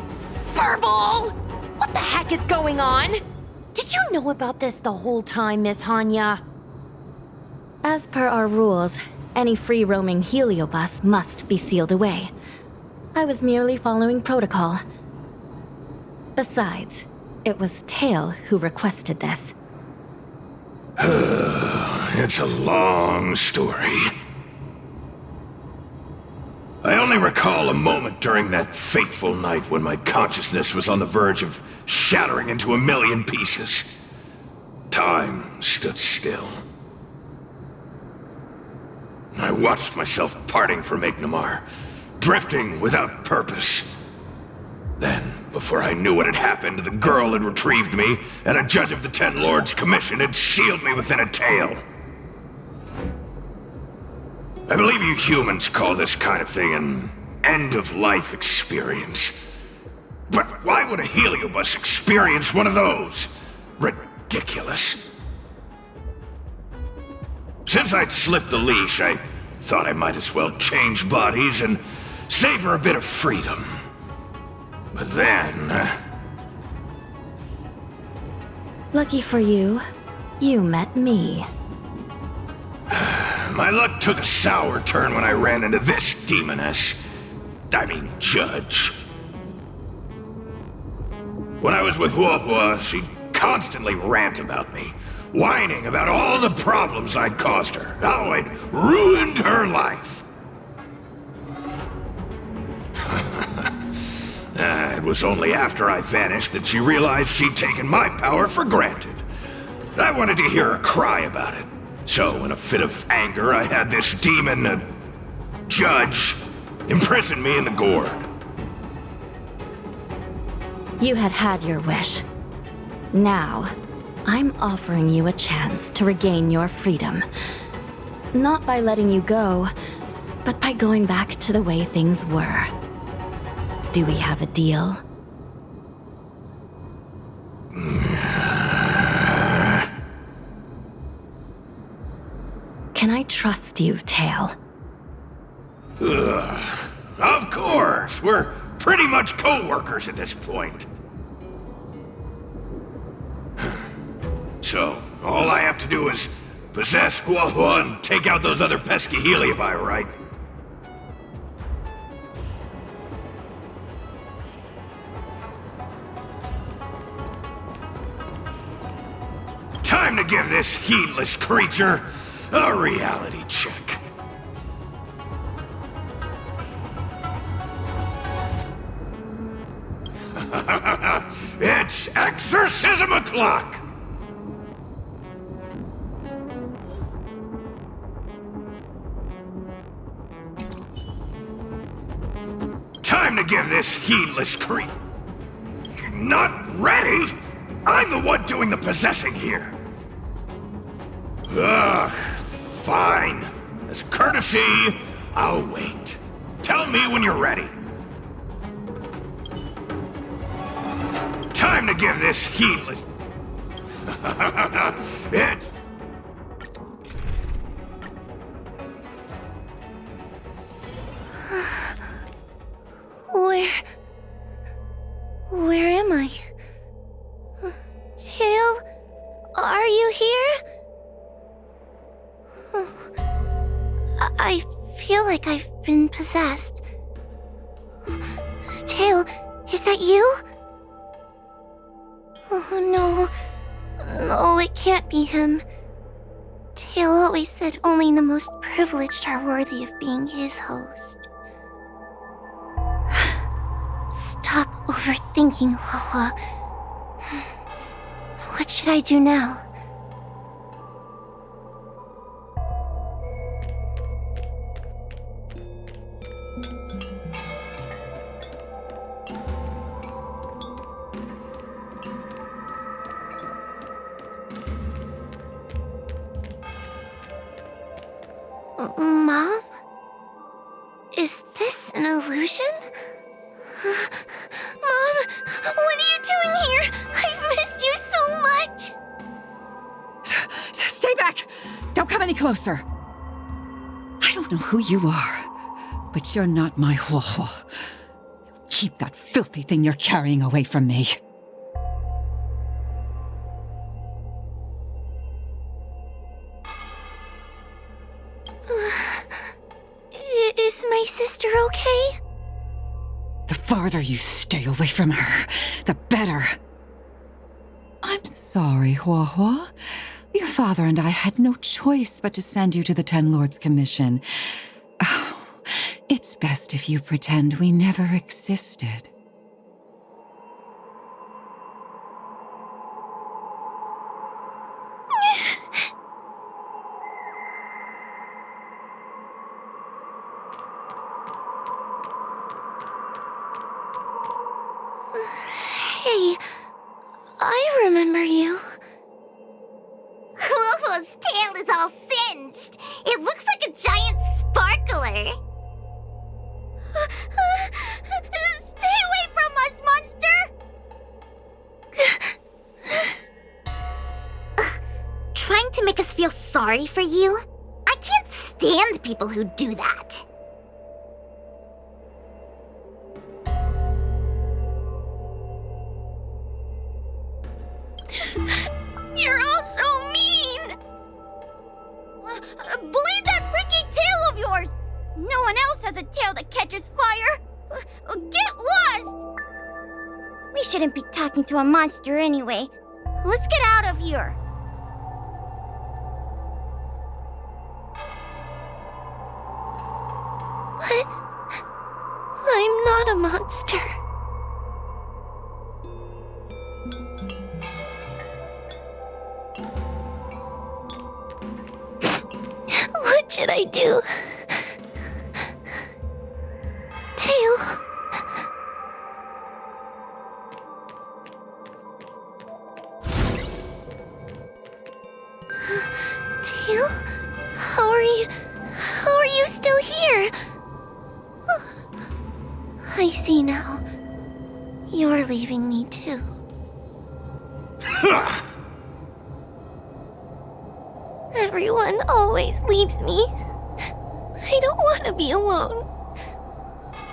furball! What the heck is going on? Did you know about this the whole time, Miss Hanya? As per our rules, any free-roaming heliobus must be sealed away. I was merely following protocol. Besides, it was Tail who requested this. It's a long story. I only recall a moment during that fateful night when my consciousness was on the verge of shattering into a million pieces. Time stood still. I watched myself parting from Ignomar, drifting without purpose. Then, before I knew what had happened, the girl had retrieved me, and a judge of the Ten Lords' Commission had sealed me within a tail. I believe you humans call this kind of thing an end-of-life experience. But why would a heliobus experience one of those? Ridiculous. Since I'd slipped the leash, I thought I might as well change bodies and savor a bit of freedom. But then... Lucky for you, you met me. My luck took a sour turn when I ran into this demoness. I mean, judge. When I was with Huohua, she'd constantly rant about me, whining about all the problems I'd caused her, how I'd ruined her life. It was only after I vanished that she realized she'd taken my power for granted. I wanted to hear her cry about it. So, in a fit of anger, I had this demon, judge, imprison me in the gourd. You had had your wish. Now, I'm offering you a chance to regain your freedom. Not by letting you go, but by going back to the way things were. Do we have a deal? Can I trust you, Tail? Ugh. Of course! We're pretty much co-workers at this point. So, all I have to do is possess Huohua and take out those other pesky Heliobi, right? Time to give this heedless creature a reality check. It's exorcism o'clock! Time to give this heedless creep. Not ready? I'm the one doing the possessing here. Ugh, fine. As a courtesy, I'll wait. Tell me when you're ready. Time to give this heedless... It's... Where am I? Tail? Are you here? I feel like I've been possessed. Tail, is that you? Oh no, No, it can't be him. Tail always said only the most privileged are worthy of being his host. Stop overthinking, Wawa. What should I do now? Mom? Is this an illusion? Mom, what are you doing here? I've missed you so much! Stay back! Don't come any closer! I don't know who you are, but you're not my Huahua. Keep that filthy thing you're carrying away from me. Is my sister okay? The farther you stay away from her, the better. I'm sorry, Huahua. Your father and I had no choice but to send you to the Ten Lords Commission. Oh, it's best if you pretend we never existed. Hey, I remember you. Wawa's tail is all singed. It looks like a giant sparkler. Stay away from us, monster! Trying to make us feel sorry for you? I can't stand people who do that. You're all so mean! Believe that freaky tail of yours! No one else has a tail that catches fire! Get lost! We shouldn't be talking to a monster anyway. Let's get out of here. But I'm not a monster. What should I do? Tail. Tail? How are you still here? I see now. You're leaving me too. Everyone always leaves me. I don't want to be alone.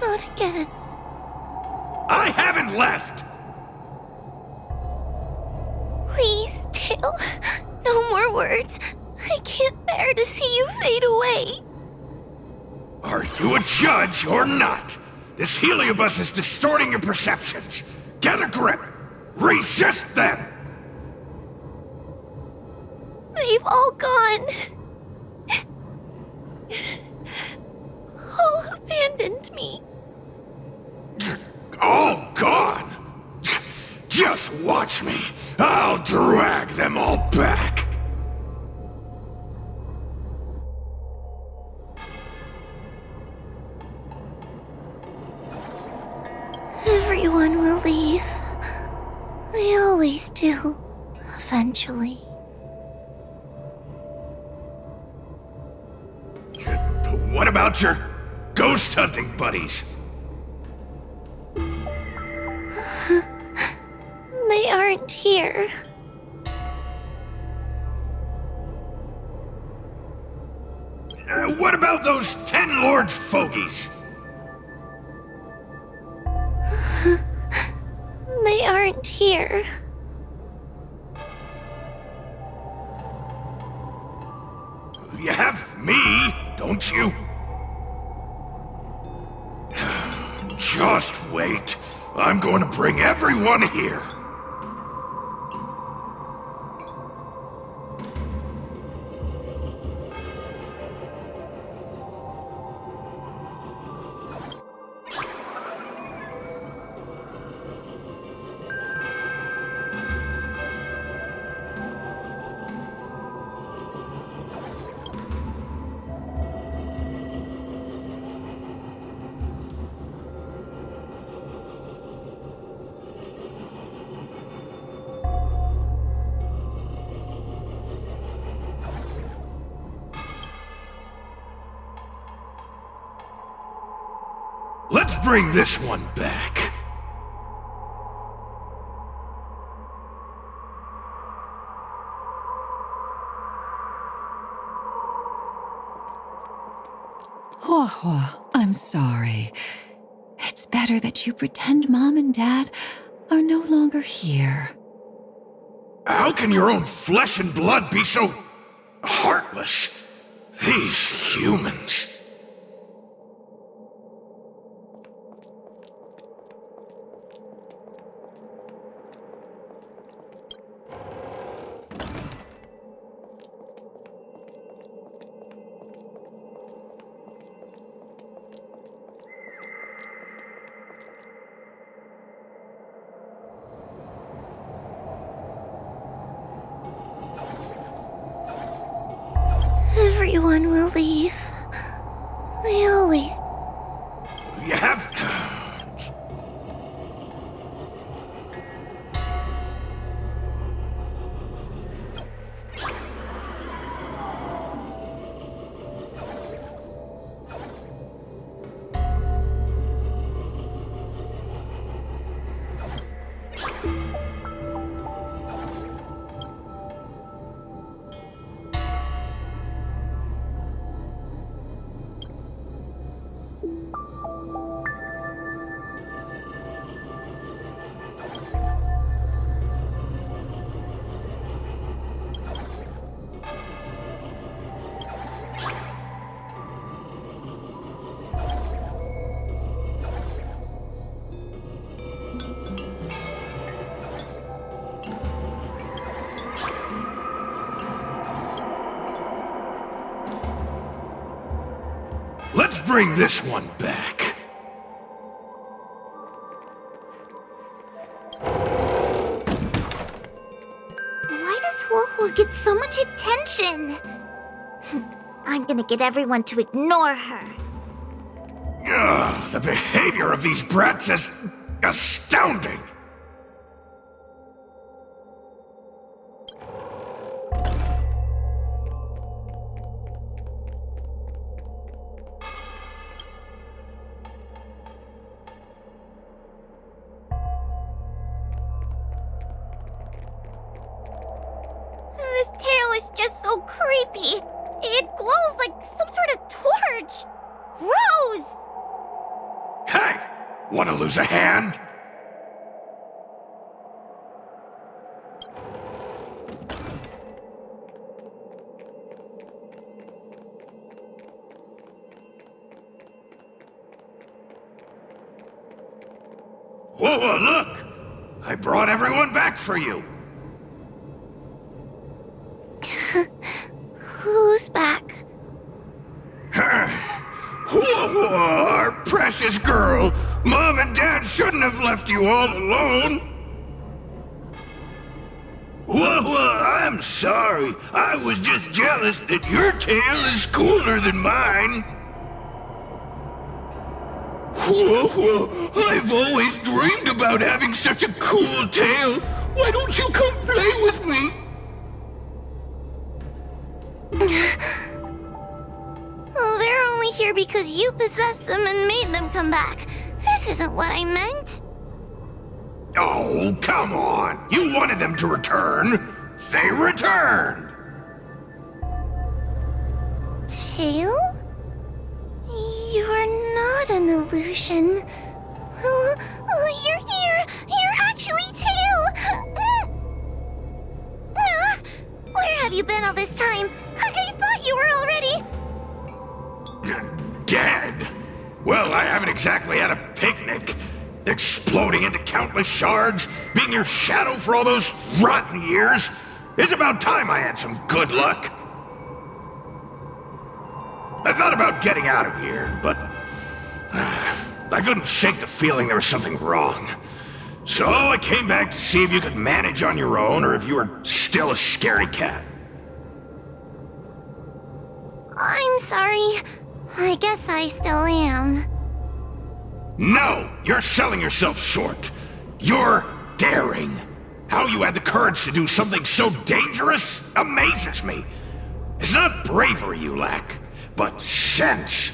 Not again. I haven't left! Please, Tail. No more words. I can't bear to see you fade away. Are you a judge or not? This heliobus is distorting your perceptions. Get a grip. Resist them! They've all gone. All abandoned me. All gone? Just watch me. I'll drag them all back. Everyone will leave. They always do. Eventually. What about your ghost hunting buddies? They aren't here. What about those 10 Lords fogies? They aren't here. You have me, don't you? Just wait. I'm going to bring everyone here. Let's bring this one back. Hua Hua, I'm sorry. It's better that you pretend Mom and Dad are no longer here. How can your own flesh and blood be so heartless? These humans. Everyone will leave. They always... You have... Let's bring this one back. Why does Hua Hua get so much attention? I'm gonna get everyone to ignore her. Ugh, the behavior of these brats is astounding. This tail is just so creepy. It glows like some sort of torch. Gross! Hey! Want to lose a hand? Whoa, look! I brought everyone back for you. Who's back? Whoa, our precious girl. Mom and Dad shouldn't have left you all alone. Whoa, I'm sorry. I was just jealous that your tail is cooler than mine. Whoa, I've always dreamed about having such a cool tail. Why don't you come play with me? Oh, they're only here because you possessed them and made them come back. This isn't what I meant. Oh, come on. You wanted them to return. They returned. Tail? You're not an illusion. You're here. You're actually Tail. Where have you been all this time? I thought you were already... Dead? Well, I haven't exactly had a picnic. Exploding into countless shards, being your shadow for all those rotten years. It's about time I had some good luck. I thought about getting out of here, but I couldn't shake the feeling there was something wrong. So I came back to see if you could manage on your own or if you were still a scaredy cat. I'm sorry. I guess I still am. No! You're selling yourself short. You're daring. How you had the courage to do something so dangerous amazes me. It's not bravery you lack, but sense.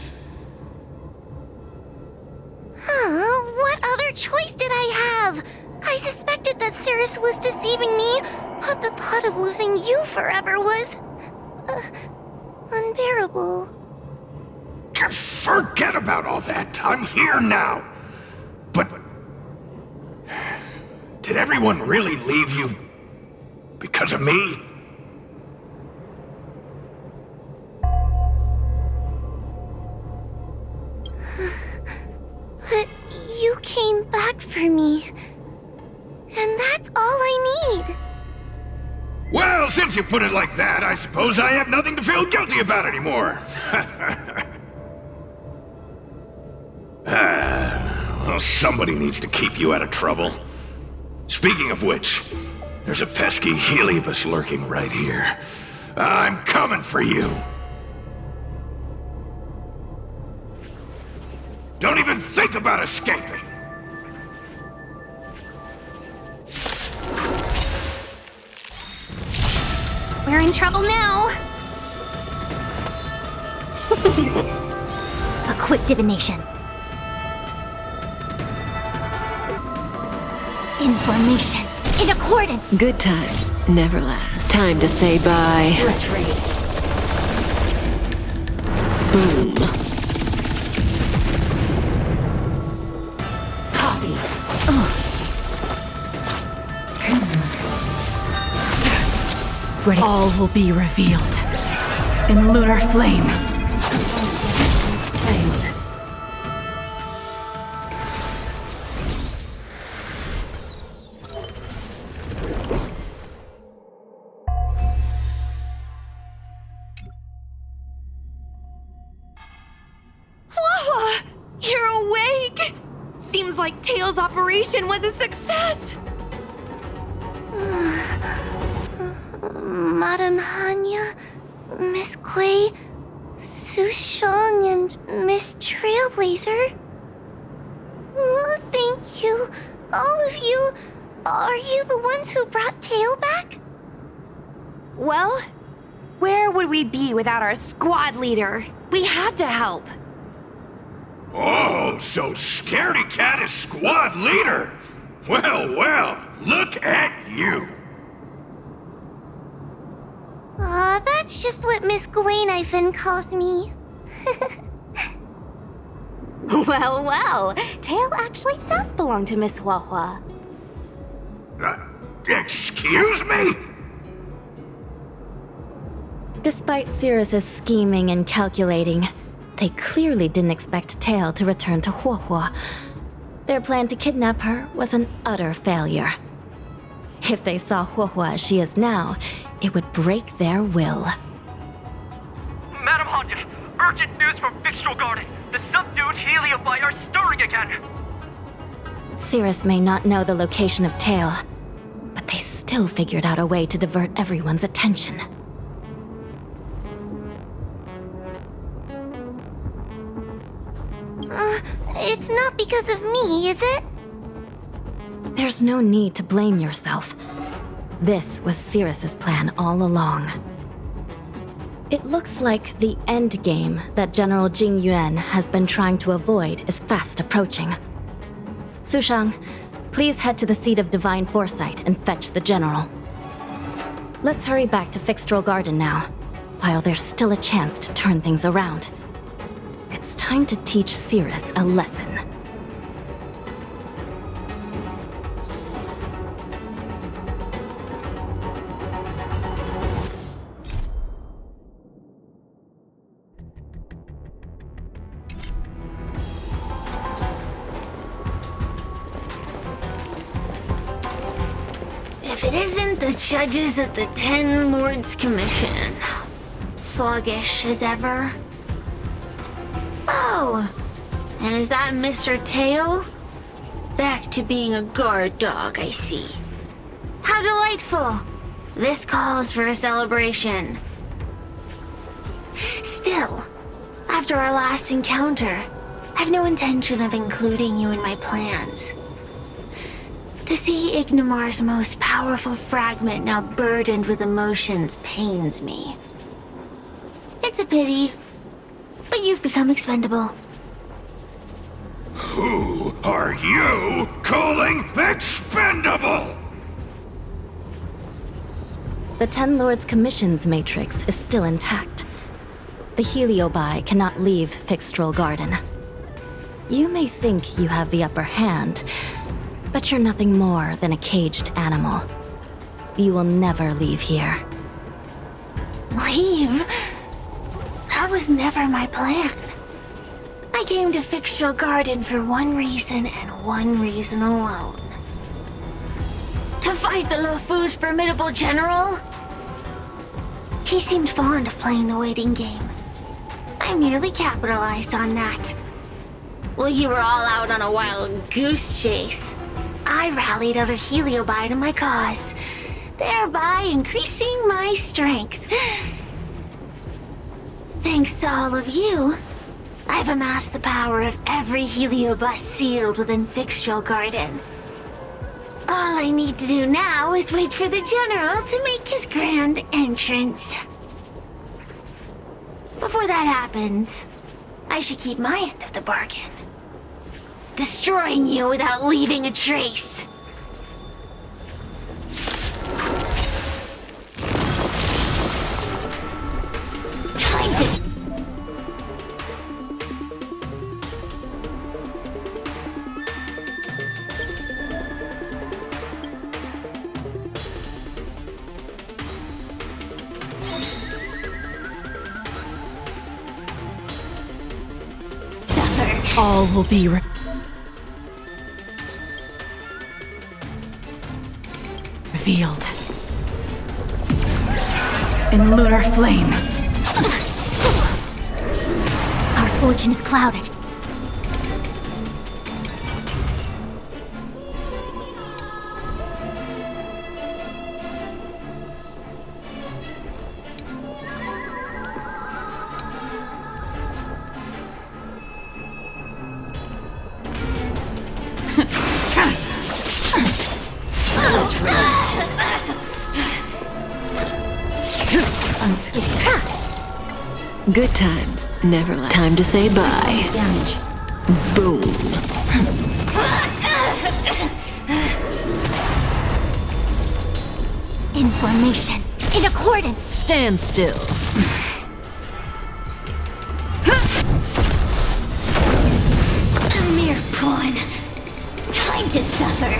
What other choice did I have? I suspected that Cirrus was deceiving me, but the thought of losing you forever was... unbearable. Forget about all that. I'm here now. But... did everyone really leave you because of me? But you came back for me. And that's all I need. Well, since you put it like that, I suppose I have nothing to feel guilty about anymore. Well, somebody needs to keep you out of trouble. Speaking of which, there's a pesky Heliobus lurking right here. I'm coming for you. Don't even think about escaping. We're in trouble now. A quick divination. Information in accordance. Good times never last. Time to say bye. Boom. Copy. All will be revealed in lunar flame. Wawa! You're awake! Seems like Tails' operation was a success! Madame Hanya, Miss Kuei, Sushang, and Miss Trailblazer. Oh, thank you. All of you. Are you the ones who brought Tail back? Well, where would we be without our squad leader? We had to help. Oh, so Scaredy Cat is squad leader. Well, well, look at you. That's just what Miss Gwainifin calls me. Well, well. Tail actually does belong to Miss Huahua. Excuse me? Despite Cirrus's scheming and calculating, they clearly didn't expect Tail to return to Huahua. Their plan to kidnap her was an utter failure. If they saw Huahua as she is now, it would break their will. Madam Hanya, urgent news from Victual Garden. The subdued Heliobi are stirring again. Cirrus may not know the location of Tail, but they still figured out a way to divert everyone's attention. It's not because of me, is it? There's no need to blame yourself. This was Cirrus's plan all along. It looks like the end game that General Jing Yuan has been trying to avoid is fast approaching. Sushang, please head to the seat of Divine Foresight and fetch the General. Let's hurry back to Fixtral Garden now, while there's still a chance to turn things around. It's time to teach Cirrus a lesson. If it isn't the judges at the Ten Lords Commission, sluggish as ever. Oh, and is that Mr. Tail? Back to being a guard dog, I see. How delightful! This calls for a celebration. Still, after our last encounter, I've no intention of including you in my plans. To see Ignimar's most powerful fragment now burdened with emotions pains me. It's a pity, but you've become expendable. Who are you calling expendable? The Ten Lords' Commission's matrix is still intact. The Heliobi cannot leave Fixtral Garden. You may think you have the upper hand, but you're nothing more than a caged animal. You will never leave here. Leave? That was never my plan. I came to Fixtral Garden for one reason and one reason alone. To fight the LeFou's formidable general? He seemed fond of playing the waiting game. I merely capitalized on that. While you were all out on a wild goose chase, I rallied other Heliobi to my cause, thereby increasing my strength. Thanks to all of you, I've amassed the power of every Heliobus sealed within Fixtral Garden. All I need to do now is wait for the General to make his grand entrance. Before that happens, I should keep my end of the bargain. Destroying you without leaving a trace. Time to... All will be revealed in lunar flame. Our fortune is clouded. Good times never last. Time to say bye. Damage. Boom. Information. In accordance. Stand still. A mere pawn. Time to suffer.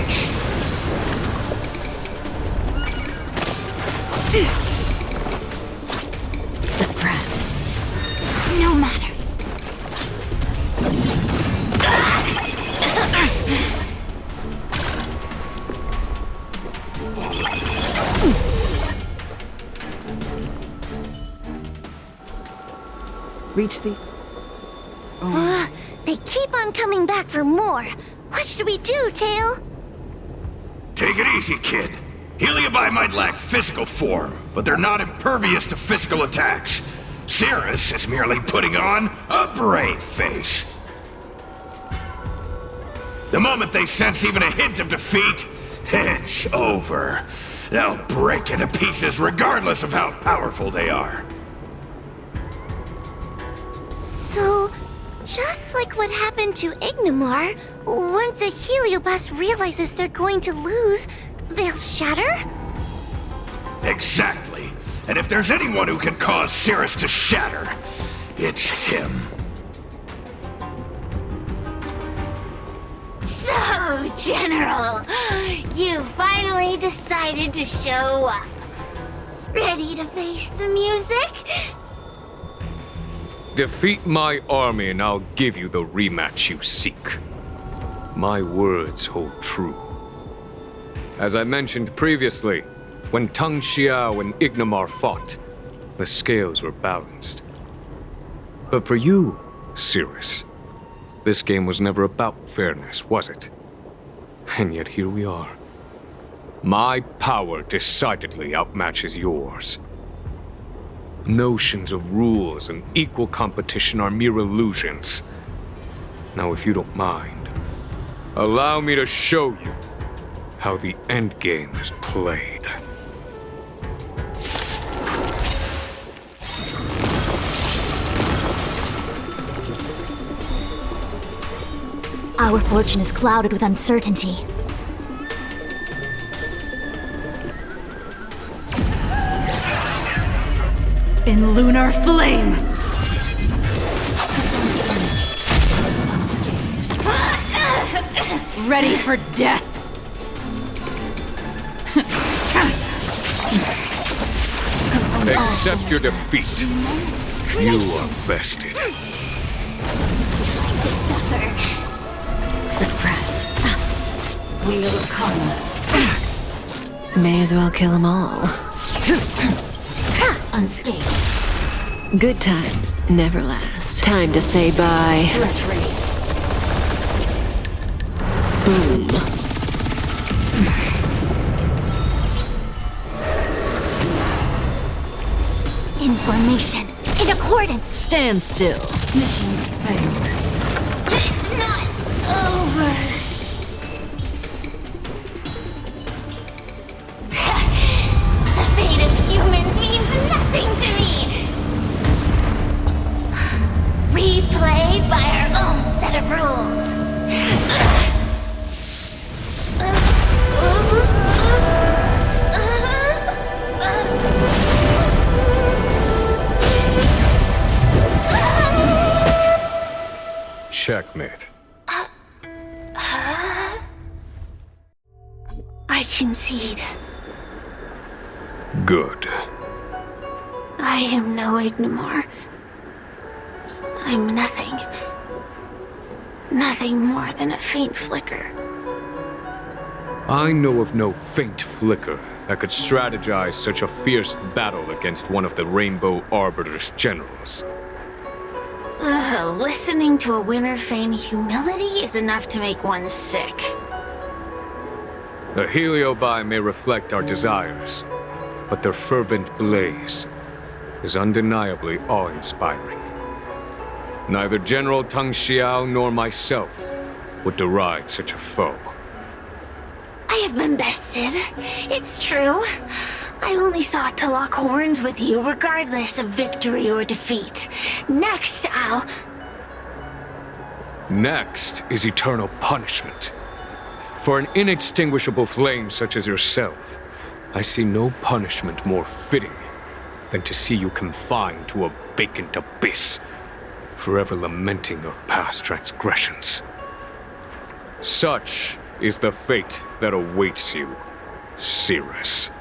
Suppress. No matter. Reach the... They keep on coming back for more. What should we do, Tail? Take it easy, kid. Heliobi might lack physical form, but they're not impervious to physical attacks. Cirrus is merely putting on a brave face. The moment they sense even a hint of defeat, it's over. They'll break into pieces regardless of how powerful they are. So, just like what happened to Ignimar, once a Heliobus realizes they're going to lose, they'll shatter? Exactly. And if there's anyone who can cause Cirrus to shatter, it's him. So, General, you finally decided to show up. Ready to face the music? Defeat my army and I'll give you the rematch you seek. My words hold true. As I mentioned previously, when Tang Xiao and Ignimar fought, the scales were balanced. But for you, Cirrus, this game was never about fairness, was it? And yet here we are. My power decidedly outmatches yours. Notions of rules and equal competition are mere illusions. Now, if you don't mind, allow me to show you how the endgame is played. Our fortune is clouded with uncertainty. In lunar flame! Ready for death! Accept your defeat. You are vested. Suppress. Wheel of karma. May as well kill them all. Unscathed. Good times never last. Time to say bye. Threat rate. Boom. Information. In accordance. Stand still. Mission failed. It's not over. The fate of humans means nothing to me. We play by our own set of rules. Checkmate. I concede. Good. I am no Ignimor. I'm nothing. Nothing more than a faint flicker. I know of no faint flicker that could strategize such a fierce battle against one of the Rainbow Arbiter's generals. Listening to a winner feign humility is enough to make one sick. The Heliobi may reflect our desires, but their fervent blaze is undeniably awe-inspiring. Neither General Tang Xiao nor myself would deride such a foe. I have been bested. It's true. I only sought to lock horns with you regardless of victory or defeat. Next, Next is eternal punishment. For an inextinguishable flame such as yourself, I see no punishment more fitting than to see you confined to a vacant abyss, forever lamenting your past transgressions. Such is the fate that awaits you, Cirrus.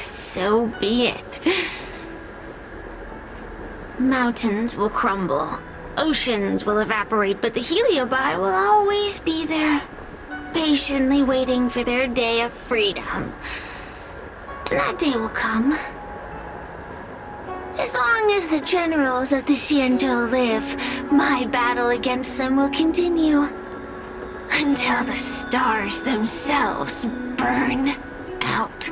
So be it. Mountains will crumble. Oceans will evaporate, but the Heliobi will always be there, patiently waiting for their day of freedom. And that day will come. As long as the generals of the Xianzhou live, my battle against them will continue. Until the stars themselves burn out.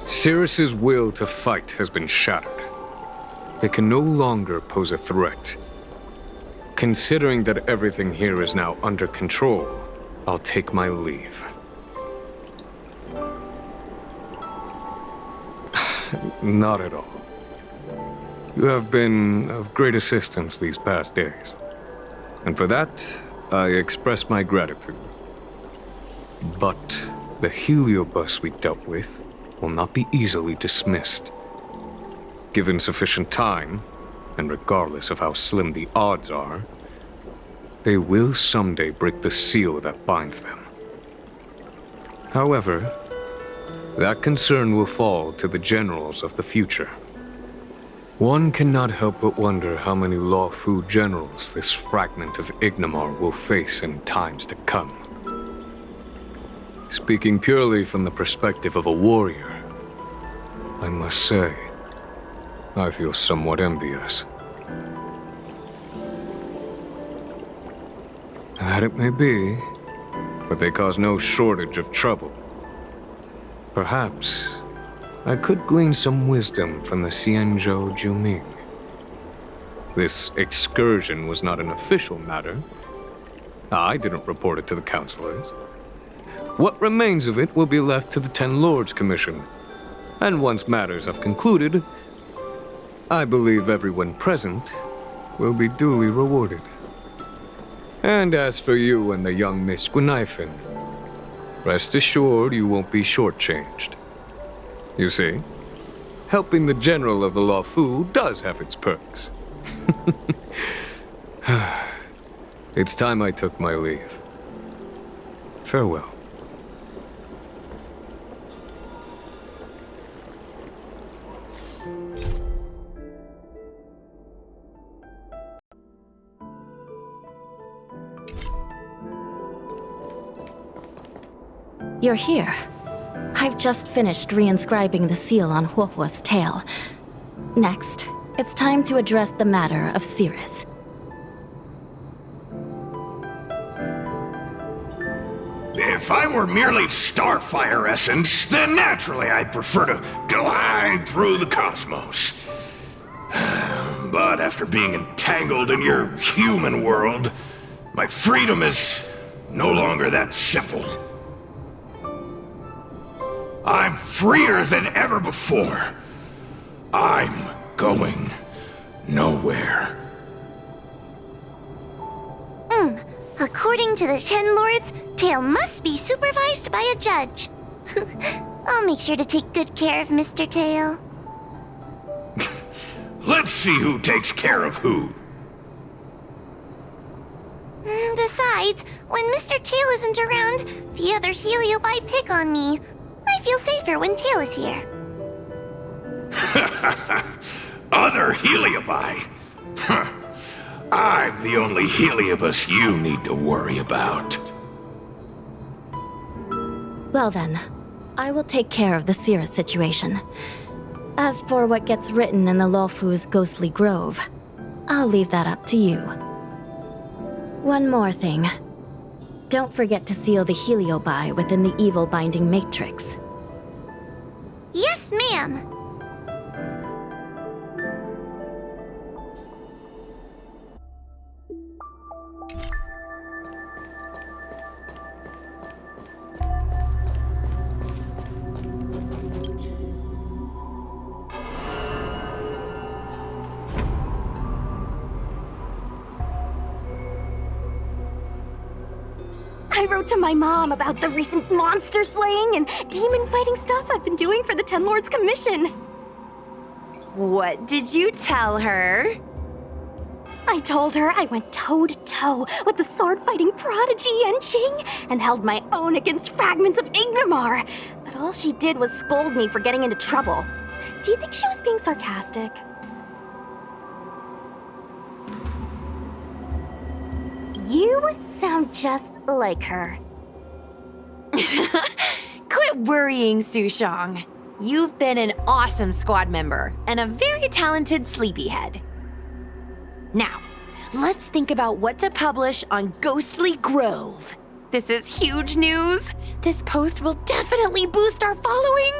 Cirrus's will to fight has been shattered. They can no longer pose a threat. Considering that everything here is now under control, I'll take my leave. Not at all. You have been of great assistance these past days. And for that, I express my gratitude. But the heliobus we dealt with will not be easily dismissed. Given sufficient time, and regardless of how slim the odds are, they will someday break the seal that binds them. However, that concern will fall to the generals of the future. One cannot help but wonder how many Lawfu generals this fragment of Ignimar will face in times to come. Speaking purely from the perspective of a warrior, I must say, I feel somewhat envious. That it may be, but they cause no shortage of trouble. Perhaps I could glean some wisdom from the Xianzhou Juming. This excursion was not an official matter. I didn't report it to the counselors. What remains of it will be left to the Ten Lords Commission. And once matters have concluded, I believe everyone present will be duly rewarded. And as for you and the young Miss Guinaifen, rest assured you won't be shortchanged. You see, helping the general of the Luofu does have its perks. It's time I took my leave. Farewell. You're here. I've just finished reinscribing the seal on Huohuo's tail. Next, it's time to address the matter of Cirrus. If I were merely starfire essence, then naturally I'd prefer to glide through the cosmos. But after being entangled in your human world, my freedom is no longer that simple. I'm freer than ever before. I'm going nowhere. According to the Ten Lords, Tail must be supervised by a judge. I'll make sure to take good care of Mr. Tail. Let's see who takes care of who. Besides, when Mr. Tail isn't around, the other Heliobi pick on me. I feel safer when Tail is here. Other Heliobi? Huh. I'm the only Heliobus you need to worry about. Well then, I will take care of the Cirrus situation. As for what gets written in the Luofu's ghostly grove, I'll leave that up to you. One more thing. Don't forget to seal the Heliobi within the evil binding matrix. Yes, ma'am. I wrote to my mom about the recent monster slaying and demon fighting stuff I've been doing for the Ten Lords Commission. What did you tell her? I told her I went toe-to-toe with the sword-fighting prodigy Yanqing and held my own against fragments of Ignomar. But all she did was scold me for getting into trouble. Do you think she was being sarcastic? You sound just like her. Quit worrying, Sushong. You've been an awesome squad member and a very talented sleepyhead. Now, let's think about what to publish on Ghostly Grove. This is huge news. This post will definitely boost our following.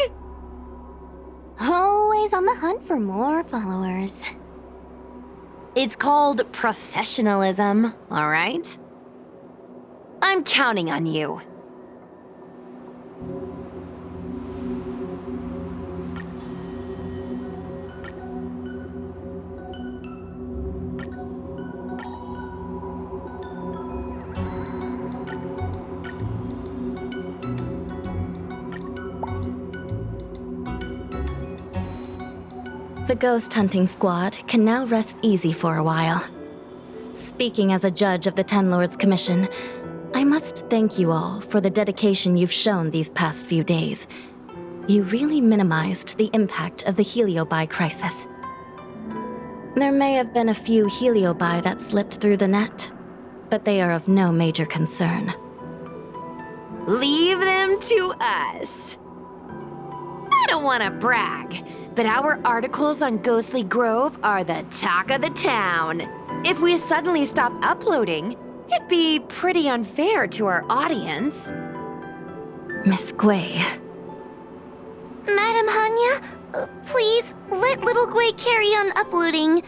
Always on the hunt for more followers. It's called professionalism, all right? I'm counting on you. The ghost hunting squad can now rest easy for a while. Speaking as a judge of the Ten Lords Commission, I must thank you all for the dedication you've shown these past few days. You really minimized the impact of the Heliobi crisis. There may have been a few Heliobi that slipped through the net, but they are of no major concern. Leave them to us. I don't want to brag, but our articles on Ghostly Grove are the talk of the town. If we suddenly stopped uploading, it'd be pretty unfair to our audience. Miss Gui. Madam Hanya, please let little Gwei carry on uploading.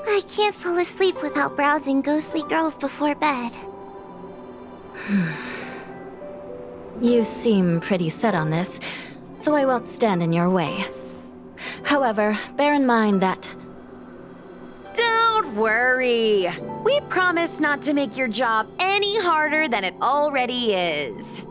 I can't fall asleep without browsing Ghostly Grove before bed. You seem pretty set on this, so I won't stand in your way. However, bear in mind that... Don't worry. We promise not to make your job any harder than it already is.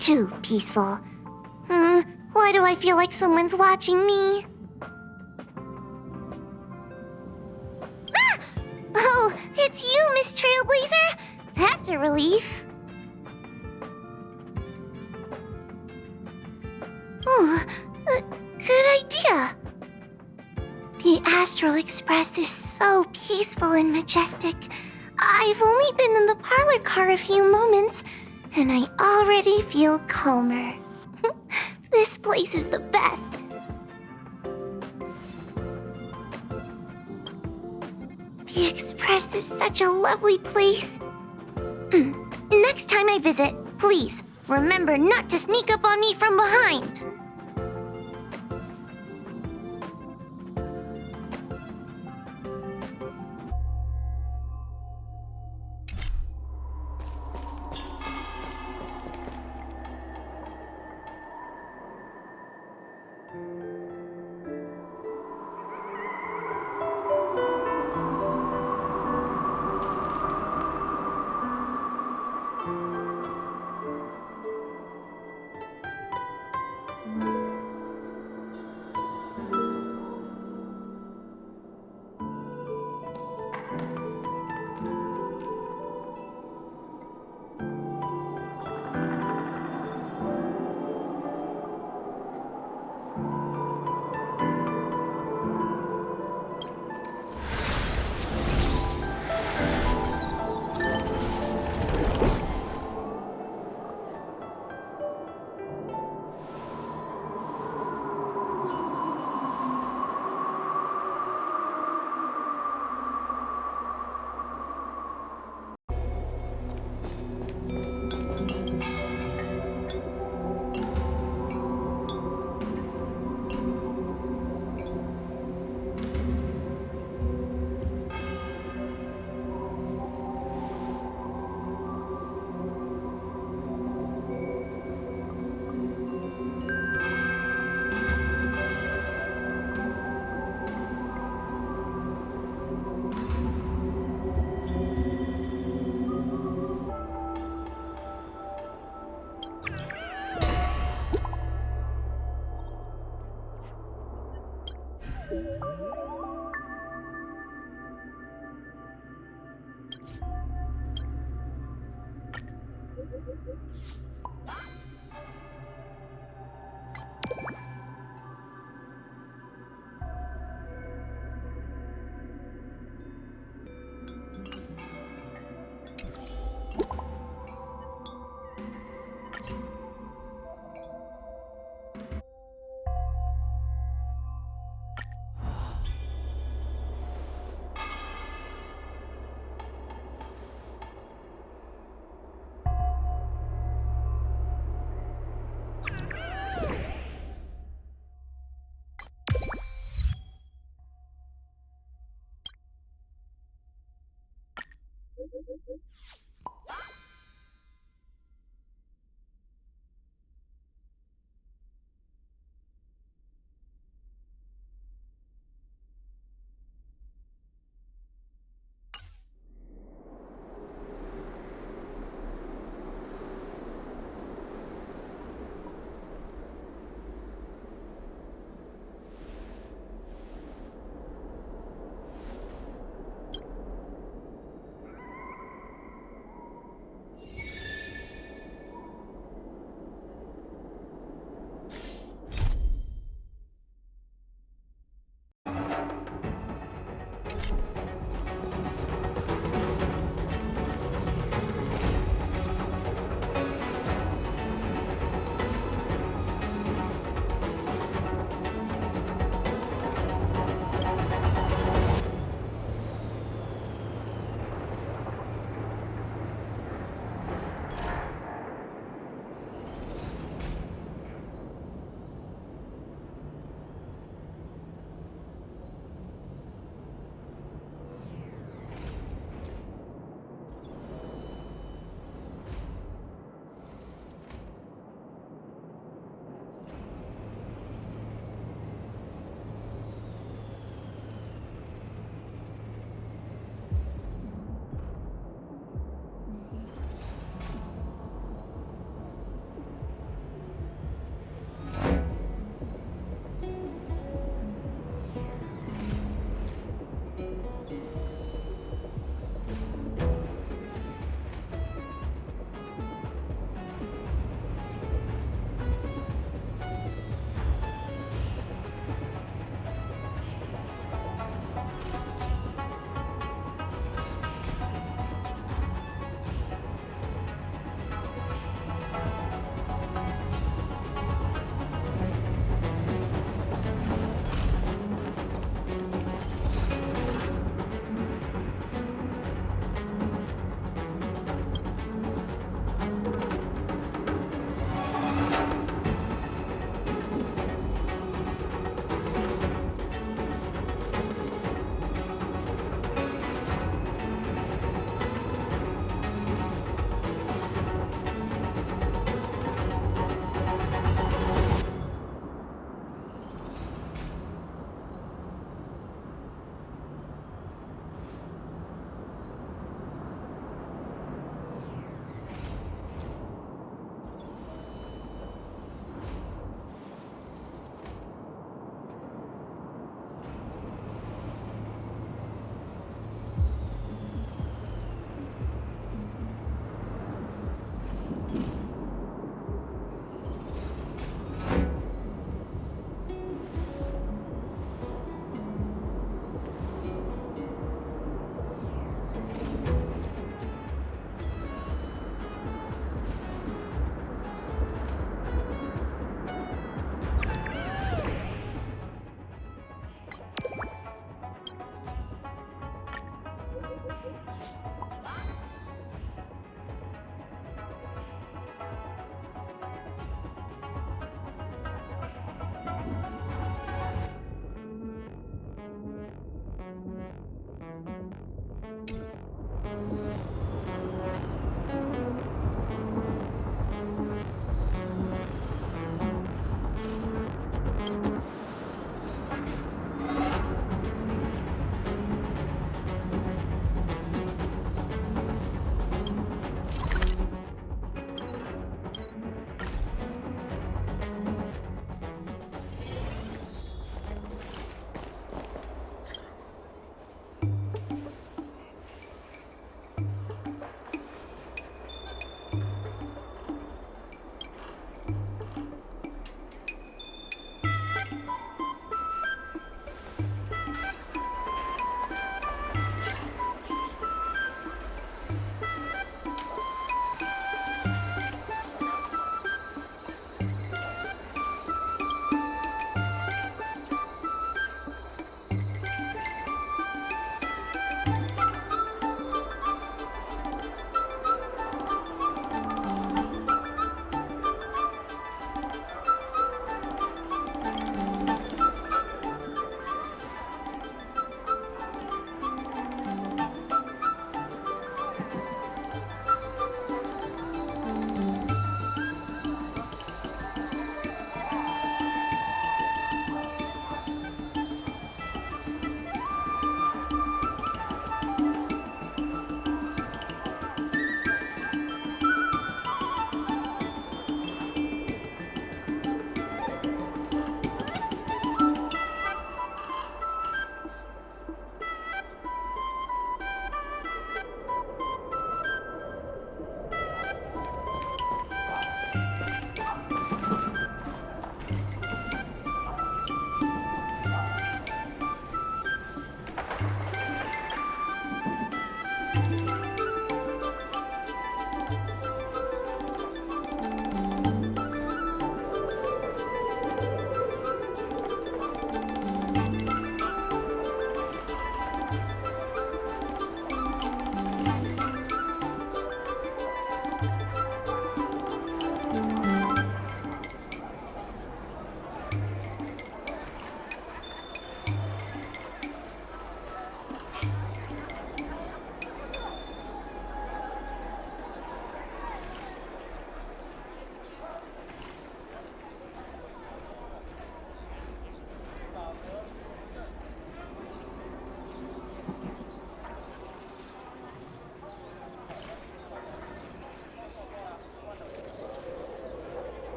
Too peaceful. Why do I feel like someone's watching me? Ah! Oh, it's you, Miss Trailblazer! That's a relief. Oh, good idea. The Astral Express is so peaceful and majestic. I've only been in the parlor car a few moments, and I already feel calmer. This place is the best. The Express is such a lovely place. Next time I visit, please remember not to sneak up on me from behind.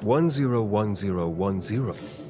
101010.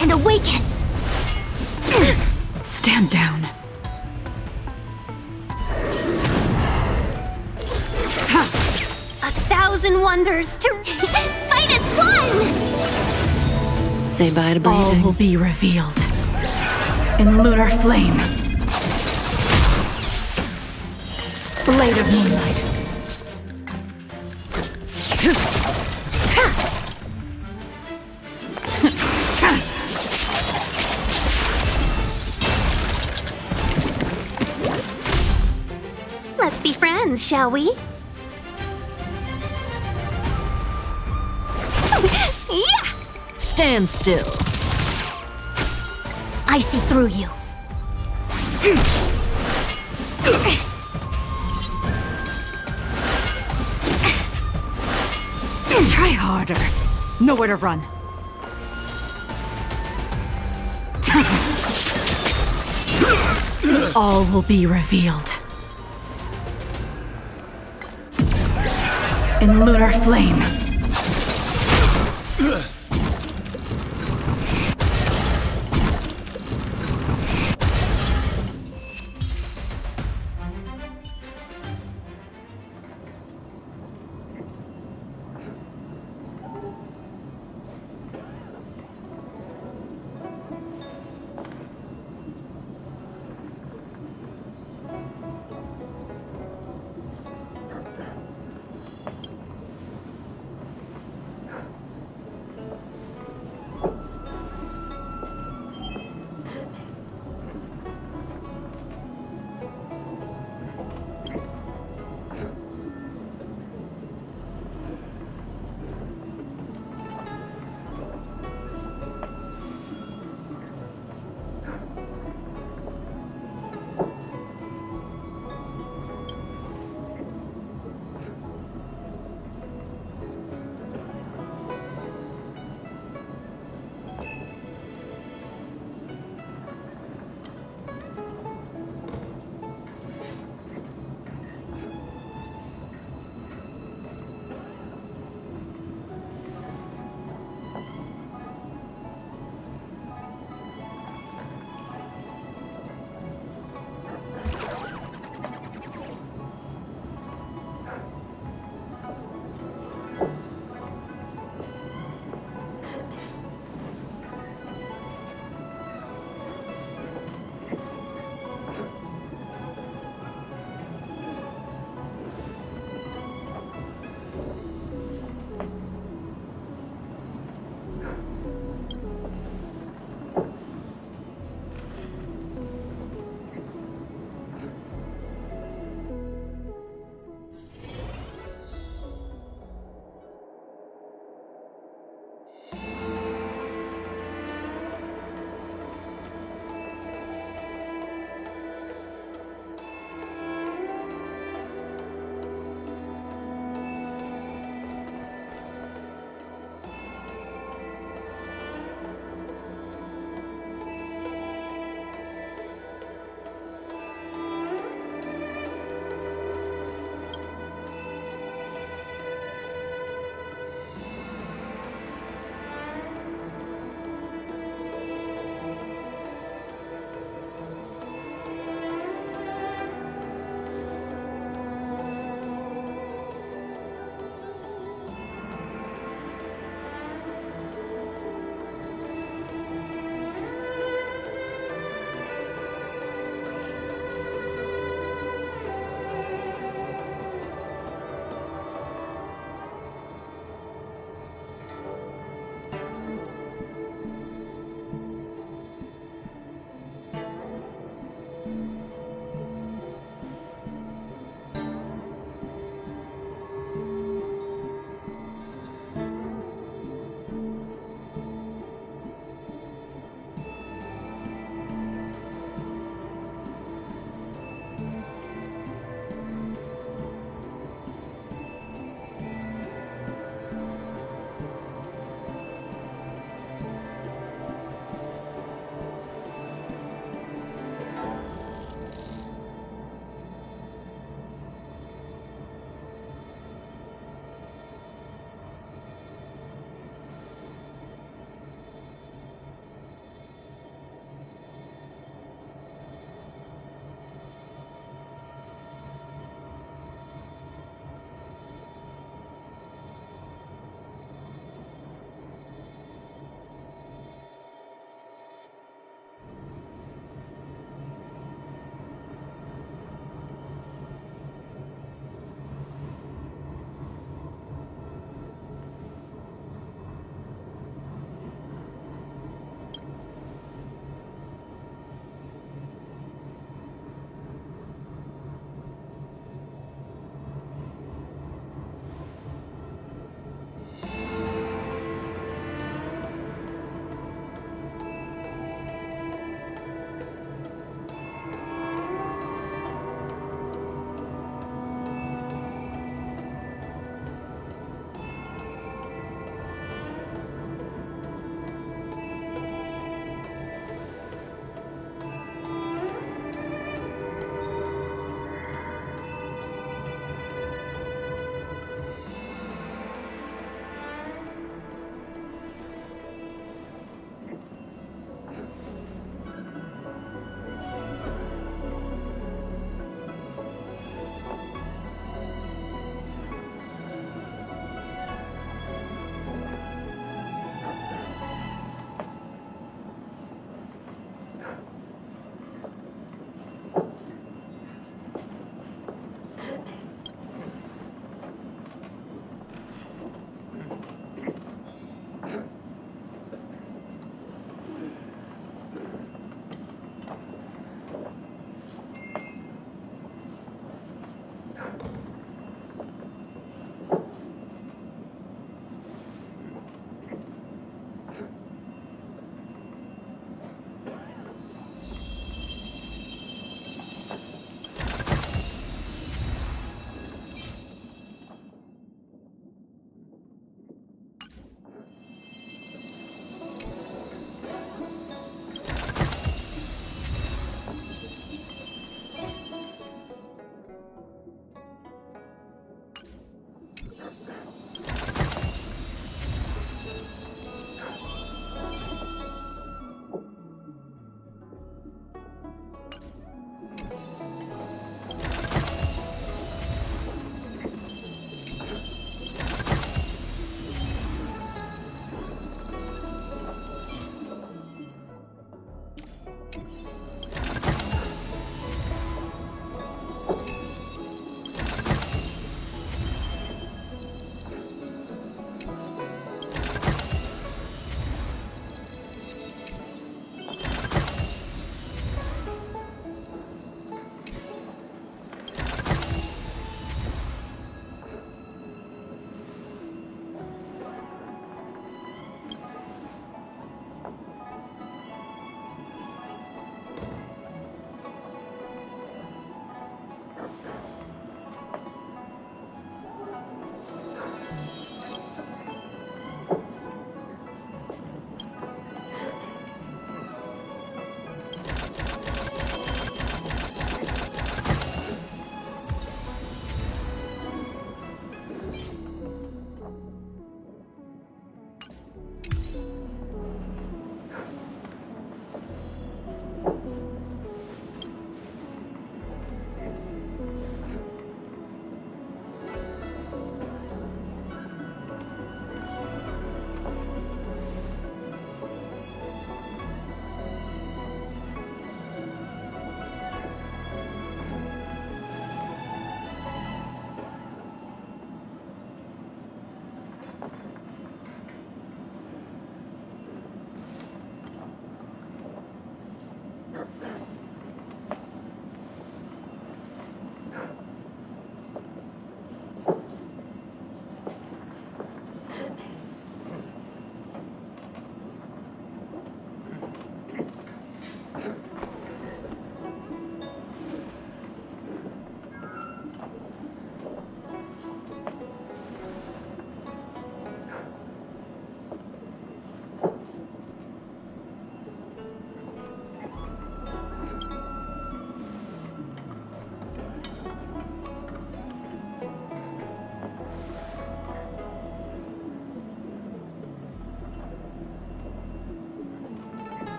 and awaken! Stand down. 1,000 wonders to fight as one! Say bye to All breathing. will be revealed. In lunar flame. Blade of moonlight. Let's be friends, shall we? Yeah! Stand still. I see through you. Try harder. Nowhere to run. All will be revealed. In lunar flame.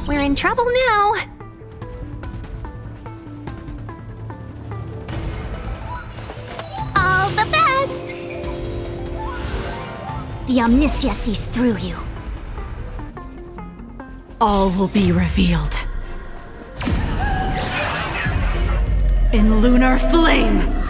we're in trouble now. All the best! The Omniscia sees through you. All will be revealed. In lunar flame!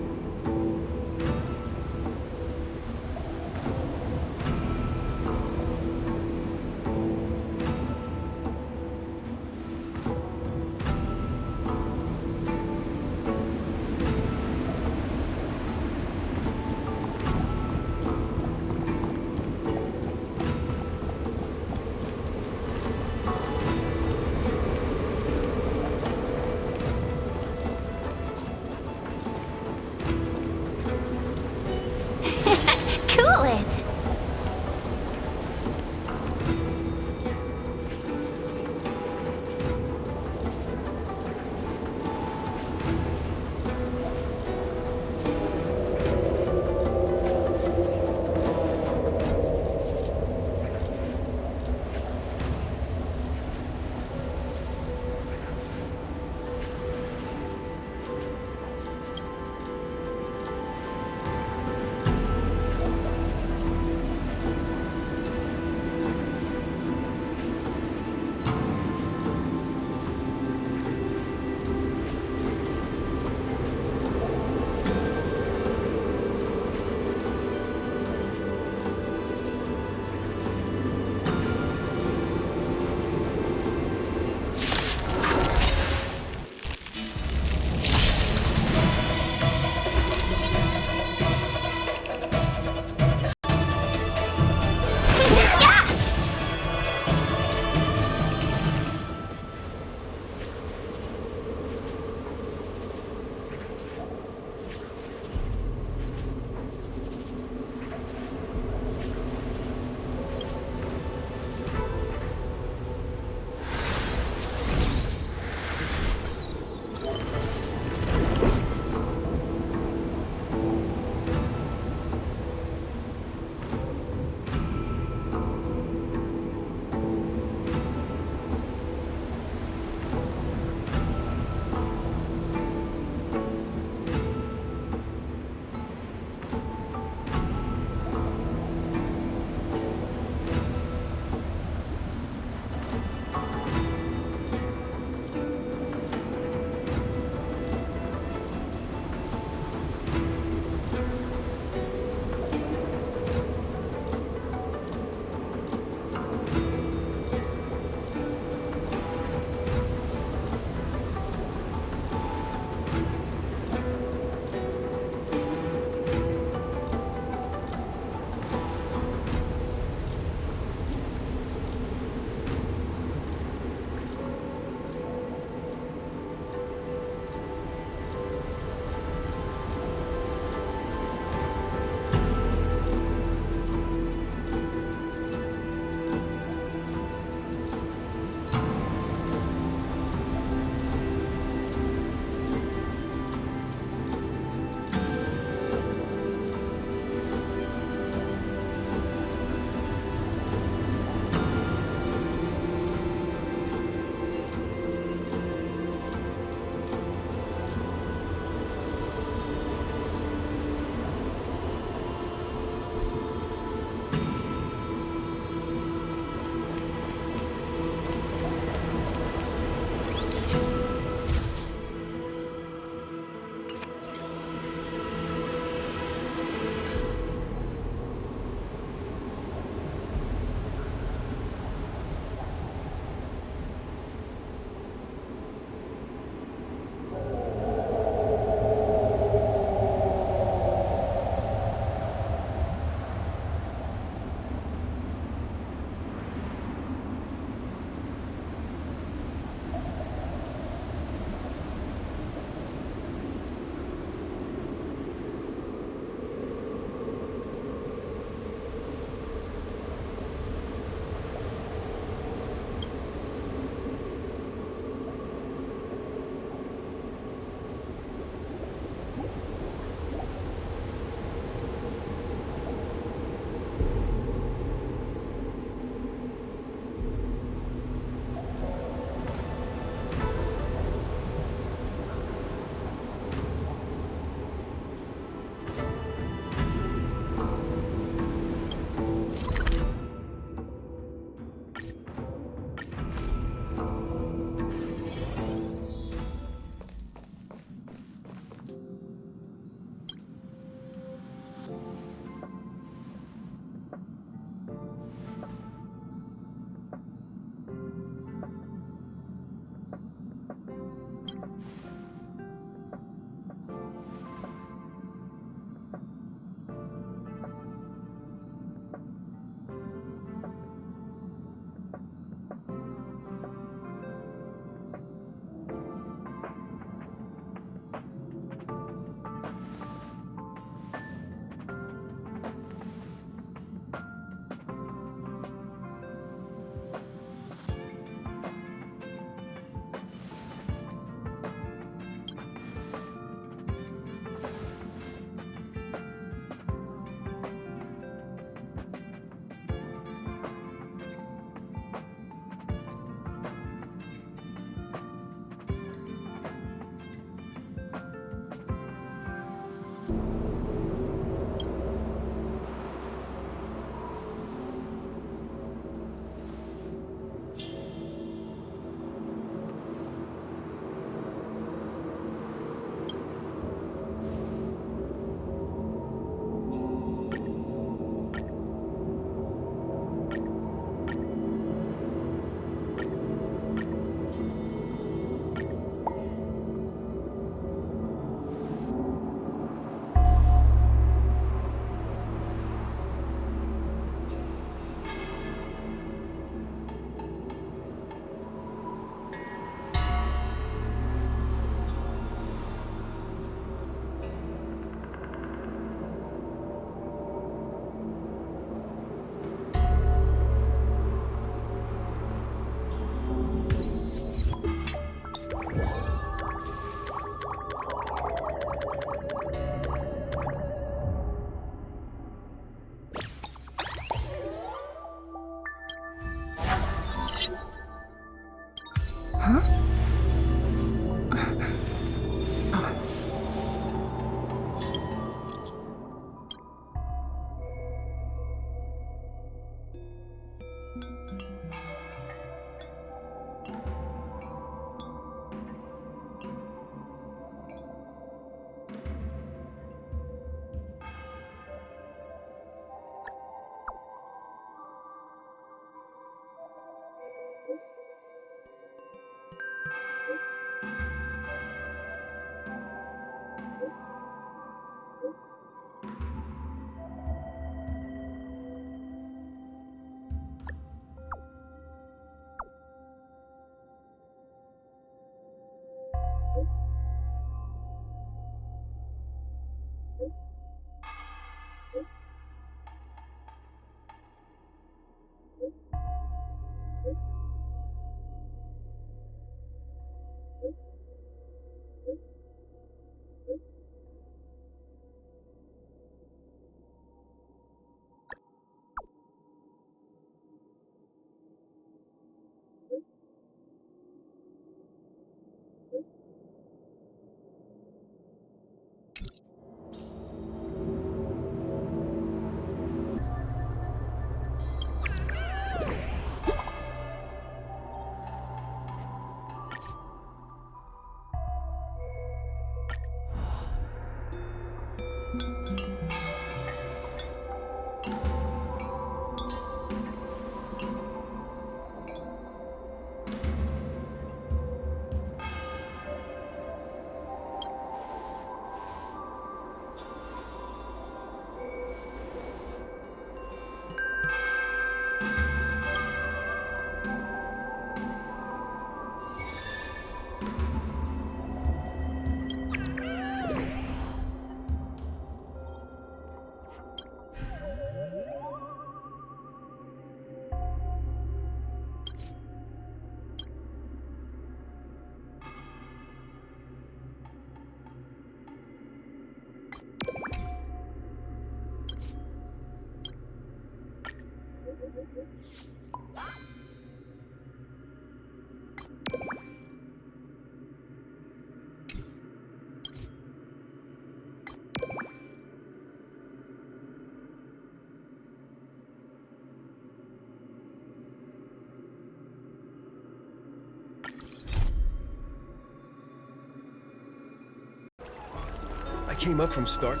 I came up from Stark.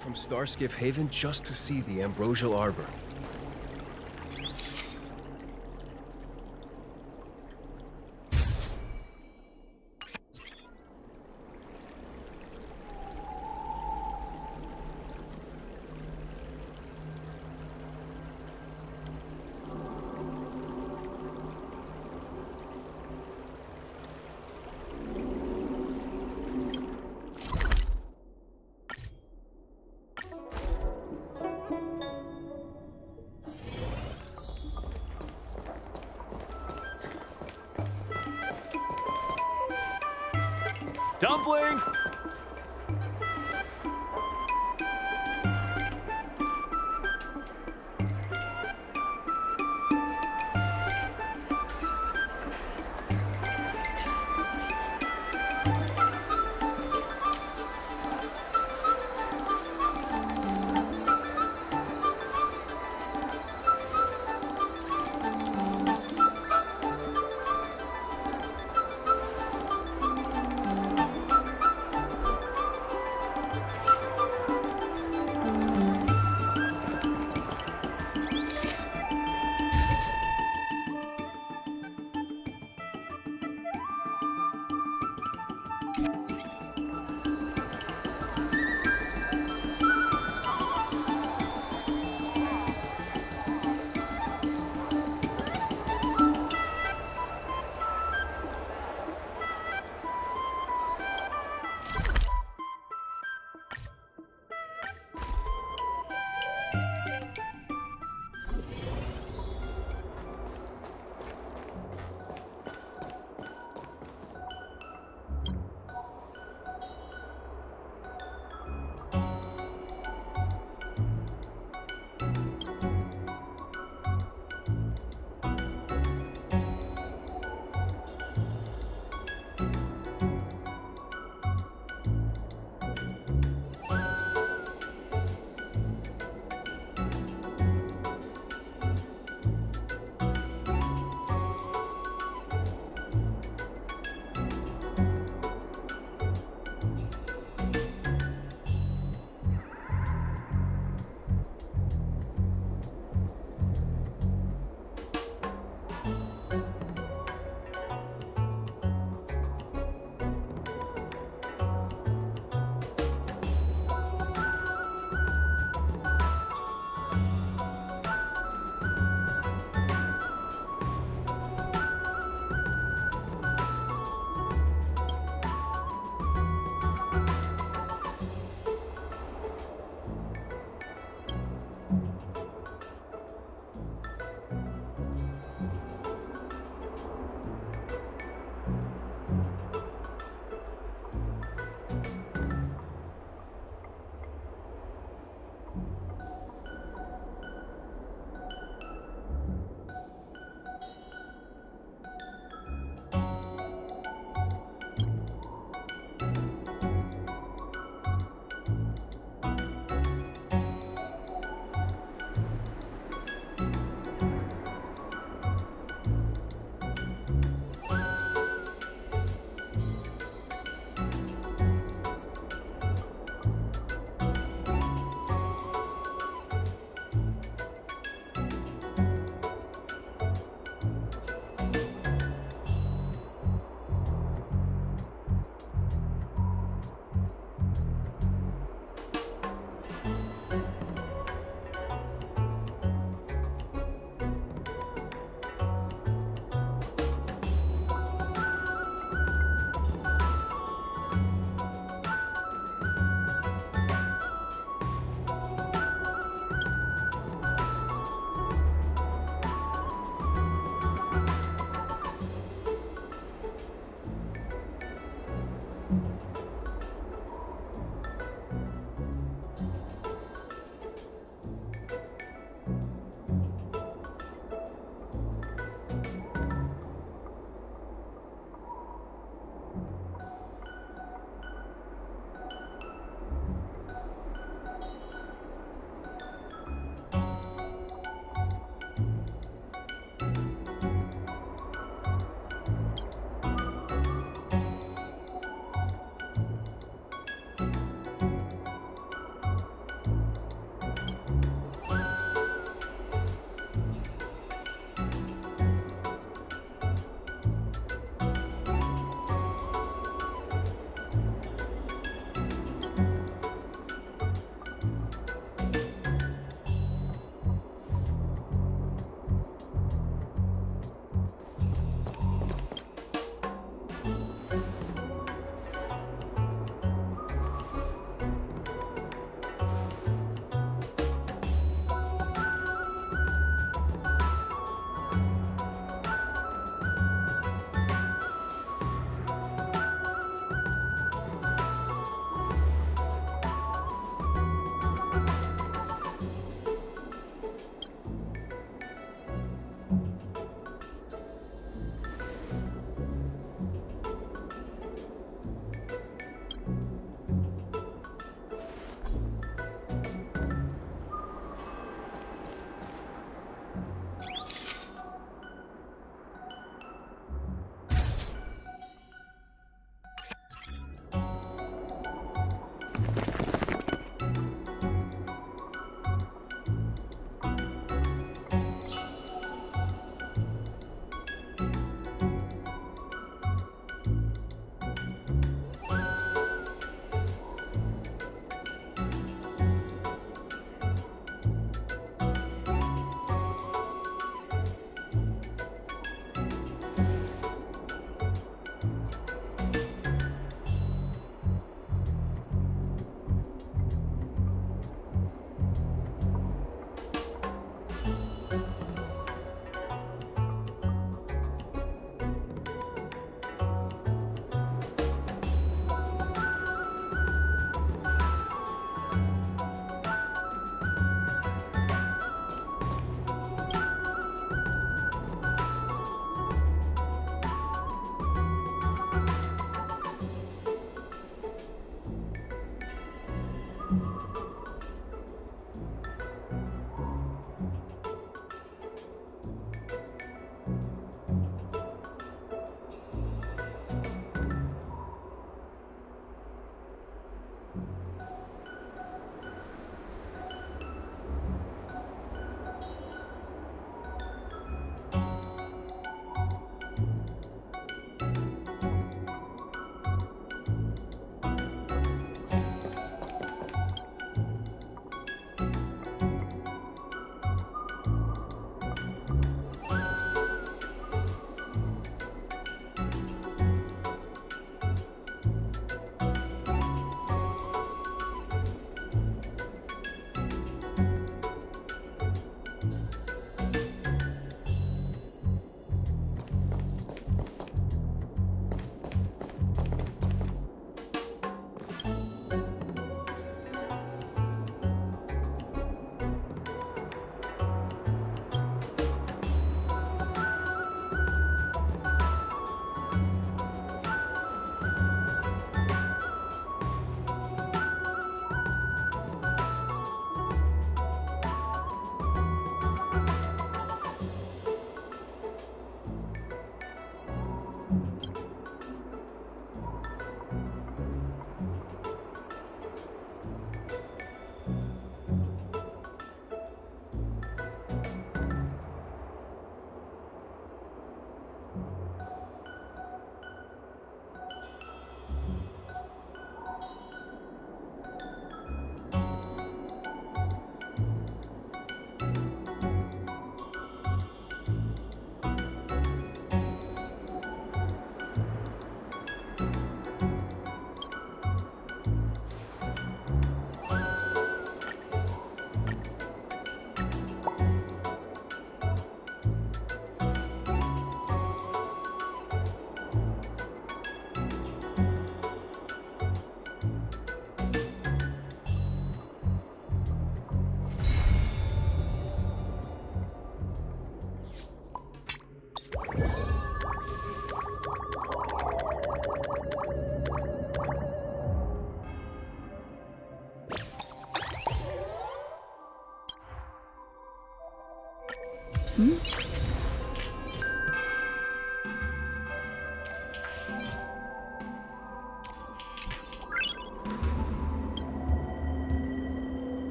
From Starskiff Haven just to see the Ambrosial Arbor. Dumpling!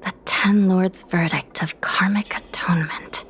The Ten Lords' verdict of karmic atonement.